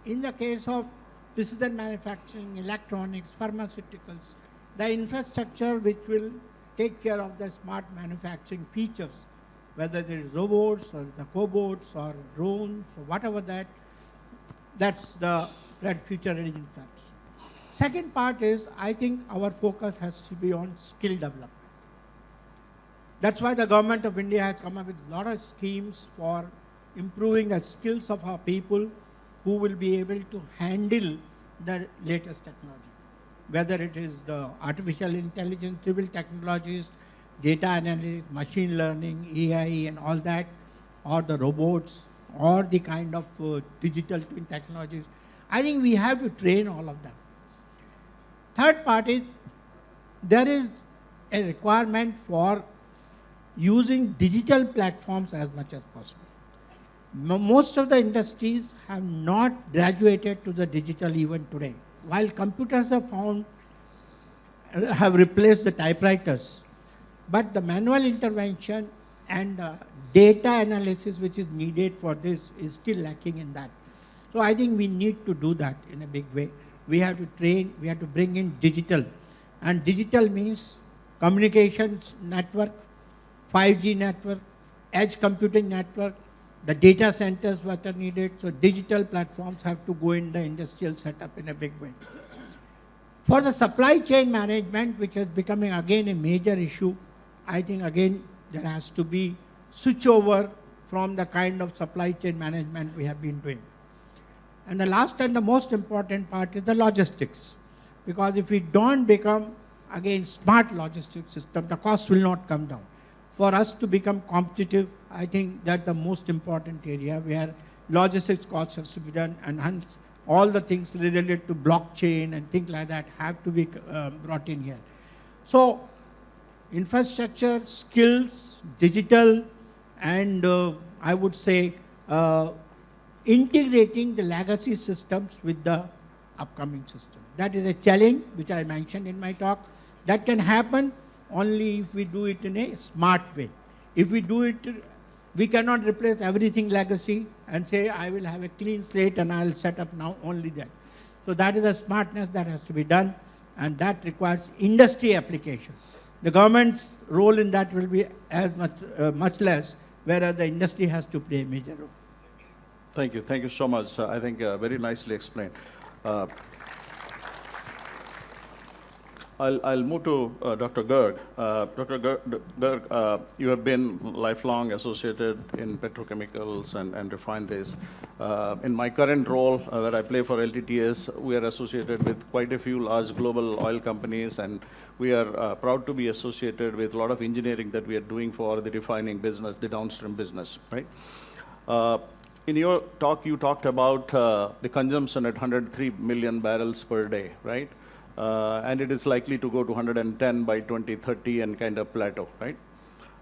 In the case of precision manufacturing, electronics, pharmaceuticals, the infrastructure which will take care of the smart manufacturing features, whether there is robots or the cobots or drones or whatever that's that future ready infrastructure. Second part is, I think our focus has to be on skill development. That's why the government of India has come up with a lot of schemes for improving the skills of our people who will be able to handle the latest technology, whether it is the artificial intelligence, civil technologies, data analytics, machine learning, AI and all that, or the robots, or the kind of digital twin technologies. I think we have to train all of them. Third part is, there is a requirement for using digital platforms as much as possible. Most of the industries have not graduated to the digital even today. While computers have replaced the typewriters, but the manual intervention and data analysis which is needed for this is still lacking in that. So I think we need to do that in a big way. We have to train, we have to bring in digital. And digital means communications network, 5G network, edge computing network, the data centers what are needed. So digital platforms have to go in the industrial setup in a big way. For the supply chain management, which is becoming again a major issue, I think again there has to be switch over from the kind of supply chain management we have been doing. And the last and the most important part is the logistics. Because if we don't become, again, smart logistics system, the cost will not come down. For us to become competitive, I think that's the most important area where logistics costs has to be done, and hence all the things related to blockchain and things like that have to be brought in here. So infrastructure, skills, digital, and I would say integrating the legacy systems with the upcoming system. That is a challenge which I mentioned in my talk. That can happen only if we do it in a smart way. If we do it, we cannot replace everything legacy and say, I will have a clean slate and I'll set up now only that. So that is a smartness that has to be done, and that requires industry application. The government's role in that will be as much less, whereas the industry has to play a major role. Thank you so much. I think very nicely explained. I'll move to Dr. Garg. Dr. Garg, you have been lifelong associated in petrochemicals and refineries. In my current role, where I play for LTTS, we are associated with quite a few large global oil companies, and we are proud to be associated with a lot of engineering that we are doing for the refining business, the downstream business, right? In your talk, you talked about the consumption at 103 million barrels per day, right? And it is likely to go to 110 by 2030 and kind of plateau, right?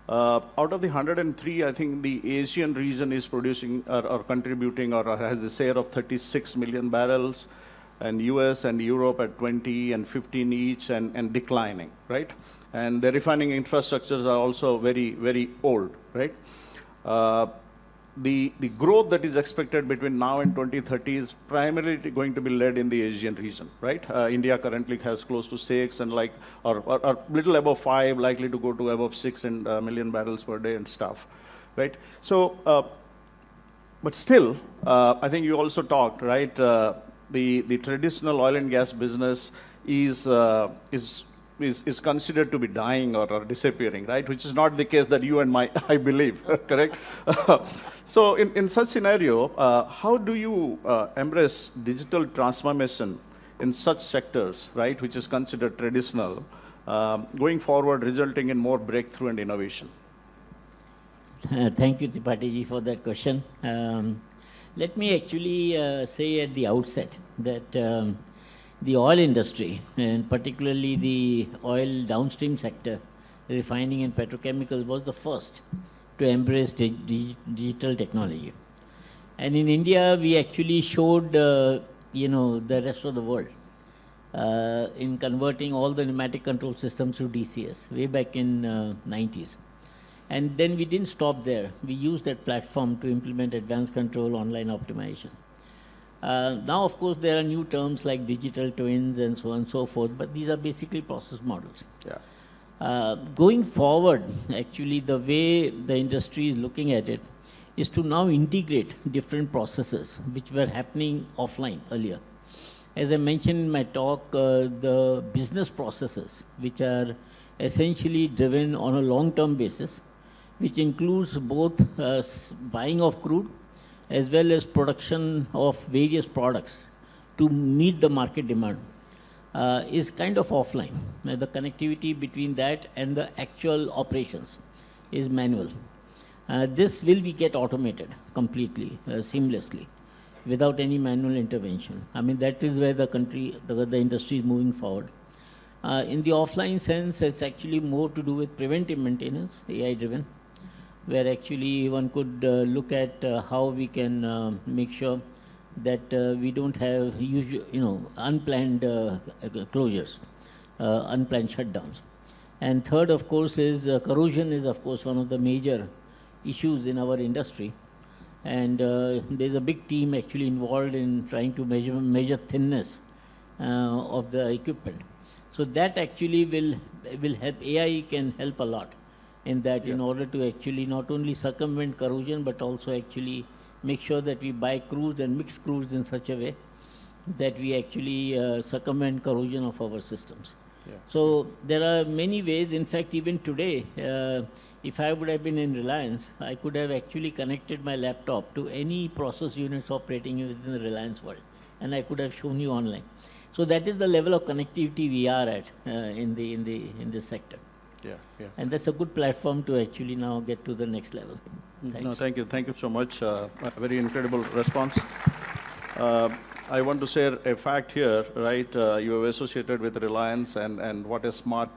Out of the 103, I think the Asian region is producing or contributing or has a share of 36 million barrels, and US and Europe at 20 and 15 each and declining, right? And the refining infrastructures are also very, very old, right? The growth that is expected between now and 2030 is primarily going to be led in the Asian region, right? India currently has close to 6 and or little above 5, likely to go to above 6 million barrels per day and stuff, right? So, but still, I think you also talked, right? The traditional oil and gas business is considered to be dying or disappearing, right? Which is not the case that you and I believe, correct? So in such scenario, how do you embrace digital transformation in such sectors, right, which is considered traditional, going forward, resulting in more breakthrough and innovation? Thank you, Tripathi ji, for that question. Let me actually say at the outset that the oil industry, and particularly the oil downstream sector, refining and petrochemicals, was the first to embrace digital technology. And in India, we actually showed, the rest of the world in converting all the pneumatic control systems to DCS way back in 90s. And then we didn't stop there. We used that platform to implement advanced control, online optimization. Now, of course, there are new terms like digital twins and so on and so forth, but these are basically process models. Yeah. Going forward, actually, the way the industry is looking at it is to now integrate different processes which were happening offline earlier. As I mentioned in my talk, the business processes, which are essentially driven on a long-term basis, which includes both buying of crude as well as production of various products to meet the market demand, is kind of offline. The connectivity between that and the actual operations is manual. This will get automated completely, seamlessly, without any manual intervention. I mean, that is where the industry is moving forward. In the offline sense, it's actually more to do with preventive maintenance, AI-driven, where actually one could look at how we can make sure that we don't have unplanned closures, unplanned shutdowns. And third, of course, is corrosion is, of course, one of the major issues in our industry. And there's a big team actually involved in trying to measure thinness of the equipment. So that actually will help. AI can help a lot in that, in order to actually not only circumvent corrosion, but also actually make sure that we buy crudes and mix crudes in such a way that we actually circumvent corrosion of our systems. Yeah. So there are many ways. In fact, even today, if I would have been in Reliance, I could have actually connected my laptop to any process units operating within the Reliance world, and I could have shown you online. So that is the level of connectivity we are at in this sector. Yeah, yeah. And that's a good platform to actually now get to the next level. Thanks. No, thank you. Thank you so much. A very incredible response. I want to share a fact here, right? You have associated with Reliance and what a smart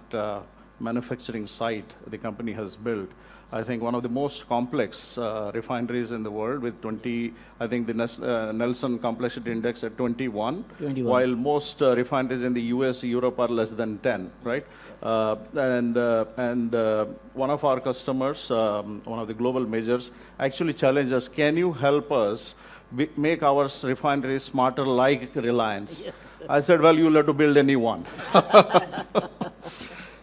manufacturing site the company has built. I think one of the most complex refineries in the world with 20, I think the Nelson Complexity Index at 21, while most refineries in the US, Europe are less than 10, right? And one of our customers, one of the global majors, actually challenged us, can you help us make our refinery smarter like Reliance? Yes. I said, well, you'll have to build a new one.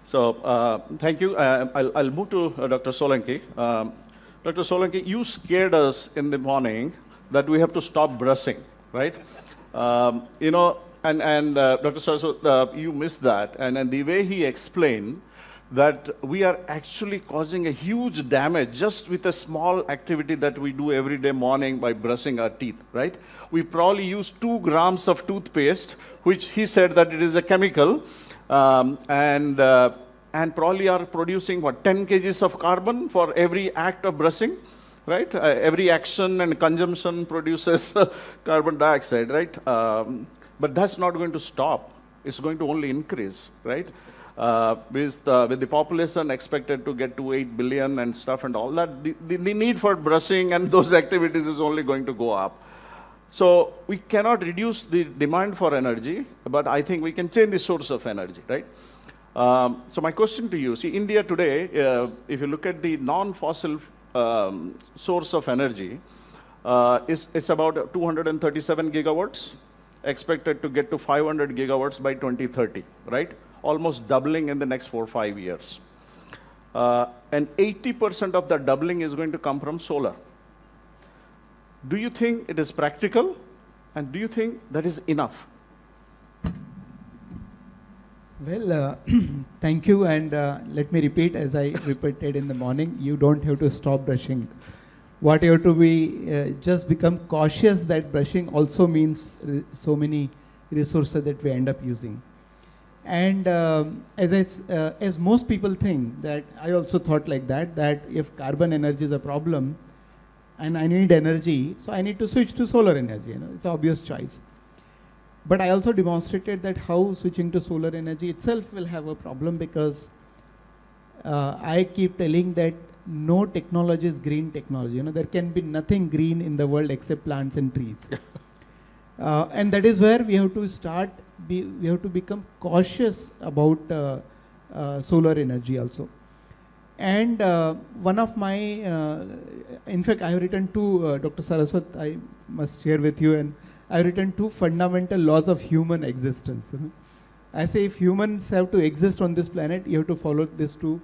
So thank you. I'll move to Dr. Solanki. Dr. Solanki, you scared us in the morning that we have to stop brushing, right? And Dr. Saraswat, you missed that. And the way he explained that we are actually causing a huge damage just with a small activity that we do every day morning by brushing our teeth, right? We probably use 2 grams of toothpaste, which he said that it is a chemical, and probably are producing, what, 10 kgs of carbon for every act of brushing, right? Every action and consumption produces carbon dioxide, right? But that's not going to stop. It's going to only increase, right? With the population expected to get to 8 billion and stuff and all that, the need for brushing and those activities is only going to go up. So we cannot reduce the demand for energy, but I think we can change the source of energy, right? So my question to you, see, India today, if you look at the non-fossil source of energy, it's about 237 gigawatts, expected to get to 500 gigawatts by 2030, right? Almost doubling in the next 4 or 5 years. And 80% of the doubling is going to come from solar. Do you think it is practical? And do you think that is enough? Well, thank you, and let me repeat, as I repeated in the morning, you don't have to stop brushing. What you have to be, just become cautious that brushing also means so many resources that we end up using. And as most people think, that I also thought like that if carbon energy is a problem and I need energy, so I need to switch to solar energy, it's an obvious choice. But I also demonstrated that how switching to solar energy itself will have a problem, because I keep telling that no technology is green technology. There can be nothing green in the world except plants and trees. And that is where we have to start, we have to become cautious about solar energy also. And one of my, in fact, I have written 2, Dr. Saraswat, I must share with you, and I have written 2 fundamental laws of human existence. I say if humans have to exist on this planet, you have to follow these 2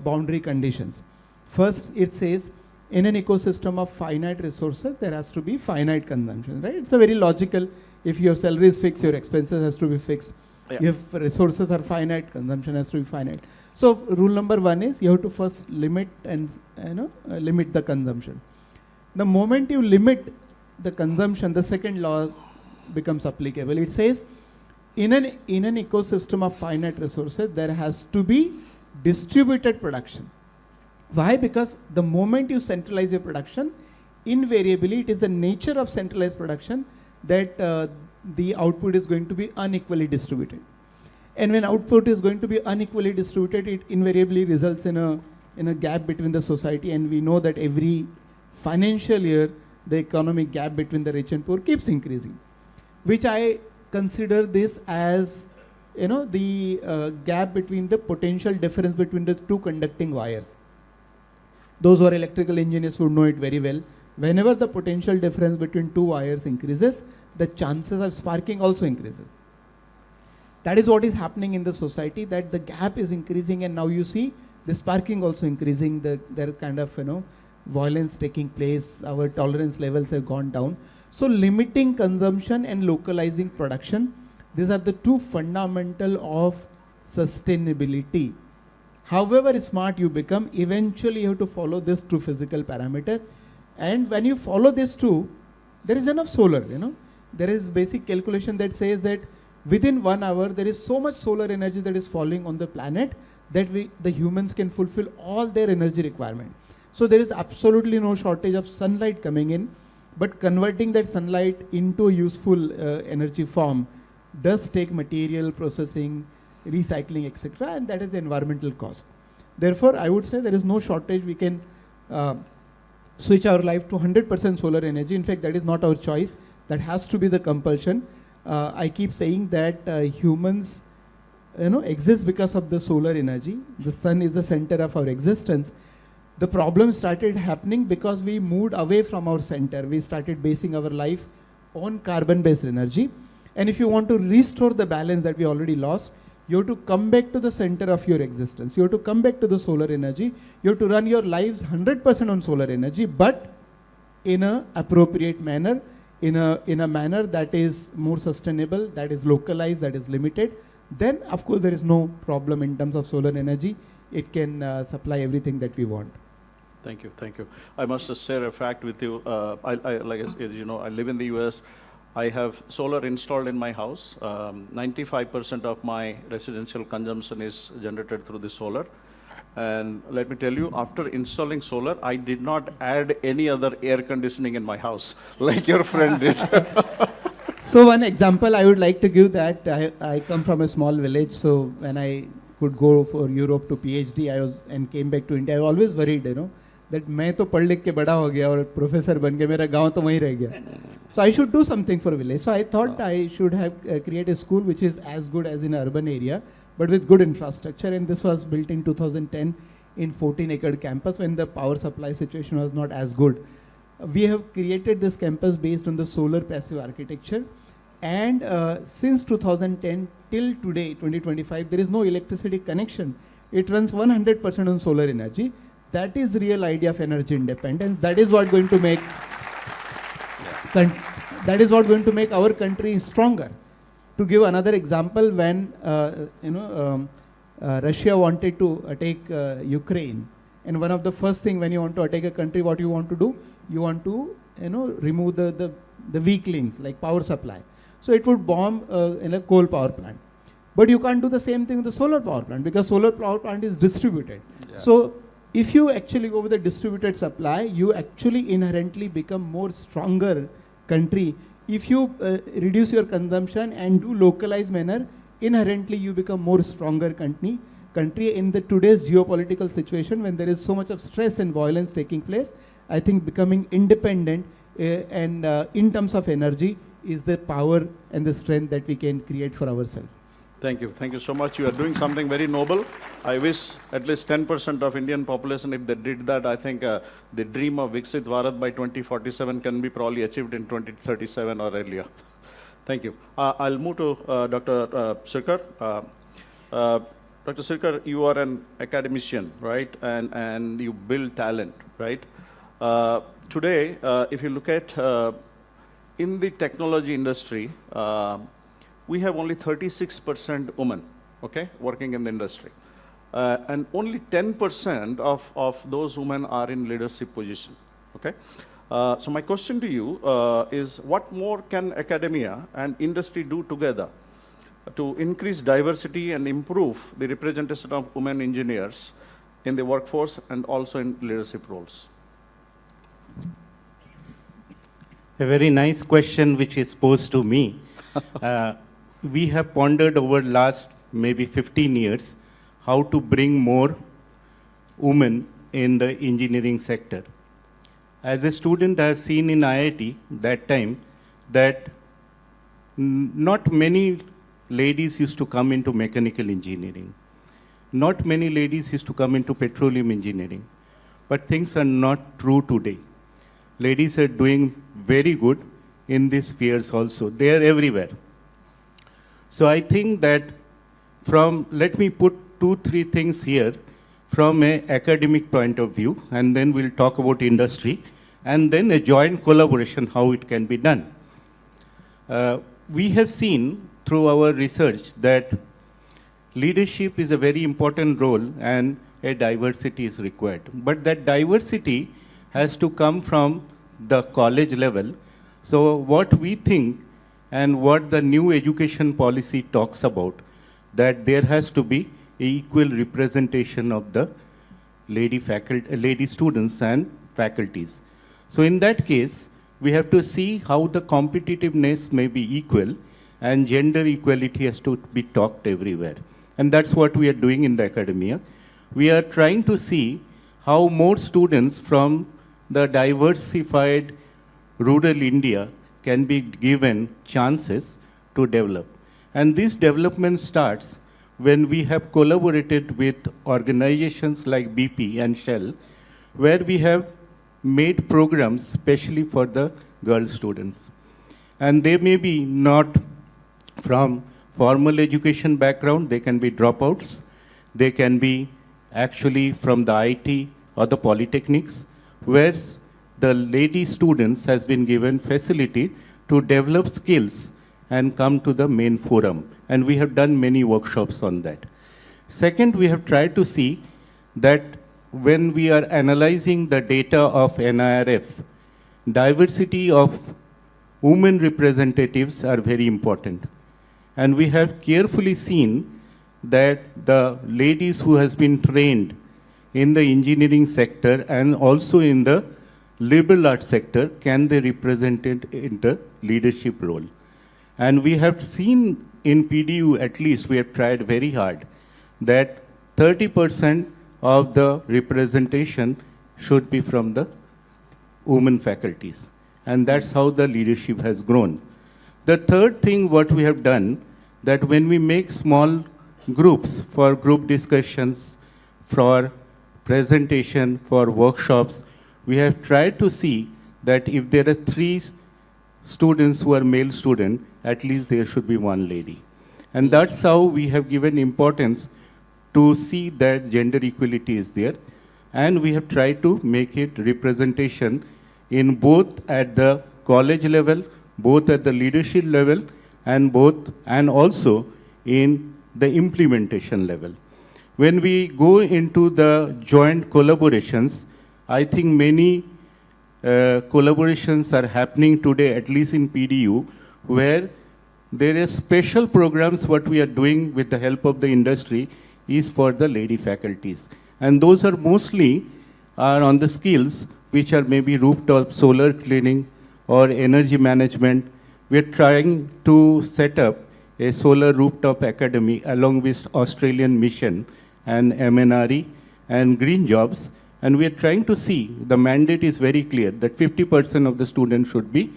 boundary conditions. First, it says, in an ecosystem of finite resources, there has to be finite consumption, right? It's a very logical, if your salary is fixed, your expenses has to be fixed. Yeah. If resources are finite, consumption has to be finite. So rule number 1 is you have to first limit and limit the consumption. The moment you limit the consumption, the second law becomes applicable. It says, in an ecosystem of finite resources, there has to be distributed production. Why? Because the moment you centralize your production, invariably it is the nature of centralized production that the output is going to be unequally distributed. And when output is going to be unequally distributed, it invariably results in a gap between the society, and we know that every financial year, the economic gap between the rich and poor keeps increasing, which I consider this as, the gap between the potential difference between the 2 conducting wires. Those who are electrical engineers would know it very well. Whenever the potential difference between 2 wires increases, the chances of sparking also increases. That is what is happening in the society, that the gap is increasing, and now you see the sparking also increasing, there kind of, violence taking place, our tolerance levels have gone down. So limiting consumption and localizing production, these are the 2 fundamental of sustainability. However smart you become, eventually you have to follow this 2 physical parameter. And when you follow these 2, there is enough solar, There is basic calculation that says that within 1 hour, there is so much solar energy that is falling on the planet that the humans can fulfill all their energy requirement. So there is absolutely no shortage of sunlight coming in, but converting that sunlight into a useful energy form does take material, processing, recycling, etc., and that is the environmental cost. Therefore, I would say there is no shortage. We can switch our life to 100% solar energy. In fact, that is not our choice. That has to be the compulsion. I keep saying that humans exist because of the solar energy. The sun is the center of our existence. The problem started happening because we moved away from our center. We started basing our life on carbon-based energy. And if you want to restore the balance that we already lost, you have to come back to the center of your existence. You have to come back to the solar energy. You have to run your lives 100% on solar energy, but in an appropriate manner, in a manner that is more sustainable, that is localized, that is limited. then of course there is no problem in terms of solar energy. It can supply everything that we want. Thank you, thank you. I must just share a fact with you. Like you know, I live in the US. I have solar installed in my house. 95% of my residential consumption is generated through the solar. And let me tell you, after installing solar, I did not add any other air conditioning in my house, like your friend did. So one example I would like to give that, I come from a small village, so when I could go for Europe to PhD, and came back to India, I was always worried, you know, that मैं तो पढ़ लिख के बड़ा हो गया और professor बन गया, मेरा गांव तो वहीं रह गया. So I should do something for village. So I thought I should have create a school which is as good as in urban area, but with good infrastructure. And this was built in 2010 in 14-acre campus when the power supply situation was not as good. We have created this campus based on the solar passive architecture. And since 2010 till today, 2025, there is no electricity connection. It runs 100% on solar energy. That is real idea of energy independence. That is what going to make our country stronger. To give another example, when Russia wanted to attack Ukraine, and one of the first thing when you want to attack a country, what you want to do? You want to remove the weak links like power supply. So it would bomb in a coal power plant. But you can't do the same thing with the solar power plant because solar power plant is distributed. Yeah. So if you actually go with a distributed supply, you actually inherently become more stronger country. If you reduce your consumption and do localized manner, inherently you become more stronger country in the today's geopolitical situation when there is so much of stress and violence taking place. I think becoming independent and in terms of energy is the power and the strength that we can create for ourselves. Thank you so much. You are doing something very noble. I wish at least 10% of Indian population, if they did that, I think the dream of Viksit Bharat by 2047 can be probably achieved in 2037 or earlier. Thank you. I'll move to Dr. Sirkar. Dr. Sirkar, you are an academician, right? And you build talent, right? Today, if you look at in the technology industry, we have only 36% women, okay, working in the industry. And only 10% of those women are in leadership position, okay? So my question to you is, what more can academia and industry do together to increase diversity and improve the representation of women engineers in the workforce and also in leadership roles? A very nice question which is posed to me. We have pondered over last maybe 15 years how to bring more women in the engineering sector. As a student, I have seen in IIT that time that not many ladies used to come into mechanical engineering. Not many ladies used to come into petroleum engineering. But things are not true today. Ladies are doing very good in these spheres also. They are everywhere. So I think that let me put 2-3 things here from an academic point of view, and then we'll talk about industry, and then a joint collaboration, how it can be done. We have seen through our research that leadership is a very important role and a diversity is required. But that diversity has to come from the college level. So what we think and what the new education policy talks about, that there has to be equal representation of the lady students and faculties. So in that case, we have to see how the competitiveness may be equal and gender equality has to be talked everywhere. And that's what we are doing in the academia. We are trying to see how more students from the diversified rural India can be given chances to develop. And this development starts when we have collaborated with organizations like BP and Shell, where we have made programs specially for the girl students. And they may be not from formal education background, they can be dropouts, they can be actually from the IT or the polytechnics, where the lady students has been given facility to develop skills and come to the main forum. And we have done many workshops on that. Second, we have tried to see that when we are analyzing the data of NIRF, diversity of women representatives are very important. And we have carefully seen that the ladies who has been trained in the engineering sector and also in the liberal arts sector, can they represent it in the leadership role? And we have seen in PDU, at least we have tried very hard, that 30% of the representation should be from the women faculties. And that's how the leadership has grown. The third thing what we have done, that when we make small groups for group discussions, for presentation, for workshops, we have tried to see that if there are 3 students who are male students, at least there should be 1 lady. And that's how we have given importance to see that gender equality is there. And we have tried to make it representation in both at the college level, both at the leadership level, and also in the implementation level. When we go into the joint collaborations, I think many collaborations are happening today, at least in PDU, where there is special programs what we are doing with the help of the industry is for the lady faculties. And those are mostly on the skills which are maybe rooftop solar cleaning or energy management. We are trying to set up a solar rooftop academy along with Australian Mission and MNRE and Green Jobs. And we are trying to see, the mandate is very clear, that 50% of the students should be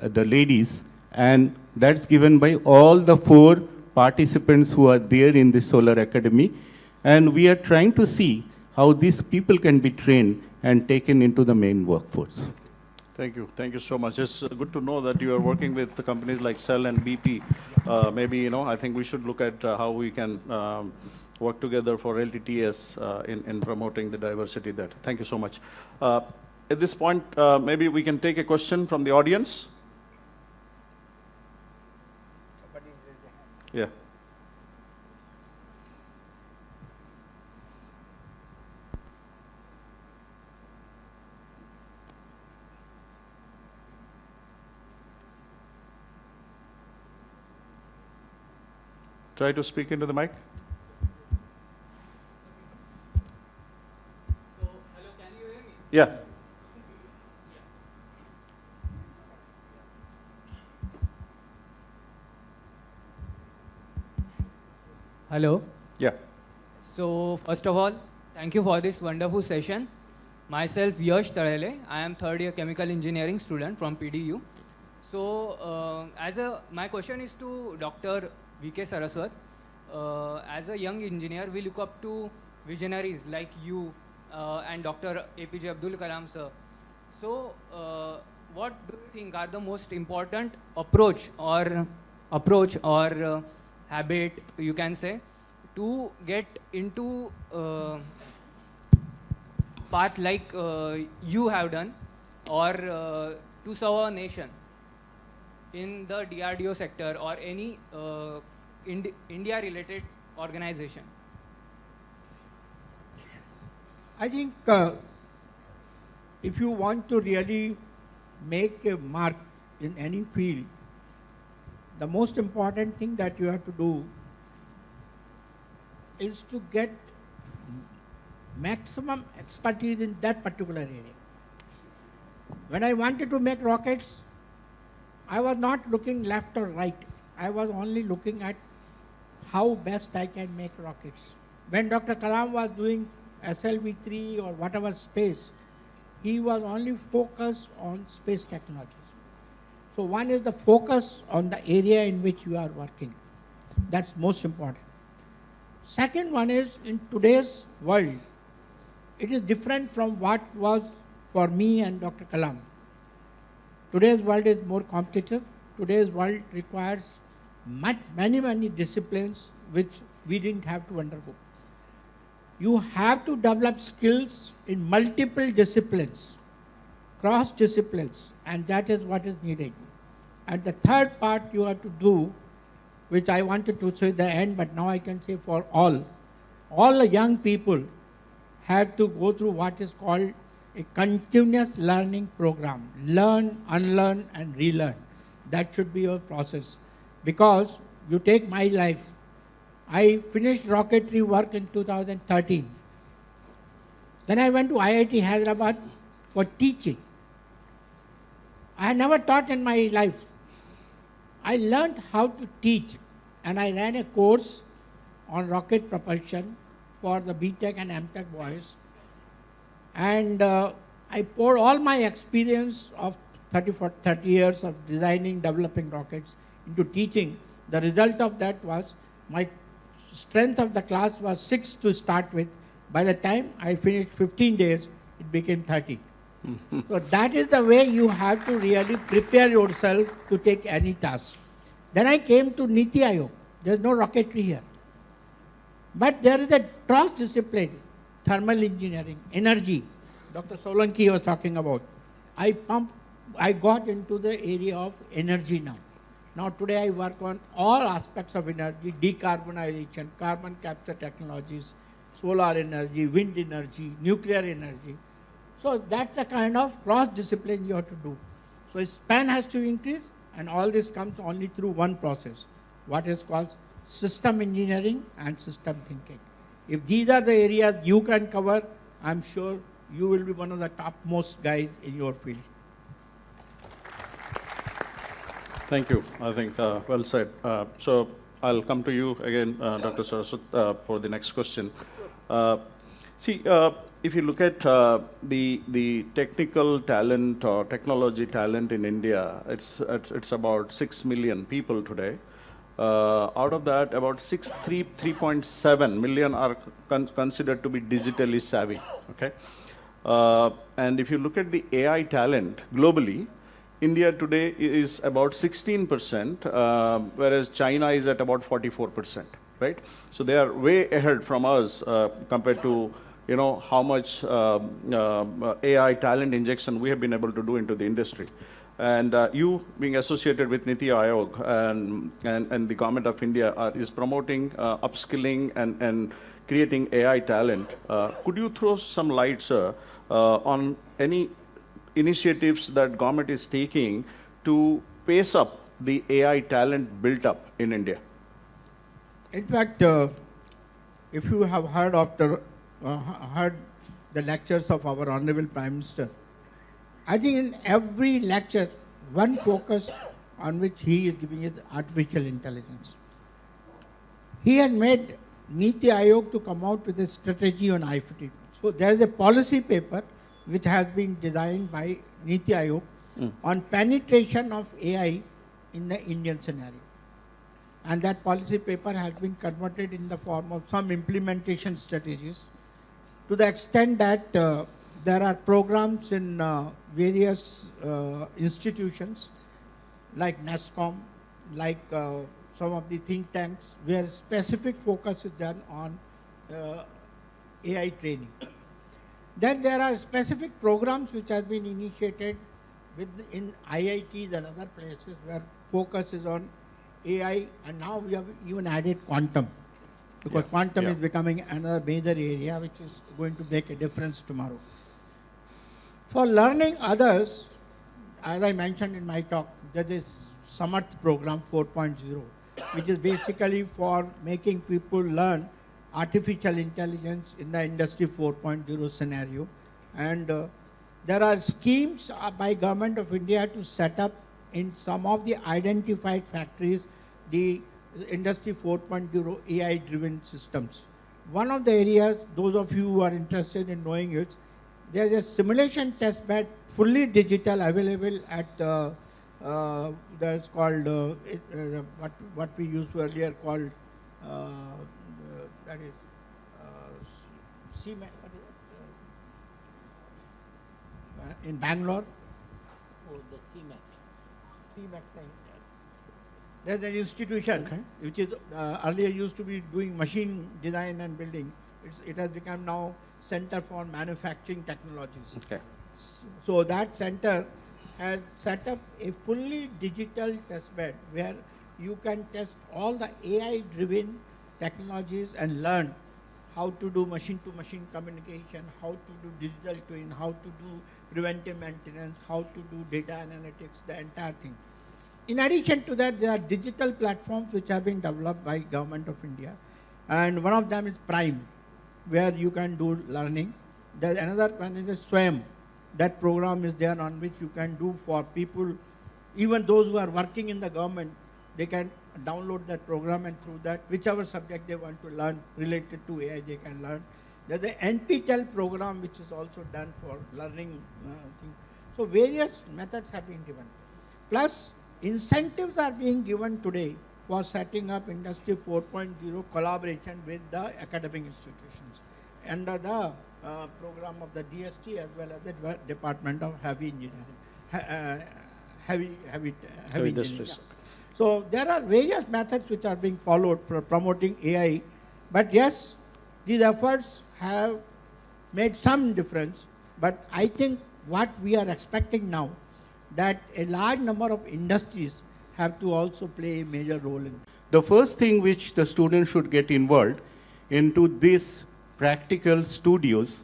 the ladies. And that's given by all the 4 participants who are there in the Solar Academy. And we are trying to see how these people can be trained and taken into the main workforce. Thank you. Thank you so much. It's good to know that you are working with the companies like Cell and BP. Maybe, I think we should look at how we can work together for LTTS in promoting the diversity there. Thank you so much. At this point, maybe we can take a question from the audience. Yeah. Try to speak into the mic. So, hello, can you hear me? Yeah. Hello. Yeah. So, first of all, thank you for this wonderful session. Myself, Yash Tarele. I am 3rd year chemical engineering student from PDU. So, my question is to Dr. V.K. Saraswat. As a young engineer, we look up to visionaries like you and Dr. APJ Abdul Kalam sir. So, what do you think are the most important approach or habit, you can say, to get into path like you have done, or to serve our nation in the DRDO sector or any India-related organization? I think if you want to really make a mark in any field, the most important thing that you have to do is to get maximum expertise in that particular area. When I wanted to make rockets, I was not looking left or right. I was only looking at how best I can make rockets. When Dr. Kalam was doing SLV-3 or whatever space, he was only focused on space technologies. So one is the focus on the area in which you are working. That's most important. Second one is, in today's world, it is different from what was for me and Dr. Kalam. Today's world is more competitive. Today's world requires many disciplines which we didn't have to undergo. You have to develop skills in multiple disciplines, cross disciplines, and that is what is needed. And the third part you have to do, which I wanted to say at the end, but now I can say for all the young people have to go through what is called a continuous learning program. Learn, unlearn, and relearn. That should be your process. Because you take my life, I finished rocketry work in 2013. Then I went to IIT Hyderabad for teaching. I had never taught in my life. I learned how to teach, and I ran a course on rocket propulsion for the BTech and MTech boys. And I poured all my experience of 30 years of designing, developing rockets into teaching. The result of that was my strength of the class was 6 to start with. By the time I finished 15 days, it became 30. So that is the way you have to really prepare yourself to take any task. Then I came to Niti Aayog. There's no rocketry here. But there is a cross-discipline, thermal engineering, energy. Dr. Solanki was talking about. I got into the area of energy now. Now today I work on all aspects of energy, decarbonization, carbon capture technologies, solar energy, wind energy, nuclear energy. So that's the kind of cross-discipline you have to do. So span has to increase, and all this comes only through one process, what is called system engineering and system thinking. If these are the areas you can cover, I'm sure you will be one of the topmost guys in your field. Thank you. I think well said. So I'll come to you again, Dr. Saraswat, for the next question. If you look at the technical talent or technology talent in India, it's about 6 million people today. Out of that, about 3.7 million are considered to be digitally savvy. Okay, and if you look at the AI talent globally, India today is about 16%, whereas China is at about 44%. Right? So they are way ahead from us compared to how much AI talent injection we have been able to do into the industry. And you being associated with Niti Aayog and the government of India is promoting upskilling and creating AI talent. Could you throw some light, sir, on any initiatives that government is taking to pace up the AI talent built up in India? In fact, if you have heard the lectures of our Honorable Prime Minister, I think in every lecture, one focus on which he is giving is artificial intelligence. He has made Niti Aayog to come out with a strategy on IFT. So there is a policy paper which has been designed by Niti Aayog on penetration of AI in the Indian scenario. And that policy paper has been converted in the form of some implementation strategies, to the extent that there are programs in various institutions like NASCOM, like some of the think tanks, where specific focus is done on AI training. Then there are specific programs which have been initiated in IITs and other places where focus is on AI, and now we have even added quantum, because quantum is becoming another major area which is going to make a difference tomorrow. For learning others, as I mentioned in my talk, there is Samarth program 4.0, which is basically for making people learn artificial intelligence in the industry 4.0 scenario. And there are schemes by Government of India to set up in some of the identified factories the industry 4.0 AI driven systems. One of the areas, those of you who are interested in knowing it, there's a simulation test bed, fully digital, available at that's called what we used earlier called that is CMAC, in Bangalore. Oh, the CMAX. CMAC thing. There's an institution which is earlier used to be doing machine design and building. It has become now Center for Manufacturing Technologies. Okay. So that center has set up a fully digital test bed where you can test all the AI-driven technologies and learn how to do machine-to-machine communication, how to do digital twin, how to do preventive maintenance, how to do data analytics, the entire thing. In addition to that, there are digital platforms which have been developed by Government of India, and one of them is Prime, where you can do learning. There's another one is Swam. That program is there on which you can do for people, even those who are working in the government, they can download that program, and through that, whichever subject they want to learn related to AI, they can learn. There's the NPTEL program, which is also done for learning things. So various methods have been given. Plus, incentives are being given today for setting up Industry 4.0 collaboration with the academic institutions under the program of the DST as well as the Department of Heavy Engineering, heavy industries. engineering. So there are various methods which are being followed for promoting AI, but yes, these efforts have made some difference, but I think what we are expecting now, that a large number of industries have to also play a major role in. The first thing which the students should get involved into these practical studios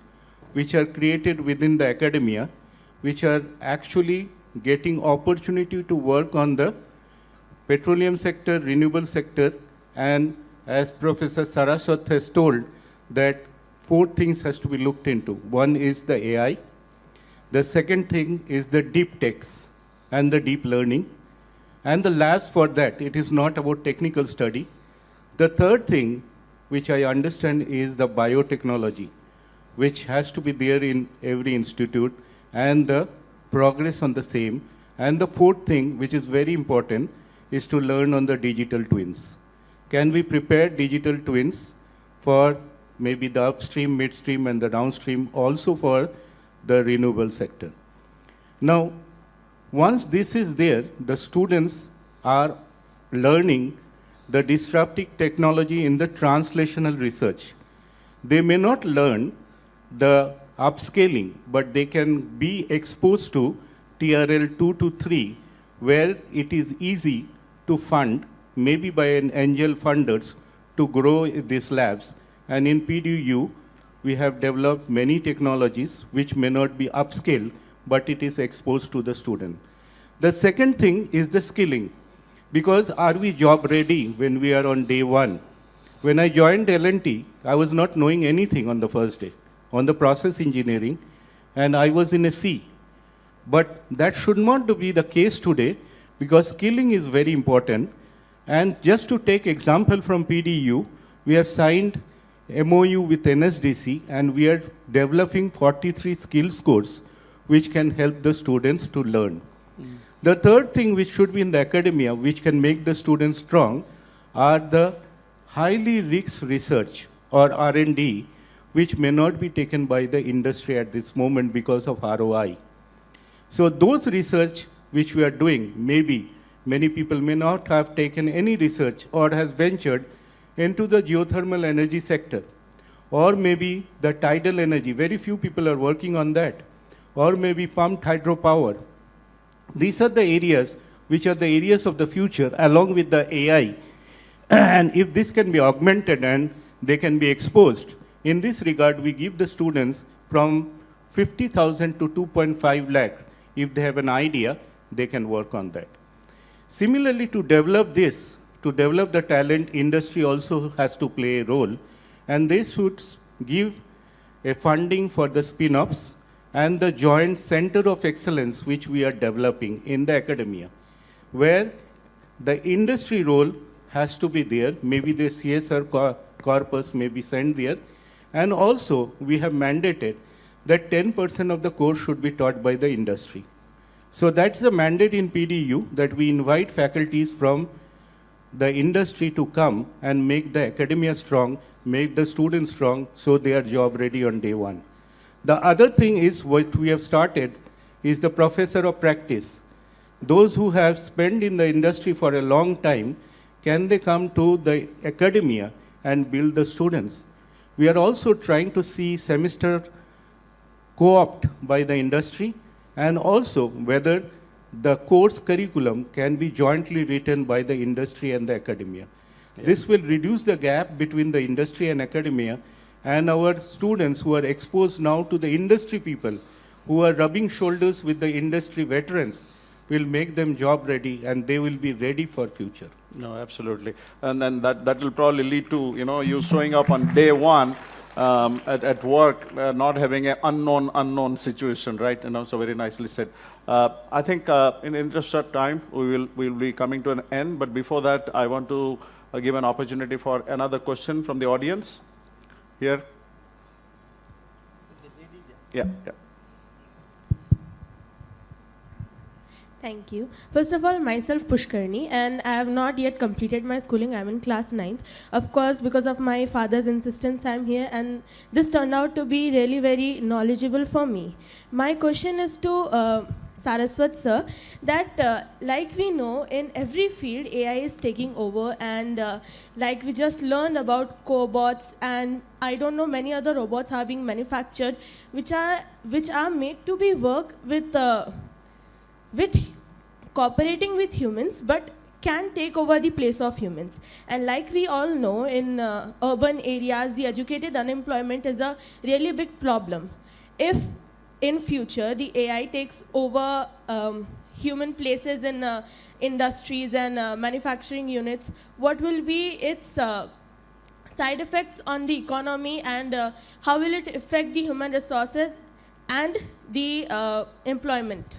which are created within the academia, which are actually getting opportunity to work on the petroleum sector, renewable sector, and as Professor Saraswat has told, that 4 things has to be looked into. One is the AI. The second thing is the deep techs and the deep learning. And the labs for that, it is not about technical study. The third thing, which I understand, is the biotechnology, which has to be there in every institute, and the progress on the same. And the fourth thing, which is very important, is to learn on the digital twins. Can we prepare digital twins for maybe the upstream, midstream, and the downstream, also for the renewable sector? Now, once this is there, the students are learning the disruptive technology in the translational research. They may not learn the upscaling, but they can be exposed to TRL 2 to 3, where it is easy to fund, maybe by an angel funders, to grow these labs. And in PDEU, we have developed many technologies which may not be upscaled, but it is exposed to the student. The second thing is the skilling. Because are we job ready when we are on day 1? When I joined L&T, I was not knowing anything on the first day, on the process engineering, and I was in a C. But that should not be the case today, because skilling is very important. And just to take example from PDEU, we have signed MOU with NSDC, and we are developing 43 skill scores which can help the students to learn. The third thing which should be in the academia, which can make the students strong, are the highly risk research or R&D, which may not be taken by the industry at this moment because of ROI. So those research which we are doing, maybe many people may not have taken any research or has ventured into the geothermal energy sector, or maybe the tidal energy. Very few people are working on that, or maybe pumped hydropower. These are the areas which are the areas of the future, along with the AI. And if this can be augmented and they can be exposed, in this regard, we give the students from 50,000 to 2.5 lakh. If they have an idea, they can work on that. Similarly, to develop this, to develop the talent, industry also has to play a role. And they should give a funding for the spin-offs and the joint center of excellence which we are developing in the academia, where the industry role has to be there. Maybe the CSR corpus may be sent there. And also, we have mandated that 10% of the course should be taught by the industry. So that's the mandate in PDEU, that we invite faculties from the industry to come and make the academia strong, make the students strong, so they are job ready on day 1. The other thing is what we have started is the professor of practice. Those who have spent in the industry for a long time, can they come to the academia and build the students? We are also trying to see semester co-opt by the industry, and also whether the course curriculum can be jointly written by the industry and the academia. This will reduce the gap between the industry and academia, and our students who are exposed now to the industry people, who are rubbing shoulders with the industry veterans, will make them job ready, and they will be ready for future. No, absolutely. And then that will probably lead to, you showing up on day one at work, not having an unknown situation, right? So very nicely said. I think in the interest of time, we'll be coming to an end. But before that, I want to give an opportunity for another question from the audience. Here. Yeah. Thank you. First of all, myself Pushkarni, and I have not yet completed my schooling. I'm in class 9th. Of course, because of my father's insistence, I'm here, and this turned out to be really very knowledgeable for me. My question is to Saraswat sir, that like we know, in every field AI is taking over, and like we just learned about cobots, and I don't know, many other robots are being manufactured which are made to be work with cooperating with humans, but can take over the place of humans. And like we all know, in urban areas, the educated unemployment is a really big problem. If in future the AI takes over human places in industries and manufacturing units, what will be its side effects on the economy, and how will it affect the human resources and the employment?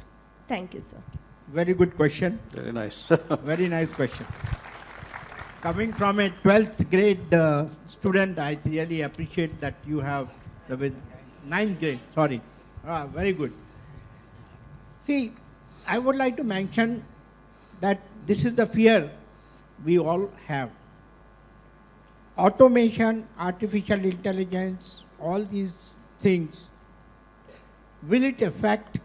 Thank you, sir. Very good question. Very nice. Very nice question. Coming from a 12th grade student, I really appreciate that you have the 9th grade, sorry. Very good. See, I would like to mention that this is the fear we all have. Automation, artificial intelligence, all these things, will it affect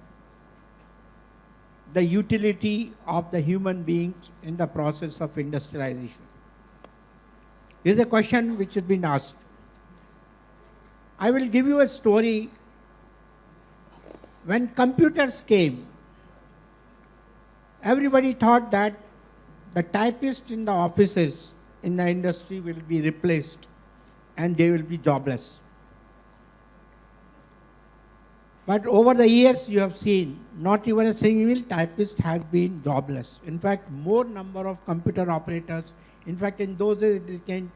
the utility of the human beings in the process of industrialization? This is a question which has been asked. I will give you a story. When computers came, everybody thought that the typists in the offices in the industry will be replaced and they will be jobless. But over the years, you have seen not even a single typist has been jobless. In fact, more number of computer operators. In fact, in those days, it became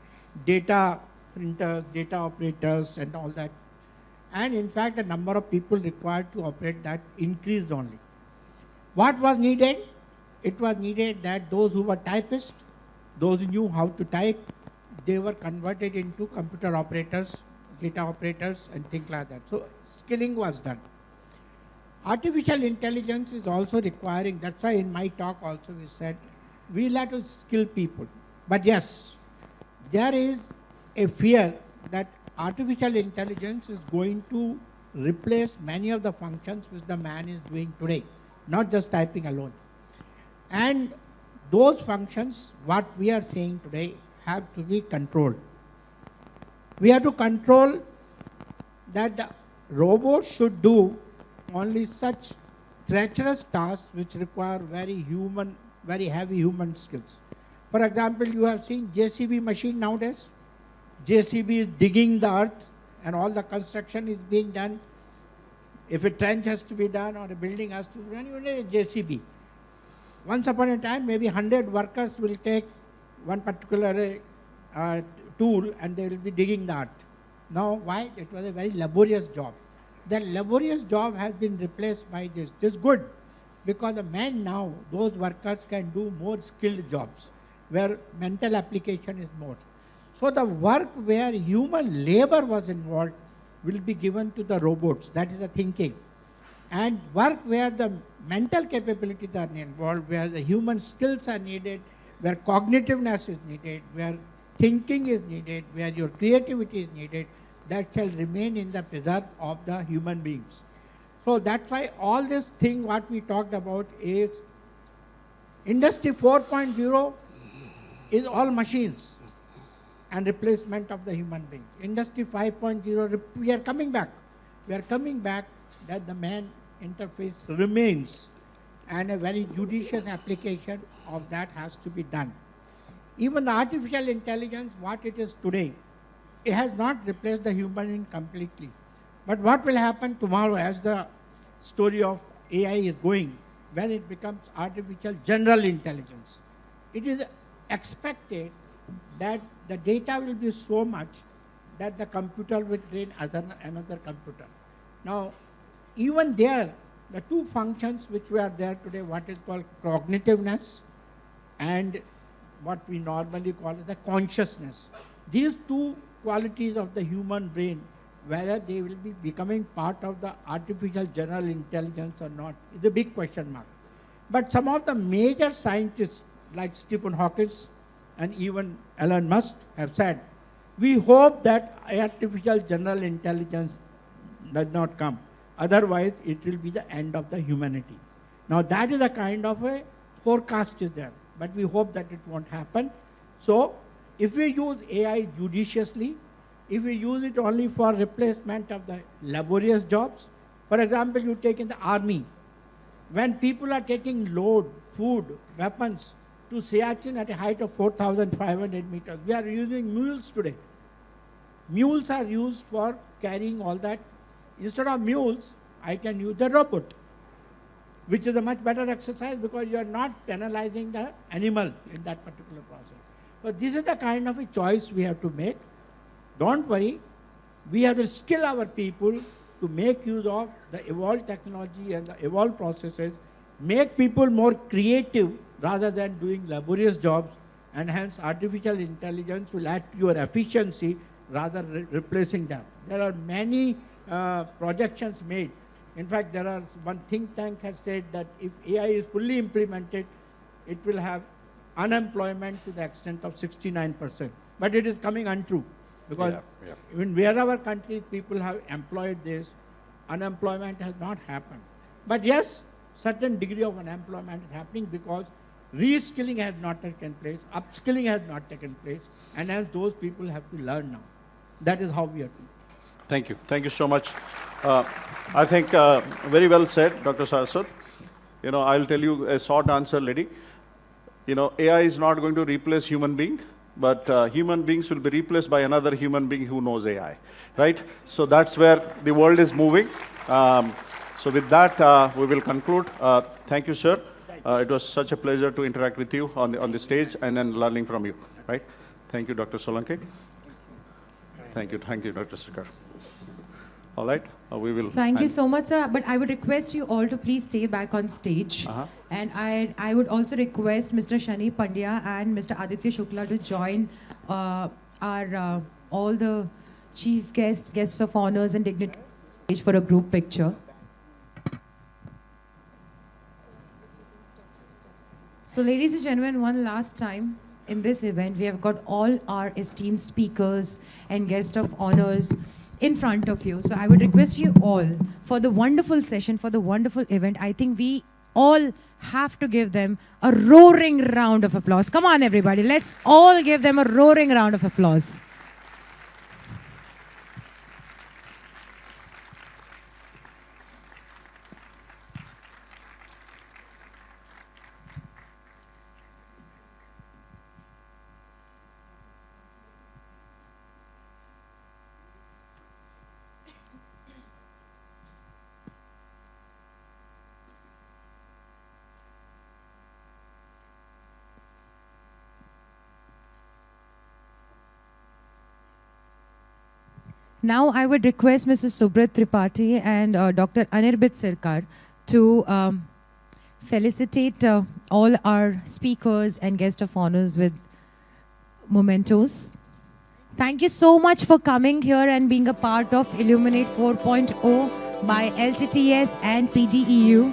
data printers, data operators, and all that. And in fact, the number of people required to operate that increased only. What was needed? It was needed that those who were typists, those who knew how to type, they were converted into computer operators, data operators, and things like that. So skilling was done. Artificial intelligence is also requiring, that's why in my talk also we said, we'll have to skill people. But yes, there is a fear that artificial intelligence is going to replace many of the functions which the man is doing today, not just typing alone. And those functions, what we are saying today, have to be controlled. We have to control that the robots should do only such treacherous tasks which require very heavy human skills. For example, you have seen JCB machine nowadays. JCB is digging the earth and all the construction is being done. If a trench has to be done or a building has to be done, you need a JCB. Once upon a time, maybe 100 workers will take one particular tool and they will be digging the earth. Now, why? It was a very laborious job. That laborious job has been replaced by this. This is good because the man now, those workers can do more skilled jobs where mental application is more. So the work where human labor was involved will be given to the robots. That is the thinking. And work where the mental capabilities are involved, where the human skills are needed, where cognitiveness is needed, where thinking is needed, where your creativity is needed, that shall remain in the preserve of the human beings. So that's why all this thing what we talked about is Industry 4.0 is all machines and replacement of the human beings. Industry 5.0, we are coming back. We are coming back that the man interface remains, and a very judicious application of that has to be done. Even the artificial intelligence, what it is today, it has not replaced the human being completely. But what will happen tomorrow as the story of AI is going, when it becomes artificial general intelligence? It is expected that the data will be so much that the computer will train another computer. Now, even there, the two functions which were there today, what is called cognitiveness and what we normally call the consciousness. These two qualities of the human brain, whether they will be becoming part of the artificial general intelligence or not, is a big question mark. But some of the major scientists like Stephen Hawking and even Elon Musk have said, we hope that artificial general intelligence does not come. Otherwise, it will be the end of the humanity. Now, that is a kind of a forecast is there, but we hope that it won't happen. So, if we use AI judiciously, if we use it only for replacement of the laborious jobs, for example, you take in the army, when people are taking load, food, weapons to Siachen at a height of 4,500 meters, we are using mules today. Mules are used for carrying all that. Instead of mules, I can use the robot, which is a much better exercise because you are not penalizing the animal in that particular process. So this is the kind of a choice we have to make. Don't worry, we have to skill our people to make use of the evolved technology and the evolved processes, make people more creative rather than doing laborious jobs, and hence artificial intelligence will add to your efficiency rather replacing them. There are many projections made. In fact, there are one think tank has said that if AI is fully implemented, it will have unemployment to the extent of 69%. But it is coming untrue because in wherever countries people have employed this, unemployment has not happened. But yes, certain degree of unemployment is happening because reskilling has not taken place, upskilling has not taken place, and hence those people have to learn now. That is how we are doing. Thank you. Thank you so much. I think very well said, Dr. Saraswat. You know, I'll tell you a short answer, lady. You know, AI is not going to replace human being, but human beings will be replaced by another human being who knows AI, right? So that's where the world is moving. So with that, we will conclude. Thank you, sir. It was such a pleasure to interact with you on the stage and then learning from you, right? Thank you, Dr. Solanki. Thank you, Dr. Srikar. All right, we will. Thank you so much, sir. But I would request you all to please stay back on stage. And I would also request Mr. Shani Pandya and Mr. Aditya Shukla to join our all the chief guests, guests of honors and dignitaries for a group picture. So ladies and gentlemen, one last time in this event, we have got all our esteemed speakers and guests of honors in front of you. So I would request you all for the wonderful session, for the wonderful event. I think we all have to give them a roaring round of applause. Come on, everybody. Let's all give them a roaring round of applause. Now I would request Mrs. Subrat Tripathi and Dr. Anirbit Sirkar to felicitate all our speakers and guests of honors with mementos. Thank you so much for coming here and being a part of Illuminate 4.0 by LTTS and PDEU.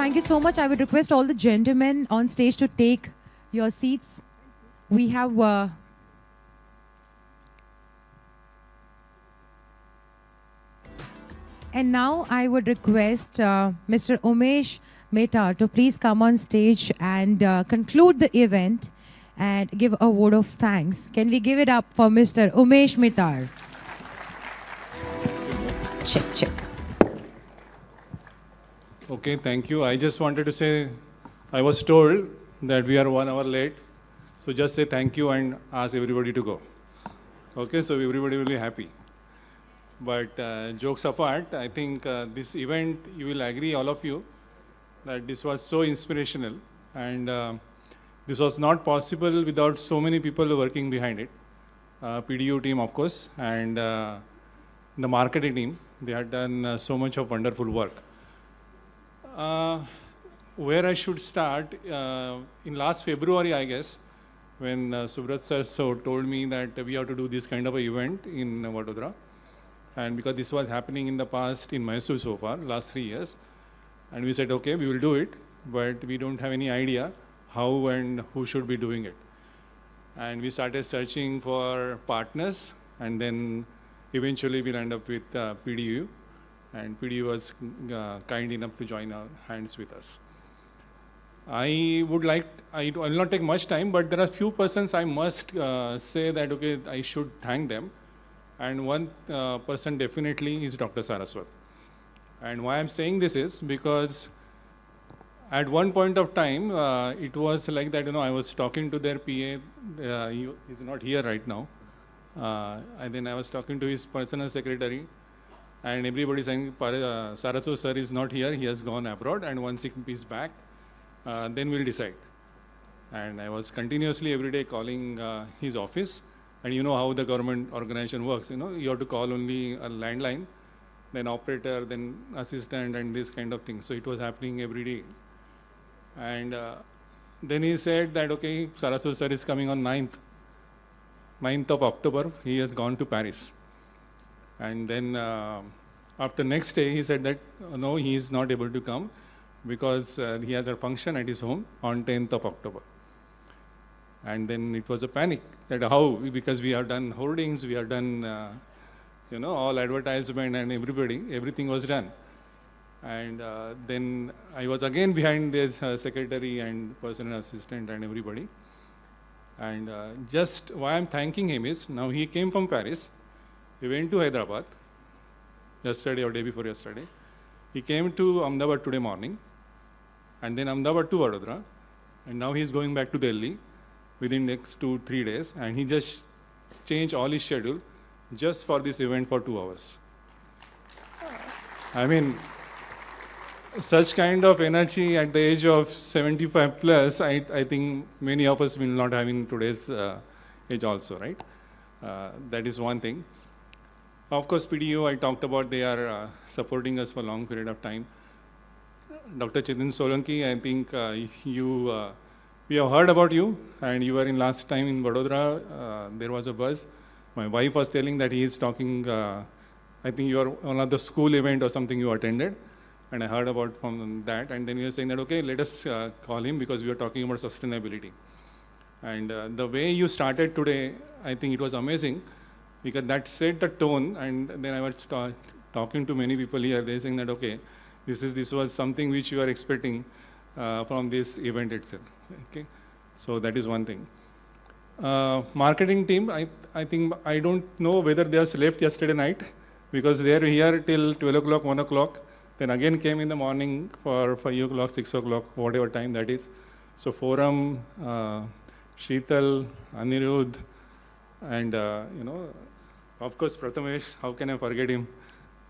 Thank you so much. I would request all the gentlemen on stage to take your seats. We have and now I would request Mr. Umesh Mehta to please come on stage and conclude the event and give a word of thanks. Can we give it up for Mr. Umesh Mehta? Check, check. Okay, thank you. I just wanted to say, I was told that we are 1 hour late. So just say thank you and ask everybody to go. Okay, so everybody will be happy. But jokes apart, I think this event, you will agree, all of you, that this was so inspirational. And this was not possible without so many people working behind it. PDU team, of course, and the marketing team. They had done so much of wonderful work. Where I should start, in last February, I guess, when Subrat sir told me that we have to do this kind of an event in Vadodara. And because this was happening in the past in Mysuru so far, last 3 years. And we said, okay, we will do it, but we don't have any idea how and who should be doing it. And we started searching for partners, and then eventually we'll end up with PDEU. And PDEU was kind enough to join our hands with us. I will not take much time, but there are few persons I must say that, okay, I should thank them. And one person definitely is Dr. Saraswat. And why I'm saying this is because at one point of time, it was like that, I was talking to their PA, he's not here right now. And then I was talking to his personal secretary, and everybody saying, Saraswat sir is not here, he has gone abroad, and once he is back, then we'll decide. And I was continuously every day calling his office. And you know how the government organization works, you have to call only a landline, then operator, then assistant, and this kind of thing. So it was happening every day. And then he said that, okay, Saraswat sir is coming on 9th of October, he has gone to Paris. And then after next day, he said that, no, he is not able to come because he has a function at his home on 10th of October. And then it was a panic that how, because we have done hoardings, we have done, all advertisement and everything was done. And then I was again behind this secretary and personal assistant and everybody. And just why I'm thanking him is, now he came from Paris, he went to Hyderabad, yesterday or day before yesterday. He came to Ahmedabad today morning, and then Ahmedabad to Vadodara, and now he's going back to Delhi within next 2-3 days, and he just changed all his schedule just for this event for 2 hours. I mean, such kind of energy at the age of 75 plus, I think many of us will not have in today's age also, right? That is one thing. Of course, PDEU, I talked about, they are supporting us for a long period of time. Dr. Chetan Solanki, I think we have heard about you, and you were in last time in Vadodara, there was a buzz. My wife was telling that he is talking, I think you are one of the school event or something you attended, and I heard about from that, and then we were saying that, okay, let us call him because we are talking about sustainability. And the way you started today, I think it was amazing, because that set the tone, and then I was talking to many people here, they saying that, okay, this was something which you are expecting from this event itself. Okay, so that is one thing. Marketing team, I think, I don't know whether they have slept yesterday night, because they are here till 12 o'clock, 1 o'clock, then again came in the morning for 5 o'clock, 6 o'clock, whatever time that is. So Forum, Sheetal, Anirudh, and of course Prathamesh, how can I forget him,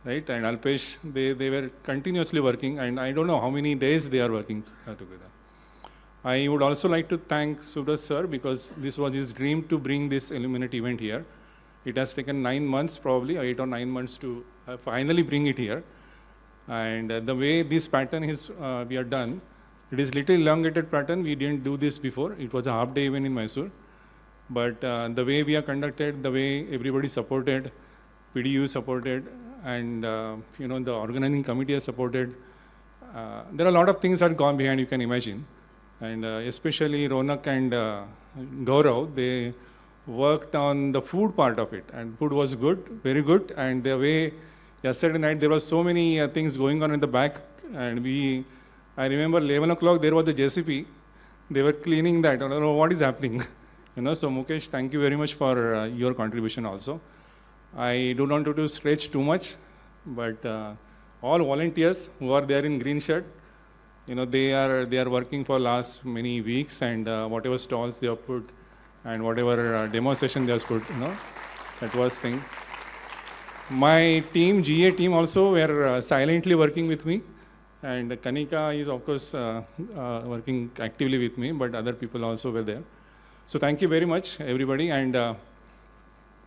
right? And Alpesh, they were continuously working, and I don't know how many days they are working together. I would also like to thank Subrat sir, because this was his dream to bring this Illuminate event here. It has taken 9 months, probably 8 or 9 months to finally bring it here. And the way this pattern is we are done, it is little elongated pattern. We didn't do this before. It was a half day event in Mysuru. But the way we are conducted, the way everybody supported, PDEU supported, and the organizing committee has supported, there are a lot of things that gone behind, you can imagine. And especially Ronak and Gaurav, they worked on the food part of it. And food was good, very good. And the way yesterday night, there were so many things going on in the back. And I remember 11 o'clock, there was the JCP. They were cleaning that. I don't know what is happening. So Mukesh, thank you very much for your contribution also. I don't want to stretch too much, but all volunteers who are there in green shirt, they are working for last many weeks, and whatever stalls they have put and whatever demonstration they have put, that was thing. My team, GA team also were silently working with me, and Kanika is of course working actively with me, but other people also were there. So thank you very much, everybody. And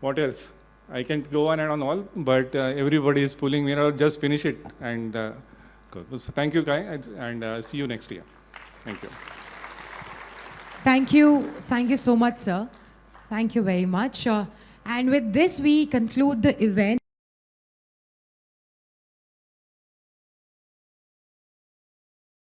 what else? I can't go on and on all, but everybody is pulling me out. Just finish it and go. So thank you, Kai, and see you next year. Thank you. Thank you. Thank you so much, sir. Thank you very much. And with this, we conclude the event.